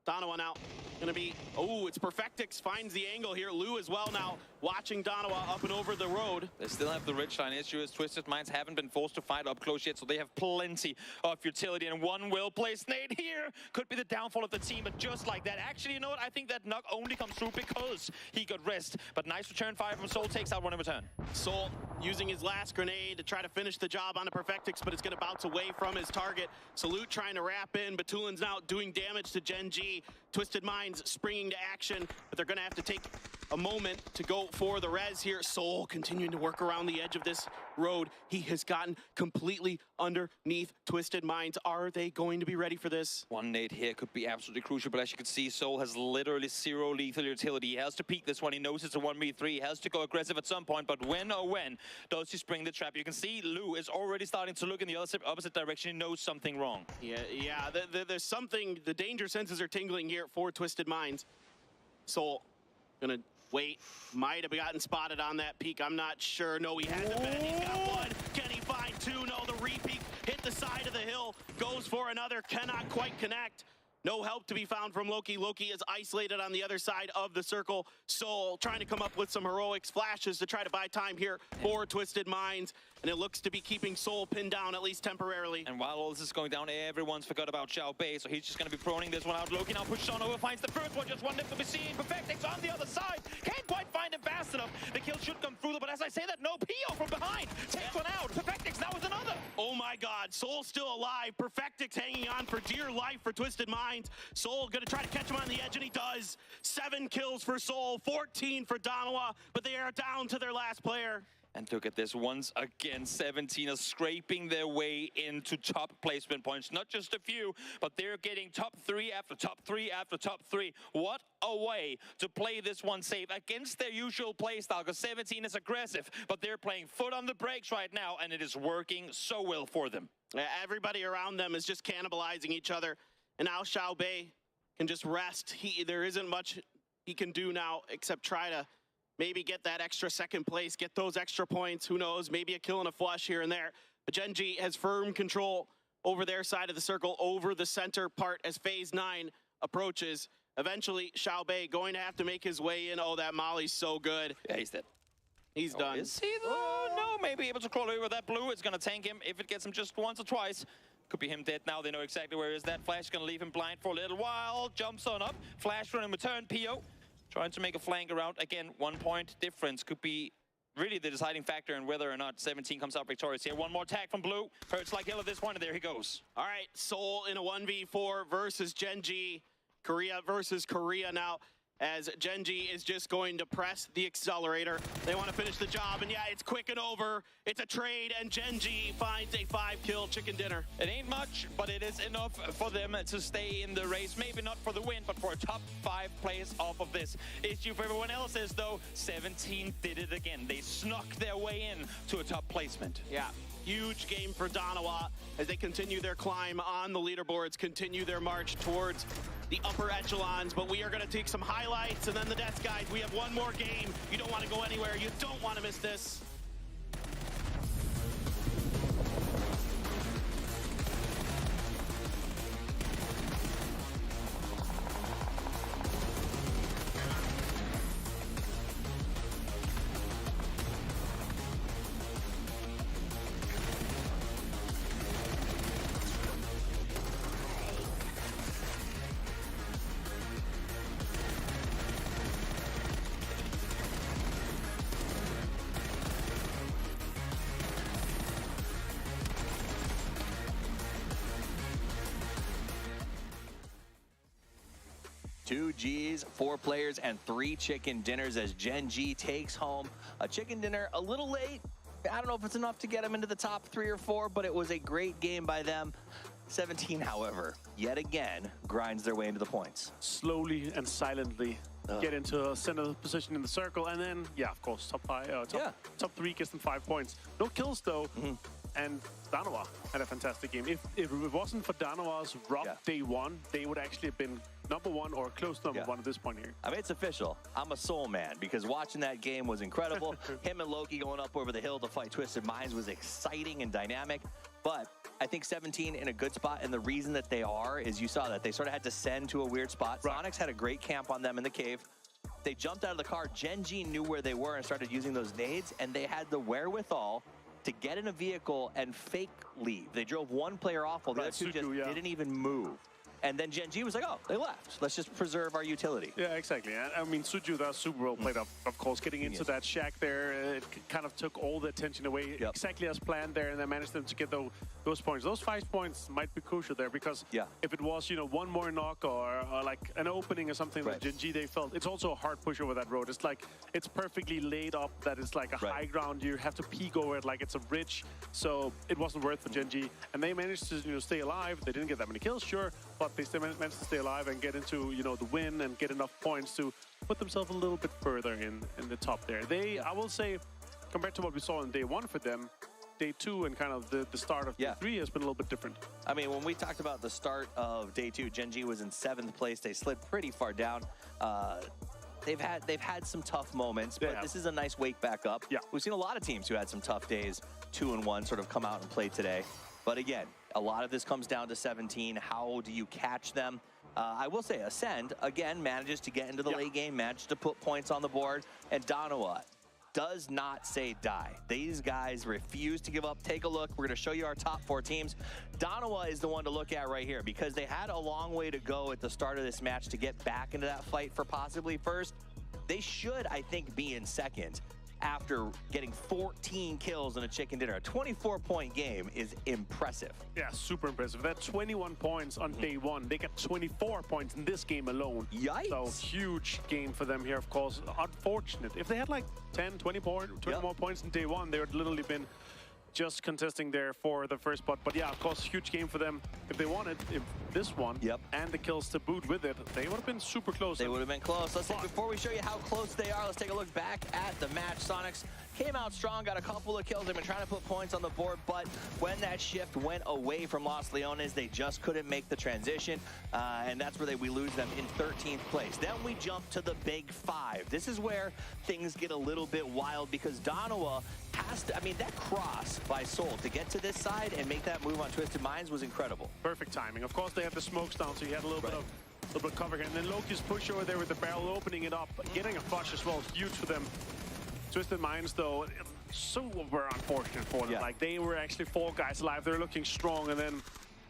Danawa now gonna be, oh, it's Perfectix finds the angle here. Lou as well now watching Danawa up and over the road. They still have the ridge line. Issue is Twisted Minds haven't been forced to fight up close yet, so they have plenty of utility, and one well-placed nade here could be the downfall of the team, but just like that. Actually, you know what? I think that knock only comes through because he got rest, but nice return fire from Soul, takes out one in return. Soul using his last grenade to try to finish the job on the Perfectix, but it's gonna bounce away from his target. Salute trying to wrap in. Batulin's now doing damage to Gen G. Twisted Minds springing to action, but they're gonna have to take a moment to go for the res here. Soul continuing to work around the edge of this road. He has gotten completely underneath Twisted Minds. Are they going to be ready for this? One nade here could be absolutely crucial, but as you can see, Soul has literally zero lethal utility. He has to peek this one. He knows it's a 1v3. He has to go aggressive at some point, but when does he spring the trap? You can see Lou is already starting to look in the opposite direction. He knows something wrong. Yeah, there's something, the danger senses are tingling here for Twisted Minds. Soul gonna wait, might have gotten spotted on that peak, I'm not sure. No, he hasn't been. He's got one. Can he find two? No, the re-peak hit the side of the hill, goes for another, cannot quite connect. No help to be found from Loki. Loki is isolated on the other side of the circle. Soul trying to come up with some heroics flashes to try to buy time here for Twisted Minds. And it looks to be keeping Soul pinned down, at least temporarily. And while all this is going down, everyone's forgot about Xiao Bei, so he's just going to be proning this one out. Loki now pushes on over, finds the first one, just one left to be seen. Perfectix on the other side. Can't quite find him fast enough. The kill should come through, but as I say that, no Pio from behind. Takes one out. Perfectix now with another. Oh my God, Soul still alive. Perfectix hanging on for dear life for Twisted Minds. Soul gonna try to catch him on the edge, and he does. 7 kills for Soul, 14 for Danawa, but they are down to their last player. And look at this, once again, 17 are scraping their way into top placement points. Not just a few, but they're getting top 3 after top 3 after top 3. What a way to play this one safe against their usual playstyle, because 17 is aggressive, but they're playing foot on the brakes right now, and it is working so well for them. Everybody around them is just cannibalizing each other, and now Xiao Bei can just rest. There isn't much he can do now except try to maybe get that extra second place, get those extra points. Who knows? Maybe a kill and a flush here and there. But Gen G has firm control over their side of the circle, over the center part as Phase 9 approaches. Eventually, Xiao Bei going to have to make his way in. Oh, that Molly's so good. Yeah, he's dead. He's done. Is he though? No, maybe able to crawl over that blue. It's going to tank him if it gets him just once or twice. Could be him dead now. They know exactly where is that flash. Going to leave him blind for a little while. Jumps on up. Flash run in return. Pio trying to make a flank around. Again, 1 point difference could be really the deciding factor in whether or not 17 comes out victorious here. One more tag from Blue. Hurts like hell at this point, and there he goes. All right, Soul in a 1v4 versus Gen G. Korea versus Korea now, as Gen G is just going to press the accelerator. They want to finish the job, and yeah, it's quick and over. It's a trade, and Gen G finds a 5-kill chicken dinner. It ain't much, but it is enough for them to stay in the race. Maybe not for the win, but for a top 5 place off of this. Issue for everyone else is, though, 17 did it again. They snuck their way in to a top placement. Yeah. Huge game for Danawa as they continue their climb on the leaderboards, continue their march towards the upper echelons. But we are going to take some highlights and then the death guide. We have one more game. You don't want to go anywhere. You don't want to miss this. Two Gs, 4 players, and 3 chicken dinners as Gen G takes home a chicken dinner a little late. I don't know if it's enough to get them into the top 3 or 4, but it was a great game by them. 17, however, yet again, grinds their way into the points. Slowly and silently get into a center position in the circle, and then, yeah, of course, top 3 gets them 5 points. No kills, though. And Danawa had a fantastic game. If it wasn't for Danawa's rough day 1, they would actually have been #1 or close to #1 at this point here. I mean, it's official. I'm a Soul man because watching that game was incredible. Him and Loki going up over the hill to fight Twisted Minds was exciting and dynamic. But I think 17 in a good spot, and the reason that they are is you saw that they sort of had to send to a weird spot. Sonics had a great camp on them in the cave. They jumped out of the car. Gen G knew where they were and started using those nades, and they had the wherewithal to get in a vehicle and fake leave. They drove one player off while the other two just didn't even move. And then Gen G was like, oh, they left. Let's just preserve our utility. Yeah, exactly. I mean, Suju, that was super well played, of course. Getting into that shack there, it kind of took all the attention away, exactly as planned there, and then managed them to get those points. Those 5 points might be crucial there, because if it was, you know, one more knock or like an opening or something that Gen G they felt, it's also a hard push over that road. It's like, it's perfectly laid up that it's like a high ground. You have to peek over it like it's a ridge. So it wasn't worth for Gen G. And they managed to, you know, stay alive. They didn't get that many kills, sure, but they still managed to stay alive and get into, you know, the win and get enough points to put themselves a little bit further in the top there. They, I will say, compared to what we saw in day 1 for them, day 2 and kind of the start of day 3 has been a little bit different. I mean, when we talked about the start of day 2, Gen G was in 7th place. They slid pretty far down. They've had some tough moments, but this is a nice wake back up. Yeah. We've seen a lot of teams who had some tough days, 2-1, sort of come out and play today. But again, a lot of this comes down to 17. How do you catch them? I will say Ascend, again, manages to get into the late game, manages to put points on the board, and Danawa does not say die. These guys refuse to give up. Take a look. We're going to show you our top 4 teams. Danawa is the one to look at right here, because they had a long way to go at the start of this match to get back into that fight for possibly first. They should, I think, be in second after getting 14 kills in a chicken dinner. A 24-point game is impressive. Yeah, super impressive. That 21 points on day 1. They got 24 points in this game alone. Yikes. So huge game for them here, of course. Unfortunate. If they had like 10, 20 more points in day 1, they would literally been just contesting there for the first spot. But yeah, of course, huge game for them. If they wanted, if this one and the kills to boot with it, they would have been super close. They would have been close. Let's see, before we show you how close they are, let's take a look back at the match. Sonics came out strong, got a couple of kills. They've been trying to put points on the board, but when that shift went away from Los Leones, they just couldn't make the transition, and that's where we lose them in 13th place. Then we jump to the Big 5. This is where things get a little bit wild, because Danawa has to, I mean, that cross by Soul to get to this side and make that move on Twisted Minds was incredible. Perfect timing. Of course, they had the smokes down, so you had a little bit of cover here. And then Loki's push over there with the barrel, opening it up, getting a flush as well, huge for them. Twisted Minds, though, super unfortunate for them. Like, they were actually 4 guys alive. They're looking strong, and then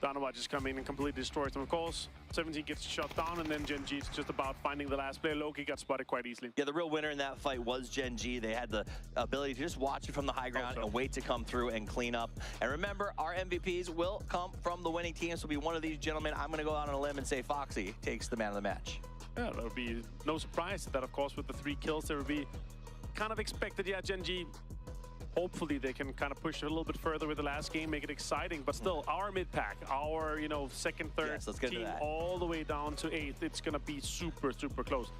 Danawa just come in and completely destroys them. Of course, 17 gets shot down, and then Gen G is just about finding the last player. Loki got spotted quite easily. Yeah, the real winner in that fight was Gen G. They had the ability to just watch it from the high ground and wait to come through and clean up. And remember, our MVPs will come from the winning team. So be one of these gentlemen. I'm going to go out on a limb and say Foxy takes the man of the match. Yeah, that would be no surprise that, of course, with the 3 kills, there would be kind of expected. Yeah, Gen G, hopefully they can kind of push it a little bit further with the last game, make it exciting. But still, our mid-pack, our, you know, second, third team, all the way down to 8th, it's going to be super, super close.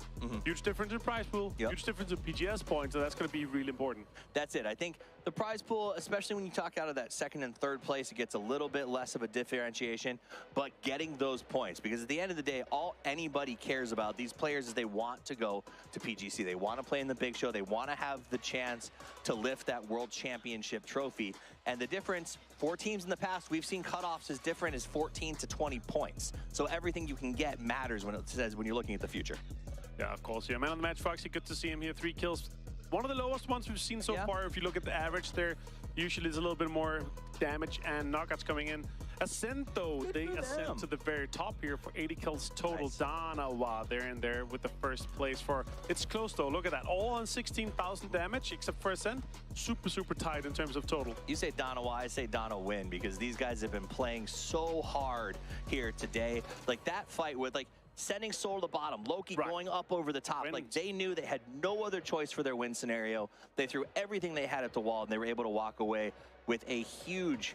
Huge difference in prize pool, huge difference in PGS points, so that's going to be really important. That's it. I think the prize pool, especially when you talk out of that 2nd and 3rd place, it gets a little bit less of a differentiation, but getting those points, because at the end of the day, all anybody cares about, these players, is they want to go to PGC. They want to play in the big show. They want to have the chance to lift that World Championship trophy. And the difference, 4 teams in the past, we've seen cutoffs as different as 14 to 20 points. So everything you can get matters when it says when you're looking at the future. Yeah, of course. Yeah, man of the match, Foxy, good to see him here. 3 kills. One of the lowest ones we've seen so far. If you look at the average there, usually there's a little bit more damage and knockouts coming in. Ascend, though, they ascend to the very top here for 80 kills total. Danawa, they're in there with the first place for... It's close, though. Look at that. All on 16,000 damage, except for Ascend. Super, super tight in terms of total. You say Danawa, I say Dana win, because these guys have been playing so hard here today. Like, that fight with, like, sending Soul to the bottom, Loki going up over the top. Like, they knew they had no other choice for their win scenario. They threw everything they had at the wall, and they were able to walk away with a huge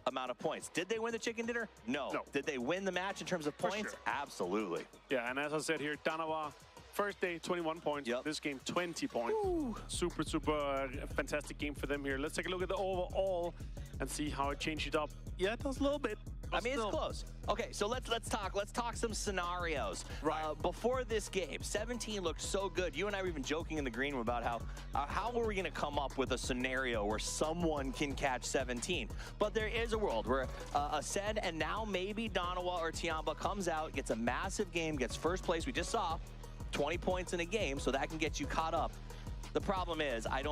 amount of points. Did they win the chicken dinner? No. Did they win the match in terms of points? Sure. Absolutely. Yeah, and as I said here, Danawa, first day, 21 points. This game, 20 points. Super, super fantastic game for them here. Let's take a look at the overall and see how it changed it up. Yeah, it does a little bit. I mean, it's close. Okay, so let's talk some scenarios. Before this game, 17 looked so good. You and I were even joking in the green room about how are we going to come up with a scenario where someone can catch 17? But there is a world where Ascend and now maybe Danawa or Tiamba comes out, gets a massive game, gets first place. We just saw 20 points in a game, so that can get you caught up. The problem is, I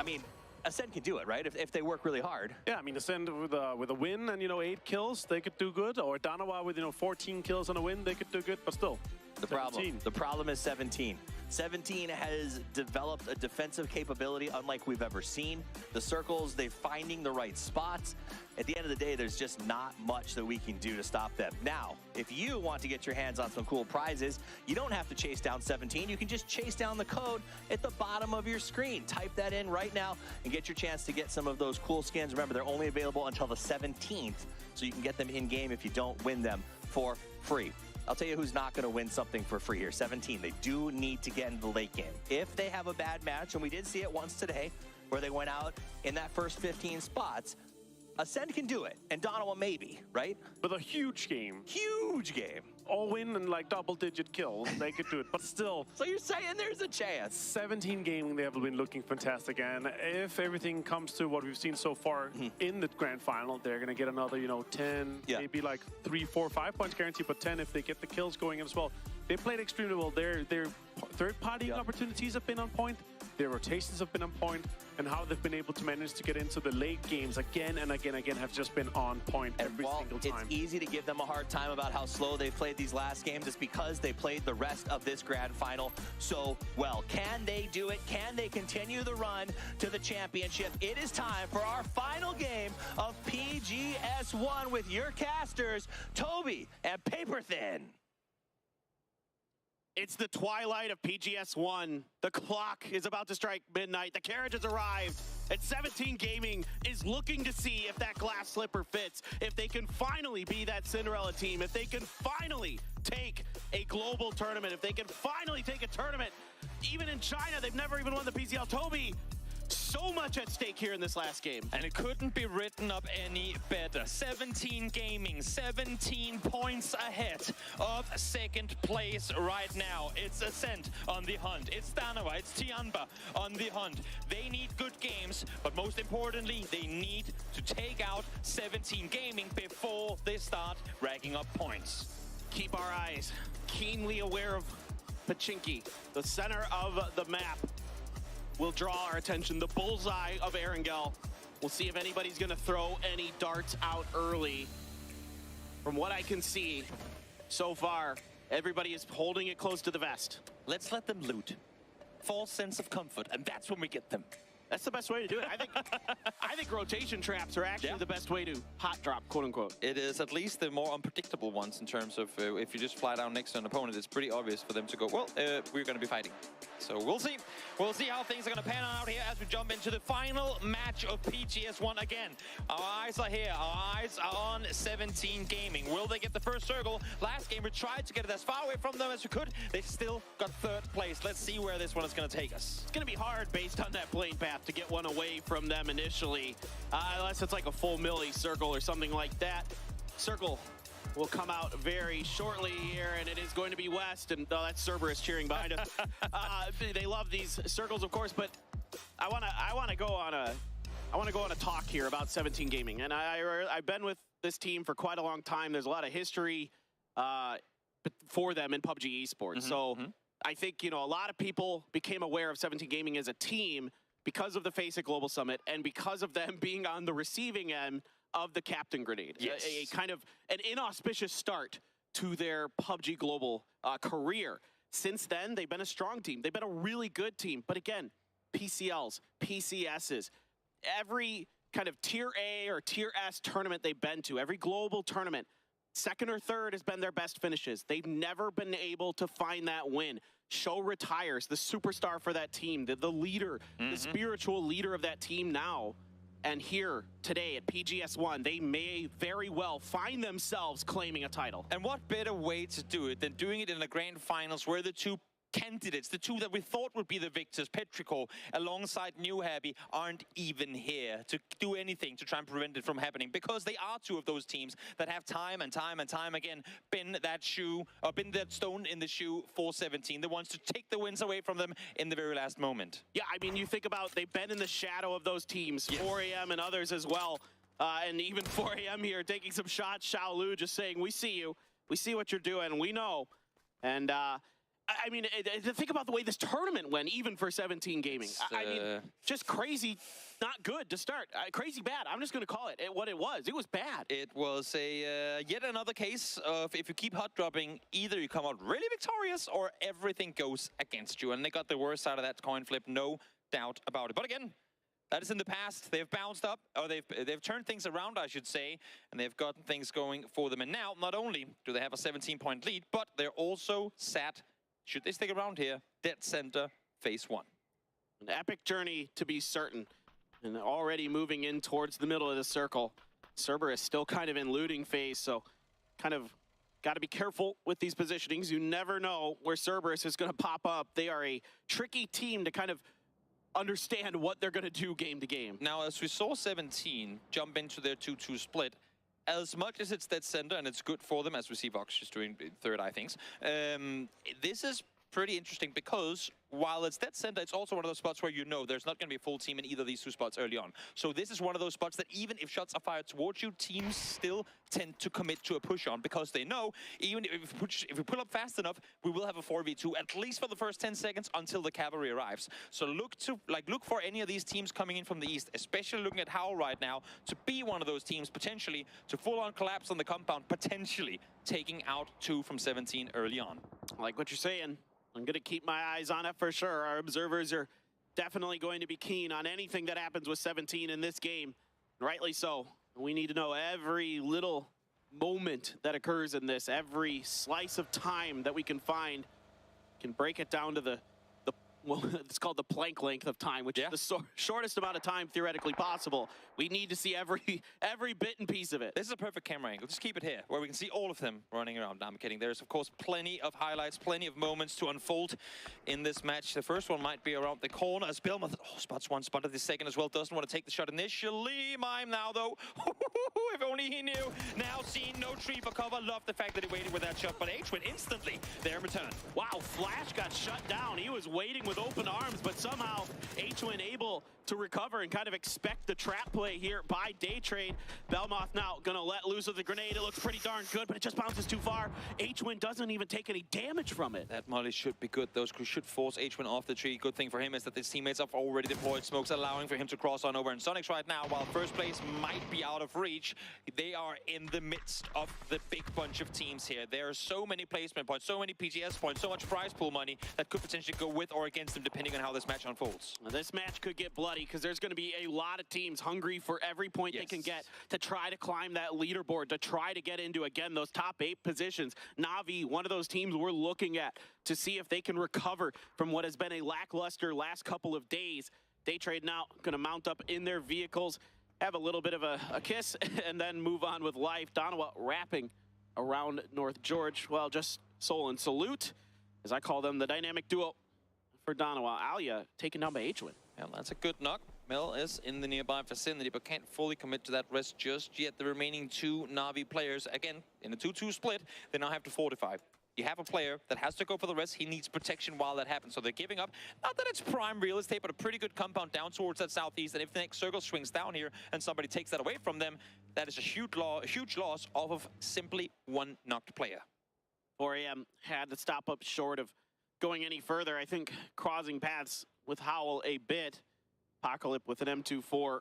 mean, Ascend can do it, right? If they work really hard. Yeah, I mean, Ascend with a win and, 8 kills, they could do good. Or Danawa with, 14 kills and a win, they could do good. But still, the problem is 17. 17 has developed a defensive capability unlike we've ever seen. The circles, they're finding the right spots. At the end of the day, there's just not much that we can do to stop them. Now, if you want to get your hands on some cool prizes, you don't have to chase down 17. You can just chase down the code at the bottom of your screen. Type that in right now and get your chance to get some of those cool skins. Remember, they're only available until the 17th, so you can get them in-game if you don't win them for free. I'll tell you who's not going to win something for free here. 17. They do need to get into the late game. If they have a bad match, and we did see it once today, where they went out in that first 15 spots, Ascend can do it, and Donovan maybe, right? With a huge game. Huge game. All win and double-digit kills, they could do it. But still. So you're saying there's a chance? 17 gaming, they have been looking fantastic. And if everything comes to what we've seen so far in the grand final, they're going to get another, 10, maybe 3, 4, 5 points guaranteed, but 10 if they get the kills going as well. They played extremely well. Their third-party opportunities have been on point. Their rotations have been on point, and how they've been able to manage to get into the late games again and again have just been on point every single time. It's easy to give them a hard time about how slow they've played these last games. It's because they played the rest of this grand final so well. Can they do it? Can they continue the run to the championship? It is time for our final game of PGS1 with your casters, Toby and Paperthin. It's the twilight of PGS1. The clock is about to strike midnight. The carriage has arrived. And 17 Gaming is looking to see if that glass slipper fits, if they can finally be that Cinderella team, if they can finally take a global tournament, if they can finally take a tournament. Even in China, they've never even won the PCL. Toby, so much at stake here in this last game. And it couldn't be written up any better. 17 Gaming, 17 points ahead of second place right now. It's Ascent on the hunt. It's Danawa, it's Tianba on the hunt. They need good games, but most importantly, they need to take out 17 Gaming before they start racking up points. Keep our eyes keenly aware of Pachinki, the center of the map. Will draw our attention. The bullseye of Erangel. We'll see if anybody's going to throw any darts out early. From what I can see so far, everybody is holding it close to the vest. Let's let them loot. False sense of comfort, and that's when we get them. That's the best way to do it. I think rotation traps are actually the best way to hot drop, quote unquote. It is at least the more unpredictable ones in terms of if you just fly down next to an opponent, it's pretty obvious for them to go, well, we're going to be fighting. So we'll see. We'll see how things are going to pan out here as we jump into the final match of PGS1 again. Our eyes are here. Our eyes are on 17 Gaming. Will they get the first circle? Last game we tried to get it as far away from them as we could. They still got third place. Let's see where this one is going to take us. It's going to be hard based on that plane path to get one away from them initially, unless it's like a full milli circle or something like that. Circle will come out very shortly here, and it is going to be west, and that Cerberus cheering behind us. They love these circles, of course, but I want to go on a talk here about 17 Gaming, and I've been with this team for quite a long time. There's a lot of history for them in PUBG esports, so I think a lot of people became aware of 17 Gaming as a team because of the Face It Global Summit and because of them being on the receiving end of the Captain Grenade. Yes. A kind of an inauspicious start to their PUBG Global career. Since then, they've been a strong team. They've been a really good team. But again, PCLs, PCSs, every kind of Tier A or Tier S tournament they've been to, every global tournament, second or third has been their best finishes. They've never been able to find that win. Show retires, the superstar for that team, the leader, the spiritual leader of that team now. And here today at PGS1, they may very well find themselves claiming a title. And what better way to do it than doing it in the grand finals where the two candidates, the two that we thought would be the victors, Petrico alongside New Happy, aren't even here to do anything to try and prevent it from happening, because they are two of those teams that have time and time again been that stone in the shoe for 17, the ones to take the wins away from them in the very last moment. Yeah, I mean, you think about, they've been in the shadow of those teams, 4AM and others as well, and even 4AM here taking some shots, Xiao Lu just saying, we see you, we see what you're doing, we know. And I mean, think about the way this tournament went, even for 17 Gaming. I mean, just crazy, not good to start. Crazy bad. I'm just going to call it what it was. It was bad. It was a yet another case of if you keep hot dropping, either you come out really victorious or everything goes against you. And they got the worst side of that coin flip, no doubt about it. But again, that is in the past. They've bounced up, or they've turned things around, I should say, and they've gotten things going for them. And now, not only do they have a 17-point lead, but they're also sat, should they stick around here, dead center, phase one. An epic journey, to be certain. And already moving in towards the middle of the circle. Cerberus still kind of in looting phase, so kind of got to be careful with these positionings. You never know where Cerberus is going to pop up. They are a tricky team to kind of understand what they're going to do game to game. Now, as we saw 17 jump into their 2-2 split, as much as it's dead center and it's good for them, as we see Vox just doing third eye things, this is pretty interesting because while it's dead center, it's also one of those spots where you know there's not going to be a full team in either of these two spots early on. So this is one of those spots that even if shots are fired towards you, teams still tend to commit to a push on because they know even if we pull up fast enough, we will have a 4v2 at least for the first 10 seconds until the cavalry arrives. So look for any of these teams coming in from the east, especially looking at Howl right now, to be one of those teams potentially to full on collapse on the compound, potentially taking out 2 from 17 early on. I like what you're saying. I'm going to keep my eyes on it for sure. Our observers are definitely going to be keen on anything that happens with 17 in this game. Rightly so. We need to know every little moment that occurs in this, every slice of time that we can find, can break it down to the well, it's called the plank length of time, which is the shortest amount of time theoretically possible. We need to see every bit and piece of it. This is a perfect camera angle. Just keep it here, where we can see all of them running around. No, I'm kidding. There's, of course, plenty of highlights, plenty of moments to unfold in this match. The first one might be around the corner as Billman spots one, spotted the second as well. Doesn't want to take the shot initially. Mime now, though. If only he knew. Now seen, no tree for cover. Love the fact that he waited with that shot, but H went instantly there in return. Wow, Flash got shut down. He was waiting with open arms, but somehow H-Win able to recover and kind of expect the trap play here by Daytrade. Belmoth now gonna let loose of the grenade. It looks pretty darn good, but it just bounces too far. H-Win doesn't even take any damage from it. That molly should be good. Those should force H-Win off the tree. Good thing for him is that his teammates have already deployed smokes, allowing for him to cross on over. And Sonics right now, while first place might be out of reach, they are in the midst of the big bunch of teams here. There are so many placement points, so many PGS points, so much prize pool money that could potentially go with or against them depending on how this match unfolds. Well, this match could get bloody because there's going to be a lot of teams hungry for every point they can get to try to climb that leaderboard, to try to get into, again, those top 8 positions. Na'Vi, one of those teams we're looking at to see if they can recover from what has been a lackluster last couple of days. Daytrade now going to mount up in their vehicles, have a little bit of a kiss, and then move on with life. Donawa wrapping around North George. Well, just Soul and Salute, as I call them, the dynamic duo for Donawa. Alia taken down by H-Win. Yeah, that's a good knock. Mel is in the nearby vicinity, but can't fully commit to that rest just yet. The remaining 2 Na'Vi players, again, in a 2-2 split, they now have to fortify. You have a player that has to go for the rest. He needs protection while that happens. So they're giving up, not that it's prime real estate, but a pretty good compound down towards that southeast. And if the next circle swings down here and somebody takes that away from them, that is a huge loss off of simply one knocked player. 4 AM had to stop up short of going any further. I think crossing paths with Howl a bit. Apocalypse with an M24,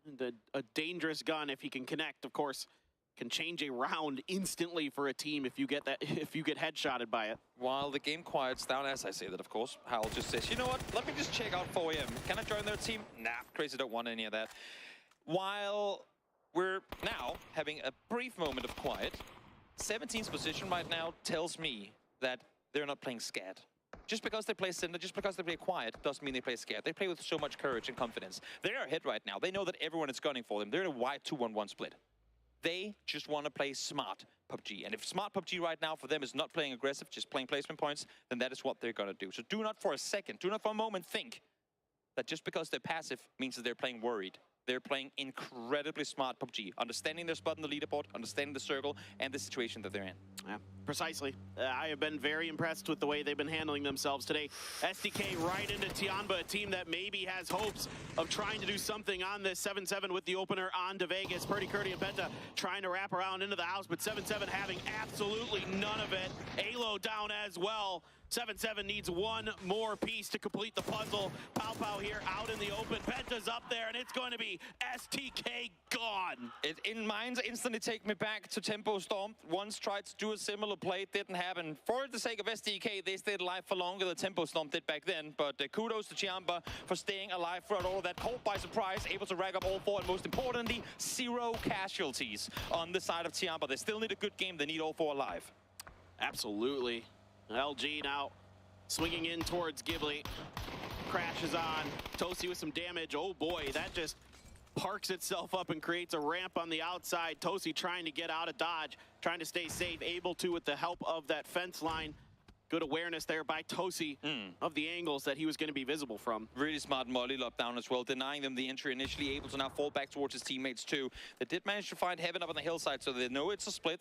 and a dangerous gun if he can connect, of course, can change a round instantly for a team if you get headshotted by it. While the game quiets down, as I say that, of course, Howl just says, you know what, let me just check out 4 AM. Can I join their team? Nah, crazy, don't want any of that. While we're now having a brief moment of quiet, 17's position right now tells me that they're not playing scared. Just because they play center, just because they play quiet, doesn't mean they play scared. They play with so much courage and confidence. They're ahead right now. They know that everyone is gunning for them. They're in a wide 2-1-1 split. They just want to play smart PUBG. And if smart PUBG right now for them is not playing aggressive, just playing placement points, then that is what they're going to do. So do not for a second, do not for a moment think that just because they're passive means that they're playing worried. They're playing incredibly smart PUBG, understanding their spot in the leaderboard, understanding the circle, and the situation that they're in. Yeah, precisely. I have been very impressed with the way they've been handling themselves today. SDK right into Tianba, a team that maybe has hopes of trying to do something on this 7-7 with the opener on to Vegas. Purdy, Curdy, and Penta trying to wrap around into the house, but 7-7 having absolutely none of it. Alo down as well. 7-7 needs one more piece to complete the puzzle. Pow Pow here out in the open. Penta's up there, and it's going to be STK gone. In minds instantly take me back to Tempo Storm. Once tried to do a similar play, didn't happen. For the sake of STK, they stayed alive for longer than Tempo Storm did back then. But kudos to Chiamba for staying alive throughout all of that. Caught by surprise, able to rack up all four, and most importantly, 0 casualties on the side of Chiamba. They still need a good game. They need all four alive. Absolutely. LG now swinging in towards Ghibli. Crashes on. Tosi with some damage. Oh boy, that just parks itself up and creates a ramp on the outside. Tosi trying to get out of dodge, trying to stay safe, able to with the help of that fence line. Good awareness there by Tosi of the angles that he was going to be visible from. Really smart molly lob down as well, denying them the entry initially, able to now fall back towards his teammates too. They did manage to find Heaven up on the hillside, so they know it's a split.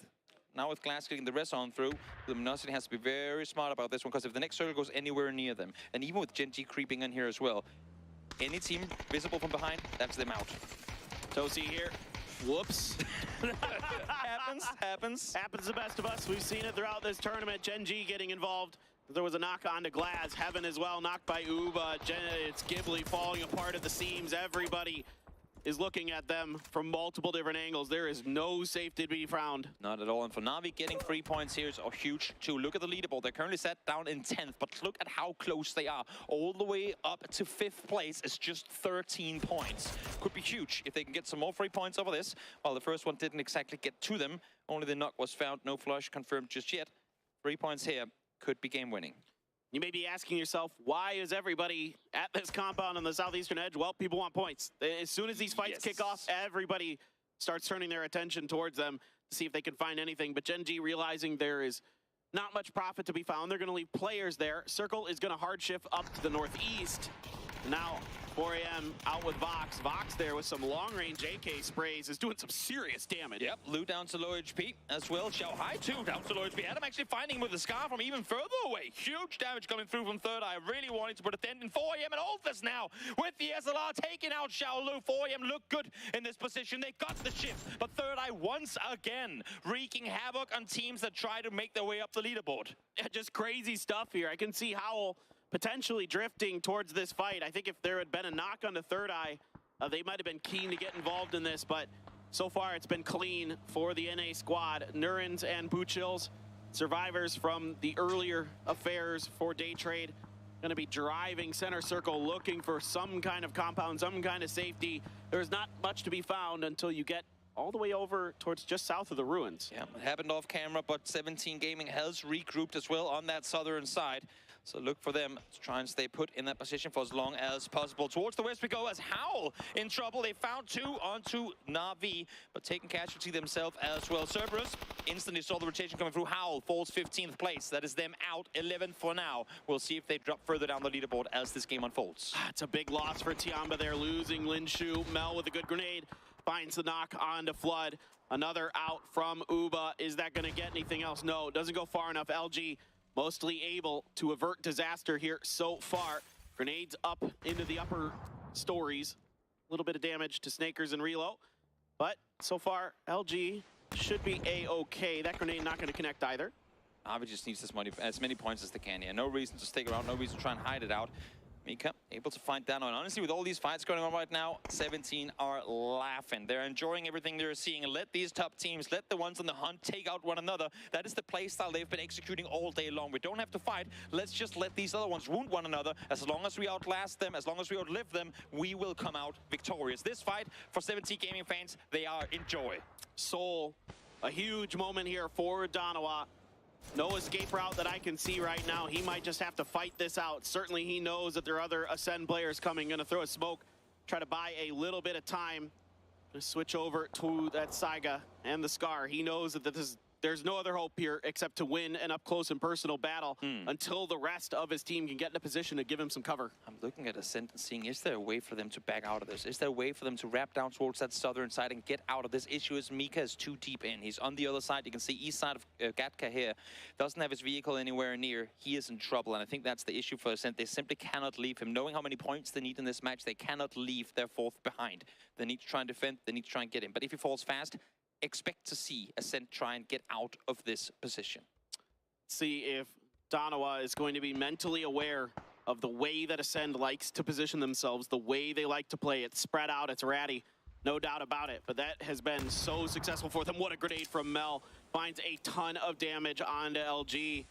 Now with Glass getting the rest on through, Luminosity has to be very smart about this one, because if the next circle goes anywhere near them, and even with Genji creeping in here as well, any team visible from behind, that's them out. Tosi here. Whoops. Happens. Happens to the best of us. We've seen it throughout this tournament. Genji getting involved. There was a knock on to Glass. Heaven as well, knocked by Uba. It's Ghibli falling apart at the seams. Everybody is looking at them from multiple different angles. There is no safety to be found. Not at all. And for Na'Vi, getting 3 points here is huge too. Look at the leaderboard. They're currently set down in 10th, but look at how close they are. All the way up to 5th place is just 13 points. Could be huge if they can get some more 3 points over this. Well, the first one didn't exactly get to them. Only the knock was found. No flush confirmed just yet. 3 points here could be game winning. You may be asking yourself, why is everybody at this compound on the southeastern edge? Well, people want points. As soon as these fights kick off, everybody starts turning their attention towards them to see if they can find anything. But Genji realizing there is not much profit to be found, they're going to leave players there. Circle is going to hard shift up to the northeast. Now, 4 a.m. out with Vox. Vox there with some long-range AK sprays is doing some serious damage. Yep, Lu down to low HP as well. Xiao Hai too down to low HP. Adam actually finding him with the scar from even further away. Huge damage coming through from Third Eye. Really wanting to put a dent in 4 a.m. and Althus now with the SLR taking out Xiao Lu. 4 a.m. look good in this position. They got the shift, but Third Eye once again wreaking havoc on teams that try to make their way up the leaderboard. Yeah, just crazy stuff here. I can see Howl potentially drifting towards this fight. I think if there had been a knock on the Third Eye, they might have been keen to get involved in this, but so far it's been clean for the NA squad. Nurins and Buchils, survivors from the earlier affairs for Day Trade, going to be driving center circle looking for some kind of compound, some kind of safety. There's not much to be found until you get all the way over towards just south of the ruins. Yeah, it happened off camera, but 17 Gaming has regrouped as well on that southern side. So look for them to try and stay put in that position for as long as possible. Towards the west we go as Howl in trouble. They found 2 onto Na'Vi, but taking casualty themselves as well. Cerberus instantly saw the rotation coming through. Howl falls 15th place. That is them out 11th for now. We'll see if they drop further down the leaderboard as this game unfolds. It's a big loss for Tiamba. They're losing Lin Shu. Mel with a good grenade finds the knock onto Flood. Another out from Uba. Is that going to get anything else? No, doesn't go far enough. LG mostly able to avert disaster here so far. Grenades up into the upper stories. A little bit of damage to Snakers and Relo. But so far, LG should be A-okay. That grenade not going to connect either. Navi just needs as many points as they can here. No reason to stick around, no reason to try and hide it out. Mika able to find Dano, and honestly with all these fights going on right now, 17 are laughing. They're enjoying everything they're seeing. Let these top teams, let the ones on the hunt take out one another. That is the play style they've been executing all day long. We don't have to fight. Let's just let these other ones wound one another. As long as we outlast them, as long as we outlive them, we will come out victorious. This fight for 17 Gaming fans, they are in joy. Soul, a huge moment here for Donawa. No escape route that I can see right now. He might just have to fight this out. Certainly he knows that there are other Ascend players coming. Gonna throw a smoke, try to buy a little bit of time. Gonna switch over to that Saiga and the Scar. He knows that this is there's no other hope here except to win an up-close and personal battle until the rest of his team can get in a position to give him some cover. I'm looking at Ascent and seeing, is there a way for them to back out of this? Is there a way for them to wrap down towards that southern side and get out of this? Issue is Mika is too deep in. He's on the other side. You can see east side of Gatka here. Doesn't have his vehicle anywhere near. He is in trouble, and I think that's the issue for Ascent. They simply cannot leave him. Knowing how many points they need in this match, they cannot leave their fourth behind. They need to try and defend. They need to try and get him. But if he falls fast, expect to see Ascent try and get out of this position. See if Danawa is going to be mentally aware of the way that Ascend likes to position themselves, the way they like to play. It's spread out, it's ratty, no doubt about it. But that has been so successful for them. What a grenade from Mel. Finds a ton of damage onto LG.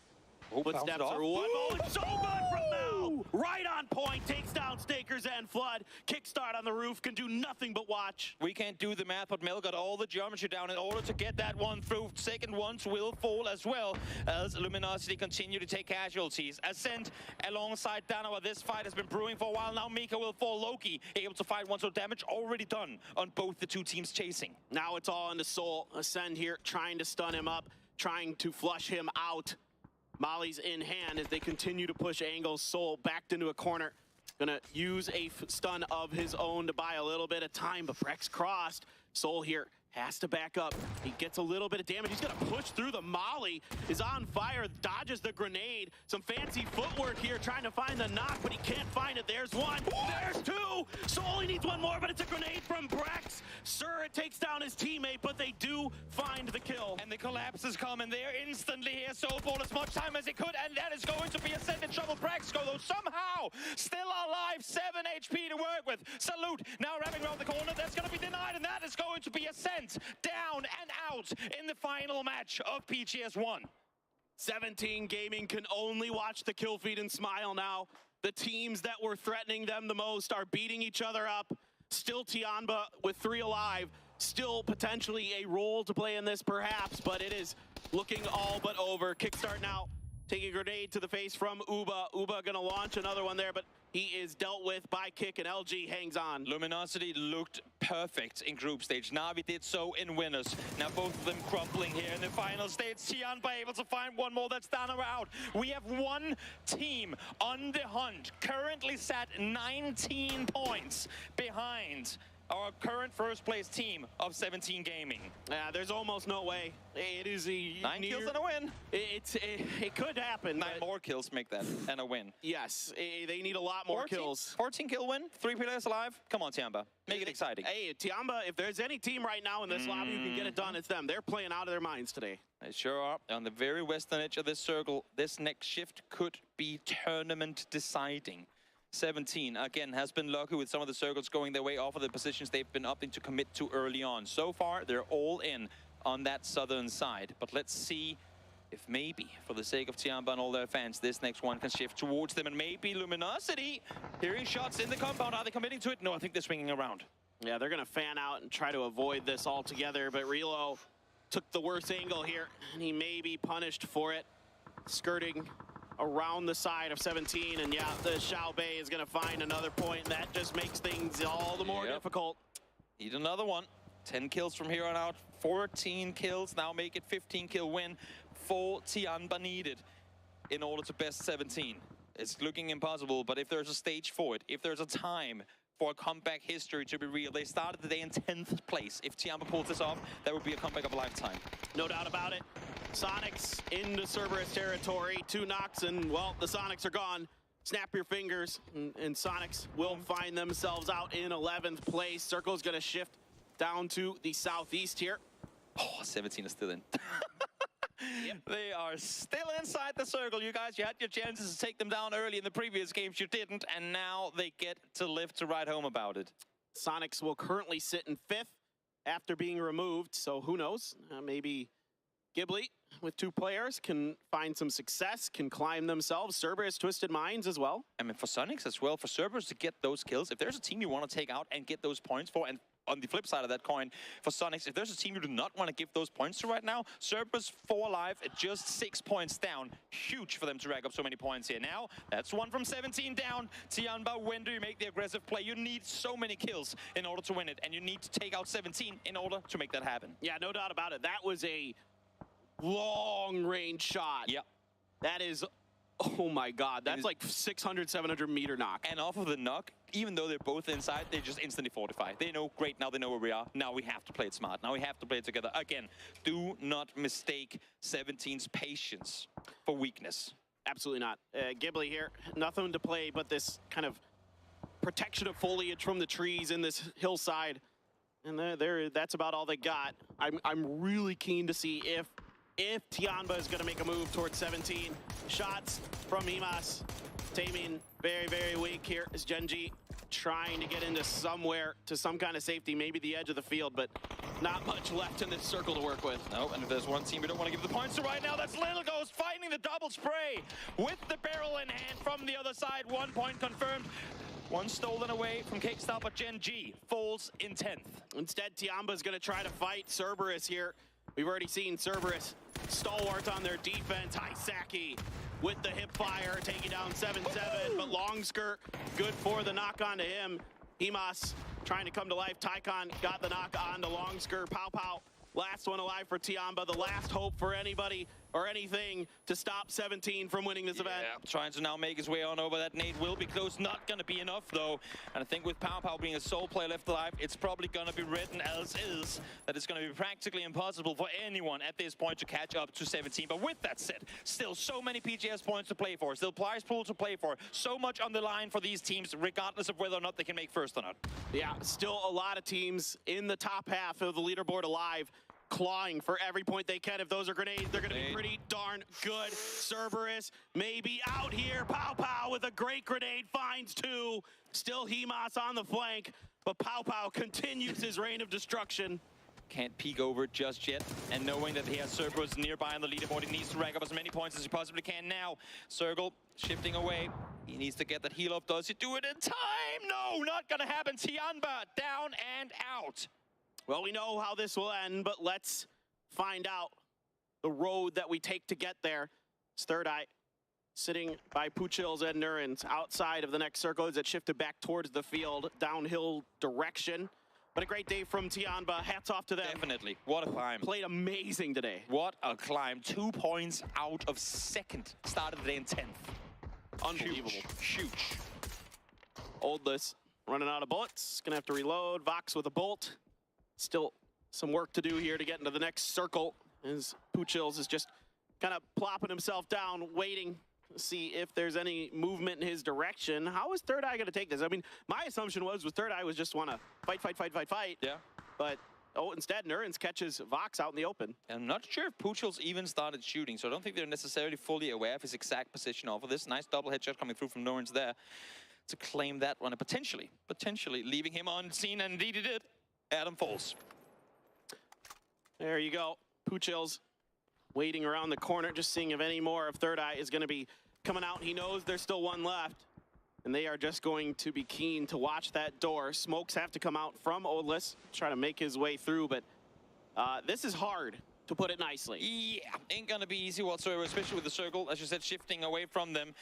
Footsteps are one. Oh, it's so good from Mel. Right on point. Takes down Stakers and Flood. Kickstart on the roof. Can do nothing but watch. We can't do the math, but Mel got all the geometry down in order to get that one through. Second ones will fall as well as Luminosity continue to take casualties. Ascent alongside Danawa. This fight has been brewing for a while now. Mika will fall. Loki able to fight one, so damage already done on both the two teams chasing. Now it's all into Soul. Ascend here trying to stun him up, trying to flush him out. Molly's in hand as they continue to push angles. Soul backed into a corner. Gonna use a stun of his own to buy a little bit of time, but Brex crossed. Soul here has to back up. He gets a little bit of damage. He's gonna push through the Molly. Is on fire, dodges the grenade. Some fancy footwork here trying to find the knock, but he can't find it. There's one, there's two. Soul, he needs one more, but it's a grenade from Brex. Sir, it takes down his teammate, but they do find the kill. And the collapse is coming there instantly here. Soul bought as much time as he could, and that is going to be Ascent in trouble. Brex go though somehow still alive, 7 HP to work with. Salute now wrapping around the corner. That's gonna be denied, and that is going to be Ascent down and out in the final match of PGS1. 17 Gaming can only watch the kill feed and smile now. The teams that were threatening them the most are beating each other up. Still Tianba with 3 alive. Still potentially a role to play in this perhaps, but it is looking all but over. Kickstart now. Taking a grenade to the face from Uba. Uba gonna launch another one there, but he is dealt with by Kick, and LG hangs on. Luminosity looked perfect in group stage. Navi did so in winners. Now both of them crumbling here in the final stage. Tianba able to find one more. That's Danawa out. We have one team on the hunt, currently sat 19 points behind our current first place team of 17 Gaming. Yeah, there's almost no way. It is a 9 kills and a win. It could happen. 9 more kills make that and a win. Yes, they need a lot more kills. 14 kill win, 3 players alive. Come on, Tianba, make it exciting. Hey, Tianba, if there's any team right now in this lobby who can get it done, it's them. They're playing out of their minds today. They sure are. On the very western edge of this circle, this next shift could be tournament deciding. 17, again, has been lucky with some of the circles going their way off of the positions they've been opting to commit to early on. So far, they're all in on that southern side. But let's see if maybe, for the sake of Tianba and all their fans, this next one can shift towards them. And maybe Luminosity, hearing shots in the compound. Are they committing to it? No, I think they're swinging around. Yeah, they're going to fan out and try to avoid this altogether. But Relo took the worst angle here, and he may be punished for it. Skirting around the side of 17, and yeah, the Xiao Bei is going to find another point, and that just makes things all the more difficult. Need another one. 10 kills from here on out. 14 kills, now make it 15 kill win for Tianba needed in order to best 17. It's looking impossible, but if there's a stage for it, if there's a time for a comeback history to be real, they started the day in 10th place. If Tianba pulls this off, that would be a comeback of a lifetime. No doubt about it. Sonics into Cerberus territory, 2 knocks, and well, the Sonics are gone. Snap your fingers, and Sonics will find themselves out in 11th place. Circle's gonna shift down to the southeast here. Oh, 17 is still in. They are still inside the circle, you guys. You had your chances to take them down early in the previous games. You didn't, and now they get to live to write home about it. Sonics will currently sit in 5th after being removed, so who knows? Maybe Ghibli with 2 players can find some success, can climb themselves. Cerberus, Twisted Minds as well. I mean, for Sonics as well, for Cerberus to get those kills, if there's a team you want to take out and get those points for, and on the flip side of that coin, for Sonics, if there's a team you do not want to give those points to right now, Cerberus 4 alive at just 6 points down. Huge for them to rack up so many points here. Now, that's 1 from 17 down. Tianba, when do you make the aggressive play? You need so many kills in order to win it, and you need to take out 17 in order to make that happen. Yeah, no doubt about it. That was a long range shot. Yep. That is, oh my God, that's like 600, 700 meter knock. And off of the knock, even though they're both inside, they just instantly fortify. They know, great, now they know where we are. Now we have to play it smart. Now we have to play it together. Again, do not mistake 17's patience for weakness. Absolutely not. Ghibli here, nothing to play but this kind of protection of foliage from the trees in this hillside. And that's about all they got. I'm really keen to see if Tianba is going to make a move towards 17. Shots from Imas. Taemin, very, very weak here is Genji trying to get into somewhere, to some kind of safety, maybe the edge of the field, but not much left in this circle to work with. No, and if there's one team we don't want to give the points to right now, that's Little Ghost finding the double spray with the barrel in hand from the other side. 1 point confirmed. One stolen away from Kickstart, but Genji falls in 10th. Instead, Tianba's going to try to fight Cerberus here. We've already seen Cerberus stalwart on their defense. Hisaki with the hip fire, taking down 7-7, but long skirt, good for the knock onto him. Imas trying to come to life. Taikon got the knock on to long skirt. Pow Pow, last one alive for Tianba. The last hope for anybody or anything to stop 17 from winning this event. Trying to now make his way on over. That nade will be close. Not going to be enough, though. And I think with Pow Pow being a sole player left alive, it's probably going to be written as is that it's going to be practically impossible for anyone at this point to catch up to 17. But with that said, still so many PGS points to play for. Still prize pool to play for. So much on the line for these teams, regardless of whether or not they can make first or not. Yeah, still a lot of teams in the top half of the leaderboard alive, clawing for every point they can. If those are grenades, they're going to be pretty darn good. Cerberus maybe out here. Pow Pow with a great grenade, finds two. Still Himas on the flank, but Pow Pow continues his reign of destruction. Can't peek over just yet, and knowing that he has Cerberus nearby on the leaderboard, he needs to rack up as many points as he possibly can now. Circle shifting away. He needs to get that heal off. Does he do it in time? No, not going to happen. Tianba down and out. Well, we know how this will end, but let's find out the road that we take to get there. It's Third Eye sitting by Puchil's and Nurin's outside of the next circle as it shifted back towards the field, downhill direction. But a great day from Tianba. Hats off to them. Definitely. What a climb. Played amazing today. What a climb. 2 points out of second. Started the day in 10th. Unbelievable. Huge. Oldless running out of bullets. Gonna have to reload. Vox with a bolt. Still some work to do here to get into the next circle, as Puchil's is just kind of plopping himself down, waiting to see if there's any movement in his direction. How is Third Eye going to take this? I mean, my assumption was Third Eye was just want to fight. Yeah. But instead, Nurin's catches Vox out in the open. I'm not sure if Puchil's even started shooting, so I don't think they're necessarily fully aware of his exact position off of this. Nice double headshot coming through from Nurin's there to claim that one, and potentially leaving him on scene, and indeed he did. Adam falls. There you go. Puchil's waiting around the corner, just seeing if any more of Third Eye is going to be coming out. He knows there's still one left, and they are just going to be keen to watch that door. Smokes have to come out from Oldless, try to make his way through, but this is hard, to put it nicely. Yeah, ain't gonna be easy whatsoever, especially with the circle, as you said, shifting away from them.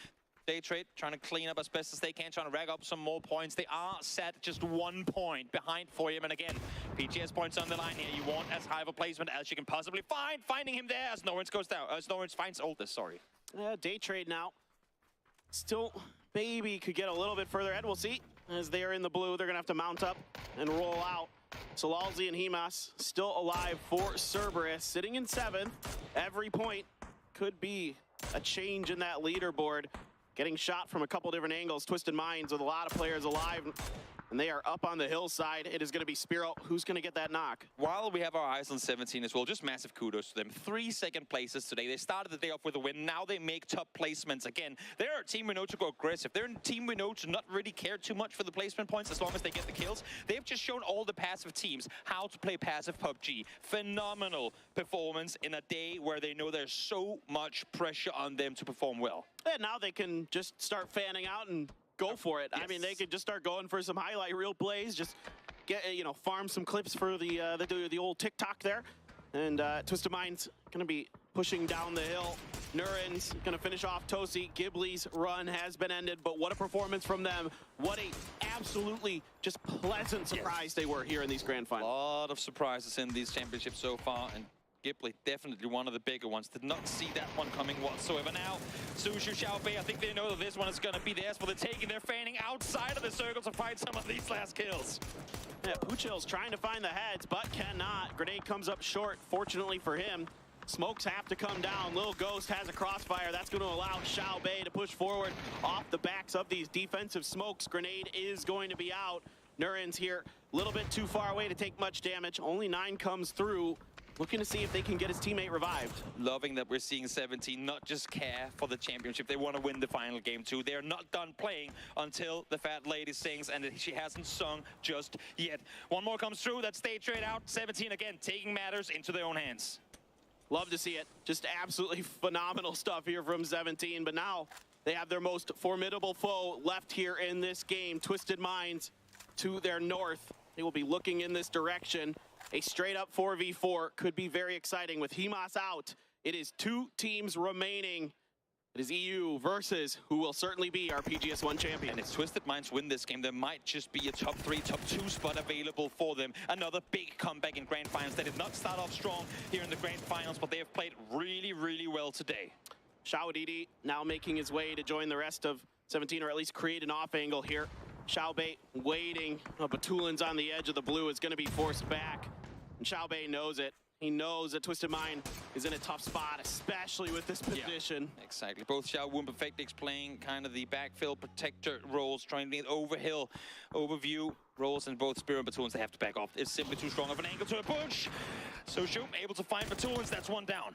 Day Trade trying to clean up as best as they can, trying to rag up some more points. They are set just 1 point behind for him. And again, PGS points on the line here. You want as high of a placement as you can possibly find. Finding him there as Norrens goes down. As Norrens finds Oldest, sorry. Day Trade now. Still, maybe could get a little bit further ahead. We'll see. As they are in the blue, they're going to have to mount up and roll out. Salalzi and Himas still alive for Cerberus, sitting in 7th. Every point could be a change in that leaderboard. Getting shot from a couple different angles. Twisted Minds with a lot of players alive, and they are up on the hillside. It is going to be Spiro. Who's going to get that knock? While we have our eyes on 17 as well, just massive kudos to them. 3 second places today. They started the day off with a win. Now they make top placements again. They're a team we know to go aggressive. They're a team we know to not really care too much for the placement points as long as they get the kills. They've just shown all the passive teams how to play passive PUBG. Phenomenal performance in a day where they know there's so much pressure on them to perform well. And now they can just start fanning out and go for it. Yes. I mean, they could just start going for some highlight reel plays, just get, farm some clips for the old TikTok there. And Twisted Minds going to be pushing down the hill. Nurin's going to finish off Tosi. Ghibli's run has been ended, but what a performance from them. What a absolutely just pleasant surprise they were here in these grand finals. A lot of surprises in these championships so far, and Ghibli, definitely one of the bigger ones. Did not see that one coming whatsoever. Now, Sushu, Xiaobei, I think they know that this one is going to be theirs, but they're taking, they're fanning outside of the circle to find some of these last kills. Yeah, Puchil's trying to find the heads, but cannot. Grenade comes up short, fortunately for him. Smokes have to come down. Lil Ghost has a crossfire. That's going to allow Xiaobei to push forward off the backs of these defensive smokes. Grenade is going to be out. Nurin's here a little bit too far away to take much damage. Only 9 comes through. Looking to see if they can get his teammate revived. Loving that we're seeing 17 not just care for the championship. They want to win the final game too. They're not done playing until the fat lady sings, and she hasn't sung just yet. One more comes through. That stage straight out. 17 again, taking matters into their own hands. Love to see it. Just absolutely phenomenal stuff here from 17. But now they have their most formidable foe left here in this game. Twisted Minds to their north. They will be looking in this direction. A straight-up 4v4 could be very exciting. With Himas out, it is 2 teams remaining. It is EU versus who will certainly be our PGS1 champion. And if Twisted Minds win this game, there might just be a top 3, top 2 spot available for them. Another big comeback in Grand Finals. They did not start off strong here in the Grand Finals, but they have played really, really well today. Xiao Didi now making his way to join the rest of 17, or at least create an off angle here. Xiaobei waiting. Batulin's on the edge of the blue, is going to be forced back. And Xiaobei knows it. He knows that Twisted Mind is in a tough spot, especially with this position. Yeah, exactly. Both Xiao Wu and Perfectix playing kind of the backfill protector roles, trying to get overhill, overview roles, and both Spear and Batulins, they have to back off. It's simply too strong of an angle to a push. So Shu able to find Batulins. That's 1 down.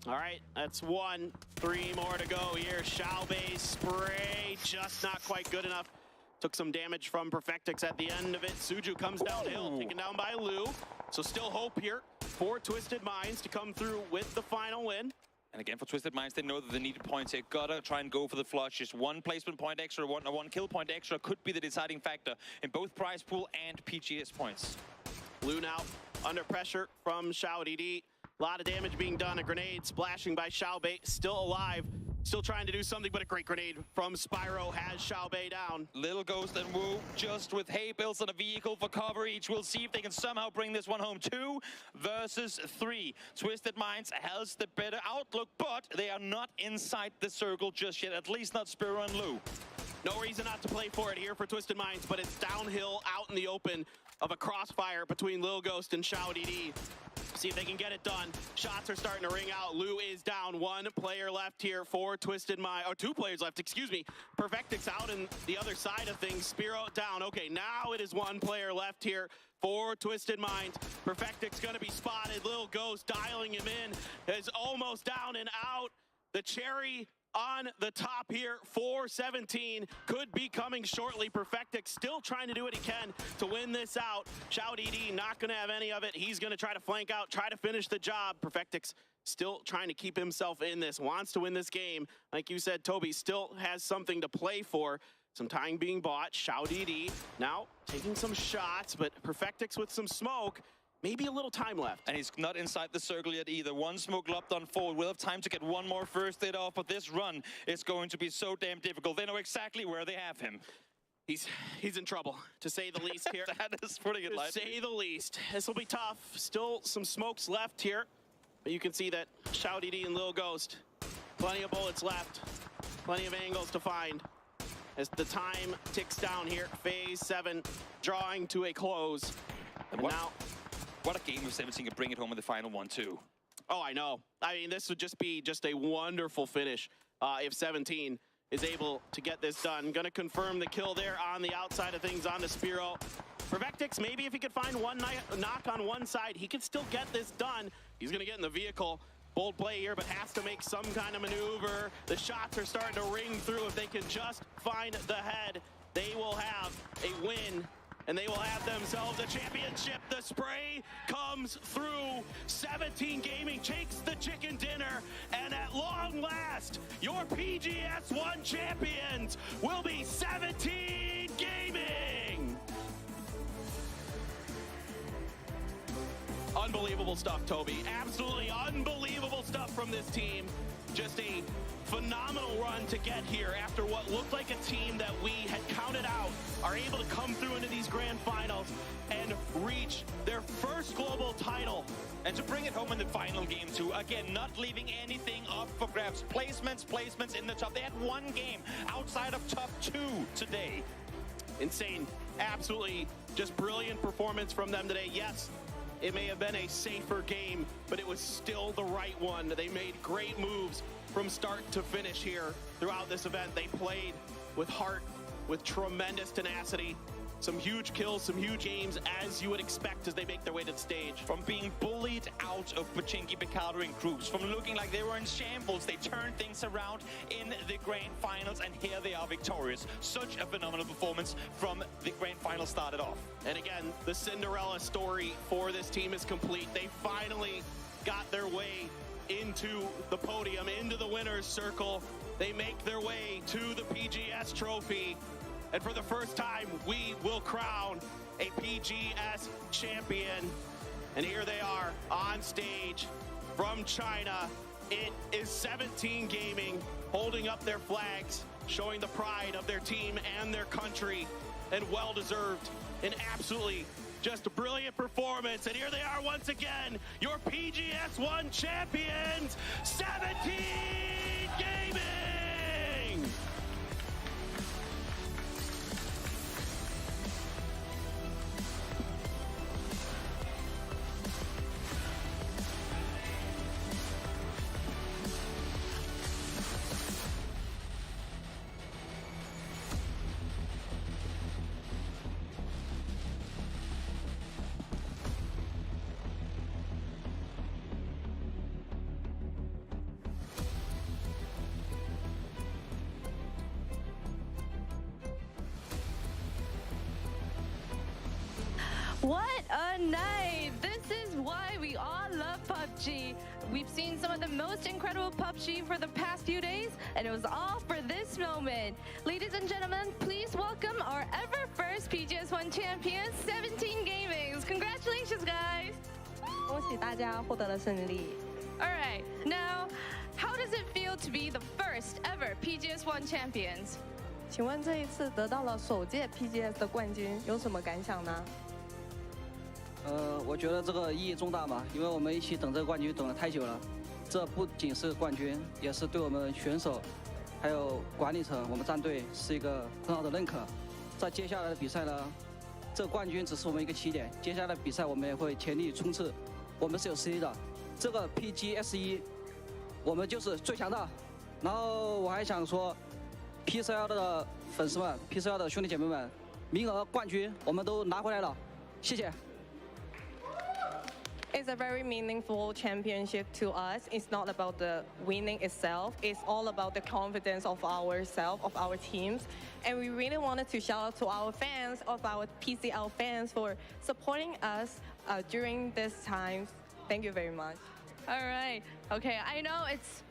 All right, that's 1. 3 more to go here. Xiaobei's spray just not quite good enough. Took some damage from Perfectix at the end of it. Suju comes downhill, taken down by Lu. So still hope here for Twisted Minds to come through with the final win. And again, for Twisted Minds, they know that they need points here. Gotta try and go for the flush. Just 1 placement point extra, one kill point extra could be the deciding factor in both prize pool and PGS points. Lu now under pressure from Xiao Didi. A lot of damage being done. A grenade splashing by Xiaobei, still alive. Still trying to do something, but a great grenade from Spyro has Xiaobei down. Little Ghost and Wu just with hay builds on a vehicle for cover each. We'll see if they can somehow bring this one home. 2 versus 3. Twisted Minds has the better outlook, but they are not inside the circle just yet, at least not Spyro and Lu. No reason not to play for it here for Twisted Minds, but it's downhill out in the open of a crossfire between Lil Ghost and Xiao Didi. See if they can get it done. Shots are starting to ring out. Lu is down. 1 player left here for Twisted Mind, or 2 players left, excuse me. Perfectix out in the other side of things. Spiro down. Okay, now it is 1 player left here for Twisted Minds. Perfectix gonna be spotted. Lil Ghost dialing him in. Is almost down and out. The cherry on the top here for 17 could be coming shortly. Perfectix still trying to do what he can to win this out. Xiao Didi not going to have any of it. He's going to try to flank out, try to finish the job. Perfectix still trying to keep himself in this, wants to win this game. Like you said, Toby still has something to play for. Some time being bought. Xiao Didi now taking some shots, but Perfectix with some smoke. Maybe a little time left. And he's not inside the circle yet either. 1 smoke lopped on forward. We'll have time to get 1 more first aid off, but this run is going to be so damn difficult. They know exactly where they have him. He's in trouble, to say the least here. That is putting it lightly. To say the least. This will be tough. Still some smokes left here. But you can see that Xiao Didi and Lil Ghost, plenty of bullets left. Plenty of angles to find. As the time ticks down here, phase 7 drawing to a close. And now... What a game of 17 can bring it home in the final one, too. Oh, I know. I mean, this would just be a wonderful finish if 17 is able to get this done. Gonna confirm the kill there on the outside of things on the Spiro. Perfectix, maybe if he could find 1 knock on one side, he could still get this done. He's gonna get in the vehicle. Bold play here, but has to make some kind of maneuver. The shots are starting to ring through. If they can just find the head, they will have a win. And they will have themselves a championship. The spray comes through. 17 Gaming takes the chicken dinner. And at long last, your PGS1 champions will be 17 Gaming. Unbelievable stuff, Toby. Absolutely unbelievable stuff from this team. Just a phenomenal run to get here after what looked like a team that we had counted out are able to come through into these grand finals and reach their first global title. And to bring it home in the final game too, again, not leaving anything up for grabs. Placements in the top. They had one game outside of top 2 today. Insane. Absolutely just brilliant performance from them today. Yes, it may have been a safer game, but it was still the right one. They made great moves from start to finish here throughout this event. They played with heart, with tremendous tenacity. Some huge kills, some huge aims, as you would expect as they make their way to the stage. From being bullied out of Pachinki Picardo in groups, from looking like they were in shambles, they turned things around in the grand finals, and here they are victorious. Such a phenomenal performance from the grand final started off. And again, the Cinderella story for this team is complete. They finally got their way into the podium, into the winner's circle. They make their way to the PGS trophy. And for the first time, we will crown a PGS champion. And here they are on stage from China. It is 17 Gaming holding up their flags, showing the pride of their team and their country, and well-deserved. An absolutely just brilliant performance. And here they are once again, your PGS 1 champions, 17 Gaming! What a night! This is why we all love PUBG. We've seen some of the most incredible PUBG for the past few days, and it was all for this moment. Ladies and gentlemen, please welcome our ever first PGS 1 champion, 17 Gaming. Congratulations, guys! 恭喜大家获得了胜利。 Alright, now, how does it feel to be the first ever PGS 1 champions? 请问这一次得到了首届 PGS 的冠军，有什么感想呢？ 我觉得这个意义重大嘛，因为我们一起等这个冠军等了太久了。这不仅是冠军，也是对我们选手，还有管理层、我们战队是一个很好的认可。在接下来的比赛呢，这个冠军只是我们一个起点，接下来的比赛我们也会全力冲刺。我们是有实力的，这个 PGS1，我们就是最强的。然后我还想说 ，P41的粉丝们、P41的兄弟姐妹们，名额冠军我们都拿回来了，谢谢。 It's a very meaningful championship to us. It's not about the winning itself. It's all about the confidence of ourselves, of our teams. And we really wanted to shout out to our fans, of our PCL fans, for supporting us during this time. Thank you very much. All right. Okay, I know it's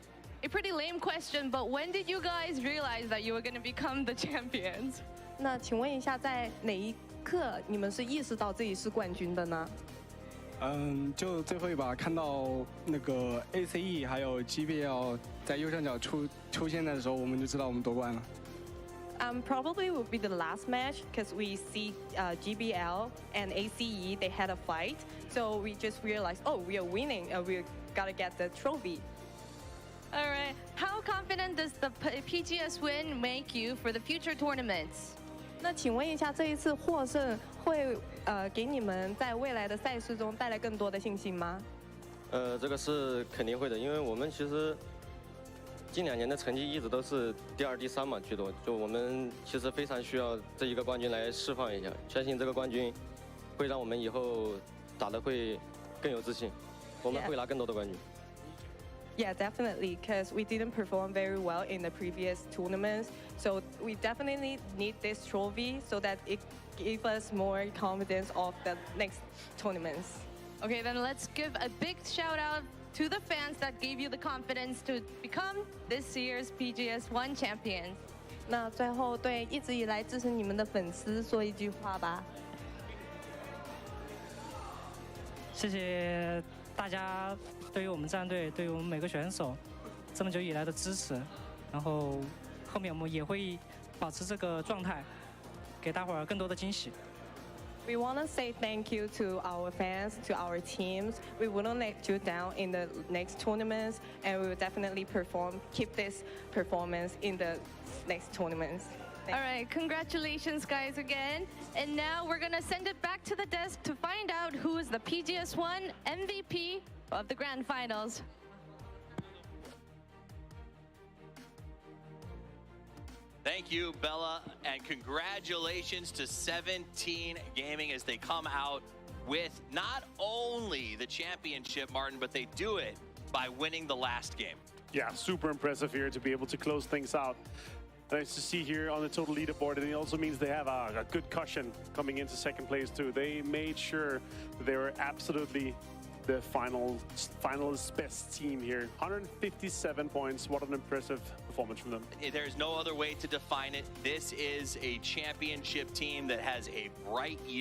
a pretty lame question, but when did you guys realize that you were going to become the champions? 那请问一下，在哪一刻你们是意识到自己是冠军的呢？ 就最后一把看到那个 ACE 还有 GBL 在右上角出现的时候，我们就知道我们夺冠了。Probably will be the last match because we see GBL and ACE they had a fight, so we just realized, oh, we are winning and we gotta get the trophy. All right. How confident does the PGS win make you for the future tournaments? 那请问一下，这一次获胜会给你们在未来的赛事中带来更多的信心吗？这个是肯定会的，因为我们其实近2年的成绩一直都是第2、第3嘛居多，就我们其实非常需要这一个冠军来释放一下，相信这个冠军会让我们以后打得会更有自信，我们会拿更多的冠军。 Yeah, definitely, because we didn't perform very well in the previous tournaments. So we definitely need this trophy so that it gives us more confidence of the next tournaments. Okay, then let's give a big shout out to the fans that gave you the confidence to become this year's PGS 1 champions. 那最后对一直以来支持你们的粉丝说一句话吧。谢谢大家对于我们战队、对于我们每个选手这么久以来的支持。然后后面我们也会保持这个状态，给大伙儿更多的惊喜。 We want to say thank you to our fans, to our teams. We wouldn't let you down in the next tournaments, and we will definitely keep this performance in the next tournaments. All right, congratulations, guys, again. And now we're gonna send it back to the desk to find out who is the PGS1 MVP of the Grand Finals. Thank you, Bella, and congratulations to 17 Gaming as they come out with not only the championship, Martin, but they do it by winning the last game. Yeah, super impressive here to be able to close things out. Nice to see here on the total leaderboard, and it also means they have a good cushion coming into second place too. They made sure they were absolutely the finalist best team here. 157 points. What an impressive performance from them. There's no other way to define it. This is a championship team that has a bright year.